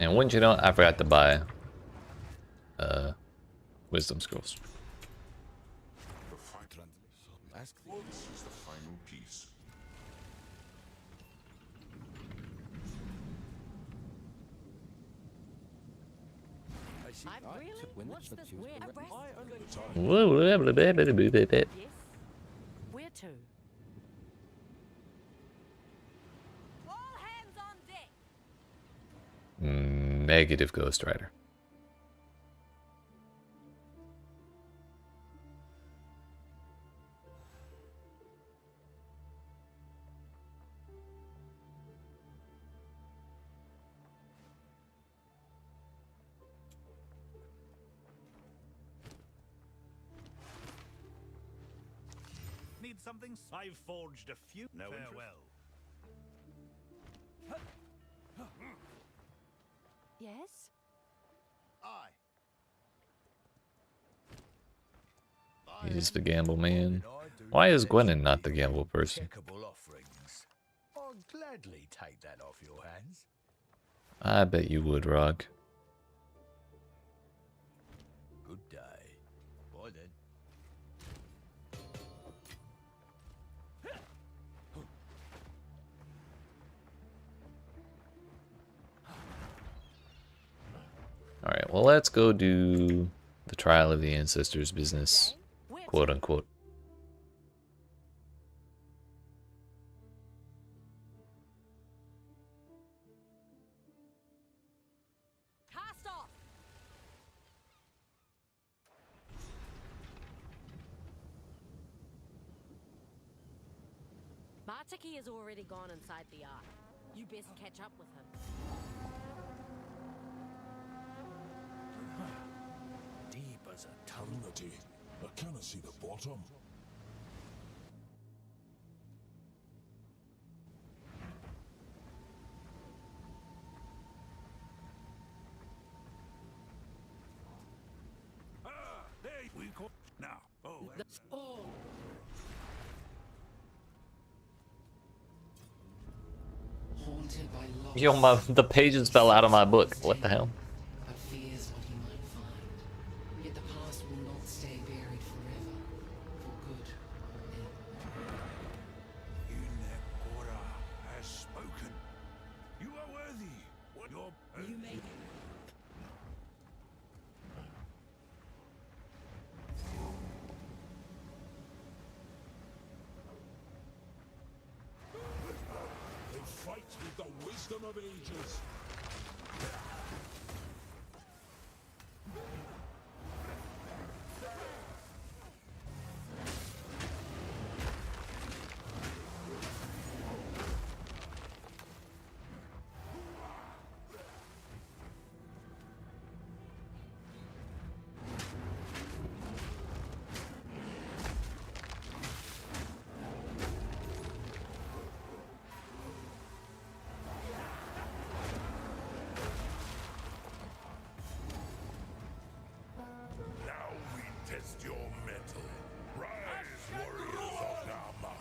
Speaker 1: And wouldn't you know, I forgot to buy wisdom scrolls.
Speaker 3: The fight once is the final piece.
Speaker 8: I've really? What's this weird?
Speaker 1: Whoa.
Speaker 8: Yes. Where to? All hands on deck.
Speaker 1: Negative Ghost Rider.
Speaker 13: Need something? I've forged a few. No farewell.
Speaker 5: Yes?
Speaker 11: Aye.
Speaker 1: He's the gamble man. Why is Gwennon not the gamble person?
Speaker 14: Checkable offerings. I'll gladly take that off your hands.
Speaker 1: I bet you would, Rog.
Speaker 14: Good day. Bye then.
Speaker 1: Alright, well, let's go do the Trial of the Ancestors business, quote unquote.
Speaker 8: Cast off. Martiki has already gone inside the ark. You best catch up with him.
Speaker 3: Deep as a eternity. I cannot see the bottom.
Speaker 13: There we go. Now. Oh,
Speaker 8: That's all.
Speaker 15: Haunted by loss.
Speaker 1: Yo, the pages fell out of my book. What the hell?
Speaker 15: But fears what he might find. Yet the past will not stay buried forever, for good or ill.
Speaker 13: Unekora has spoken. You are worthy. What your
Speaker 15: You may
Speaker 3: of ages. Test your metal. Rise, warriors of Nama.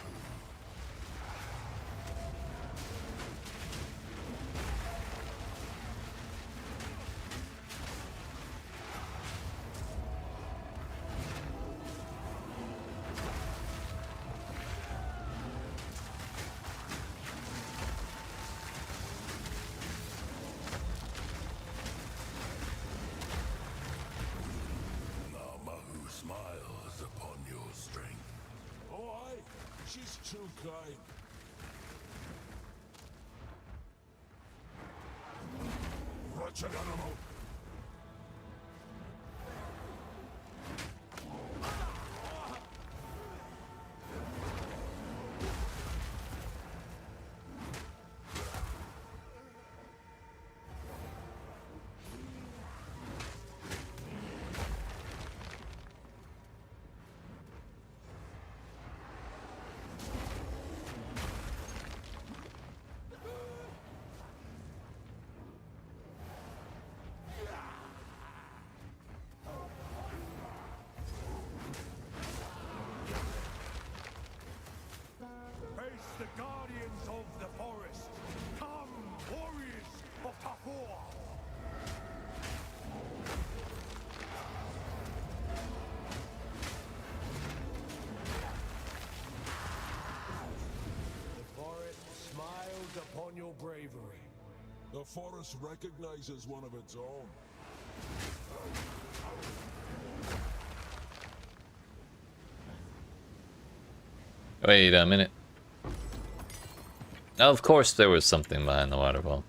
Speaker 3: Smiles upon your strength. Oh, aye, she's too kind. Wretched animal! The guardians of the forest, come, warriors of Tafur!
Speaker 14: The forest smiles upon your bravery.
Speaker 3: The forest recognizes one of its own.
Speaker 1: Wait a minute. Of course there was something behind the waterfall.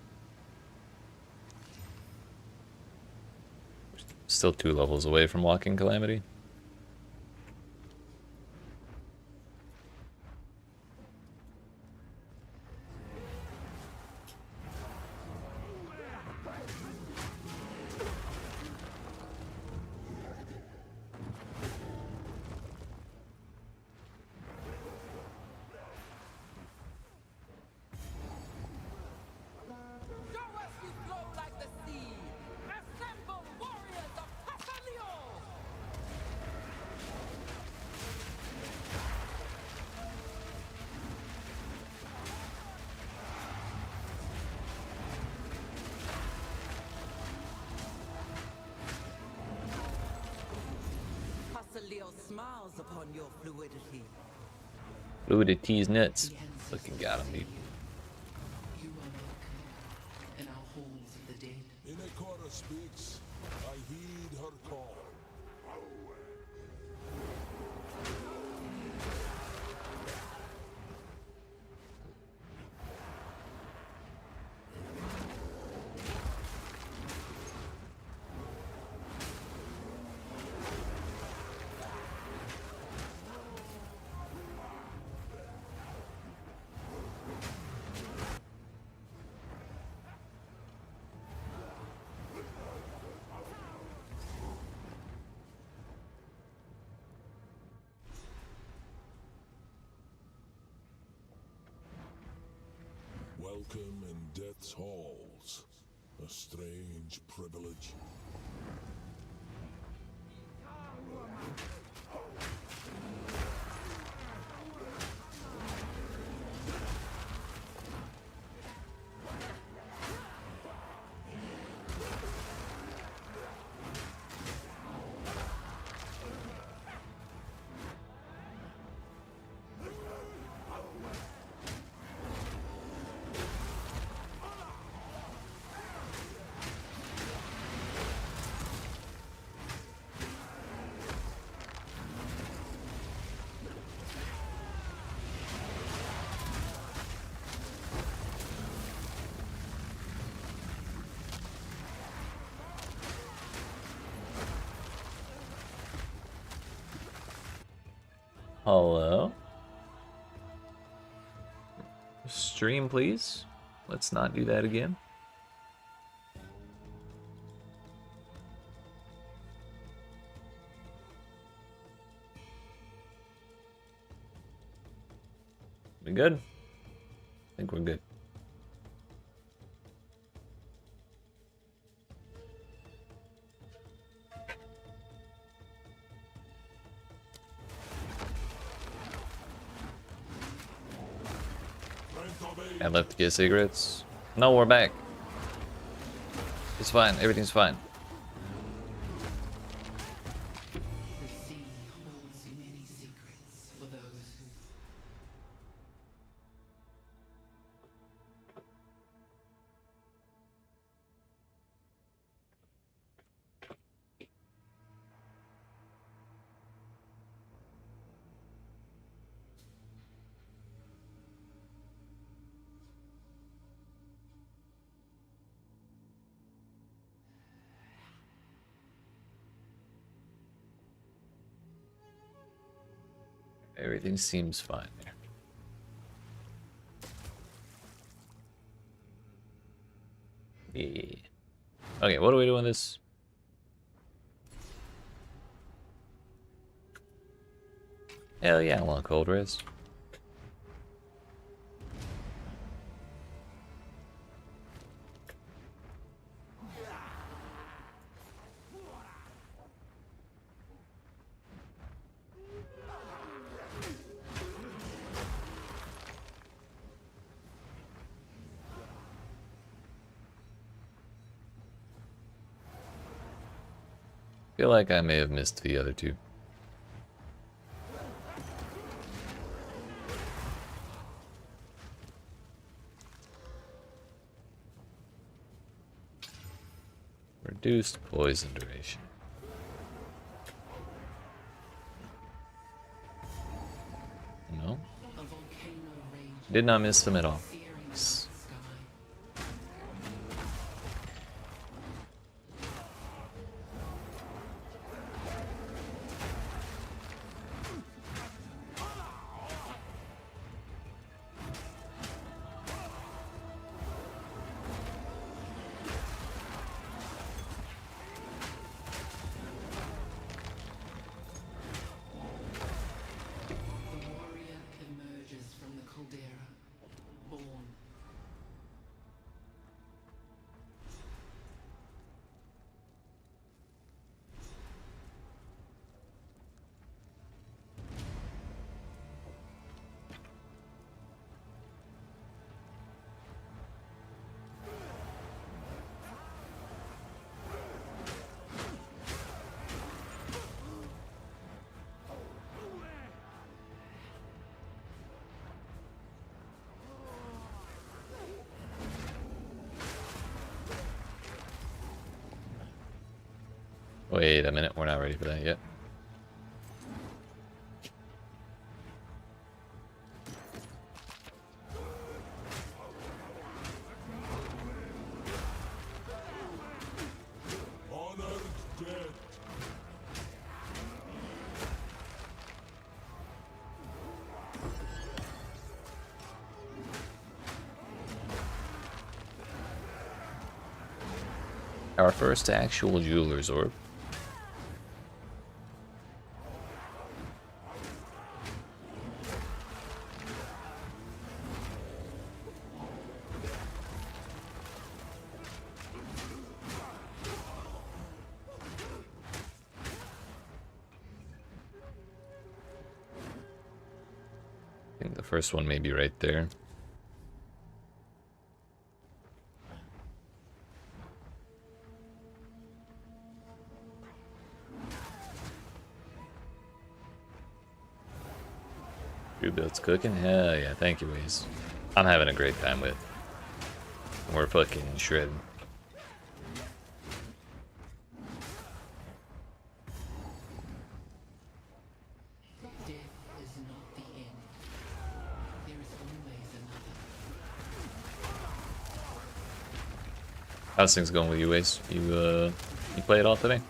Speaker 1: Still 2 levels away from walking Calamity.
Speaker 8: Smiles upon your fluidity.
Speaker 1: Fluidity's nuts. Fucking got him, dude.
Speaker 15: You are welcome in our halls of the dead.
Speaker 3: Inekora speaks. I heed her call. Welcome in death's halls. A strange privilege.
Speaker 1: Hello? Stream, please. Let's not do that again. We good? I think we're good. I left to get cigarettes. No, we're back. It's fine. Everything's fine.
Speaker 15: The sea holds many secrets for those who...
Speaker 1: Everything seems fine there. Yeah. Okay, what are we doing this? Hell yeah, I want cold res. Feel like I may have missed the other two. Reduced poison duration. No. Did not miss them at all. Wait a minute, we're not ready for that yet. Our first actual jeweler's orb. I think the first one may be right there. Two builds cooking? Hell yeah, thank you, Waze. I'm having a great time with it. We're fucking shredding. How's things going with you, Waze? You play it all today?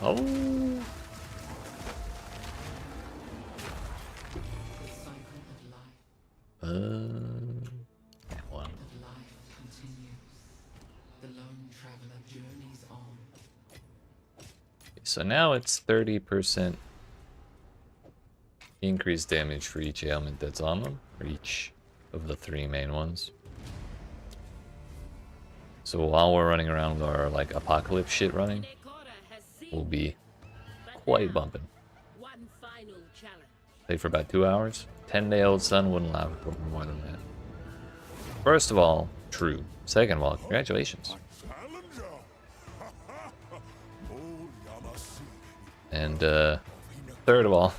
Speaker 1: Oh.
Speaker 15: The cycle of life.
Speaker 1: Well.
Speaker 15: Of life continues. The lone traveler journeys on.
Speaker 1: So now it's 30% increased damage for each ailment that's on them, or each of the 3 main ones. So while we're running around with our like apocalypse shit running, we'll be quite bumping.
Speaker 8: One final challenge.
Speaker 1: Play for about 2 hours. 10-day-old son wouldn't allow it for more than that. First of all, true. Second of all, congratulations. And third of all,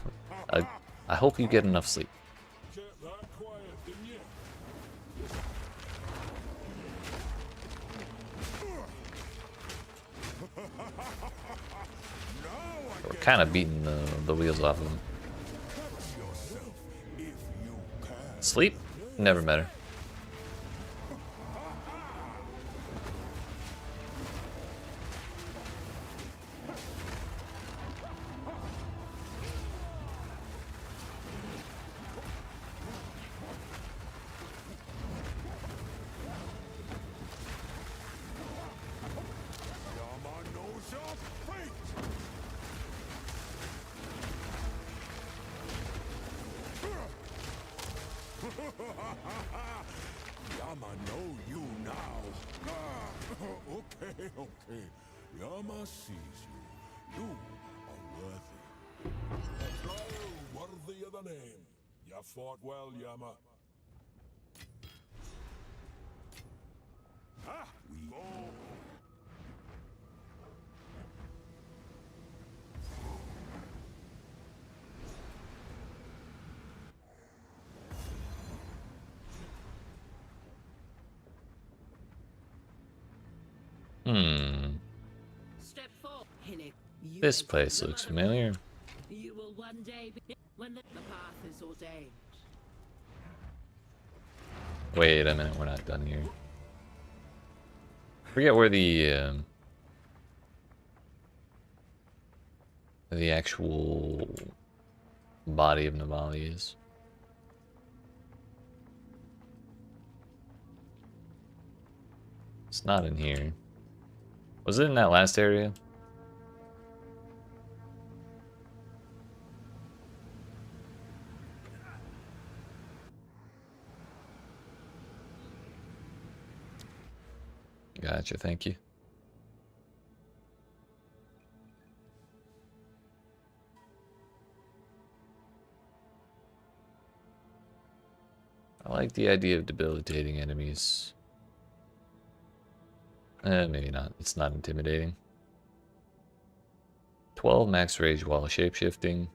Speaker 1: I hope you get enough sleep. We're kind of beating the wheels off of him. Sleep? Never matter.
Speaker 3: Yama know you now. Okay. Yama sees you. You are worthy. A trial worthy of the name. You fought well, Yama. We all.
Speaker 8: Step forward.
Speaker 1: This place looks familiar.
Speaker 8: You will one day be when the path is ordained.
Speaker 1: Wait a minute, we're not done here. Forget where the actual body of Navali is. It's not in here. Was it in that last area? Gotcha, thank you. I like the idea of debilitating enemies. Maybe not. It's not intimidating. 12 max rage while shapeshifting.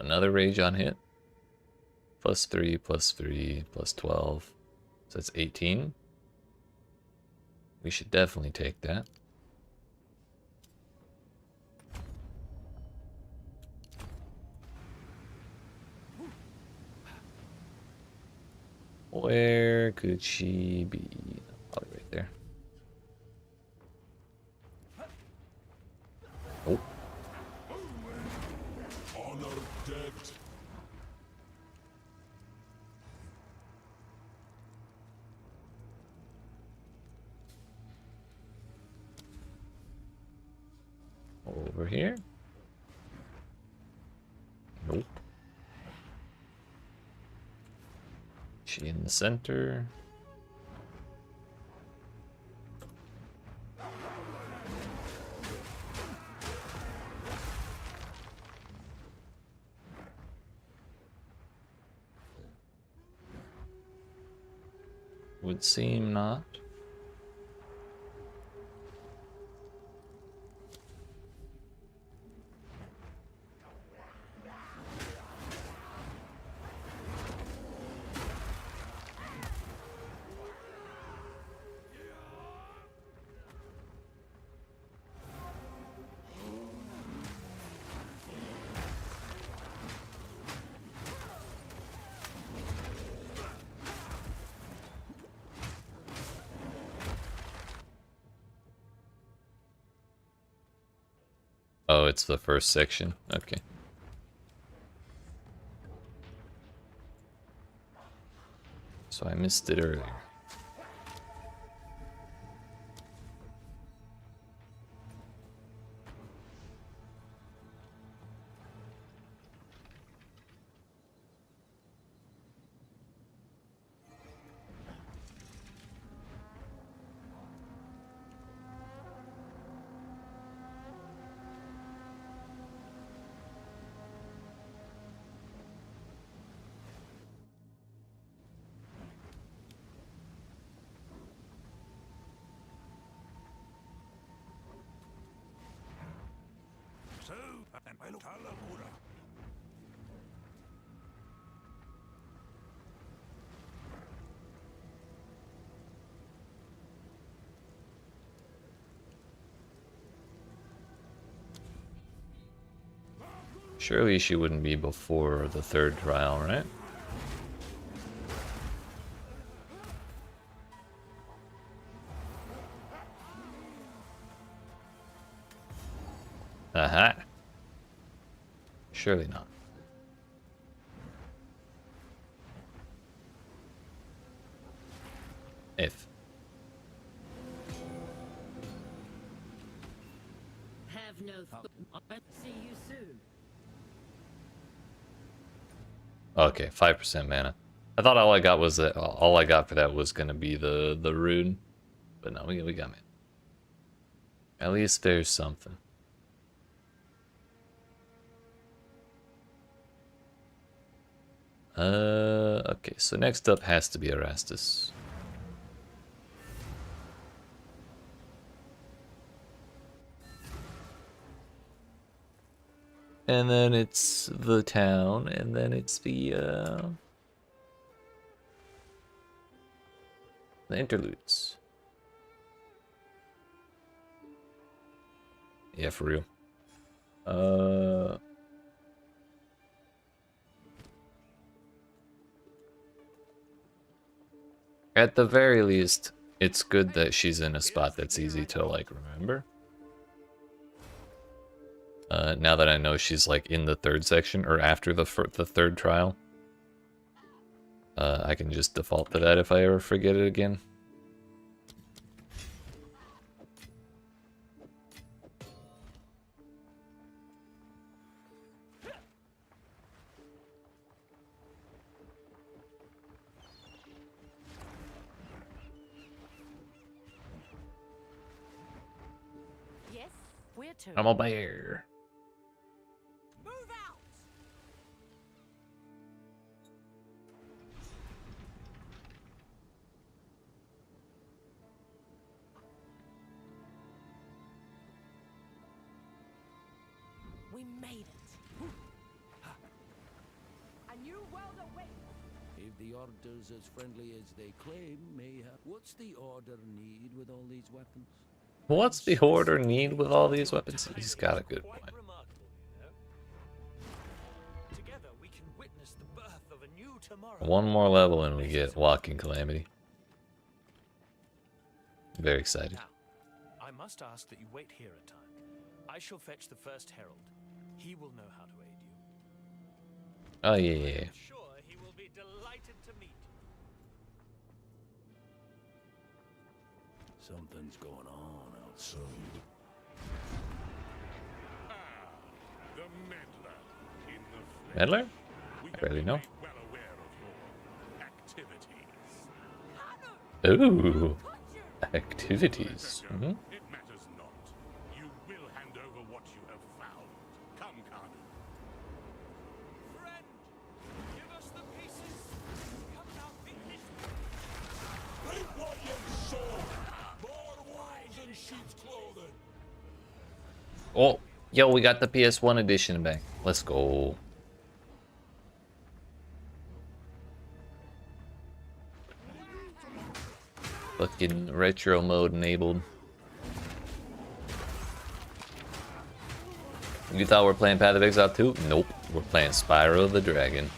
Speaker 1: Another rage on hit. +3, +3, +12. So that's 18. We should definitely take that. Where could she be? Probably right there. Oh.
Speaker 3: Honor dead.
Speaker 1: Over here? Nope. She in the center. Would seem not. Oh, it's the first section. Okay. So I missed it earlier. Surely she wouldn't be before the third trial, right? Aha. Surely not. If.
Speaker 8: Have no see you soon.
Speaker 1: Okay, 5% mana. I thought all I got was that. All I got for that was gonna be the rune, but no, we got it. At least there's something. Okay, so next up has to be Erastus. And then it's the town, and then it's the interludes. Yeah, for real. At the very least, it's good that she's in a spot that's easy to, like, remember. Now that I know she's, like, in the third section, or after the third trial. I can just default to that if I ever forget it again.
Speaker 8: Yes, we're two.
Speaker 1: I'm a bear.
Speaker 8: Move out. We made it. A new world awaits.
Speaker 7: If the Order's as friendly as they claim, mayhap. What's the Order need with all these weapons?
Speaker 1: What's the Hoarder need with all these weapons? He's got a good point.
Speaker 11: Together we can witness the birth of a new tomorrow.
Speaker 1: One more level and we get Walking Calamity. Very excited.
Speaker 11: Now, I must ask that you wait here a time. I shall fetch the first herald. He will know how to aid you.
Speaker 1: Oh yeah.
Speaker 11: I'm sure he will be delighted to meet you.
Speaker 7: Something's going on outside.
Speaker 3: The meddler in the flesh.
Speaker 1: Meddler?
Speaker 3: We
Speaker 1: I barely know.
Speaker 3: well aware of your activities.
Speaker 1: Ooh. Activities.
Speaker 3: It matters not. You will hand over what you have found. Come, Kanu.
Speaker 11: Friend, give us the pieces. Come now, finish.
Speaker 3: Bring what you saw. More wolves in sheep's clothing.
Speaker 1: Oh, yo, we got the PS1 edition back. Let's go. Fucking retro mode enabled. You thought we're playing Path of Exile 2? Nope, we're playing Spyro the Dragon.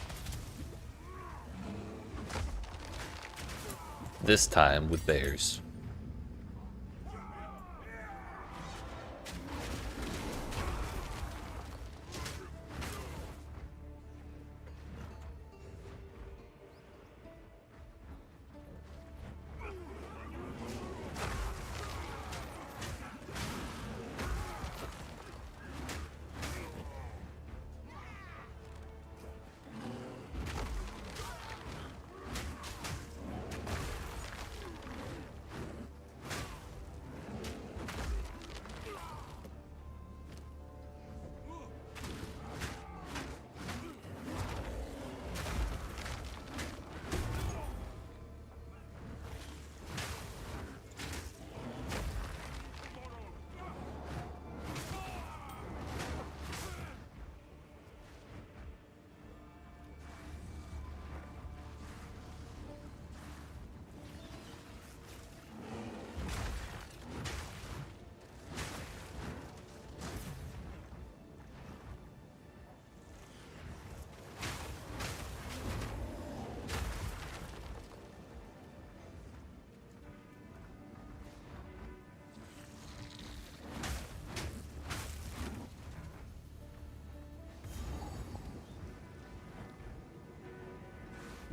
Speaker 1: This time with bears.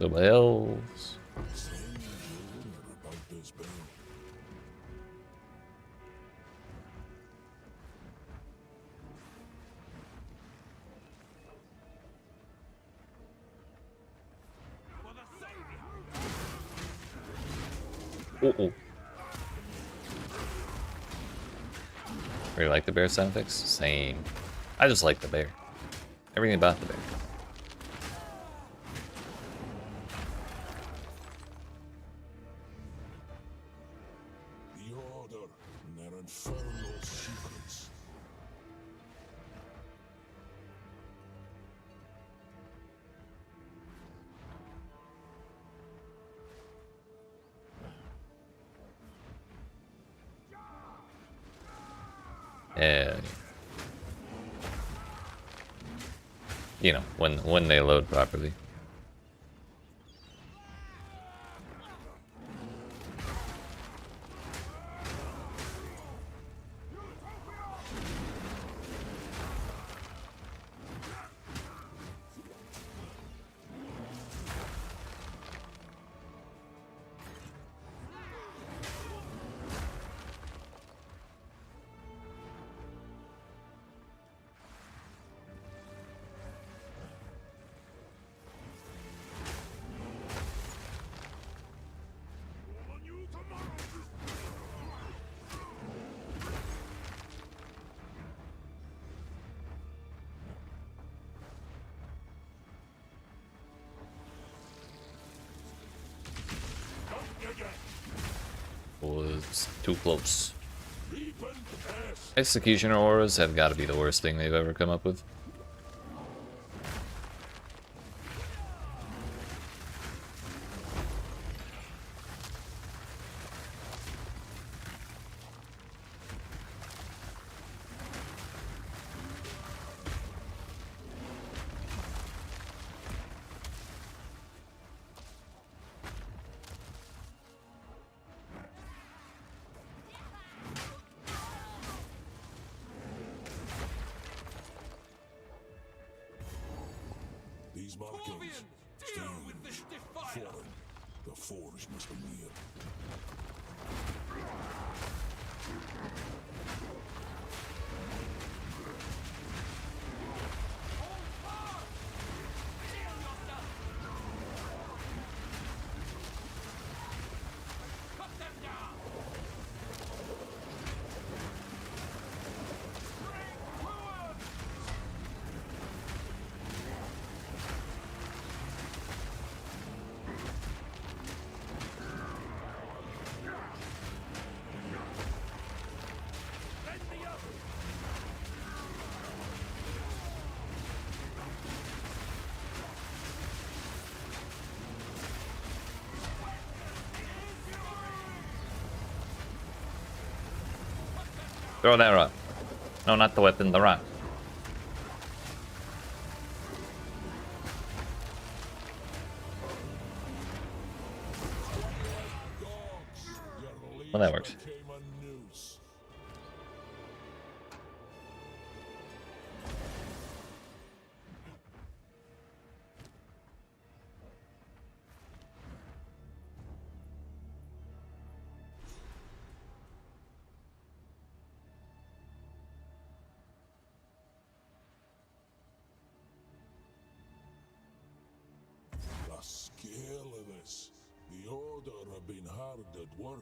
Speaker 1: Double L's. Uh-oh. Really like the bear sound effects? Same. I just like the bear. Everything about the bear.
Speaker 3: The Order and their infernal secrets.
Speaker 1: Yeah. You know, when they load properly. Was too close. Executioner auras have got to be the worst thing they've ever come up with.
Speaker 3: These markings stand foreign. The forge must be near.
Speaker 1: Throw that rock. No, not the weapon, the rock. Well, that works.
Speaker 3: The scale of this. The Order have been hard at work.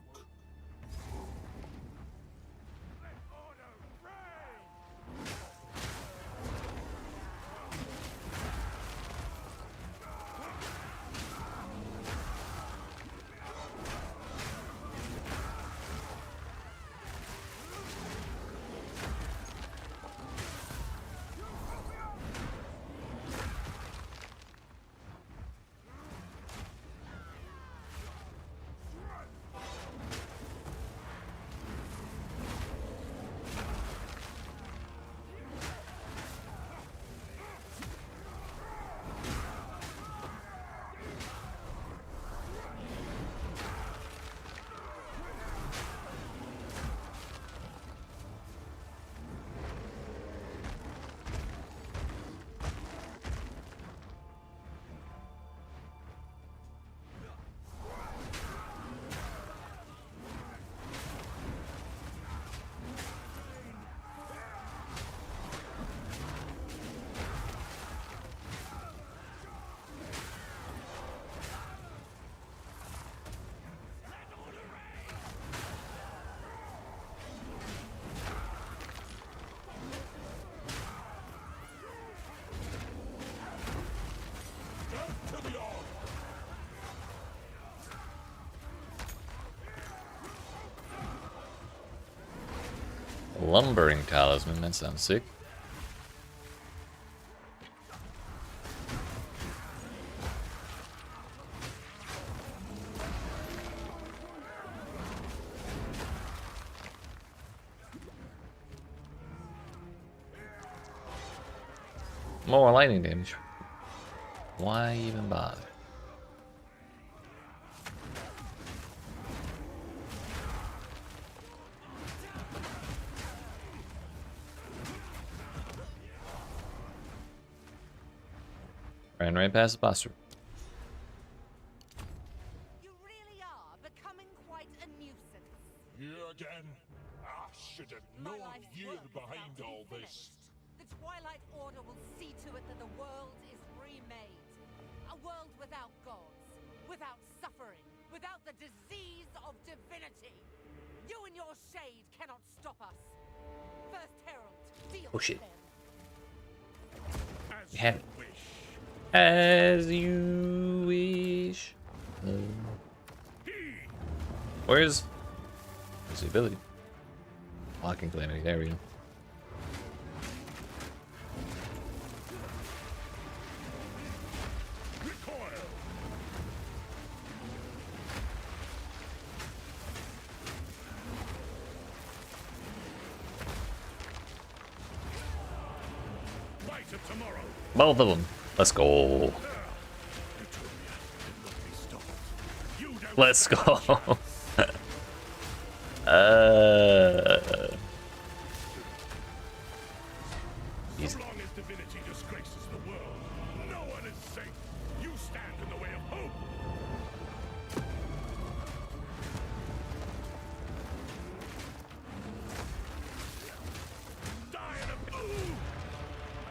Speaker 1: Lumbering talisman, that sounds sick. More lightning damage. Why even bother? Ran right past the boss room.
Speaker 8: You really are becoming quite a nuisance.
Speaker 3: You again? I should have known you're behind all this.
Speaker 8: The Twilight Order will see to it that the world is remade. A world without gods, without suffering, without the disease of divinity. You and your shade cannot stop us. First Herald, deal
Speaker 1: Oh shit.
Speaker 8: with them.
Speaker 1: You have it. As you wish. Where's the ability? Blocking calamity. There we go. Both of them. Let's go. Let's go. Easy.
Speaker 3: Long as divinity disgraces the world, no one is safe. You stand in the way of hope.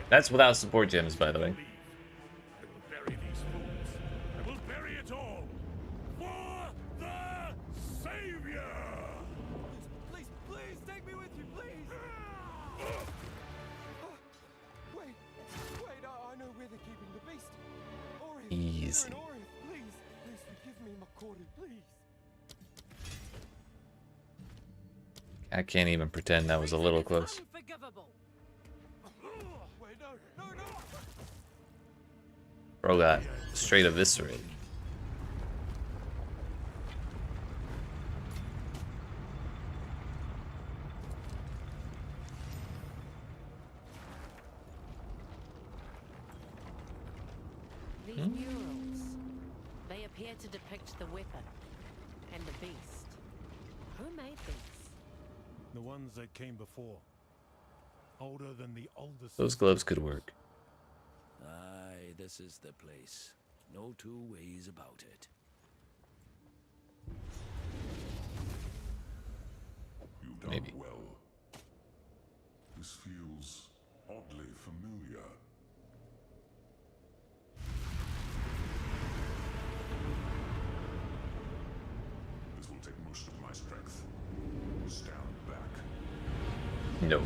Speaker 1: That's without support gems, by the way.
Speaker 3: I will bury these fools. I will bury it all. For the Savior!
Speaker 14: Please, please, take me with you, please! Wait, I know where they're keeping the beast. Ori,
Speaker 1: Easy.
Speaker 14: Ori, please forgive me, Makori, please.
Speaker 1: I can't even pretend that was a little close.
Speaker 8: Unforgivable.
Speaker 14: Wait, no.
Speaker 1: Bro got straight eviscerated.
Speaker 8: These murals, they appear to depict the weapon and the beast. Who made these?
Speaker 13: The ones that came before. Older than the oldest.
Speaker 1: Those gloves could work.
Speaker 7: Aye, this is the place. No two ways about it.
Speaker 3: You've done
Speaker 1: Maybe.
Speaker 3: well. This feels oddly familiar. This will take most of my strength. Stand back.
Speaker 1: No.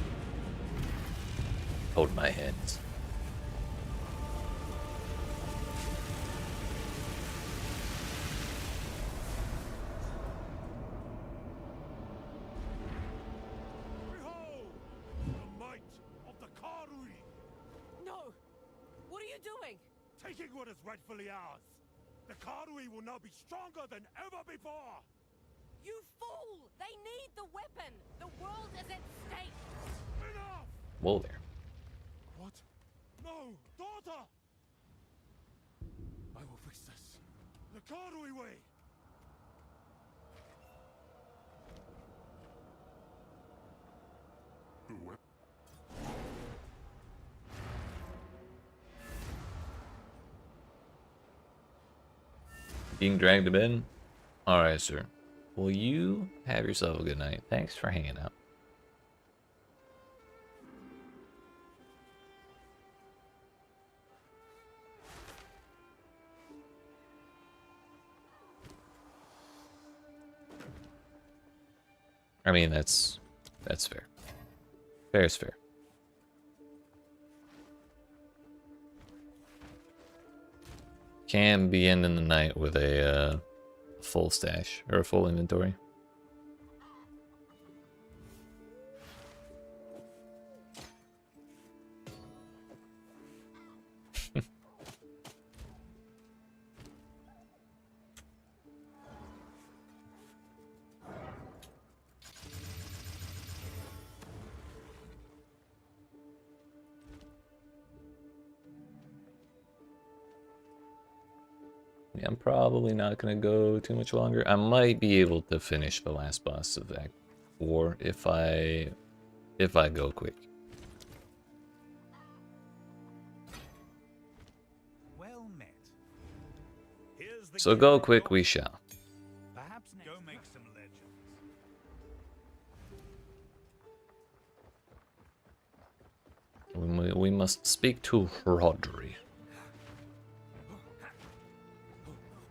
Speaker 1: Hold my hands.
Speaker 3: Behold! The might of the Karui!
Speaker 8: No! What are you doing?
Speaker 3: Taking what is rightfully ours! The Karui will now be stronger than ever before!
Speaker 8: You fool! They need the weapon! The world is at stake!
Speaker 3: Enough!
Speaker 1: Whoa there.
Speaker 3: What? No! Daughter! I will fix this. The Karui way! The weapon.
Speaker 1: Being dragged to bed? Alright, sir. Well, you have yourself a good night. Thanks for hanging out. I mean, that's fair. Fair is fair. Can be ending the night with a full stash or a full inventory. Yeah, I'm probably not gonna go too much longer. I might be able to finish the last boss of Act 4 if I go quick.
Speaker 13: Well met. Here's the
Speaker 1: So go quick we shall.
Speaker 13: Perhaps go make some legends.
Speaker 1: We must speak to Rodri.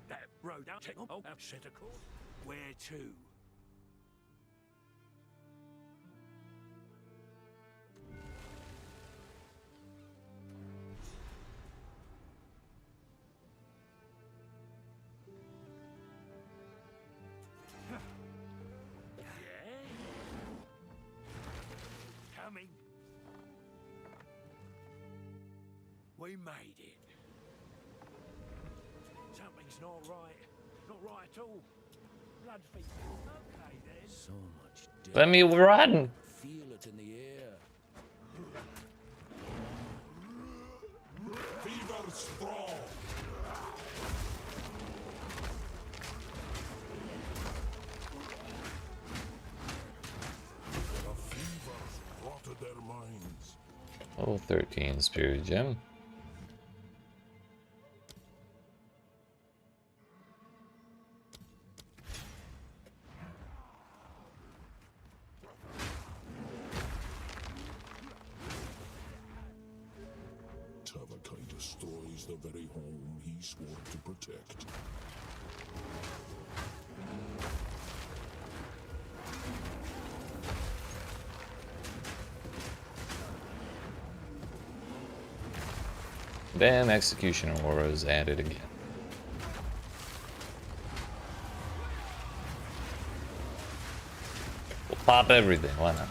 Speaker 7: That road out. Oh, set a course. Where to? Coming. We made it. Something's not right. Not right at all. Blood feet. Okay, there's so much death.
Speaker 1: Let me run.
Speaker 7: Feel it in the air.
Speaker 3: Fever strong. The fevers rotted their minds.
Speaker 1: Oh, 13 Spirit Gem.
Speaker 3: Tavakai destroys the very home he swore to protect.
Speaker 1: Damn, Executioner Aura is added again. We'll pop everything, why not?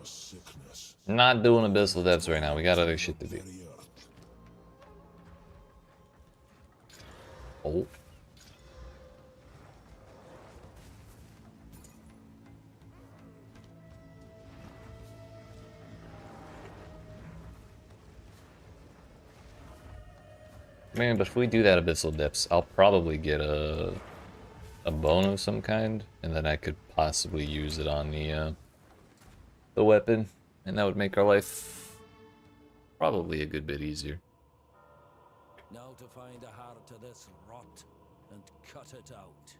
Speaker 3: A sickness.
Speaker 1: Not doing Abyssal Depths right now, we got other shit to do. Oh. Man, but if we do that Abyssal Depths, I'll probably get a bone of some kind, and then I could possibly use it on the weapon, and that would make our life probably a good bit easier.
Speaker 7: Now to find a heart to this rot and cut it out.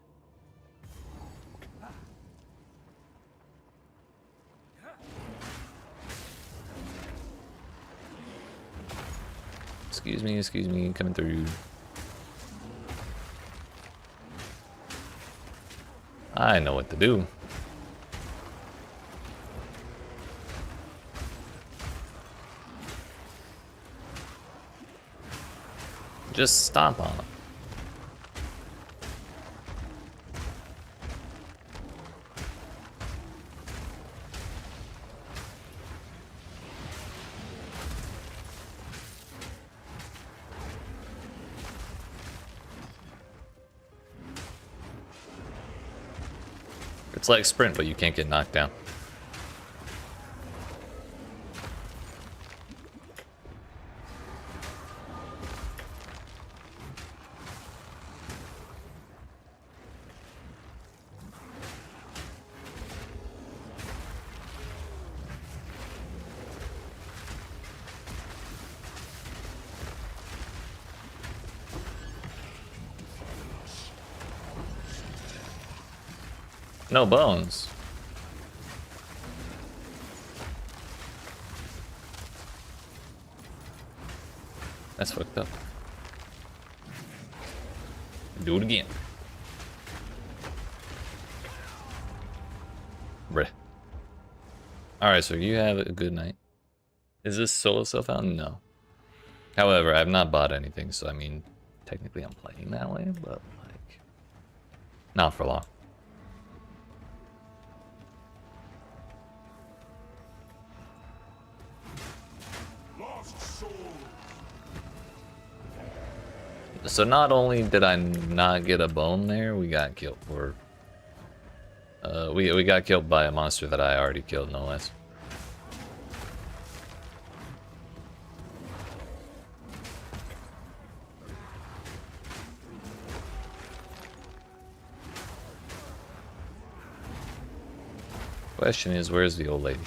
Speaker 1: Excuse me, coming through. I know what to do. Just stomp on him. It's like sprint, but you can't get knocked down. No bones. That's fucked up. Do it again. Bruh. Alright, so you have a good night. Is this solo self-found? No. However, I've not bought anything, so I mean, technically I'm playing that way, but like, not for long. So not only did I not get a bone there, we got killed. Or we got killed by a monster that I already killed, no less. Question is, where's the old lady?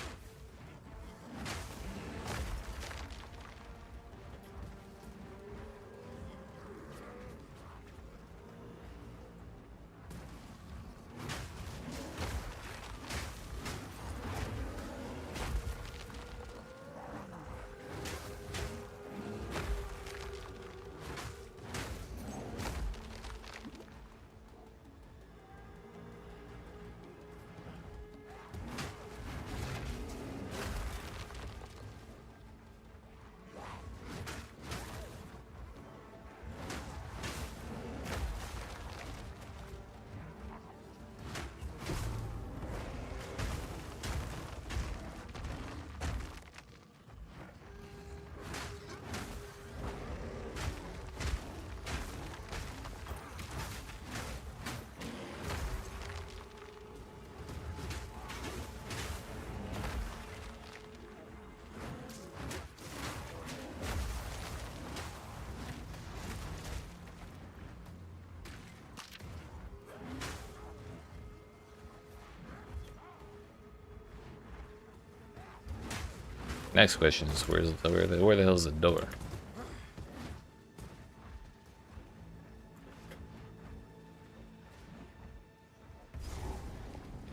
Speaker 1: Next question is, where the hell's the door?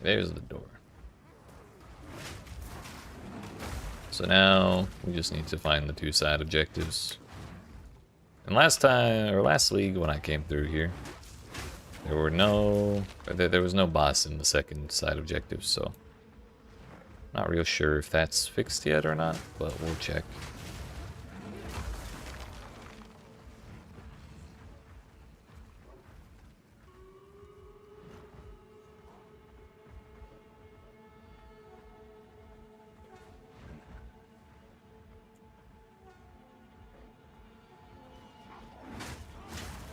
Speaker 1: There's the door. So now we just need to find the two side objectives. And last time, or last league when I came through here, there was no boss in the second side objective, so not real sure if that's fixed yet or not, but we'll check.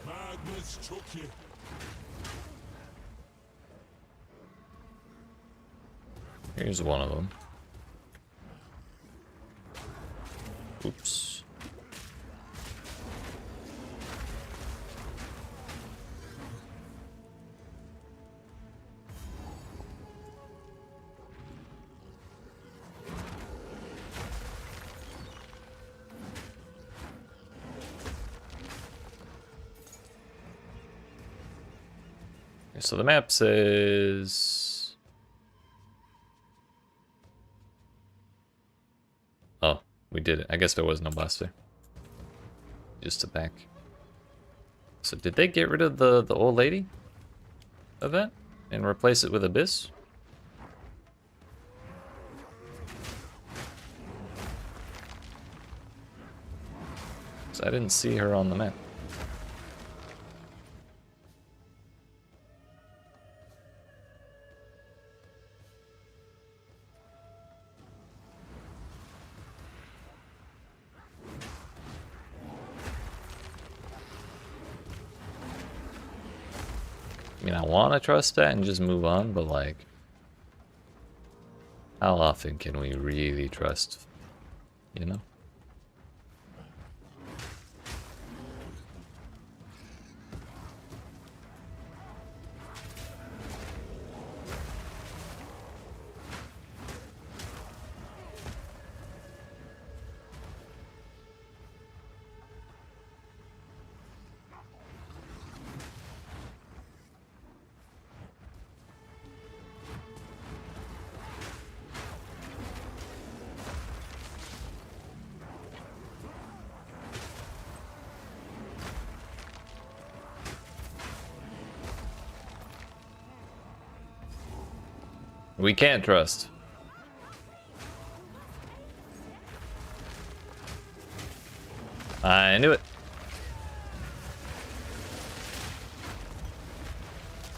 Speaker 3: Madness took you.
Speaker 1: Here's one of them. Oops. Okay, so the map says... Oh, we did it. I guess there was no boss there. Just a back. So did they get rid of the old lady event and replace it with Abyss? So I didn't see her on the map. I mean, I want to trust that and just move on, but like, how often can we really trust, you know? We can't trust.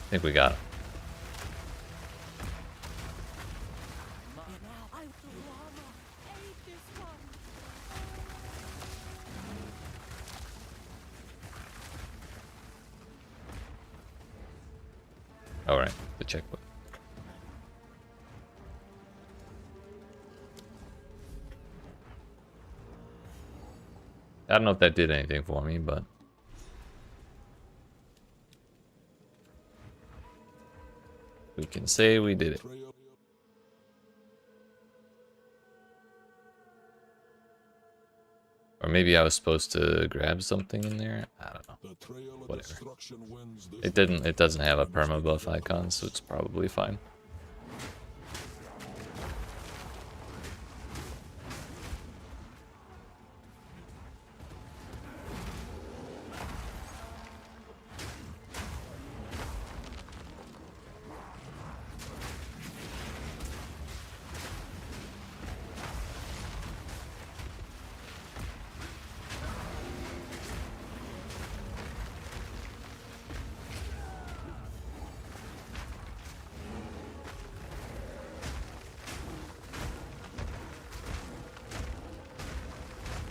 Speaker 1: I think we got him. Alright, the checkbook. I don't know if that did anything for me, but we can say we did it. Or maybe I was supposed to grab something in there. I don't know. Whatever. It doesn't have a perma buff icon, so it's probably fine.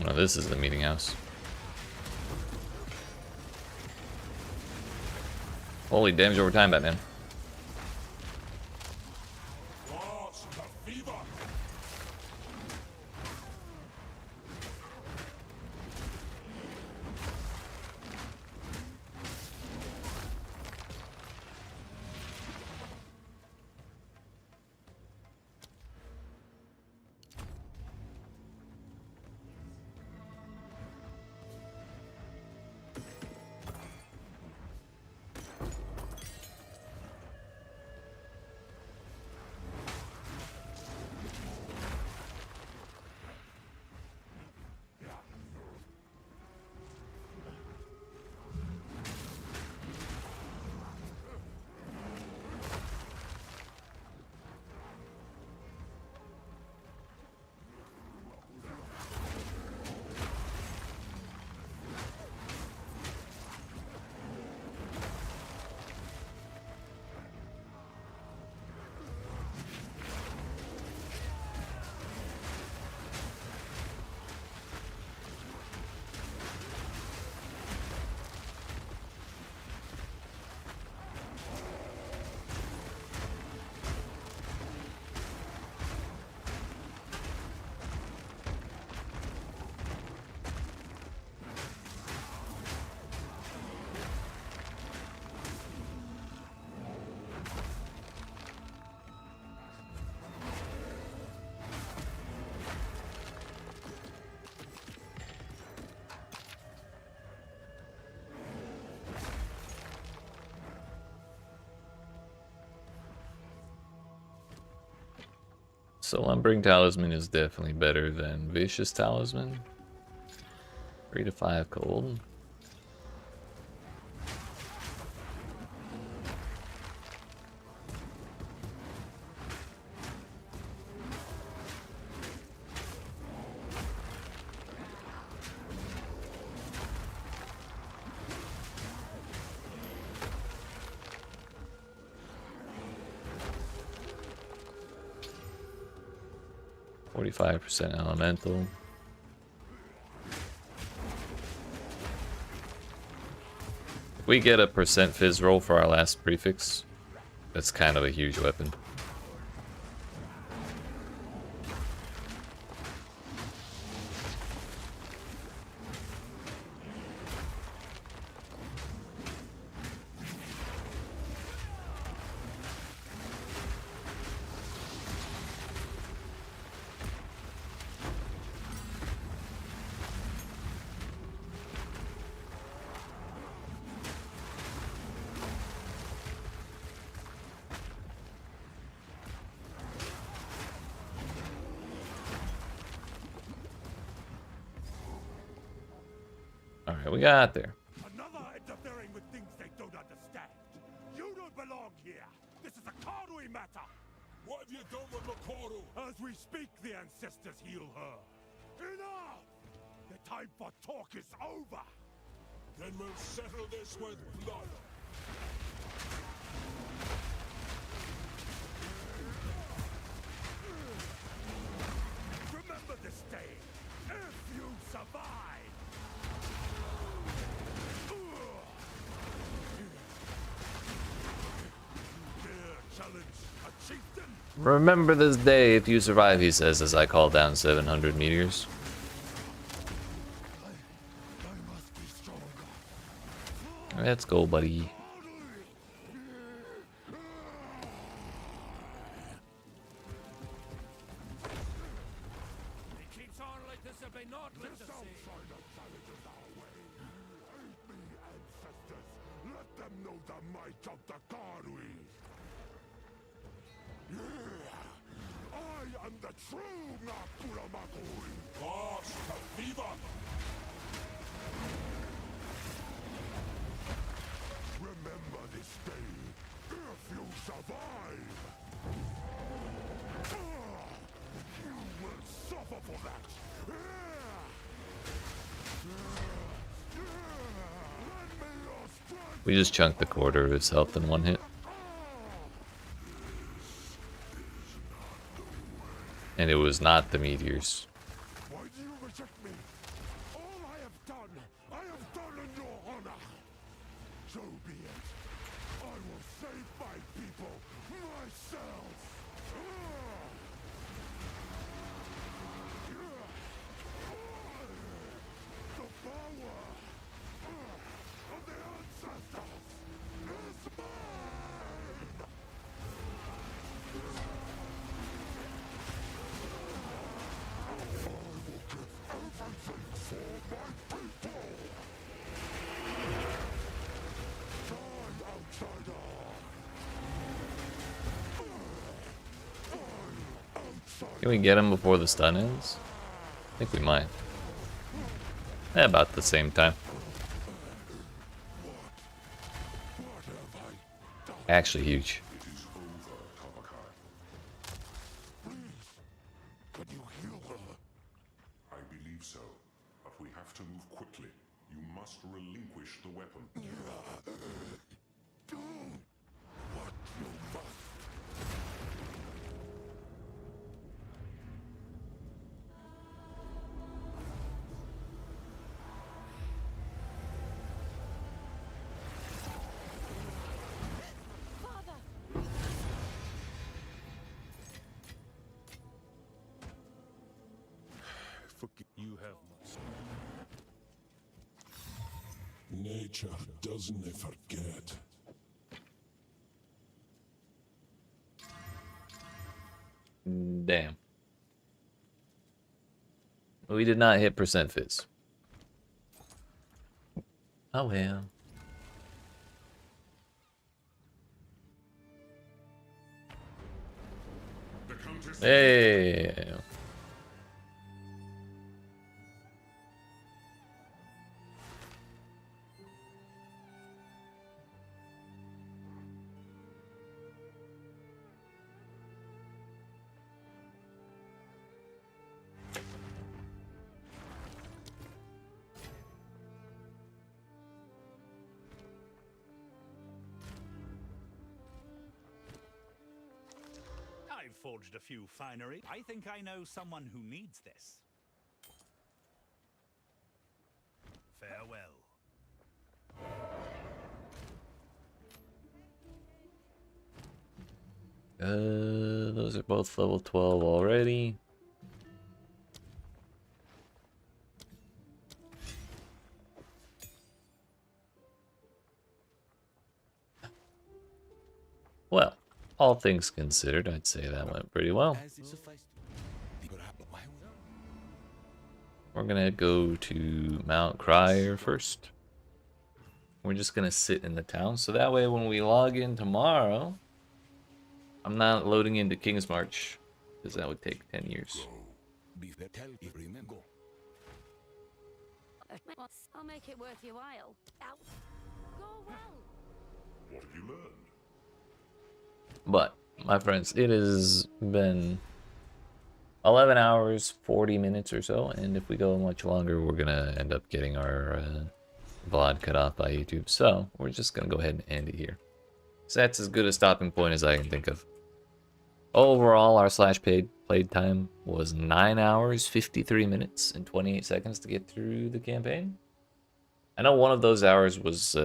Speaker 1: No, this is the meeting house. Holy damage over time, Batman. So Lumbering Talisman is definitely better than Vicious Talisman. 3 to 5 cold. %, elemental. If we get a % fizz roll for our last prefix, that's kind of a huge weapon. Alright, we got there.
Speaker 13: Another interfering with things they don't understand. You don't belong here. This is a Karui matter.
Speaker 3: What have you done with Makoru?
Speaker 13: As we speak, the ancestors heal her. Enough! The time for talk is over.
Speaker 3: Then we'll settle this with blood.
Speaker 1: Remember this day if you survive, he says as I call down 700 meteors. Let's go, buddy.
Speaker 3: Remember this day, if you survive. You will suffer for that.
Speaker 1: We just chunked the quarter of his health in one hit. And it was not the meteors.
Speaker 3: Why do you reject me? All I have done in your honor. So be it. I will save my people myself. The power of the ancestors is mine.
Speaker 1: Can we get him before the stun ends? I think we might. About the same time. Actually huge.
Speaker 3: Can you heal her? I believe so, but we have to move quickly. You must relinquish the weapon. Do what you must.
Speaker 13: You have
Speaker 3: Nature doesn't forget.
Speaker 1: Damn. We did not hit percent fizz. Oh well. Hey.
Speaker 16: I've forged a few finery. I think I know someone who needs this. Farewell.
Speaker 1: Those are both level 12 already. Well, all things considered, I'd say that went pretty well. We're gonna go to Mount Crier first. We're just gonna sit in the town, so that way when we log in tomorrow, I'm not loading into King's March, because that would take 10 years.
Speaker 17: I'll make it worth your while. Ow. Go well.
Speaker 3: What have you learned?
Speaker 1: But, my friends, it has been 11 hours, 40 minutes or so, and if we go much longer, we're gonna end up getting our VOD cut off by YouTube. So, we're just gonna go ahead and end it here. So that's as good a stopping point as I can think of. Overall, our played time was 9 hours, 53 minutes, and 28 seconds to get through the campaign. I know one of those hours was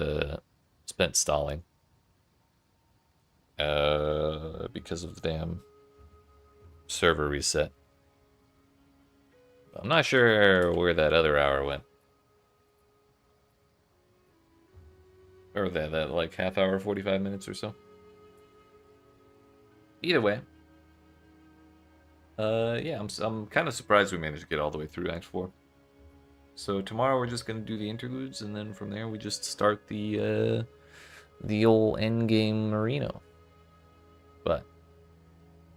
Speaker 1: spent stalling. Because of the damn server reset. I'm not sure where that other hour went. Or that like half hour, 45 minutes or so. Either way. Yeah, I'm kind of surprised we managed to get all the way through Act 4. So tomorrow we're just gonna do the interludes, and then from there we just start the old endgame Marino. But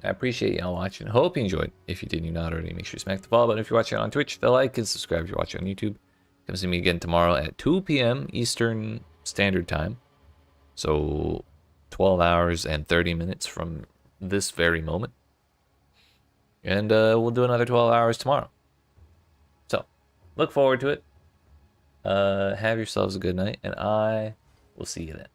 Speaker 1: I appreciate y'all watching. Hope you enjoyed. If you did, you're not already, make sure you smack the follow button. If you're watching on Twitch, the like and subscribe if you're watching on YouTube. Come see me again tomorrow at 2 p.m. Eastern Standard Time. So 12 hours and 30 minutes from this very moment. And we'll do another 12 hours tomorrow. So, look forward to it. Have yourselves a good night, and I will see you then.